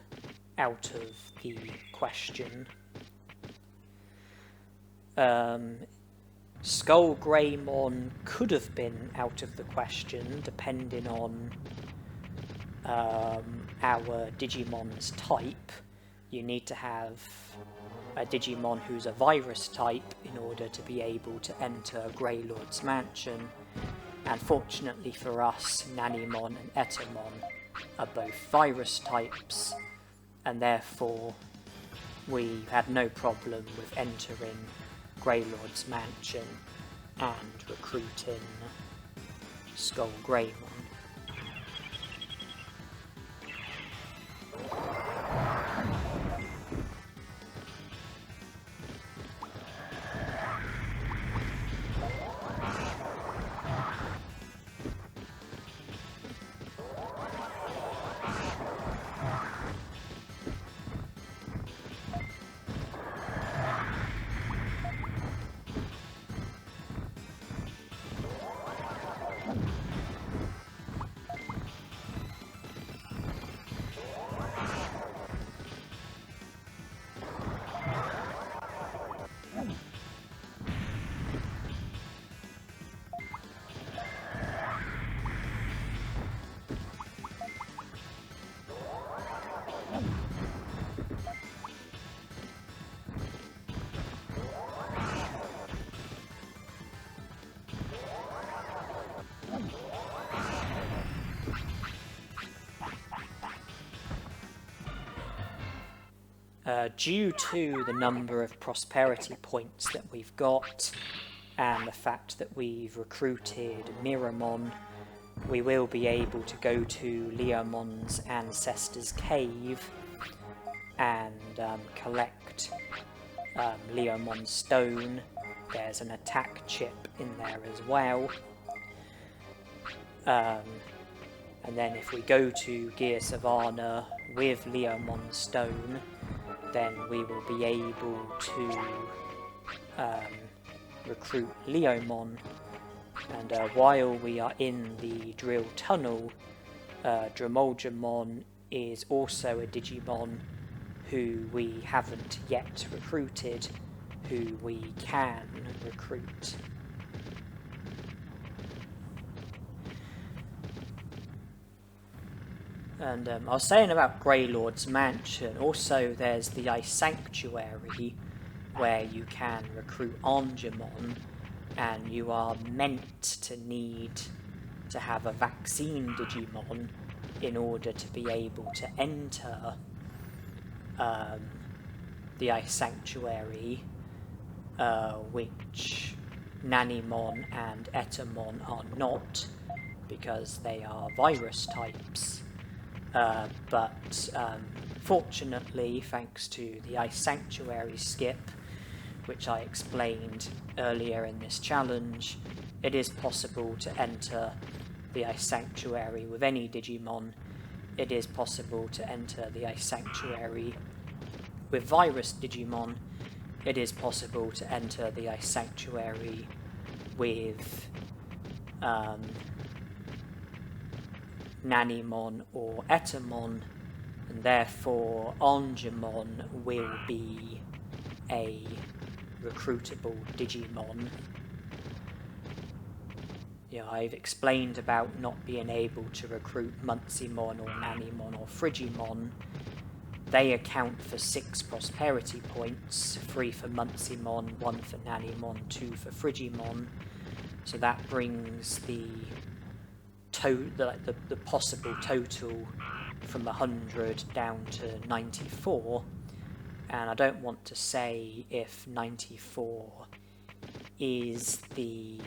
out of the question. Skullgreymon could have been out of the question, depending on our Digimon's type. You need to have a Digimon who's a virus type in order to be able to enter Greylord's mansion, and fortunately for us, Nanimon and Etemon are both virus types, and therefore we had no problem with entering Greylord's mansion and recruiting Skullgreymon. Due to the number of prosperity points that we've got, and the fact that we've recruited Miramon, we will be able to go to Leomon's ancestor's cave and collect Leomon's stone. There's an attack chip in there as well. And then if we go to Gear Savannah with Leomon's stone, then we will be able to recruit Leomon. And while we are in the drill tunnel, Dramoljamon is also a Digimon who we haven't yet recruited, who we can recruit. And I was saying about Greylord's mansion, also there's the Ice Sanctuary, where you can recruit Angemon, and you are meant to need to have a vaccine Digimon in order to be able to enter the Ice Sanctuary, which Nanimon and Etemon are not. because they are virus types. But fortunately, thanks to the Ice Sanctuary skip, which I explained earlier in this challenge, it is possible to enter the Ice Sanctuary with any Digimon. It is possible to enter the Ice Sanctuary with virus Digimon. It is possible to enter the Ice Sanctuary with Nanimon or Etemon, and therefore Angemon will be a recruitable Digimon. I've explained about not being able to recruit Muncymon or Nanimon or Frigimon. They account for 6 prosperity points, 3 for Muncymon, 1 for Nanimon, 2 for Frigimon. So that brings the possible total from 100 down to 94. And I don't want to say if 94 is the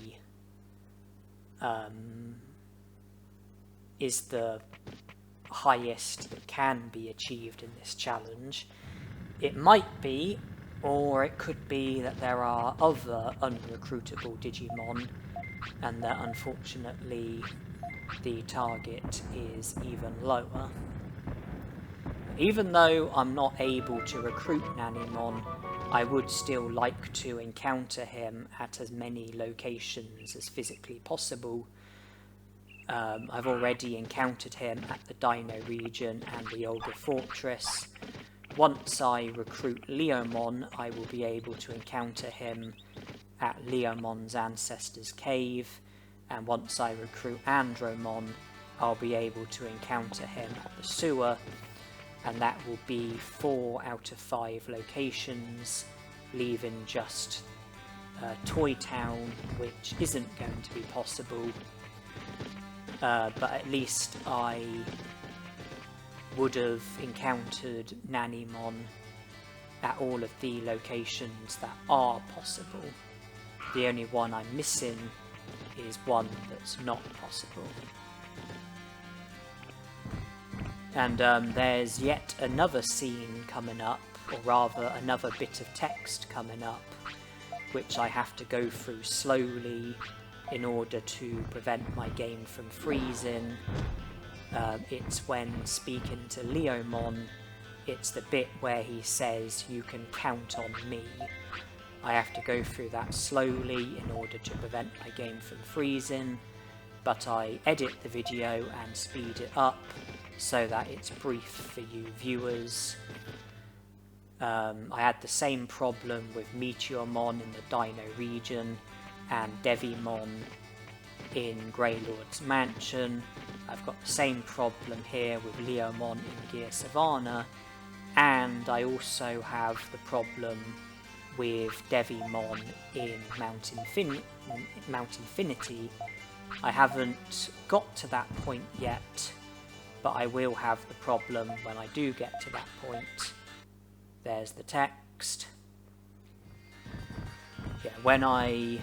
highest that can be achieved in this challenge. It might be, or it could be that there are other unrecruitable Digimon, and that unfortunately the target is even lower. Even though I'm not able to recruit Nanimon, I would still like to encounter him at as many locations as physically possible. I've already encountered him at the Dino region and the Olga Fortress. Once I recruit Leomon, I will be able to encounter him at Leomon's Ancestor's Cave, and once I recruit Andromon, I'll be able to encounter him at the sewer, and that will be 4 out of 5 locations, leaving just Toy Town, which isn't going to be possible. But at least I would have encountered Nanimon at all of the locations that are possible. The only one I'm missing is one that's not possible. And there's yet another scene coming up, or rather another bit of text coming up, which I have to go through slowly in order to prevent my game from freezing. It's when speaking to Leomon, it's the bit where he says, "You can count on me." I have to go through that slowly in order to prevent my game from freezing, but I edit the video and speed it up so that it's brief for you viewers. I had the same problem with Meteormon in the Dino region and Devimon in Greylord's Mansion. I've got the same problem here with Leomon in Gear Savannah, and I also have the problem with Devimon in Mount Infinity. I haven't got to that point yet, but I will have the problem when I do get to that point. There's the text. Yeah, when I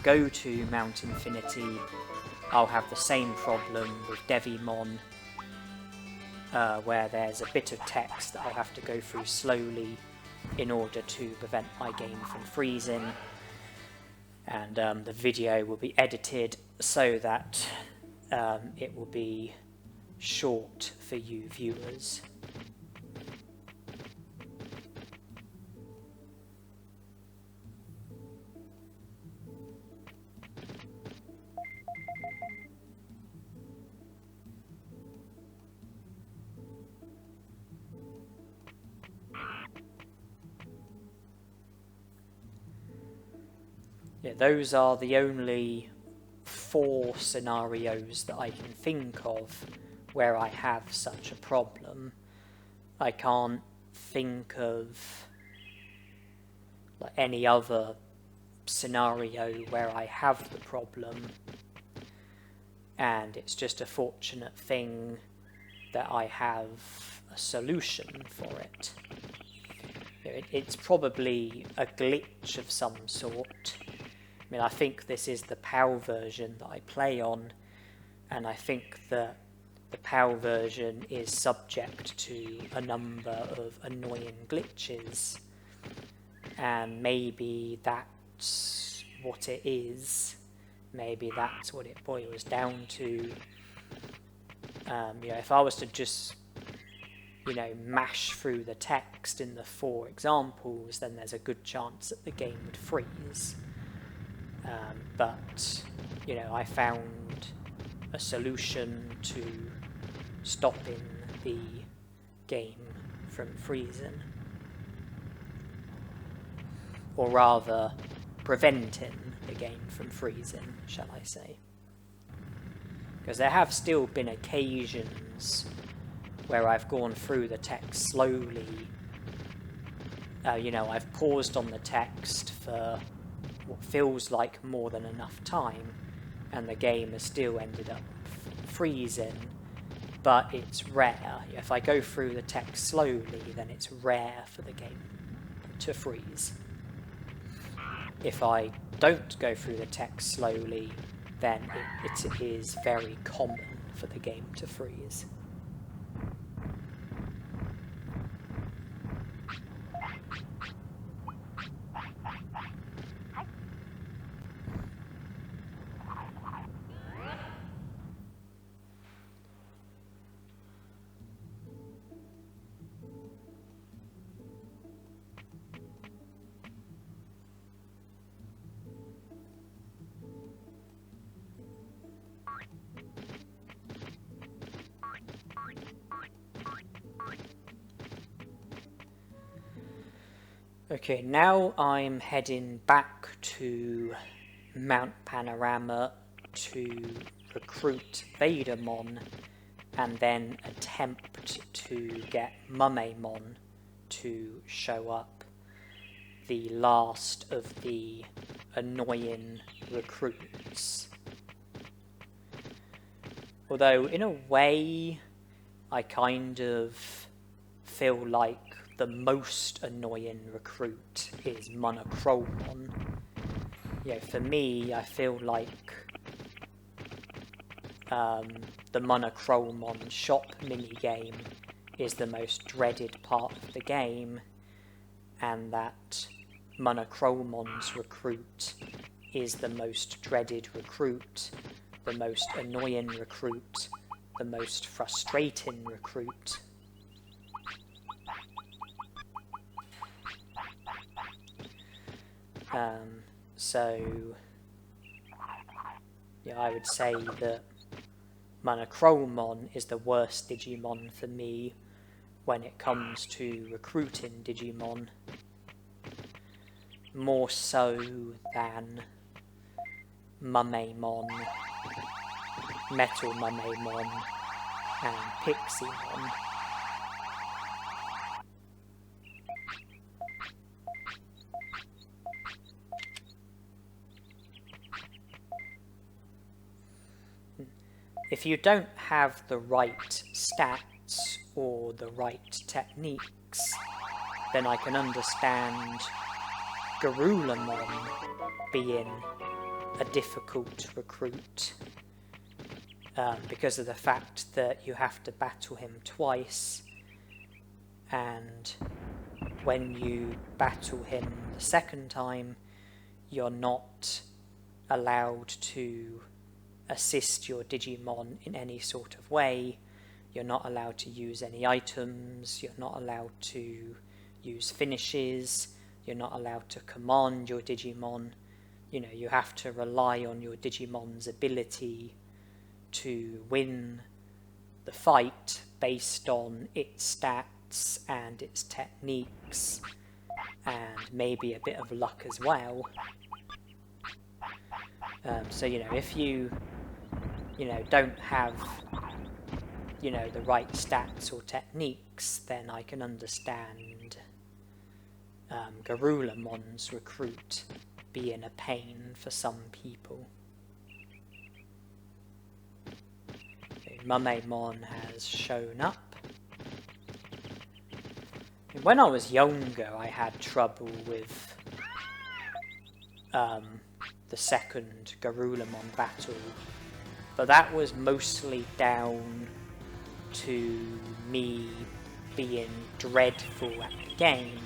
go to Mount Infinity, I'll have the same problem with Devimon, where there's a bit of text that I'll have to go through slowly in order to prevent my game from freezing, and the video will be edited so that it will be short for you viewers. Yeah, those are the only 4 scenarios that I can think of where I have such a problem. I can't think of any other scenario where I have the problem, and it's just a fortunate thing that I have a solution for it. It's probably a glitch of some sort. I think this is the PAL version that I play on, and I think that the PAL version is subject to a number of annoying glitches, and maybe that's what it is. Maybe that's what it boils down to. If I was to just, mash through the text in the 4 examples, then there's a good chance that the game would freeze. But, I found a solution to stopping the game from freezing. Or rather, preventing the game from freezing, shall I say. Because there have still been occasions where I've gone through the text slowly. I've paused on the text for what feels like more than enough time, and the game has still ended up freezing, but it's rare. If I go through the text slowly, then it's rare for the game to freeze. If I don't go through the text slowly, then it is very common for the game to freeze. Okay, now I'm heading back to Mount Panorama to recruit Vadermon and then attempt to get Mumemon to show up, the last of the annoying recruits. Although, in a way, I kind of feel like the most annoying recruit is Monochromon. For me, I feel like the Monochromon shop minigame is the most dreaded part of the game, and that Monochromon's recruit is the most dreaded recruit, the most annoying recruit, the most frustrating recruit. I would say that Monochromon is the worst Digimon for me when it comes to recruiting Digimon. More so than Mumemon, Metal Mumemon, and Pixiemon. If you don't have the right stats or the right techniques, then I can understand Garulamon being a difficult recruit, because of the fact that you have to battle him twice, and when you battle him the second time, you're not allowed to assist your Digimon in any sort of way. You're not allowed to use any items, you're not allowed to use finishes, you're not allowed to command your Digimon. You have to rely on your Digimon's ability to win the fight based on its stats and its techniques, and maybe a bit of luck as well. If you don't have the right stats or techniques, then I can understand Garulamon's recruit being a pain for some people. Mumemon has shown up. When I was younger, I had trouble with the second Garulamon battle, But that was mostly down to me being dreadful at the game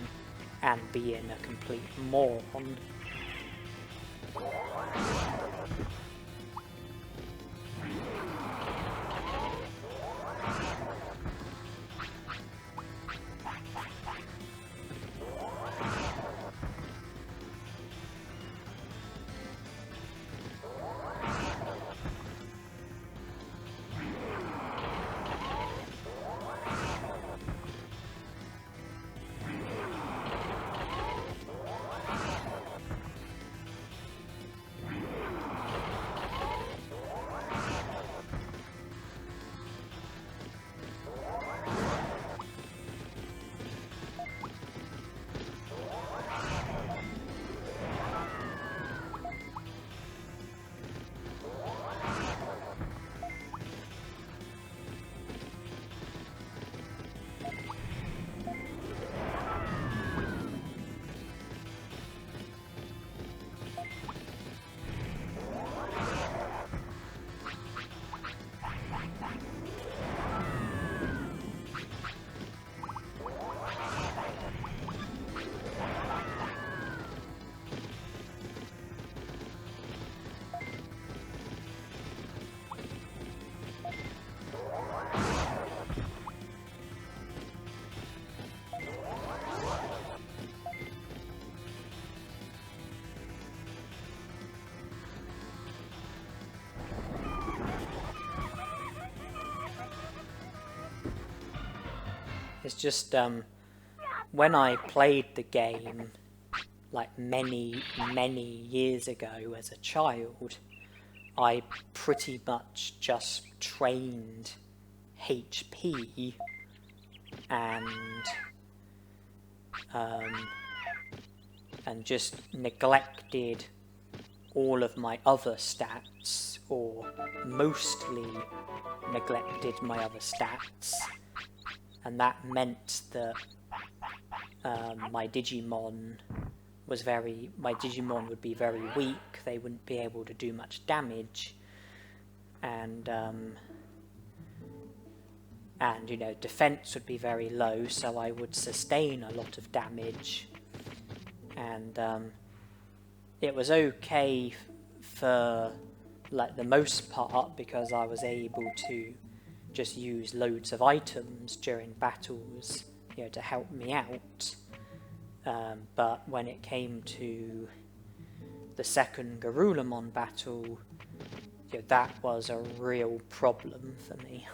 and being a complete moron. It's just, when I played the game, like many years ago as a child, I pretty much just trained HP and just neglected all of my other stats, or mostly neglected my other stats. And that meant that my Digimon would be very weak. They wouldn't be able to do much damage, and you know, defense would be very low. So I would sustain a lot of damage, and it was okay for like the most part because I was able to just use loads of items during battles, you know, to help me out. But when it came to the second Garurumon battle, you know, that was a real problem for me.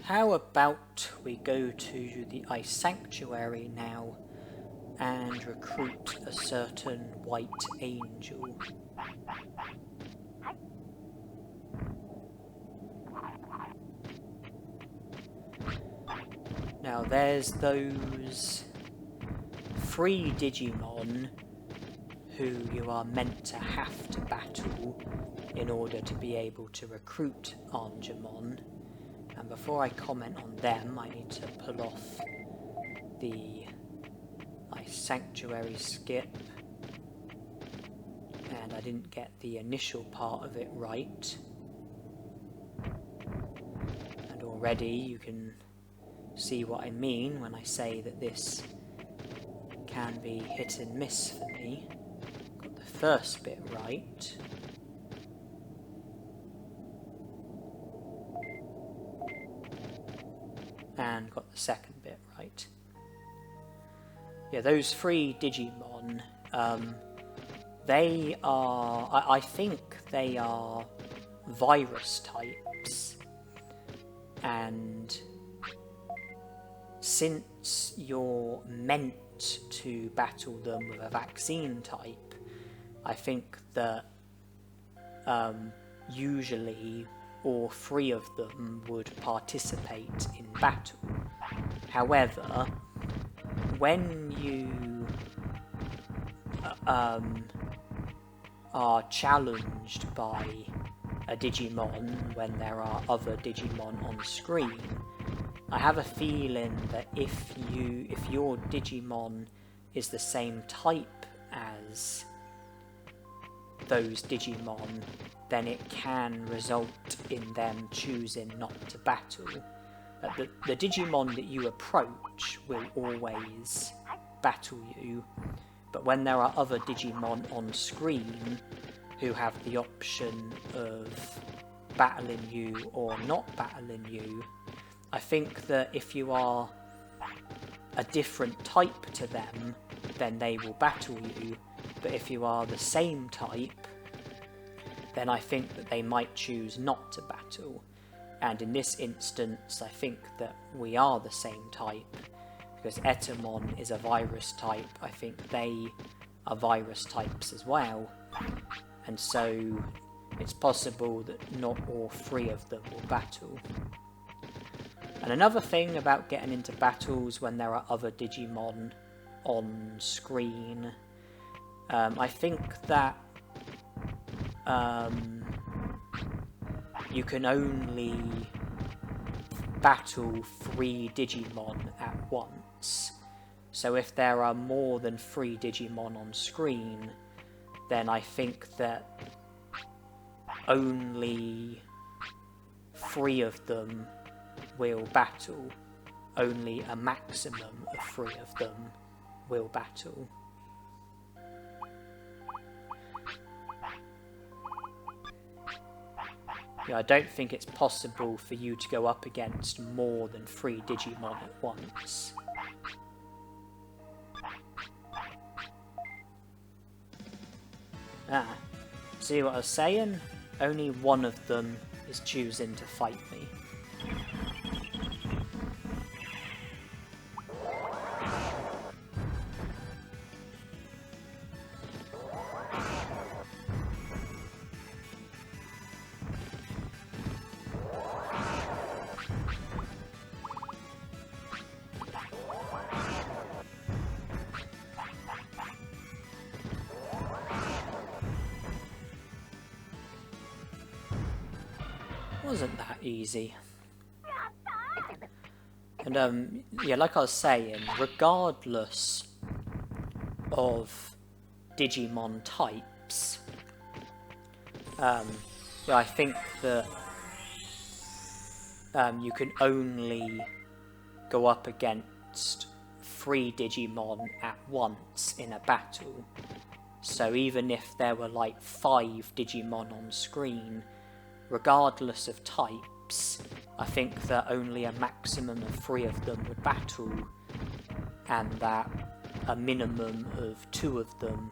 How about we go to the Ice Sanctuary now and recruit a certain white angel. Now there's those 3 Digimon who you are meant to have to battle in order to be able to recruit Angemon. And before I comment on them, I need to pull off the Ice Sanctuary skip. And I didn't get the initial part of it right. And already you can see what I mean when I say that this can be hit and miss for me. Got the first bit right. And got the second bit right. Yeah, those 3 Digimon, they are, I think they are virus types. And since you're meant to battle them with a vaccine type, I think that usually all three of them would participate in battle. However, when you are challenged by a Digimon when there are other Digimon on screen, I have a feeling that if your Digimon is the same type as those Digimon, then it can result in them choosing not to battle. The Digimon that you approach will always battle you, but when there are other Digimon on screen who have the option of battling you or not battling you, I think that if you are a different type to them, then they will battle you, but if you are the same type, then I think that they might choose not to battle. And in this instance, I think that we are the same type, because Etemon is a virus type. I think they are virus types as well, and so it's possible that not all three of them will battle. And another thing about getting into battles when there are other Digimon on screen, I think that you can only battle 3 Digimon at once. So if there are more than 3 Digimon on screen, then I think that only 3 of them will battle. Only a maximum of 3 of them will battle. Yeah, I don't think it's possible for you to go up against more than 3 Digimon at once. Ah, see what I was saying? Only one of them is choosing to fight me. Wasn't that easy. And yeah, like I was saying, regardless of Digimon types, yeah, I think that you can only go up against 3 Digimon at once in a battle. So even if there were like 5 Digimon on screen, regardless of types, I think that only a maximum of 3 of them would battle, and that a minimum of 2 of them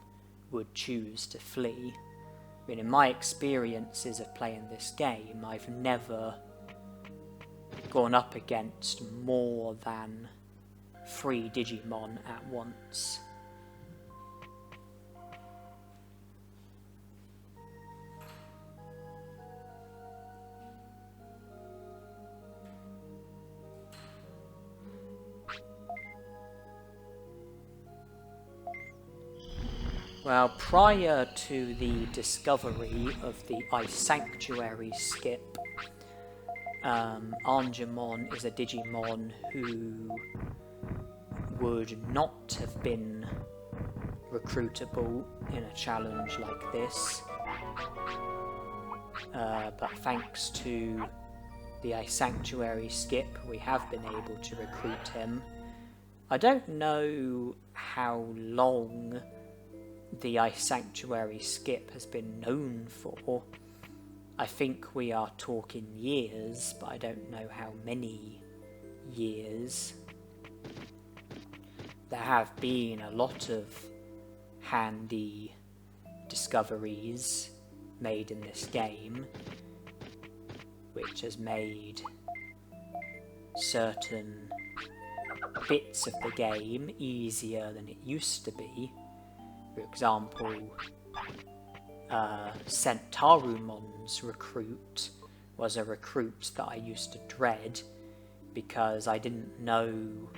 would choose to flee. I mean, in my experiences of playing this game, I've never gone up against more than 3 Digimon at once. Well, prior to the discovery of the Ice Sanctuary skip, Angemon is a Digimon who would not have been recruitable in a challenge like this, but thanks to the Ice Sanctuary skip, we have been able to recruit him. I don't know how long the Ice Sanctuary skip has been known for. I think we are talking years, but I don't know how many years. There have been a lot of handy discoveries made in this game, which has made certain bits of the game easier than it used to be. For example, Centarumon's recruit was a recruit that I used to dread because I didn't know,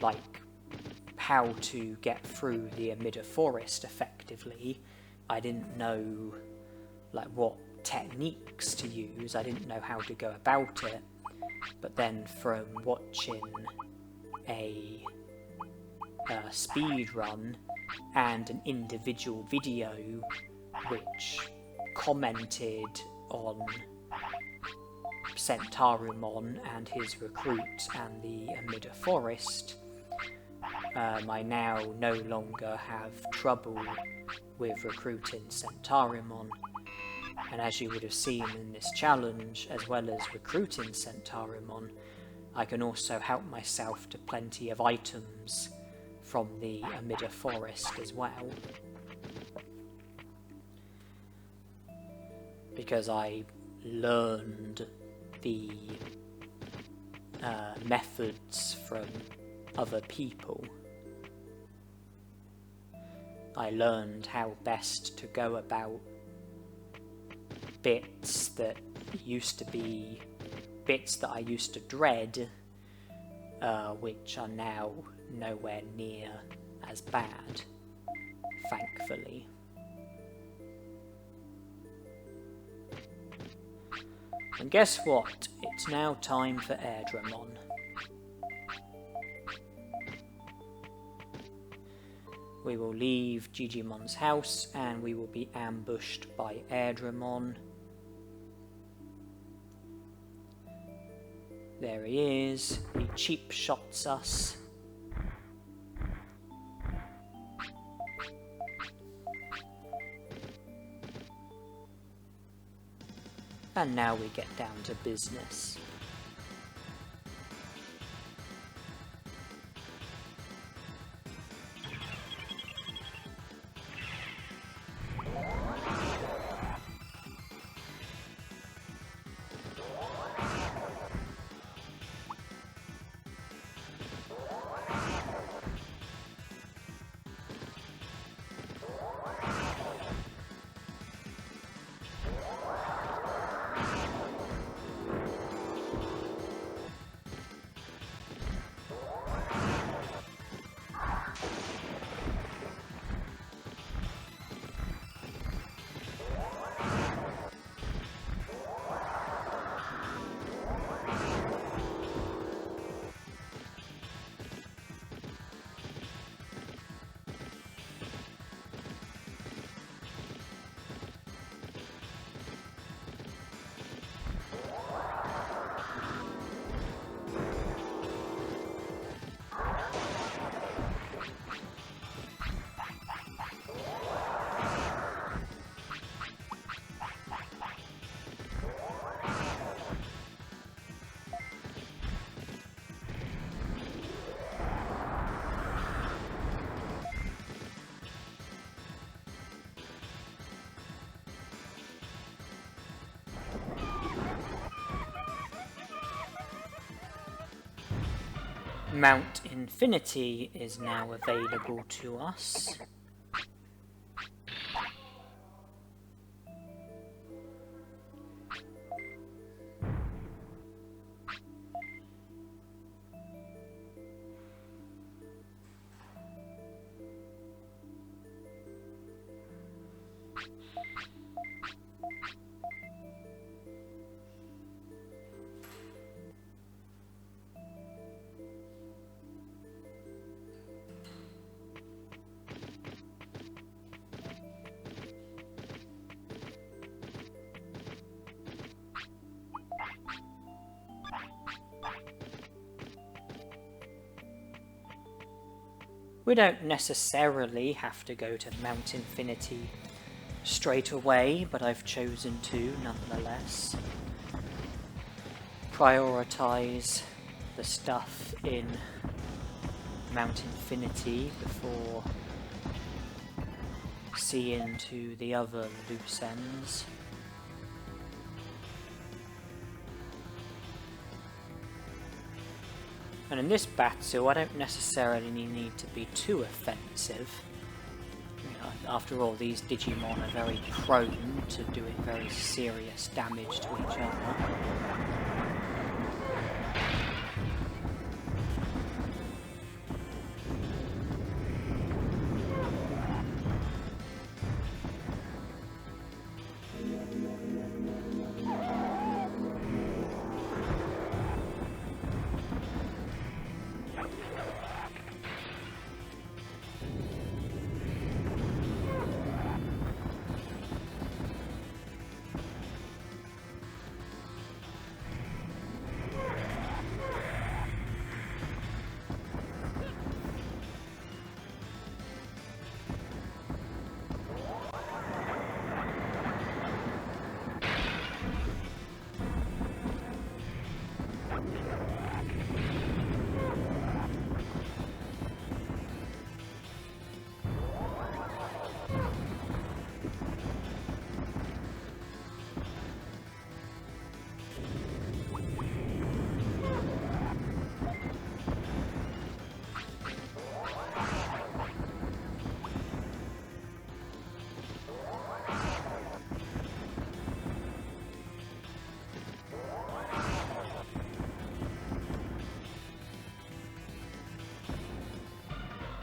like, how to get through the Amida Forest effectively. I didn't know, like, what techniques to use. I didn't know how to go about it. But then from watching a speed run and an individual video which commented on Centarumon and his recruit and the Amida Forest, I now no longer have trouble with recruiting Centarumon. And as you would have seen in this challenge, as well as recruiting Centarumon, I can also help myself to plenty of items from the Amida Forest as well. Because I learned the methods from other people. I learned how best to go about bits that used to be bits that I used to dread, which are now nowhere near as bad, thankfully. And guess what? It's now time for Airdramon. We will leave Digimon's house and we will be ambushed by Airdramon. There he is. He cheap shots us. And now we get down to business. Mount Infinity is now available to us. We don't necessarily have to go to Mount Infinity straight away, but I've chosen to nonetheless. Prioritize the stuff in Mount Infinity before seeing to the other loose ends. And in this battle, I don't necessarily need to be too offensive. You know, after all, these Digimon are very prone to doing very serious damage to each other.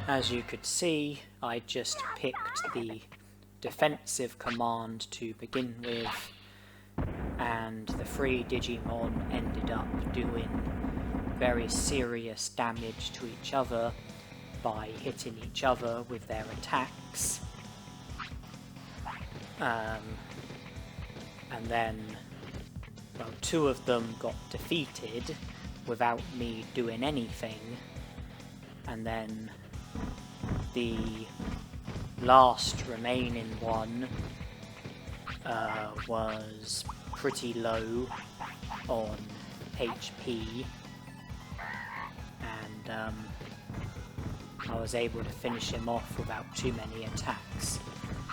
As you could see, I just picked the defensive command to begin with, and the three Digimon ended up doing very serious damage to each other by hitting each other with their attacks. And then, well, two of them got defeated without me doing anything, and then the last remaining one was pretty low on HP, and I was able to finish him off without too many attacks.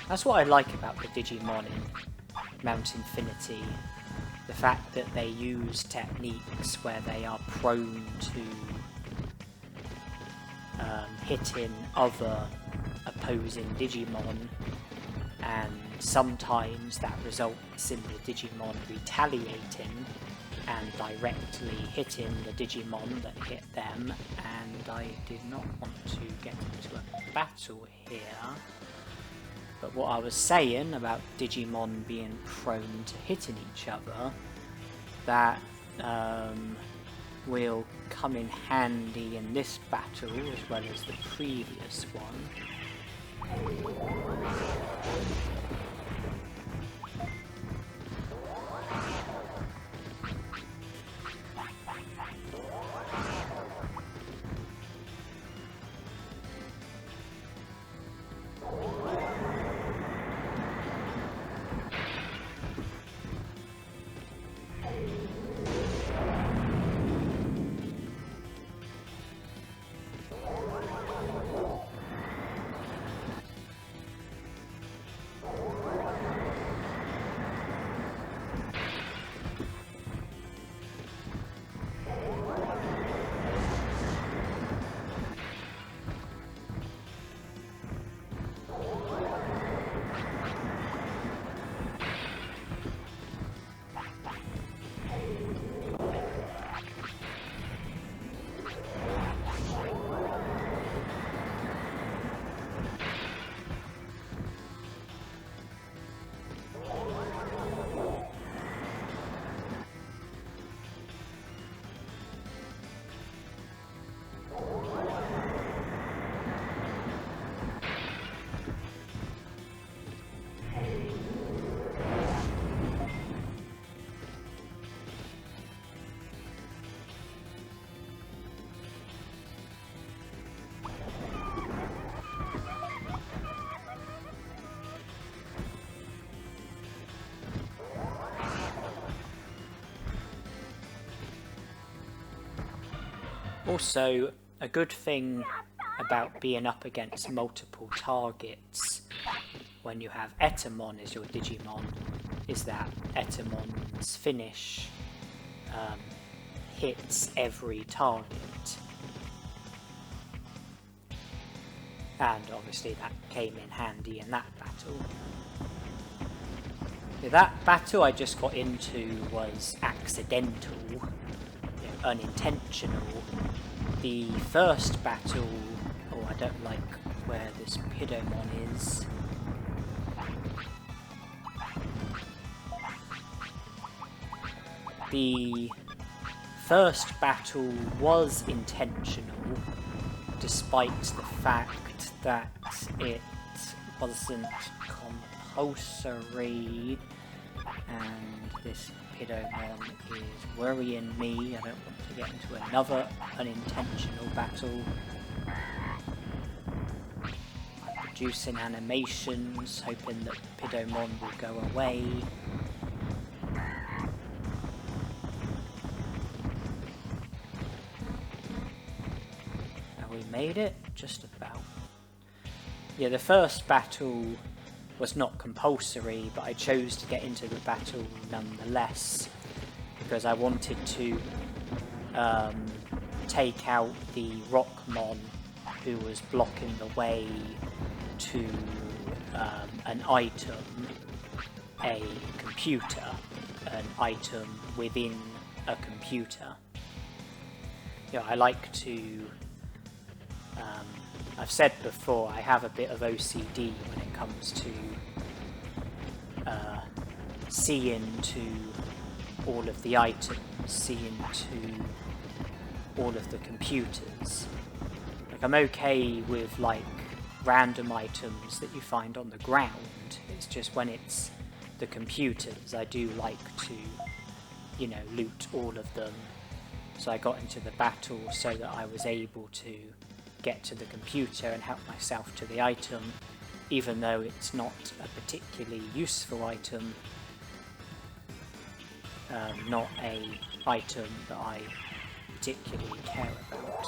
That's what I like about the Digimon in Mount Infinity, the fact that they use techniques where they are prone to hitting other opposing Digimon, and sometimes that results in the Digimon retaliating and directly hitting the Digimon that hit them, and I did not want to get into a battle here. But what I was saying about Digimon being prone to hitting each other, that will come in handy in this battle as well as the previous one. Also, a good thing about being up against multiple targets when you have Etemon as your Digimon is that Etemon's finish hits every target. And obviously that came in handy in that battle. That battle I just got into was accidental, unintentional. The first battle... Oh, I don't like where this Pidomon is. The first battle was intentional, despite the fact that it wasn't compulsory, and this Pidomon is worrying me. I don't want to get into another unintentional battle. I'm producing animations, hoping that Pidomon will go away. We made it, just about. Yeah, the first battle was not compulsory, but I chose to get into the battle nonetheless because I wanted to take out the Rockmon who was blocking the way to an item, a computer, an item within a computer. I like to... I've said before, I have a bit of OCD when it comes to seeing to all of the items, seeing to all of the computers. Like, I'm okay with, like, random items that you find on the ground. It's just when it's the computers, I do like to, loot all of them. So I got into the battle so that I was able to get to the computer and help myself to the item, even though it's not a particularly useful item, not a item that I particularly care about.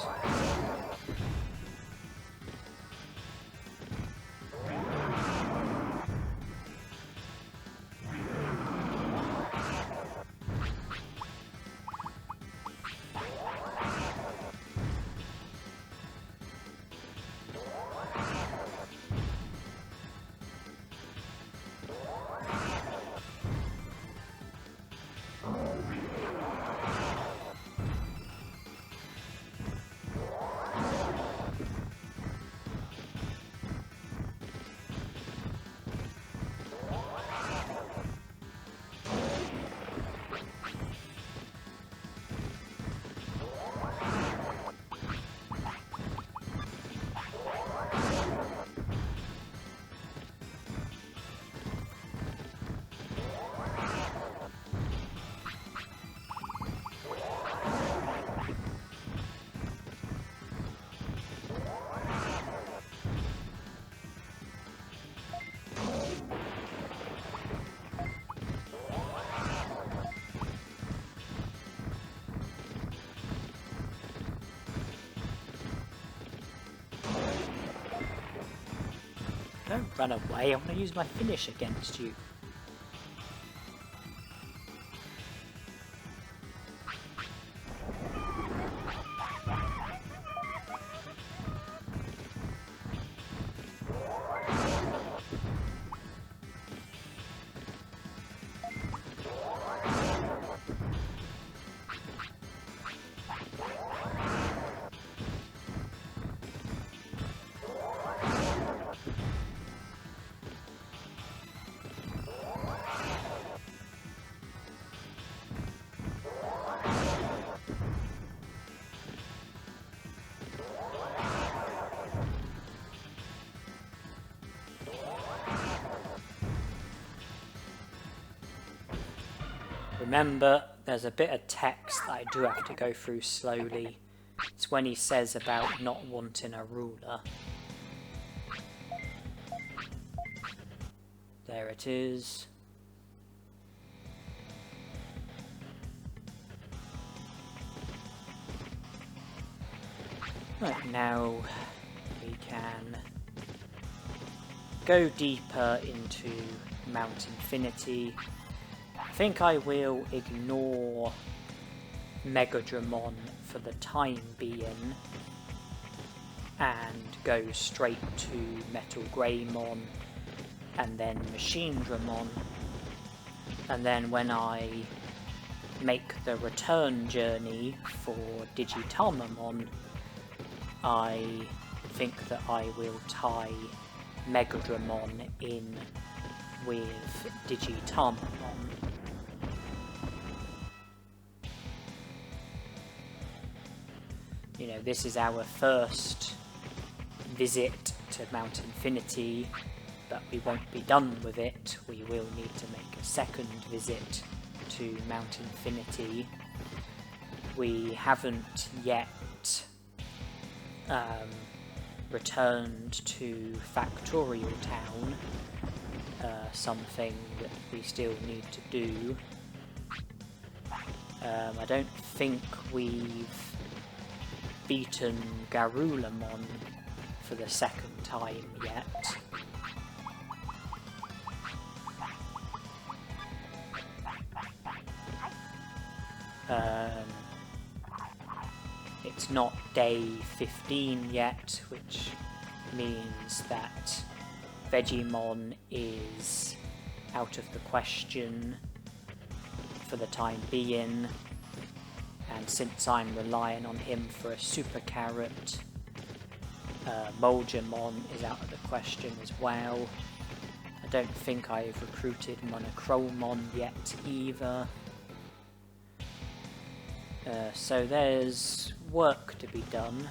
Don't run away, I want to use my finish against you. Remember, there's a bit of text that I do have to go through slowly. It's when he says about not wanting a ruler. There it is. Right, now we can go deeper into Mount Infinity. I think I will ignore Megadramon for the time being. and go straight to Metal Greymon and then Machine Dramon, and then when I make the return journey for Digitamamon, I think that I will tie Megadramon in with Digitamamon. You know, this is our first visit to Mount Infinity, but we won't be done with it. We will need to make a second visit to Mount Infinity. We haven't yet returned to Factorial Town, something that we still need to do. I don't think we've beaten Garulamon for the second time yet. It's not day 15 yet, which means that Vegemon is out of the question for the time being, and since I'm relying on him for a super carrot, Moljamon is out of the question as well. I don't think I've recruited Monochromon yet either. So there's work to be done.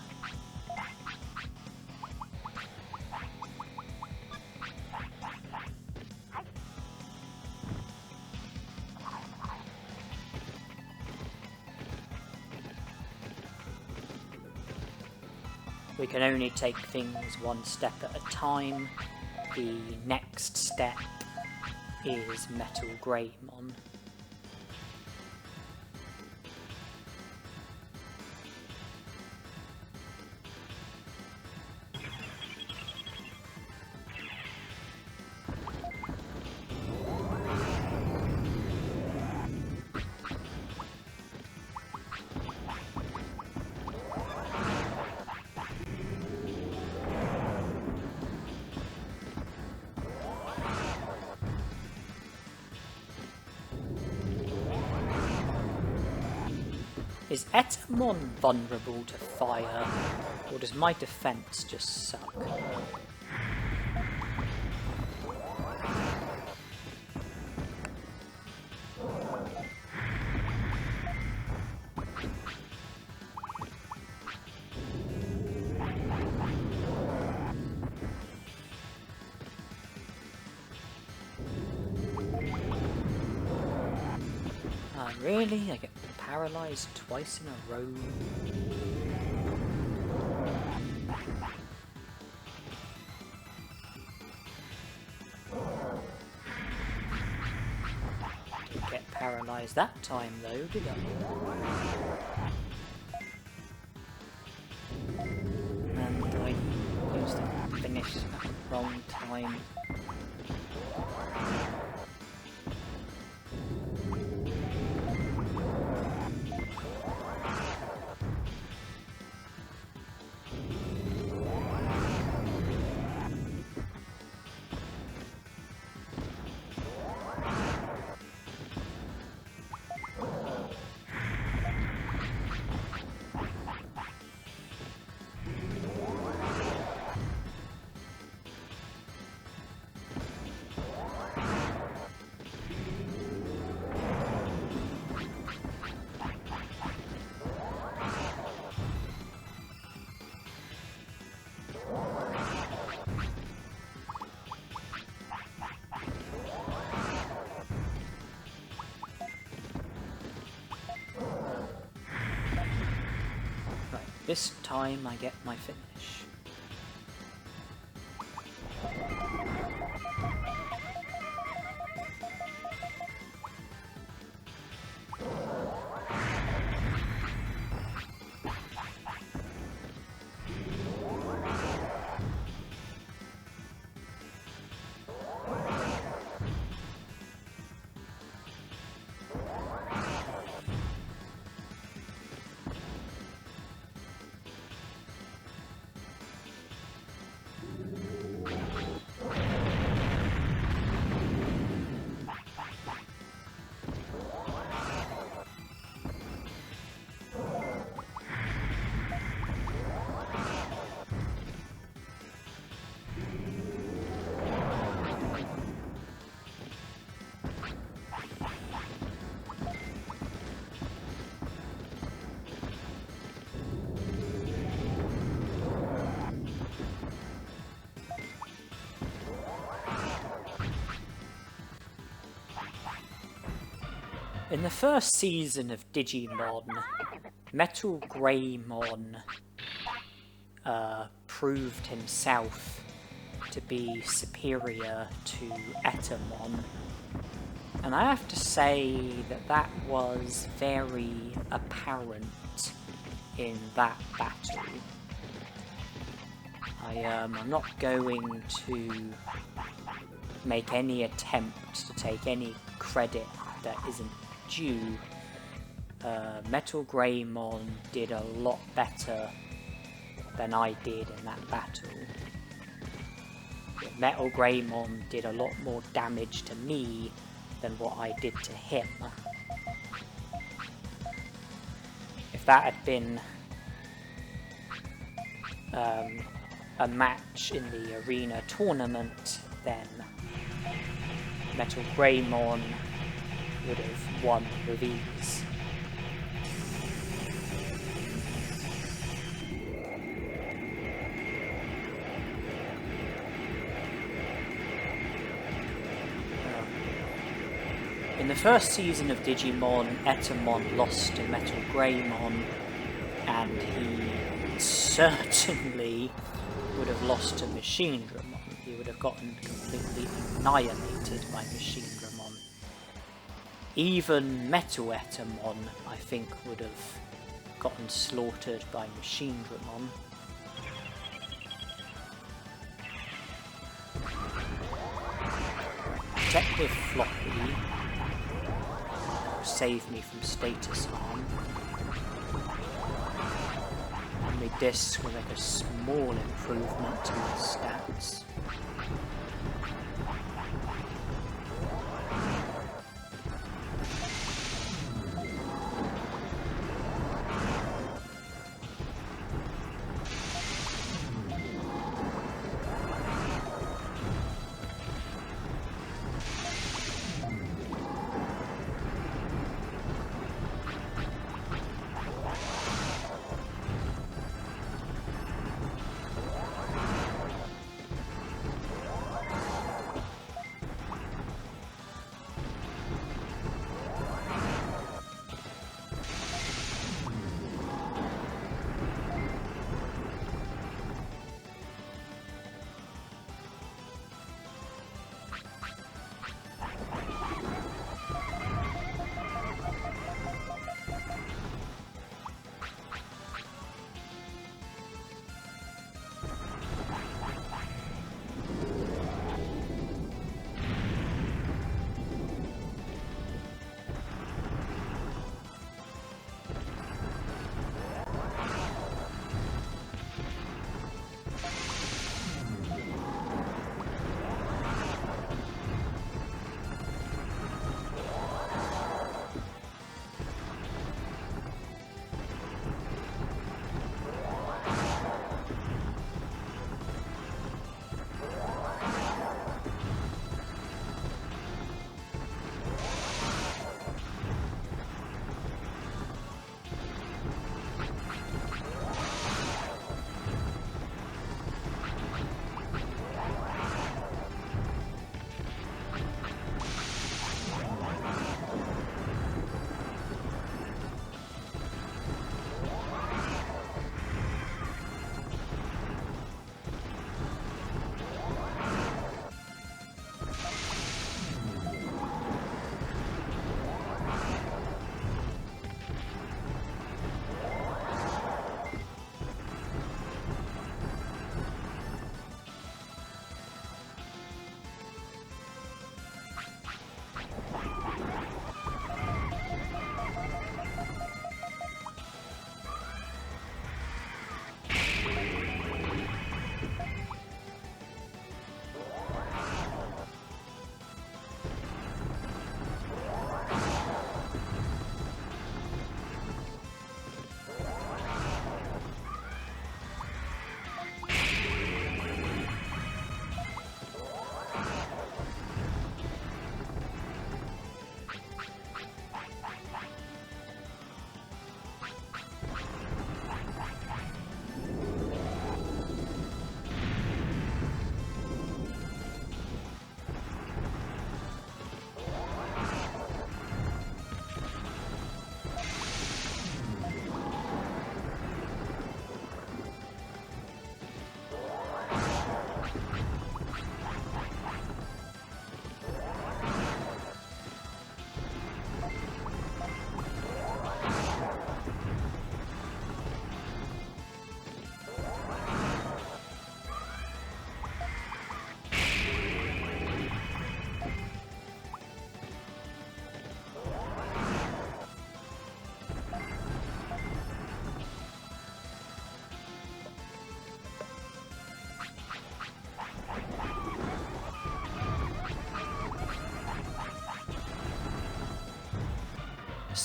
We can only take things one step at a time. The next step is Metal Greymon. Is Etemon vulnerable to fire, or does my defense just suck? Really? I get paralyzed twice in a row? Didn't get paralyzed that time though, did I? And I used to finish at the wrong time. This time I get my finish. In the first season of Digimon, Metal Greymon proved himself to be superior to Etemon, and I have to say that that was very apparent in that battle. I'm not going to make any attempt to take any credit that isn't due. Metal Greymon did a lot better than I did in that battle. Metal Greymon did a lot more damage to me than what I did to him. If that had been a match in the arena tournament, then Metal Greymon would have won with ease. In the first season of Digimon, Etemon lost to Metal Greymon, and he certainly would have lost to Machine Dramon. He would have gotten completely annihilated by Machine Dramon. Even Metal Etemon, I think, would have gotten slaughtered by Machine Dramon. Detective Floppy saved me from status harm. And with this will make a small improvement to my stats.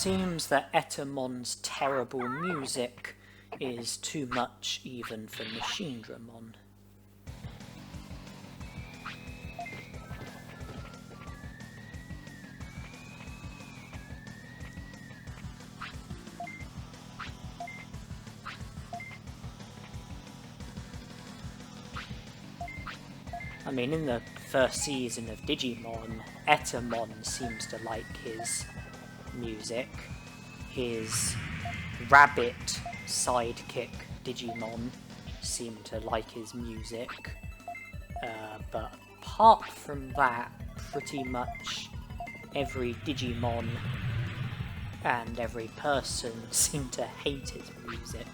seems that Etemon's terrible music is too much even for Machinedramon. I mean, in the first season of Digimon, Etemon seems to like his music. His rabbit sidekick Digimon seemed to like his music. But apart from that, pretty much every Digimon and every person seemed to hate his music.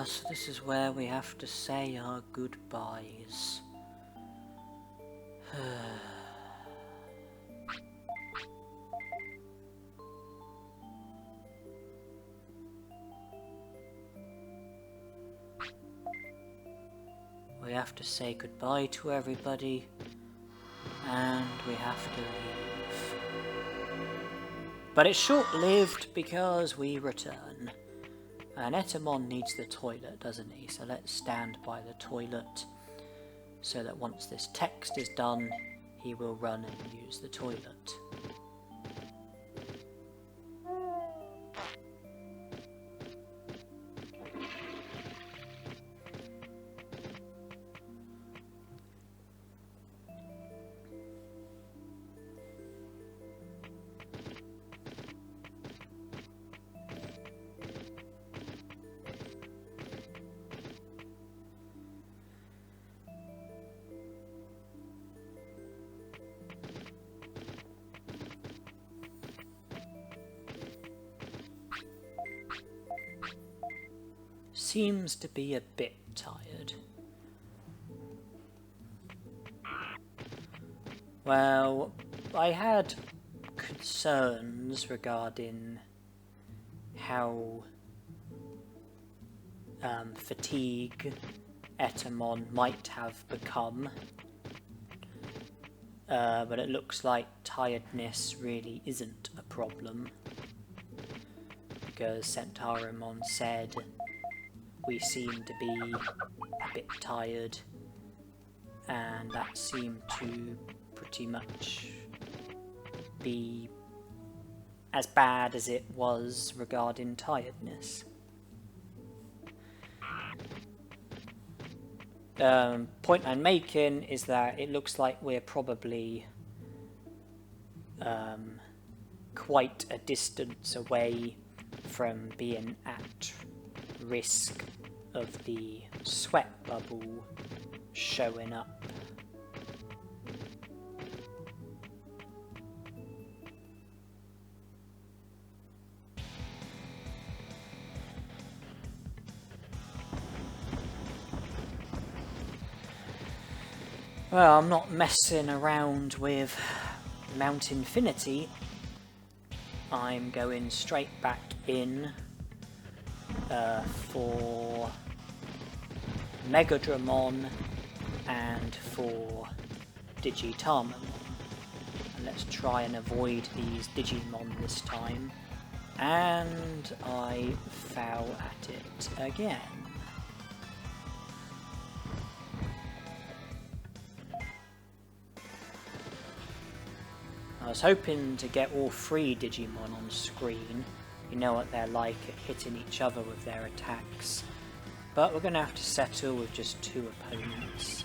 So this is where we have to say our goodbyes. We have to say goodbye to everybody, and we have to leave. But it's short-lived because we return. And Etemon needs the toilet, doesn't he? So let's stand by the toilet so that once this text is done, he will run and use the toilet. Seems to be a bit tired. Well, I had concerns regarding how fatigue Etemon might have become, but it looks like tiredness really isn't a problem, because Centaurimon said we seem to be a bit tired, and that seemed to pretty much be as bad as it was regarding tiredness. Point I'm making is that it looks like we're probably quite a distance away from being at risk of the sweat bubble showing up. Well, I'm not messing around with Mount Infinity. I'm going straight back in for Megadramon and for Digitamon. And let's try and avoid these Digimon this time. And I foul at it again. I was hoping to get all three Digimon on screen. You know what they're like at hitting each other with their attacks. But we're going to have to settle with just two opponents.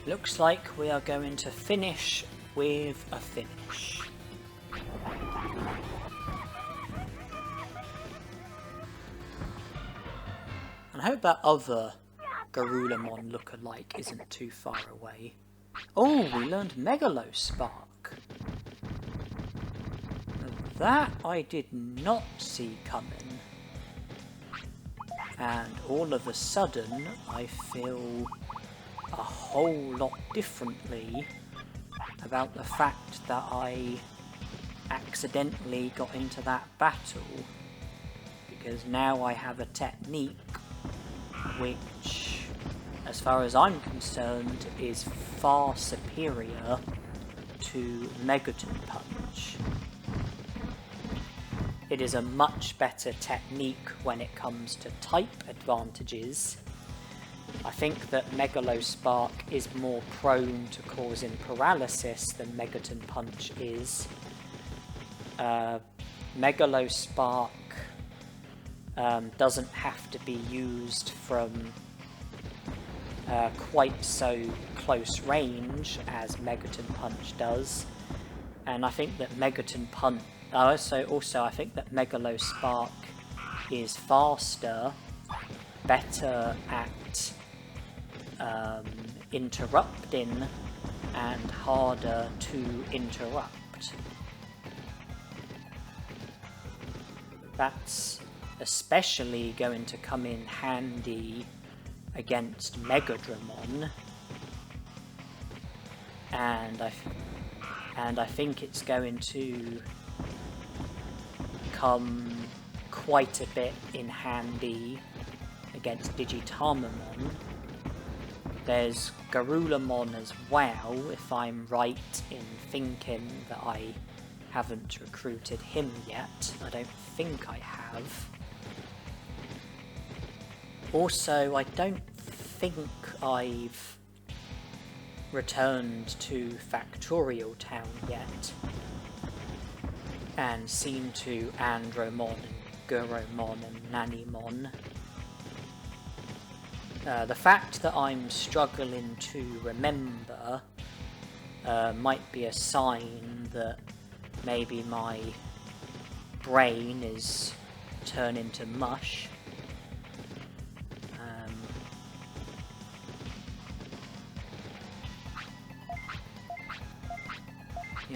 Looks like we are going to finish with a finish. And I hope that other Garulamon lookalike isn't too far away. Oh, we learned Megalospark. That I did not see coming. And all of a sudden, I feel a whole lot differently about the fact that I accidentally got into that battle. Because now I have a technique which, as far as I'm concerned, is far superior to Megaton Punch. It is a much better technique when it comes to type advantages. I think that Megalospark is more prone to causing paralysis than Megaton Punch is. Megalospark doesn't have to be used from quite so close range as Megaton Punch does, and I think that Megaton Punch also I think that Megalospark is faster, better at interrupting, and harder to interrupt. That's especially going to come in handy against Megadramon, and I think it's going to come quite a bit in handy against Digitamon. There's Garulamon as well, if I'm right in thinking that I haven't recruited him yet. I don't think I have. Also, I don't think I've returned to Factorial Town yet and seen to Andromon and Guromon and Nanimon. The fact that I'm struggling to remember might be a sign that maybe my brain is turning to mush.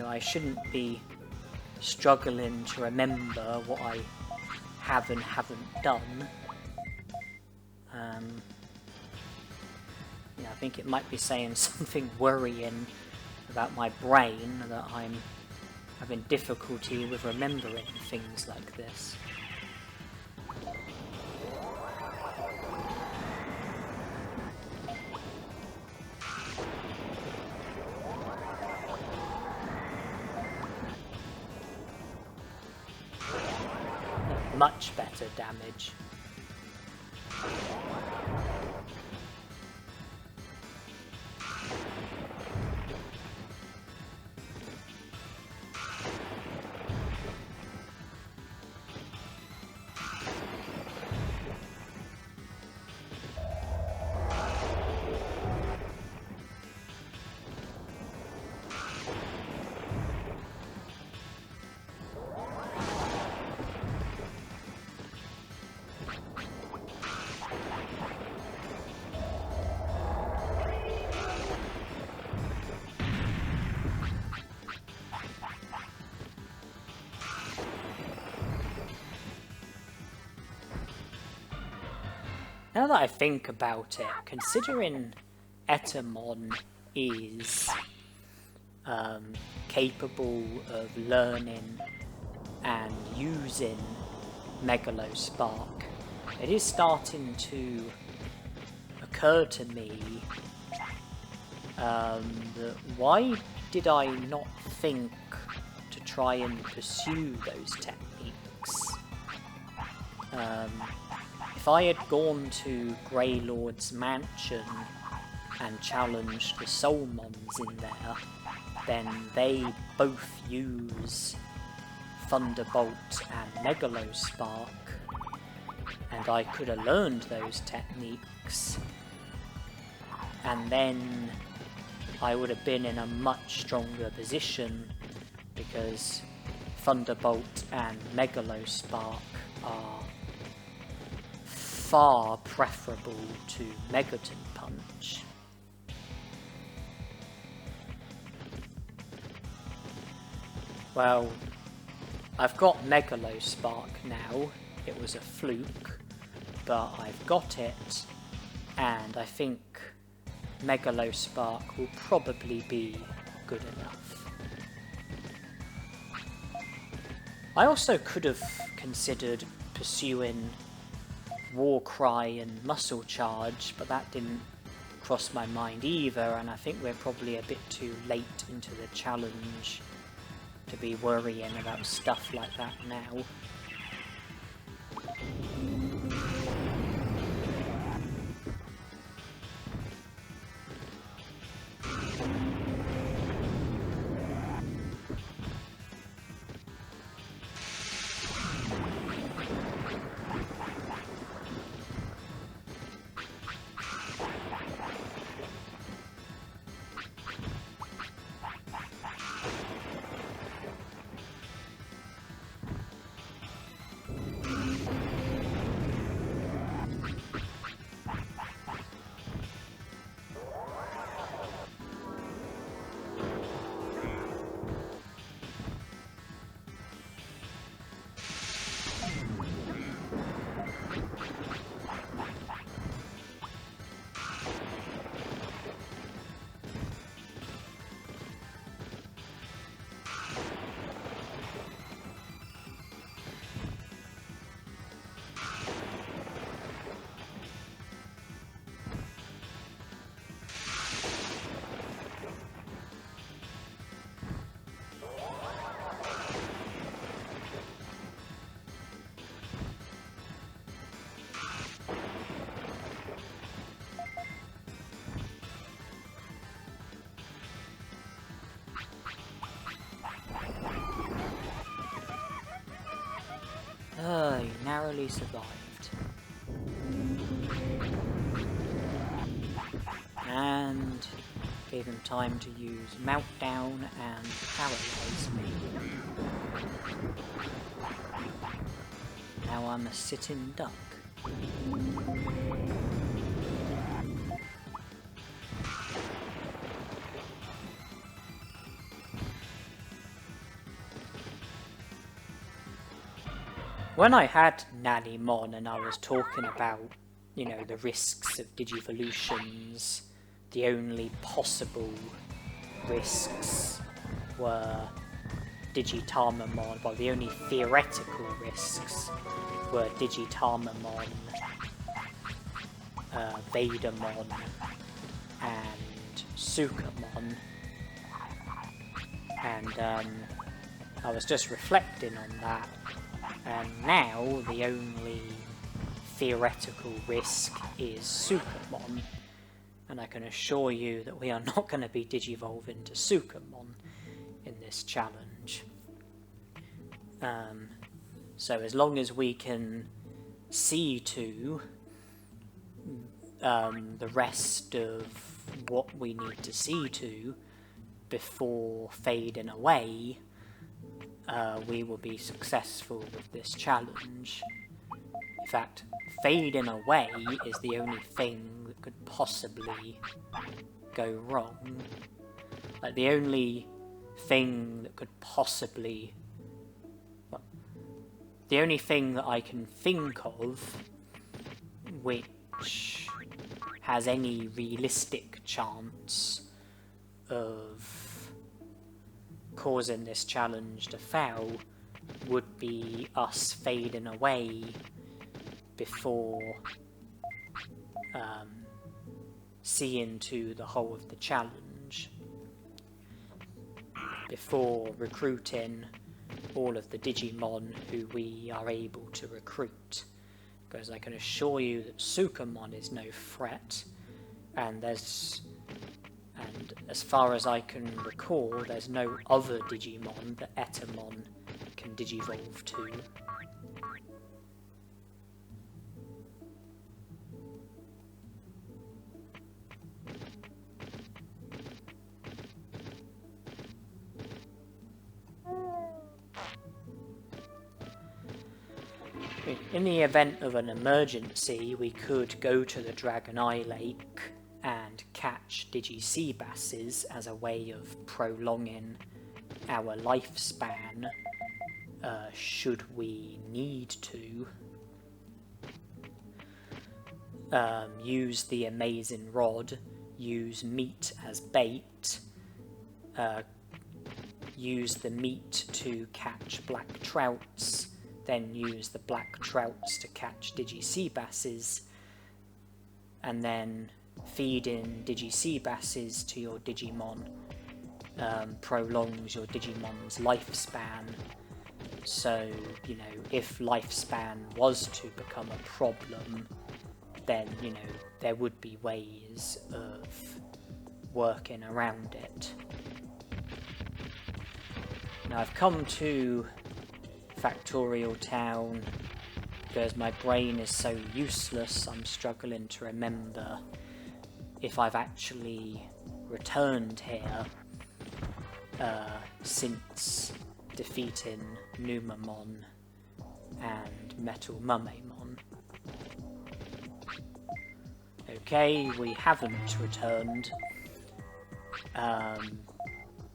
I shouldn't be struggling to remember what I have and haven't done. I think it might be saying something worrying about my brain, that I'm having difficulty with remembering things like this. Much better damage. Now that I think about it, considering Etemon is capable of learning and using Megalospark, it is starting to occur to me that why did I not think to try and pursue those techniques? If I had gone to Greylord's mansion and challenged the Soulmons in there, then they both use Thunderbolt and Megalospark, and I could have learned those techniques and then I would have been in a much stronger position, because Thunderbolt and Megalospark are far preferable to Megaton Punch. Well, I've got Megalospark now. It was a fluke, but I've got it, and I think Megalospark will probably be good enough. I also could have considered pursuing Warcry and Muscle Charge, but that didn't cross my mind either, and I think we're probably a bit too late into the challenge to be worrying about stuff like that now. You narrowly survived. And gave him time to use Meltdown and Paralyze me. Now I'm a sitting duck. When I had Nanimon and I was talking about, you know, the risks of Digivolutions, the only possible risks were Digitamamon, well, the only theoretical risks were Digitamamon, Vadermon, and Sukamon. And I was just reflecting on that. And now the only theoretical risk is Sukamon, and I can assure you that we are not going to be Digivolving to Sukamon in this challenge. So as long as we can see to the rest of what we need to see to before fading away, we will be successful with this challenge. In fact, fading away is the only thing that could possibly go wrong. Like, the only thing that could possibly... well, the only thing that I can think of which has any realistic chance of causing this challenge to fail would be us fading away before seeing to the whole of the challenge, before recruiting all of the Digimon who we are able to recruit, because I can assure you that Sukamon is no threat, and as far as I can recall, there's no other Digimon that Etemon can Digivolve to. In the event of an emergency, we could go to the Dragon Eye Lake and catch Digi Basses as a way of prolonging our lifespan, should we need to. Use the amazing rod, use meat as bait, use the meat to catch black trouts, then use the black trouts to catch Digi Basses, and then feeding Digi Basses to your Digimon prolongs your Digimon's lifespan. So, you know, if lifespan was to become a problem, then, you know, there would be ways of working around it. Now, I've come to Factorial Town because my brain is so useless, I'm struggling to remember if I've actually returned here since defeating Numamon and Metal Mumemon. Okay, we haven't returned.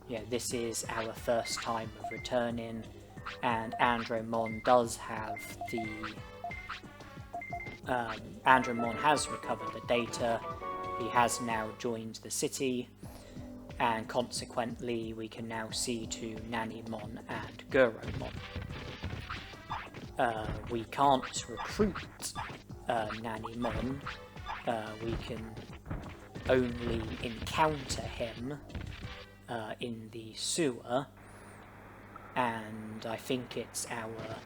Yeah, this is our first time of returning, and Andromon does have the... Andromon has recovered the data, he has now joined the city, and consequently we can now see to Nanimon and Guromon. We can't recruit Nanimon, we can only encounter him in the sewer, and I think it's our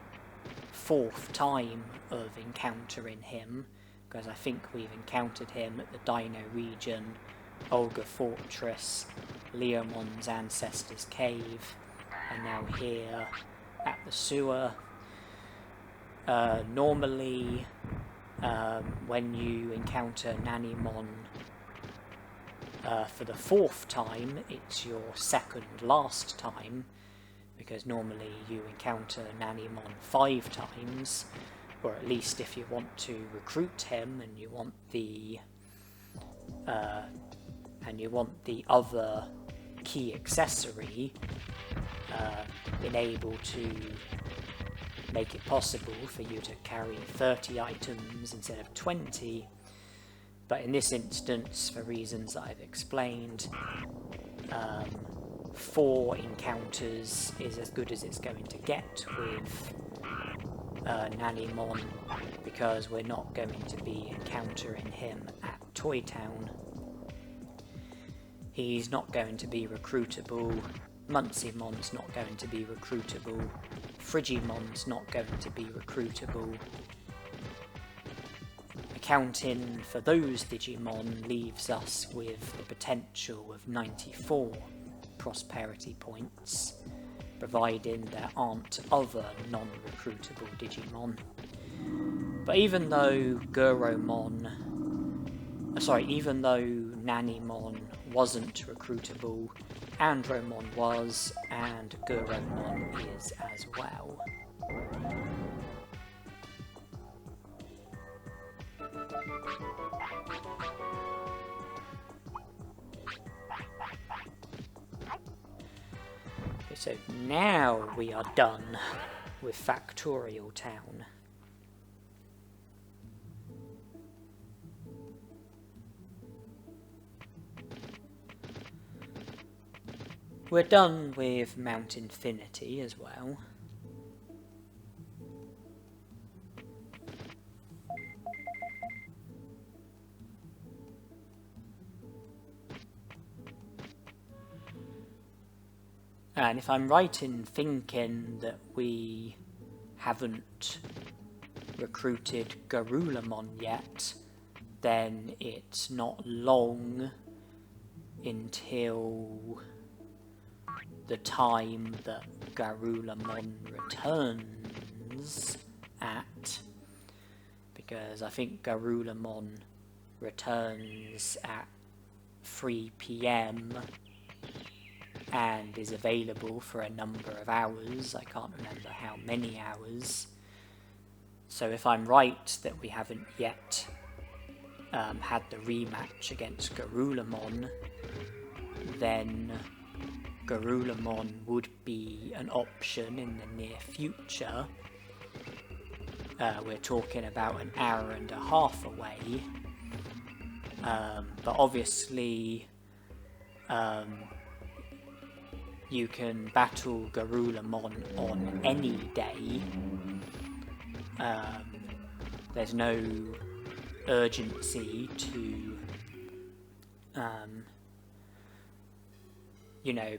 4th time of encountering him, because I think we've encountered him at the Dino region, Olga Fortress, Leomon's Ancestors Cave, and now here at the sewer. Normally, when you encounter Nanimon for the 4th time, it's your 2nd last time, because normally you encounter Nanimon 5 times, or at least if you want to recruit him and you want the other key accessory, been able to make it possible for you to carry 30 items instead of 20, but in this instance, for reasons that I've explained, 4 encounters is as good as it's going to get with Nanimon, because we're not going to be encountering him at Toy Town. He's not going to be recruitable, Muncimon's not going to be recruitable, Frigimon's not going to be recruitable. Accounting for those Digimon leaves us with the potential of 94 prosperity points, providing there aren't other non-recruitable Digimon. But even though Nanimon wasn't recruitable, Andromon was, and Guromon is as well. Okay, so now we are done with Factorial Town. We're done with Mount Infinity as well. And if I'm right in thinking that we haven't recruited Garulamon yet, then it's not long until the time that Garulamon returns at, because I think Garulamon returns at 3 PM and is available for a number of hours. I can't remember how many hours. So if I'm right that we haven't yet had the rematch against Garulamon, then Garulamon would be an option in the near future. We're talking about an hour and a half away. But obviously you can battle Garulamon on any day. There's no urgency to you know,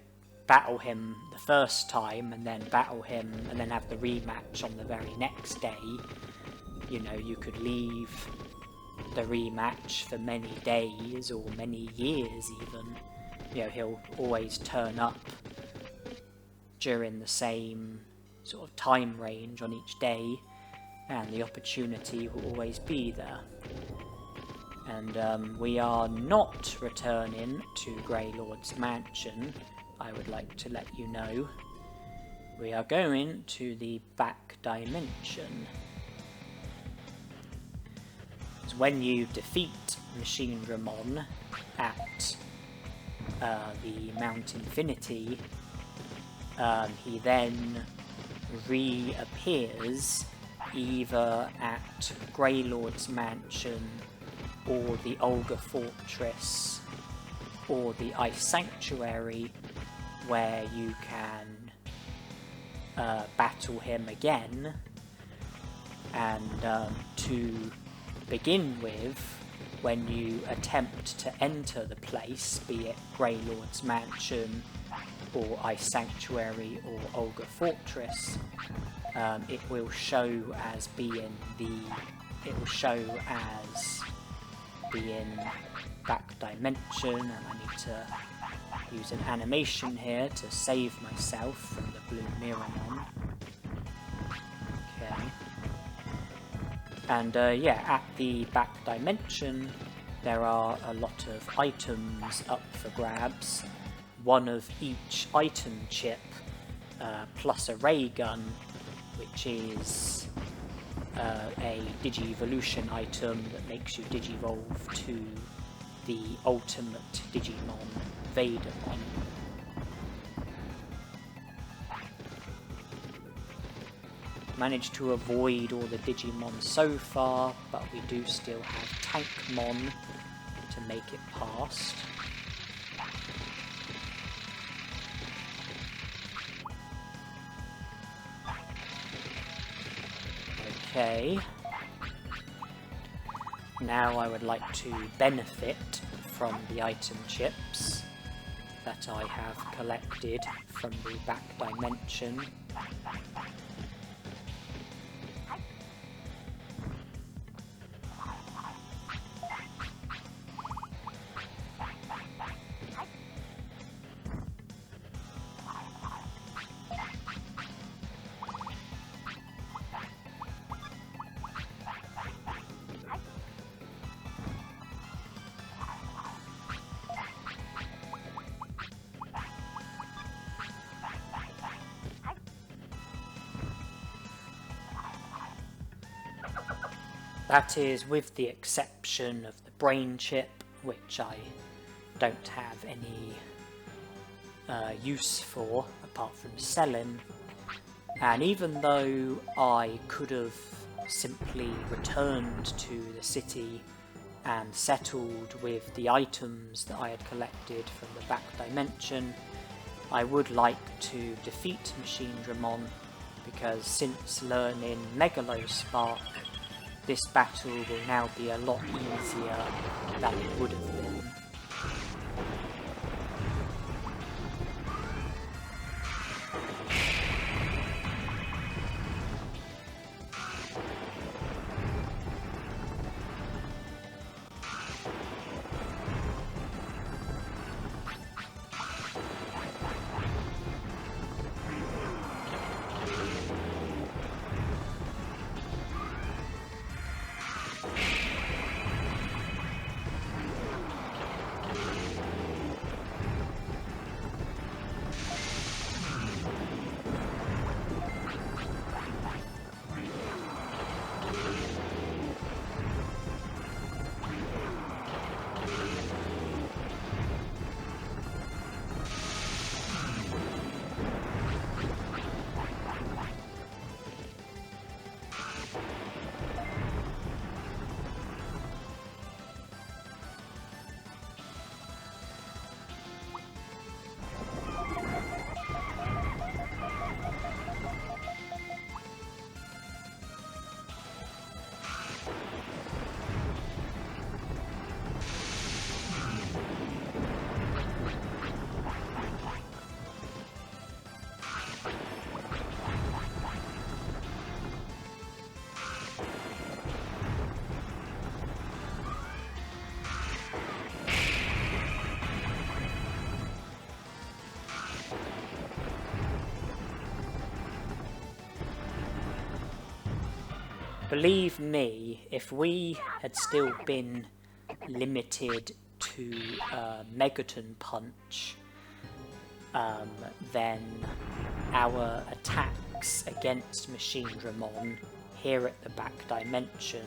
battle him the first time and then battle him and then have the rematch on the very next day. You know, you could leave the rematch for many days or many years even. You know, he'll always turn up during the same sort of time range on each day, and the opportunity will always be there. And we are not returning to Greylord's mansion, I would like to let you know. We are going to the back dimension. So when you defeat Machinedramon at the Mount Infinity, he then reappears either at Greylord's mansion or the Olga Fortress or the Ice Sanctuary, where you can battle him again. And to begin with, when you attempt to enter the place, be it Greylord's mansion or Ice Sanctuary or Olga Fortress, it will show as being back dimension, and I need to use an animation here to save myself from the blue Miramon. Okay. And yeah, at the back dimension there are a lot of items up for grabs. One of each item chip, plus a ray gun, which is a Digivolution item that makes you Digivolve to the ultimate Digimon, Vadermon. Managed to avoid all the Digimon so far, but we do still have Tankmon to make it past. Okay. Now I would like to benefit from the item chips that I have collected from the back dimension. That is with the exception of the brain chip, which I don't have any use for apart from selling. And even though I could have simply returned to the city and settled with the items that I had collected from the back dimension, I would like to defeat Machinedramon, because since learning Megalospark, this battle will now be a lot easier than it would have been. believe me, if we had still been limited to Megaton Punch, then our attacks against Machine Dramon here at the back dimension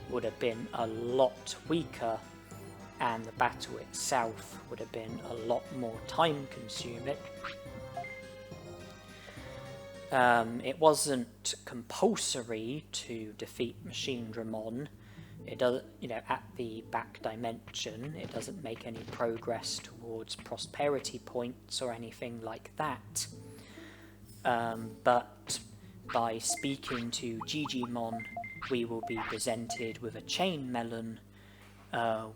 would have been a lot weaker, and the battle itself would have been a lot more time consuming. It wasn't compulsory to defeat Machine Dramon. It doesn't, at the back dimension, it doesn't make any progress towards prosperity points or anything like that. But by speaking to Digimon, we will be presented with a chain melon,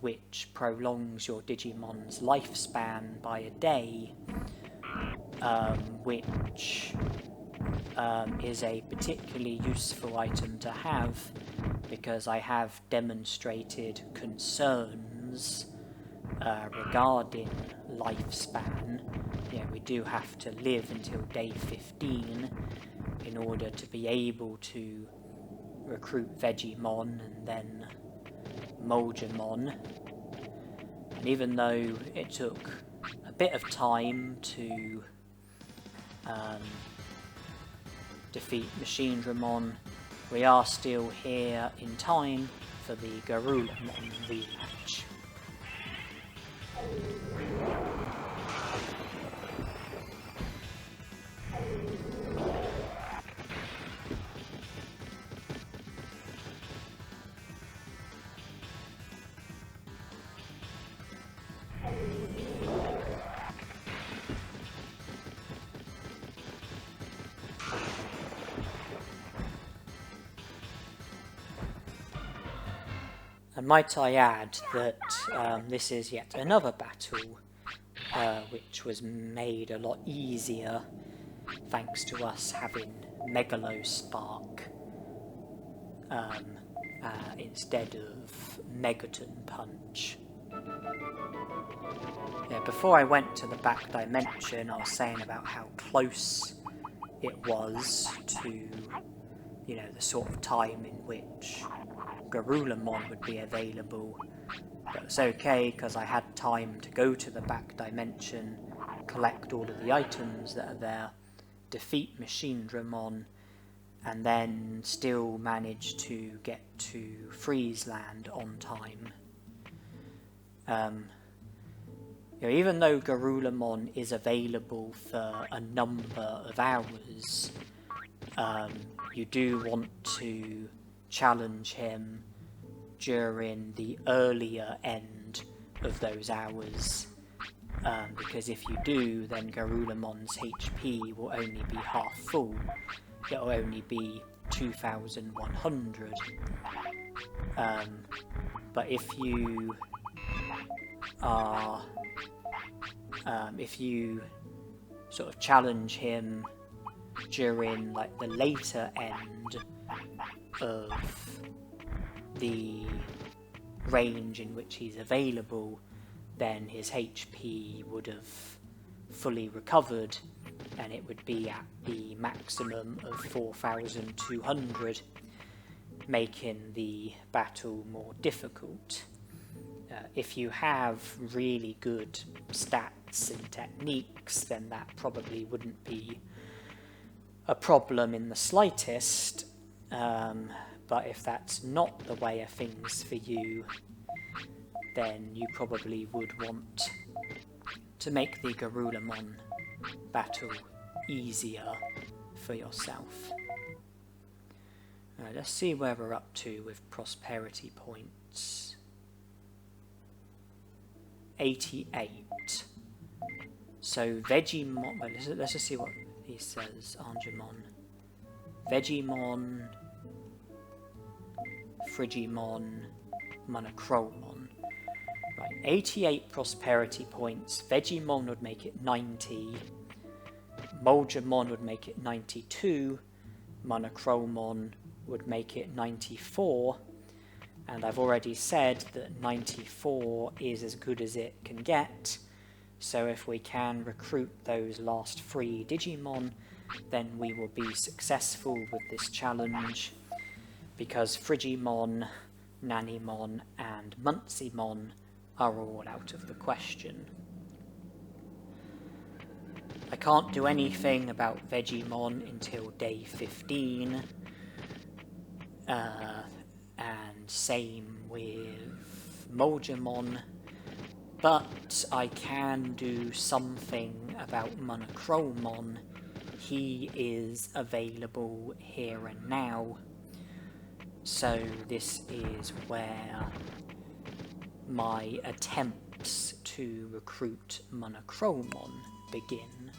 which prolongs your Digimon's lifespan by a day, which is a particularly useful item to have, because I have demonstrated concerns regarding lifespan. We do have to live until day 15 in order to be able to recruit Vegemon and then Moldramon. And even though it took a bit of time to defeat Machine Dramon, we are still here in time for the Garulamon rematch. And might I add that this is yet another battle which was made a lot easier thanks to us having Megalospark instead of Megaton Punch. Before I went to the back dimension, I was saying about how close it was to, the sort of time in which Garulamon would be available. But it's okay, because I had time to go to the back dimension, collect all of the items that are there, defeat Machine Dramon, and then still manage to get to Friesland on time. Even though Garulamon is available for a number of hours, you do want to challenge him during the earlier end of those hours, because if you do, then Garulamon's HP will only be half full. It will only be 2,100. But if you are if you sort of challenge him during the later end of the range in which he's available, then his HP would have fully recovered, and it would be at the maximum of 4,200, making the battle more difficult. If you have really good stats and techniques, then that probably wouldn't be a problem in the slightest, but if that's not the way of things for you, then you probably would want to make the Garulamon battle easier for yourself. Alright, let's see where we're up to with prosperity points. 88. So Vegemon, wait, let's just see what he says. Angemon, Vegemon, Frigimon, Monochromon. Right, 88 prosperity points. Vegemon would make it 90. Moldramon would make it 92. Monochromon would make it 94. And I've already said that 94 is as good as it can get. So if we can recruit those last 3 Digimon, then we will be successful with this challenge. because Frigimon, Nanimon and Munsimon are all out of the question. I can't do anything about Vegemon until day 15, and same with Moljamon, but I can do something about Monochromon. He is available here and now, so this is where my attempts to recruit Monochromon begin.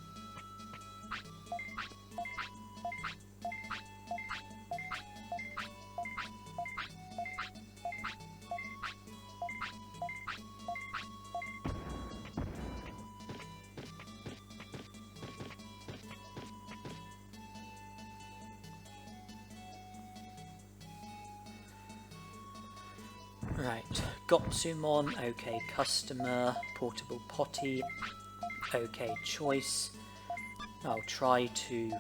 Right, Gotsumon, okay customer, portable potty, okay choice. I'll try to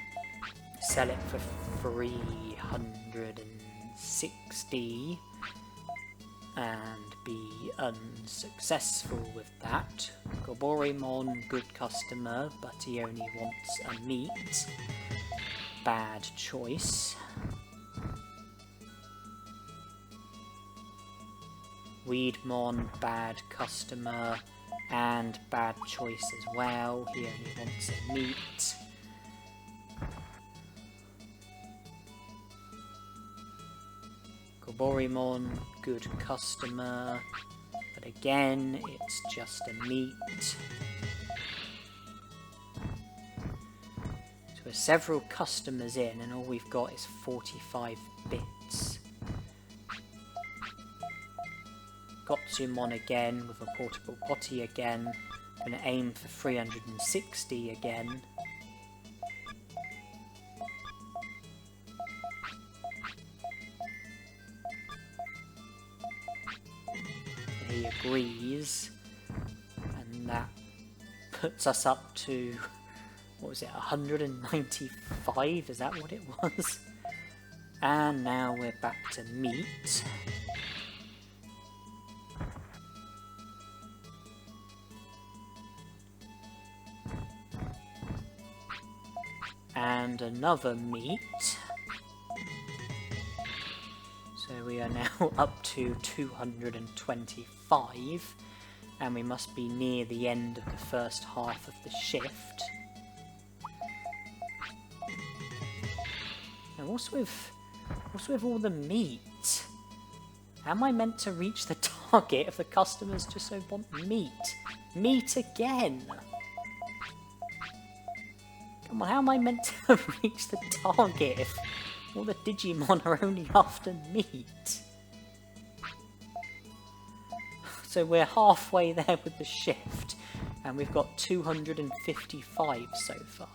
sell it for 360 and be unsuccessful with that. Goborimon, good customer, but he only wants a meat. Bad choice. Weedmon, bad customer, and bad choice as well. He only wants a meat. Goborimon, good customer, but again, it's just a meat. So we're several customers in, and all we've got is 45 bits. Gotsumon again with a portable potty again. Gonna aim for 360 again. He agrees, and that puts us up to, what was it, 195? Is that what it was? And now we're back to meat. And another meat. So we are now up to 225, and we must be near the end of the first half of the shift. Now what's with all the meat? How am I meant to reach the target if the customers just so want meat? Meat again! Come on, how am I meant to reach the target if all the Digimon are only after meat? So we're halfway there with the shift, and we've got 255 so far.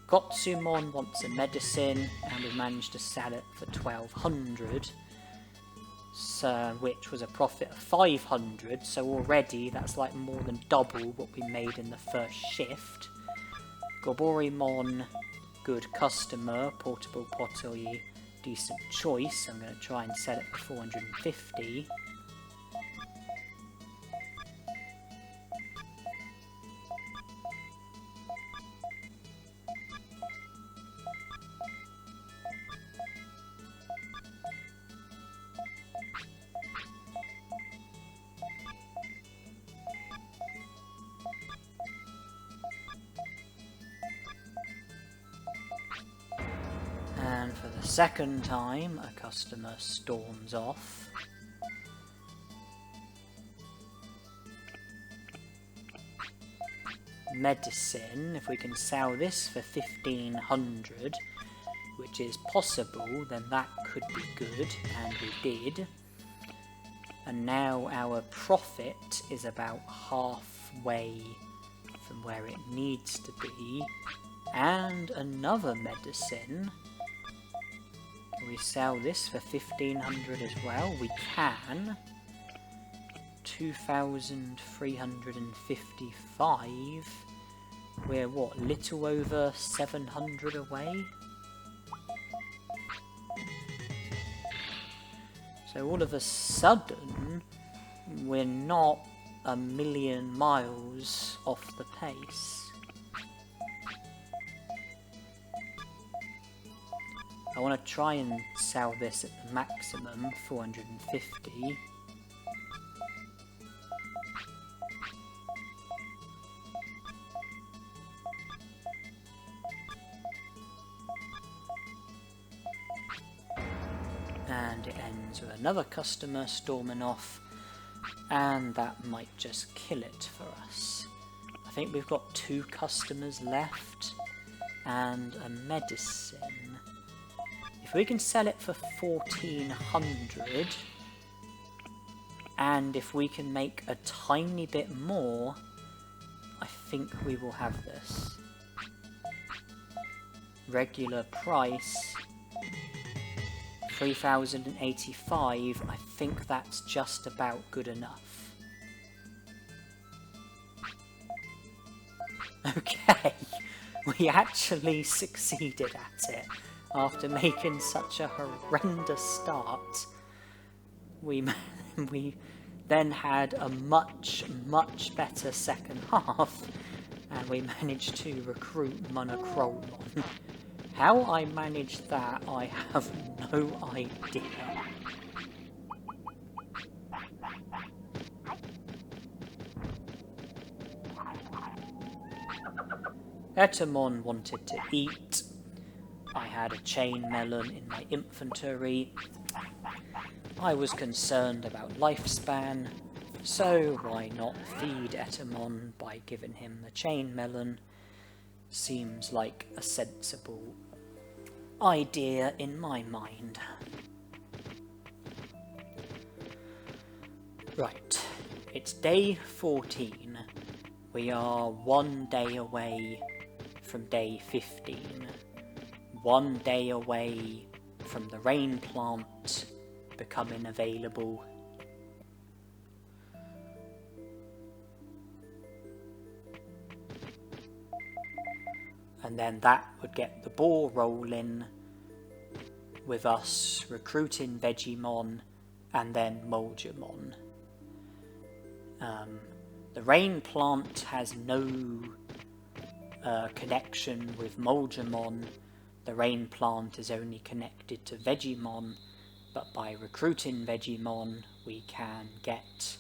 Gotsumon wants a medicine, and we managed to sell it for 1200, so, which was a profit of 500, so already that's like more than double what we made in the first shift. Goborimon, good customer, portable pottery, decent choice. I'm going to try and sell it for 450. And for the second time, a customer storms off. Medicine, if we can sell this for 1500, which is possible, then that could be good, and we did. And now our profit is about halfway from where it needs to be. And another medicine. Can we sell this for 1500 as well? We can. 2355. We're what, little over 700 away? So all of a sudden, we're not a million miles off the pace. I want to try and sell this at the maximum, 450. And it ends with another customer storming off, and that might just kill it for us. I think we've got 2 customers left and a medicine. If we can sell it for 1400, and if we can make a tiny bit more, I think we will have this. Regular price 3085, I think that's just about good enough. Okay, we actually succeeded at it. After making such a horrendous start, we then had a much better second half, and we managed to recruit Monochromon. How I managed that, I have no idea. Etemon wanted to eat. I had a chain melon in my inventory. I was concerned about lifespan, so why not feed Etemon by giving him the chain melon? Seems like a sensible idea in my mind. Right, it's day 14. We are 1 day away from day 15. 1 day away from the rain plant becoming available. And then that would get the ball rolling with us recruiting Digimon and then Moldramon. The rain plant has no connection with Moldramon. The rain plant is only connected to Digimon, but by recruiting Digimon we can get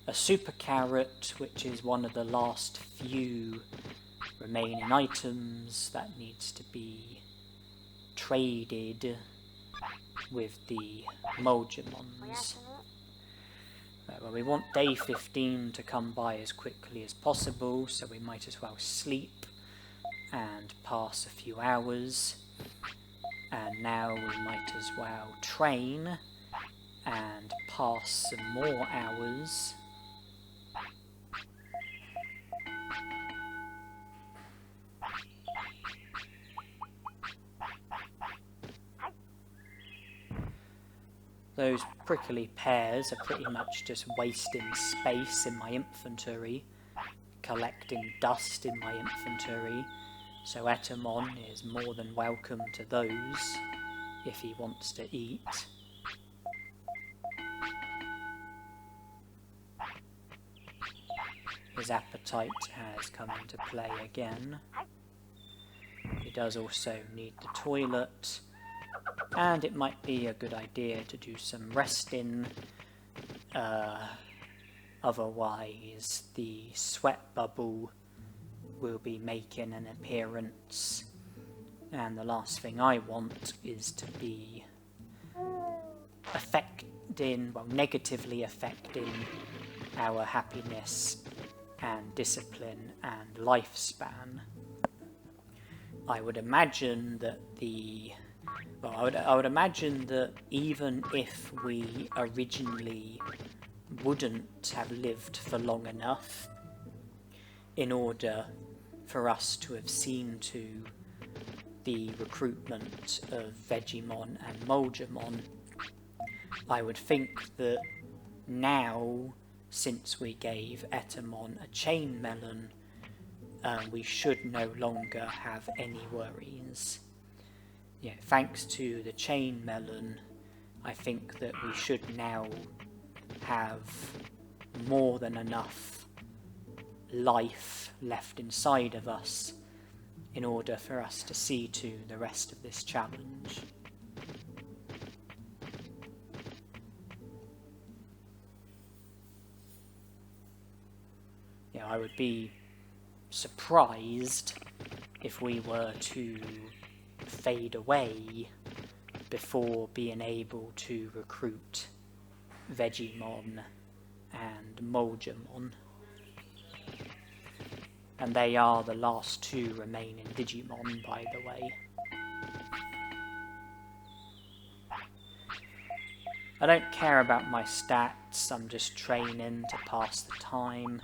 a super carrot, which is one of the last few remaining items that needs to be traded with the Moldramons. Well, we want day 15 to come by as quickly as possible, so we might as well sleep and pass a few hours. And now we might as well train and pass some more hours. Those prickly pears are pretty much just wasting space in my inventory, collecting dust in my inventory, so Etemon is more than welcome to those if he wants to eat. His appetite has come into play again. He does also need the toilet, and it might be a good idea to do some resting. Otherwise the sweat bubble will be making an appearance, and the last thing I want is to be negatively affecting our happiness and discipline and lifespan. I would imagine that I would imagine that even if we originally wouldn't have lived for long enough in order for us to have seen to the recruitment of Digimon and Moldramon, I would think that now, since we gave Etemon a chain melon, we should no longer have any worries. Yeah, thanks to the chain melon, I think that we should now have more than enough life left inside of us in order for us to see to the rest of this challenge. Yeah, I would be surprised if we were to fade away before being able to recruit Vegemon and Moljamon. And they are the last two remaining Digimon, by the way. I don't care about my stats, I'm just training to pass the time.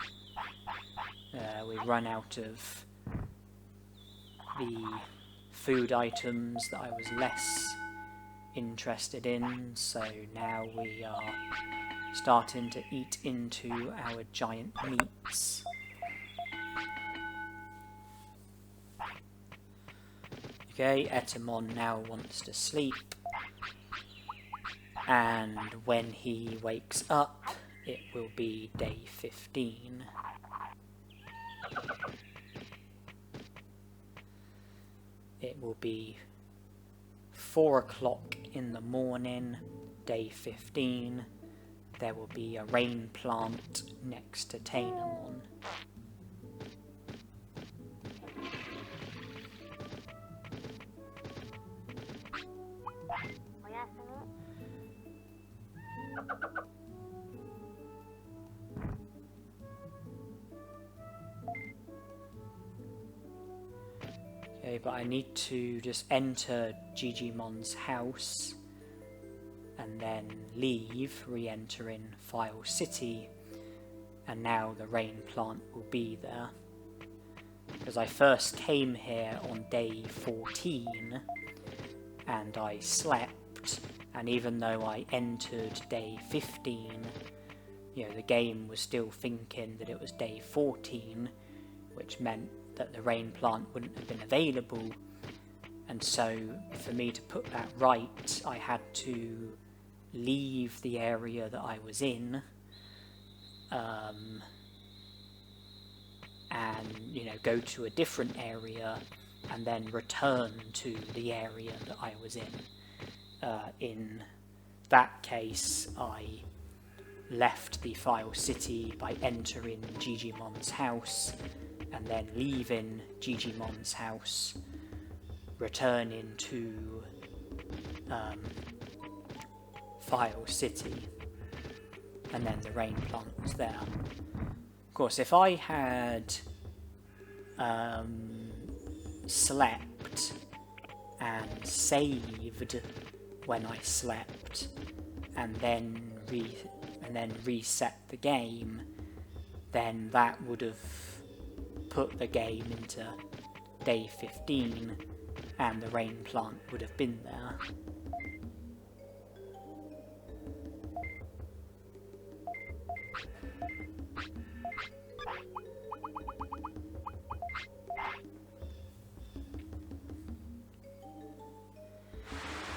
We run out of the food items that I was less interested in, so now we are starting to eat into our giant meats. Okay, Etemon now wants to sleep, and when he wakes up, it will be day 15. It will be 4 o'clock in the morning, day 15. There will be a rain plant next to Nanimon. Okay, but I need to just enter Digimon's house and then leave, re-entering File City, and now the rain plant will be there. Because I first came here on day 14 and I slept, and even though I entered day 15, you know, the game was still thinking that it was day 14, which meant that the rain plant wouldn't have been available, and so for me to put that right, I had to leave the area that I was in, and, you know, go to a different area and then return to the area that I was in. In that case, I left the File City by entering Digimon's house and then leaving Digimon's house, returning to File City, and then the rain plant was there. Of course, if I had slept and saved when I slept, and then reset the game, then that would have put the game into day 15, and the rain plant would have been there.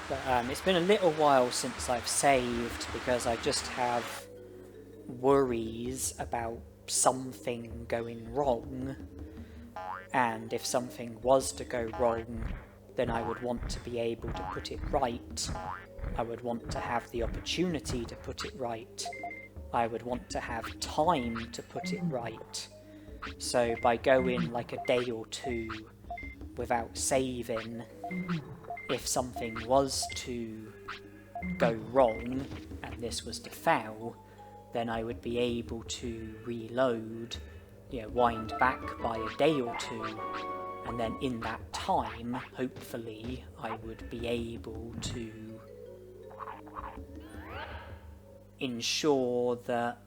But it's been a little while since I've saved, because I just have worries about something going wrong, and if something was to go wrong, then I would want to be able to put it right. I would want to have the opportunity to put it right. I would want to have time to put it right. So by going like a day or two without saving, if something was to go wrong and this was to fail, then I would be able to reload, you know, wind back by a day or two, and then in that time, hopefully, I would be able to ensure that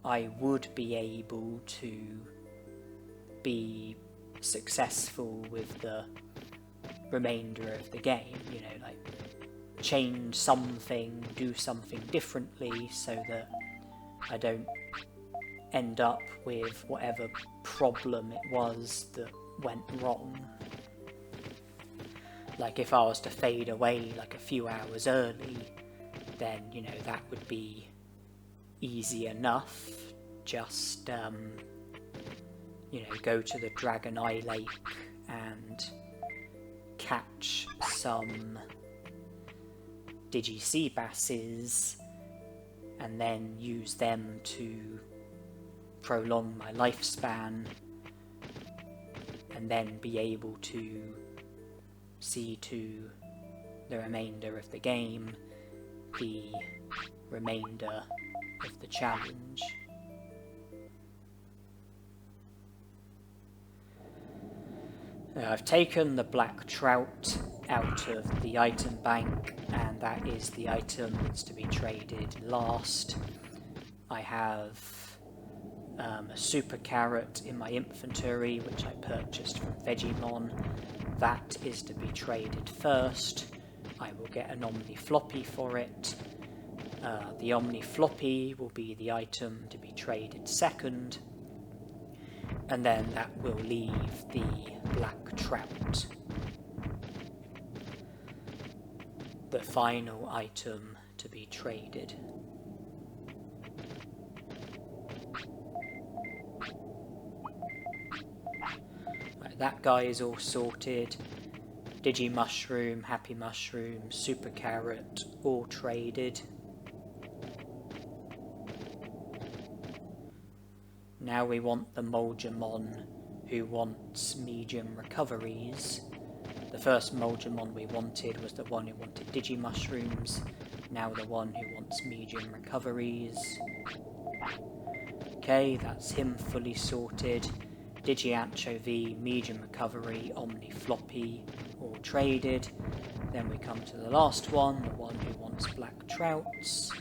I would be able to be successful with the remainder of the game, you know, like change something, do something differently so that I don't end up with whatever problem it was that went wrong. like if I was to fade away like a few hours early, then, you know, that would be easy enough. Just, you know, go to the Dragon Eye Lake and catch some Digi Basses and then use them to prolong my lifespan, and then be able to see to the remainder of the game, the remainder of the challenge. I've taken the black trout out of the item bank, and that is the item that's to be traded last. I have a super carrot in my inventory, which I purchased from Digimon. That is to be traded first. I will get an Omni Floppy for it. The Omni Floppy will be the item to be traded second, and then that will leave the black trout, the final item to be traded. Right, that guy is all sorted. Digi Mushroom, Happy Mushroom, Super Carrot, all traded. Now we want the Moldramon who wants medium recoveries. The first Moldramon we wanted was the one who wanted Digi Mushrooms. Now the one who wants medium recoveries. Okay, that's him fully sorted. Digi Anchovy, medium recovery, Omni Floppy, all traded. Then we come to the last one, the one who wants black trouts.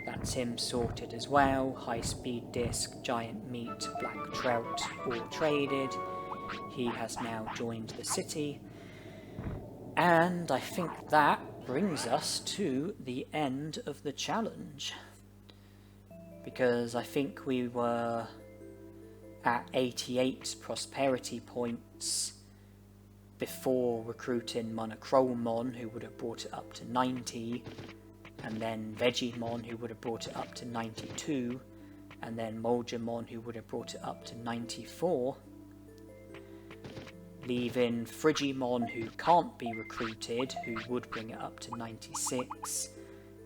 That's him sorted as well. High speed disc, giant meat, black trout, all traded. He has now joined the city. And I think that brings us to the end of the challenge. Because I think we were at 88 prosperity points before recruiting Monochromon, who would have brought it up to 90. And then Vegemon, who would have brought it up to 92, and then Moldramon, who would have brought it up to 94, leaving Frigimon, who can't be recruited, who would bring it up to 96,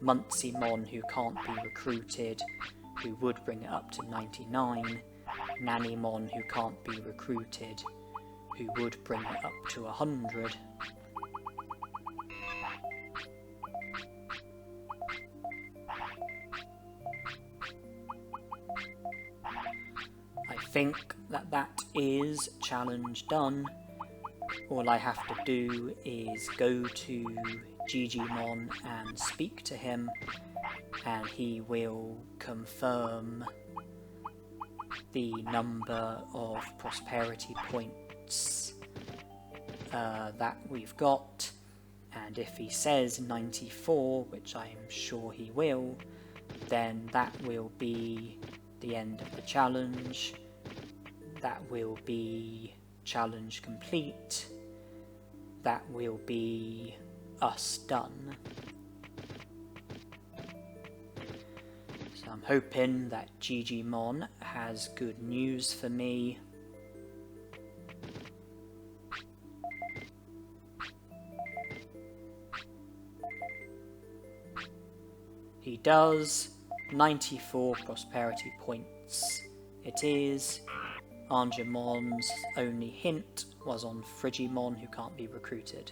Muncymon, who can't be recruited, who would bring it up to 99, Nanimon, who can't be recruited, who would bring it up to 100. I think that is challenge done. All I have to do is go to Digimon and speak to him, and he will confirm the number of prosperity points that we've got. And if he says 94, which I am sure he will, then that will be the end of the challenge. That will be challenge complete. That will be us done. So I'm hoping that Digimon has good news for me. He does. 94 prosperity points it is. Angemon's only hint was on Frigimon, who can't be recruited.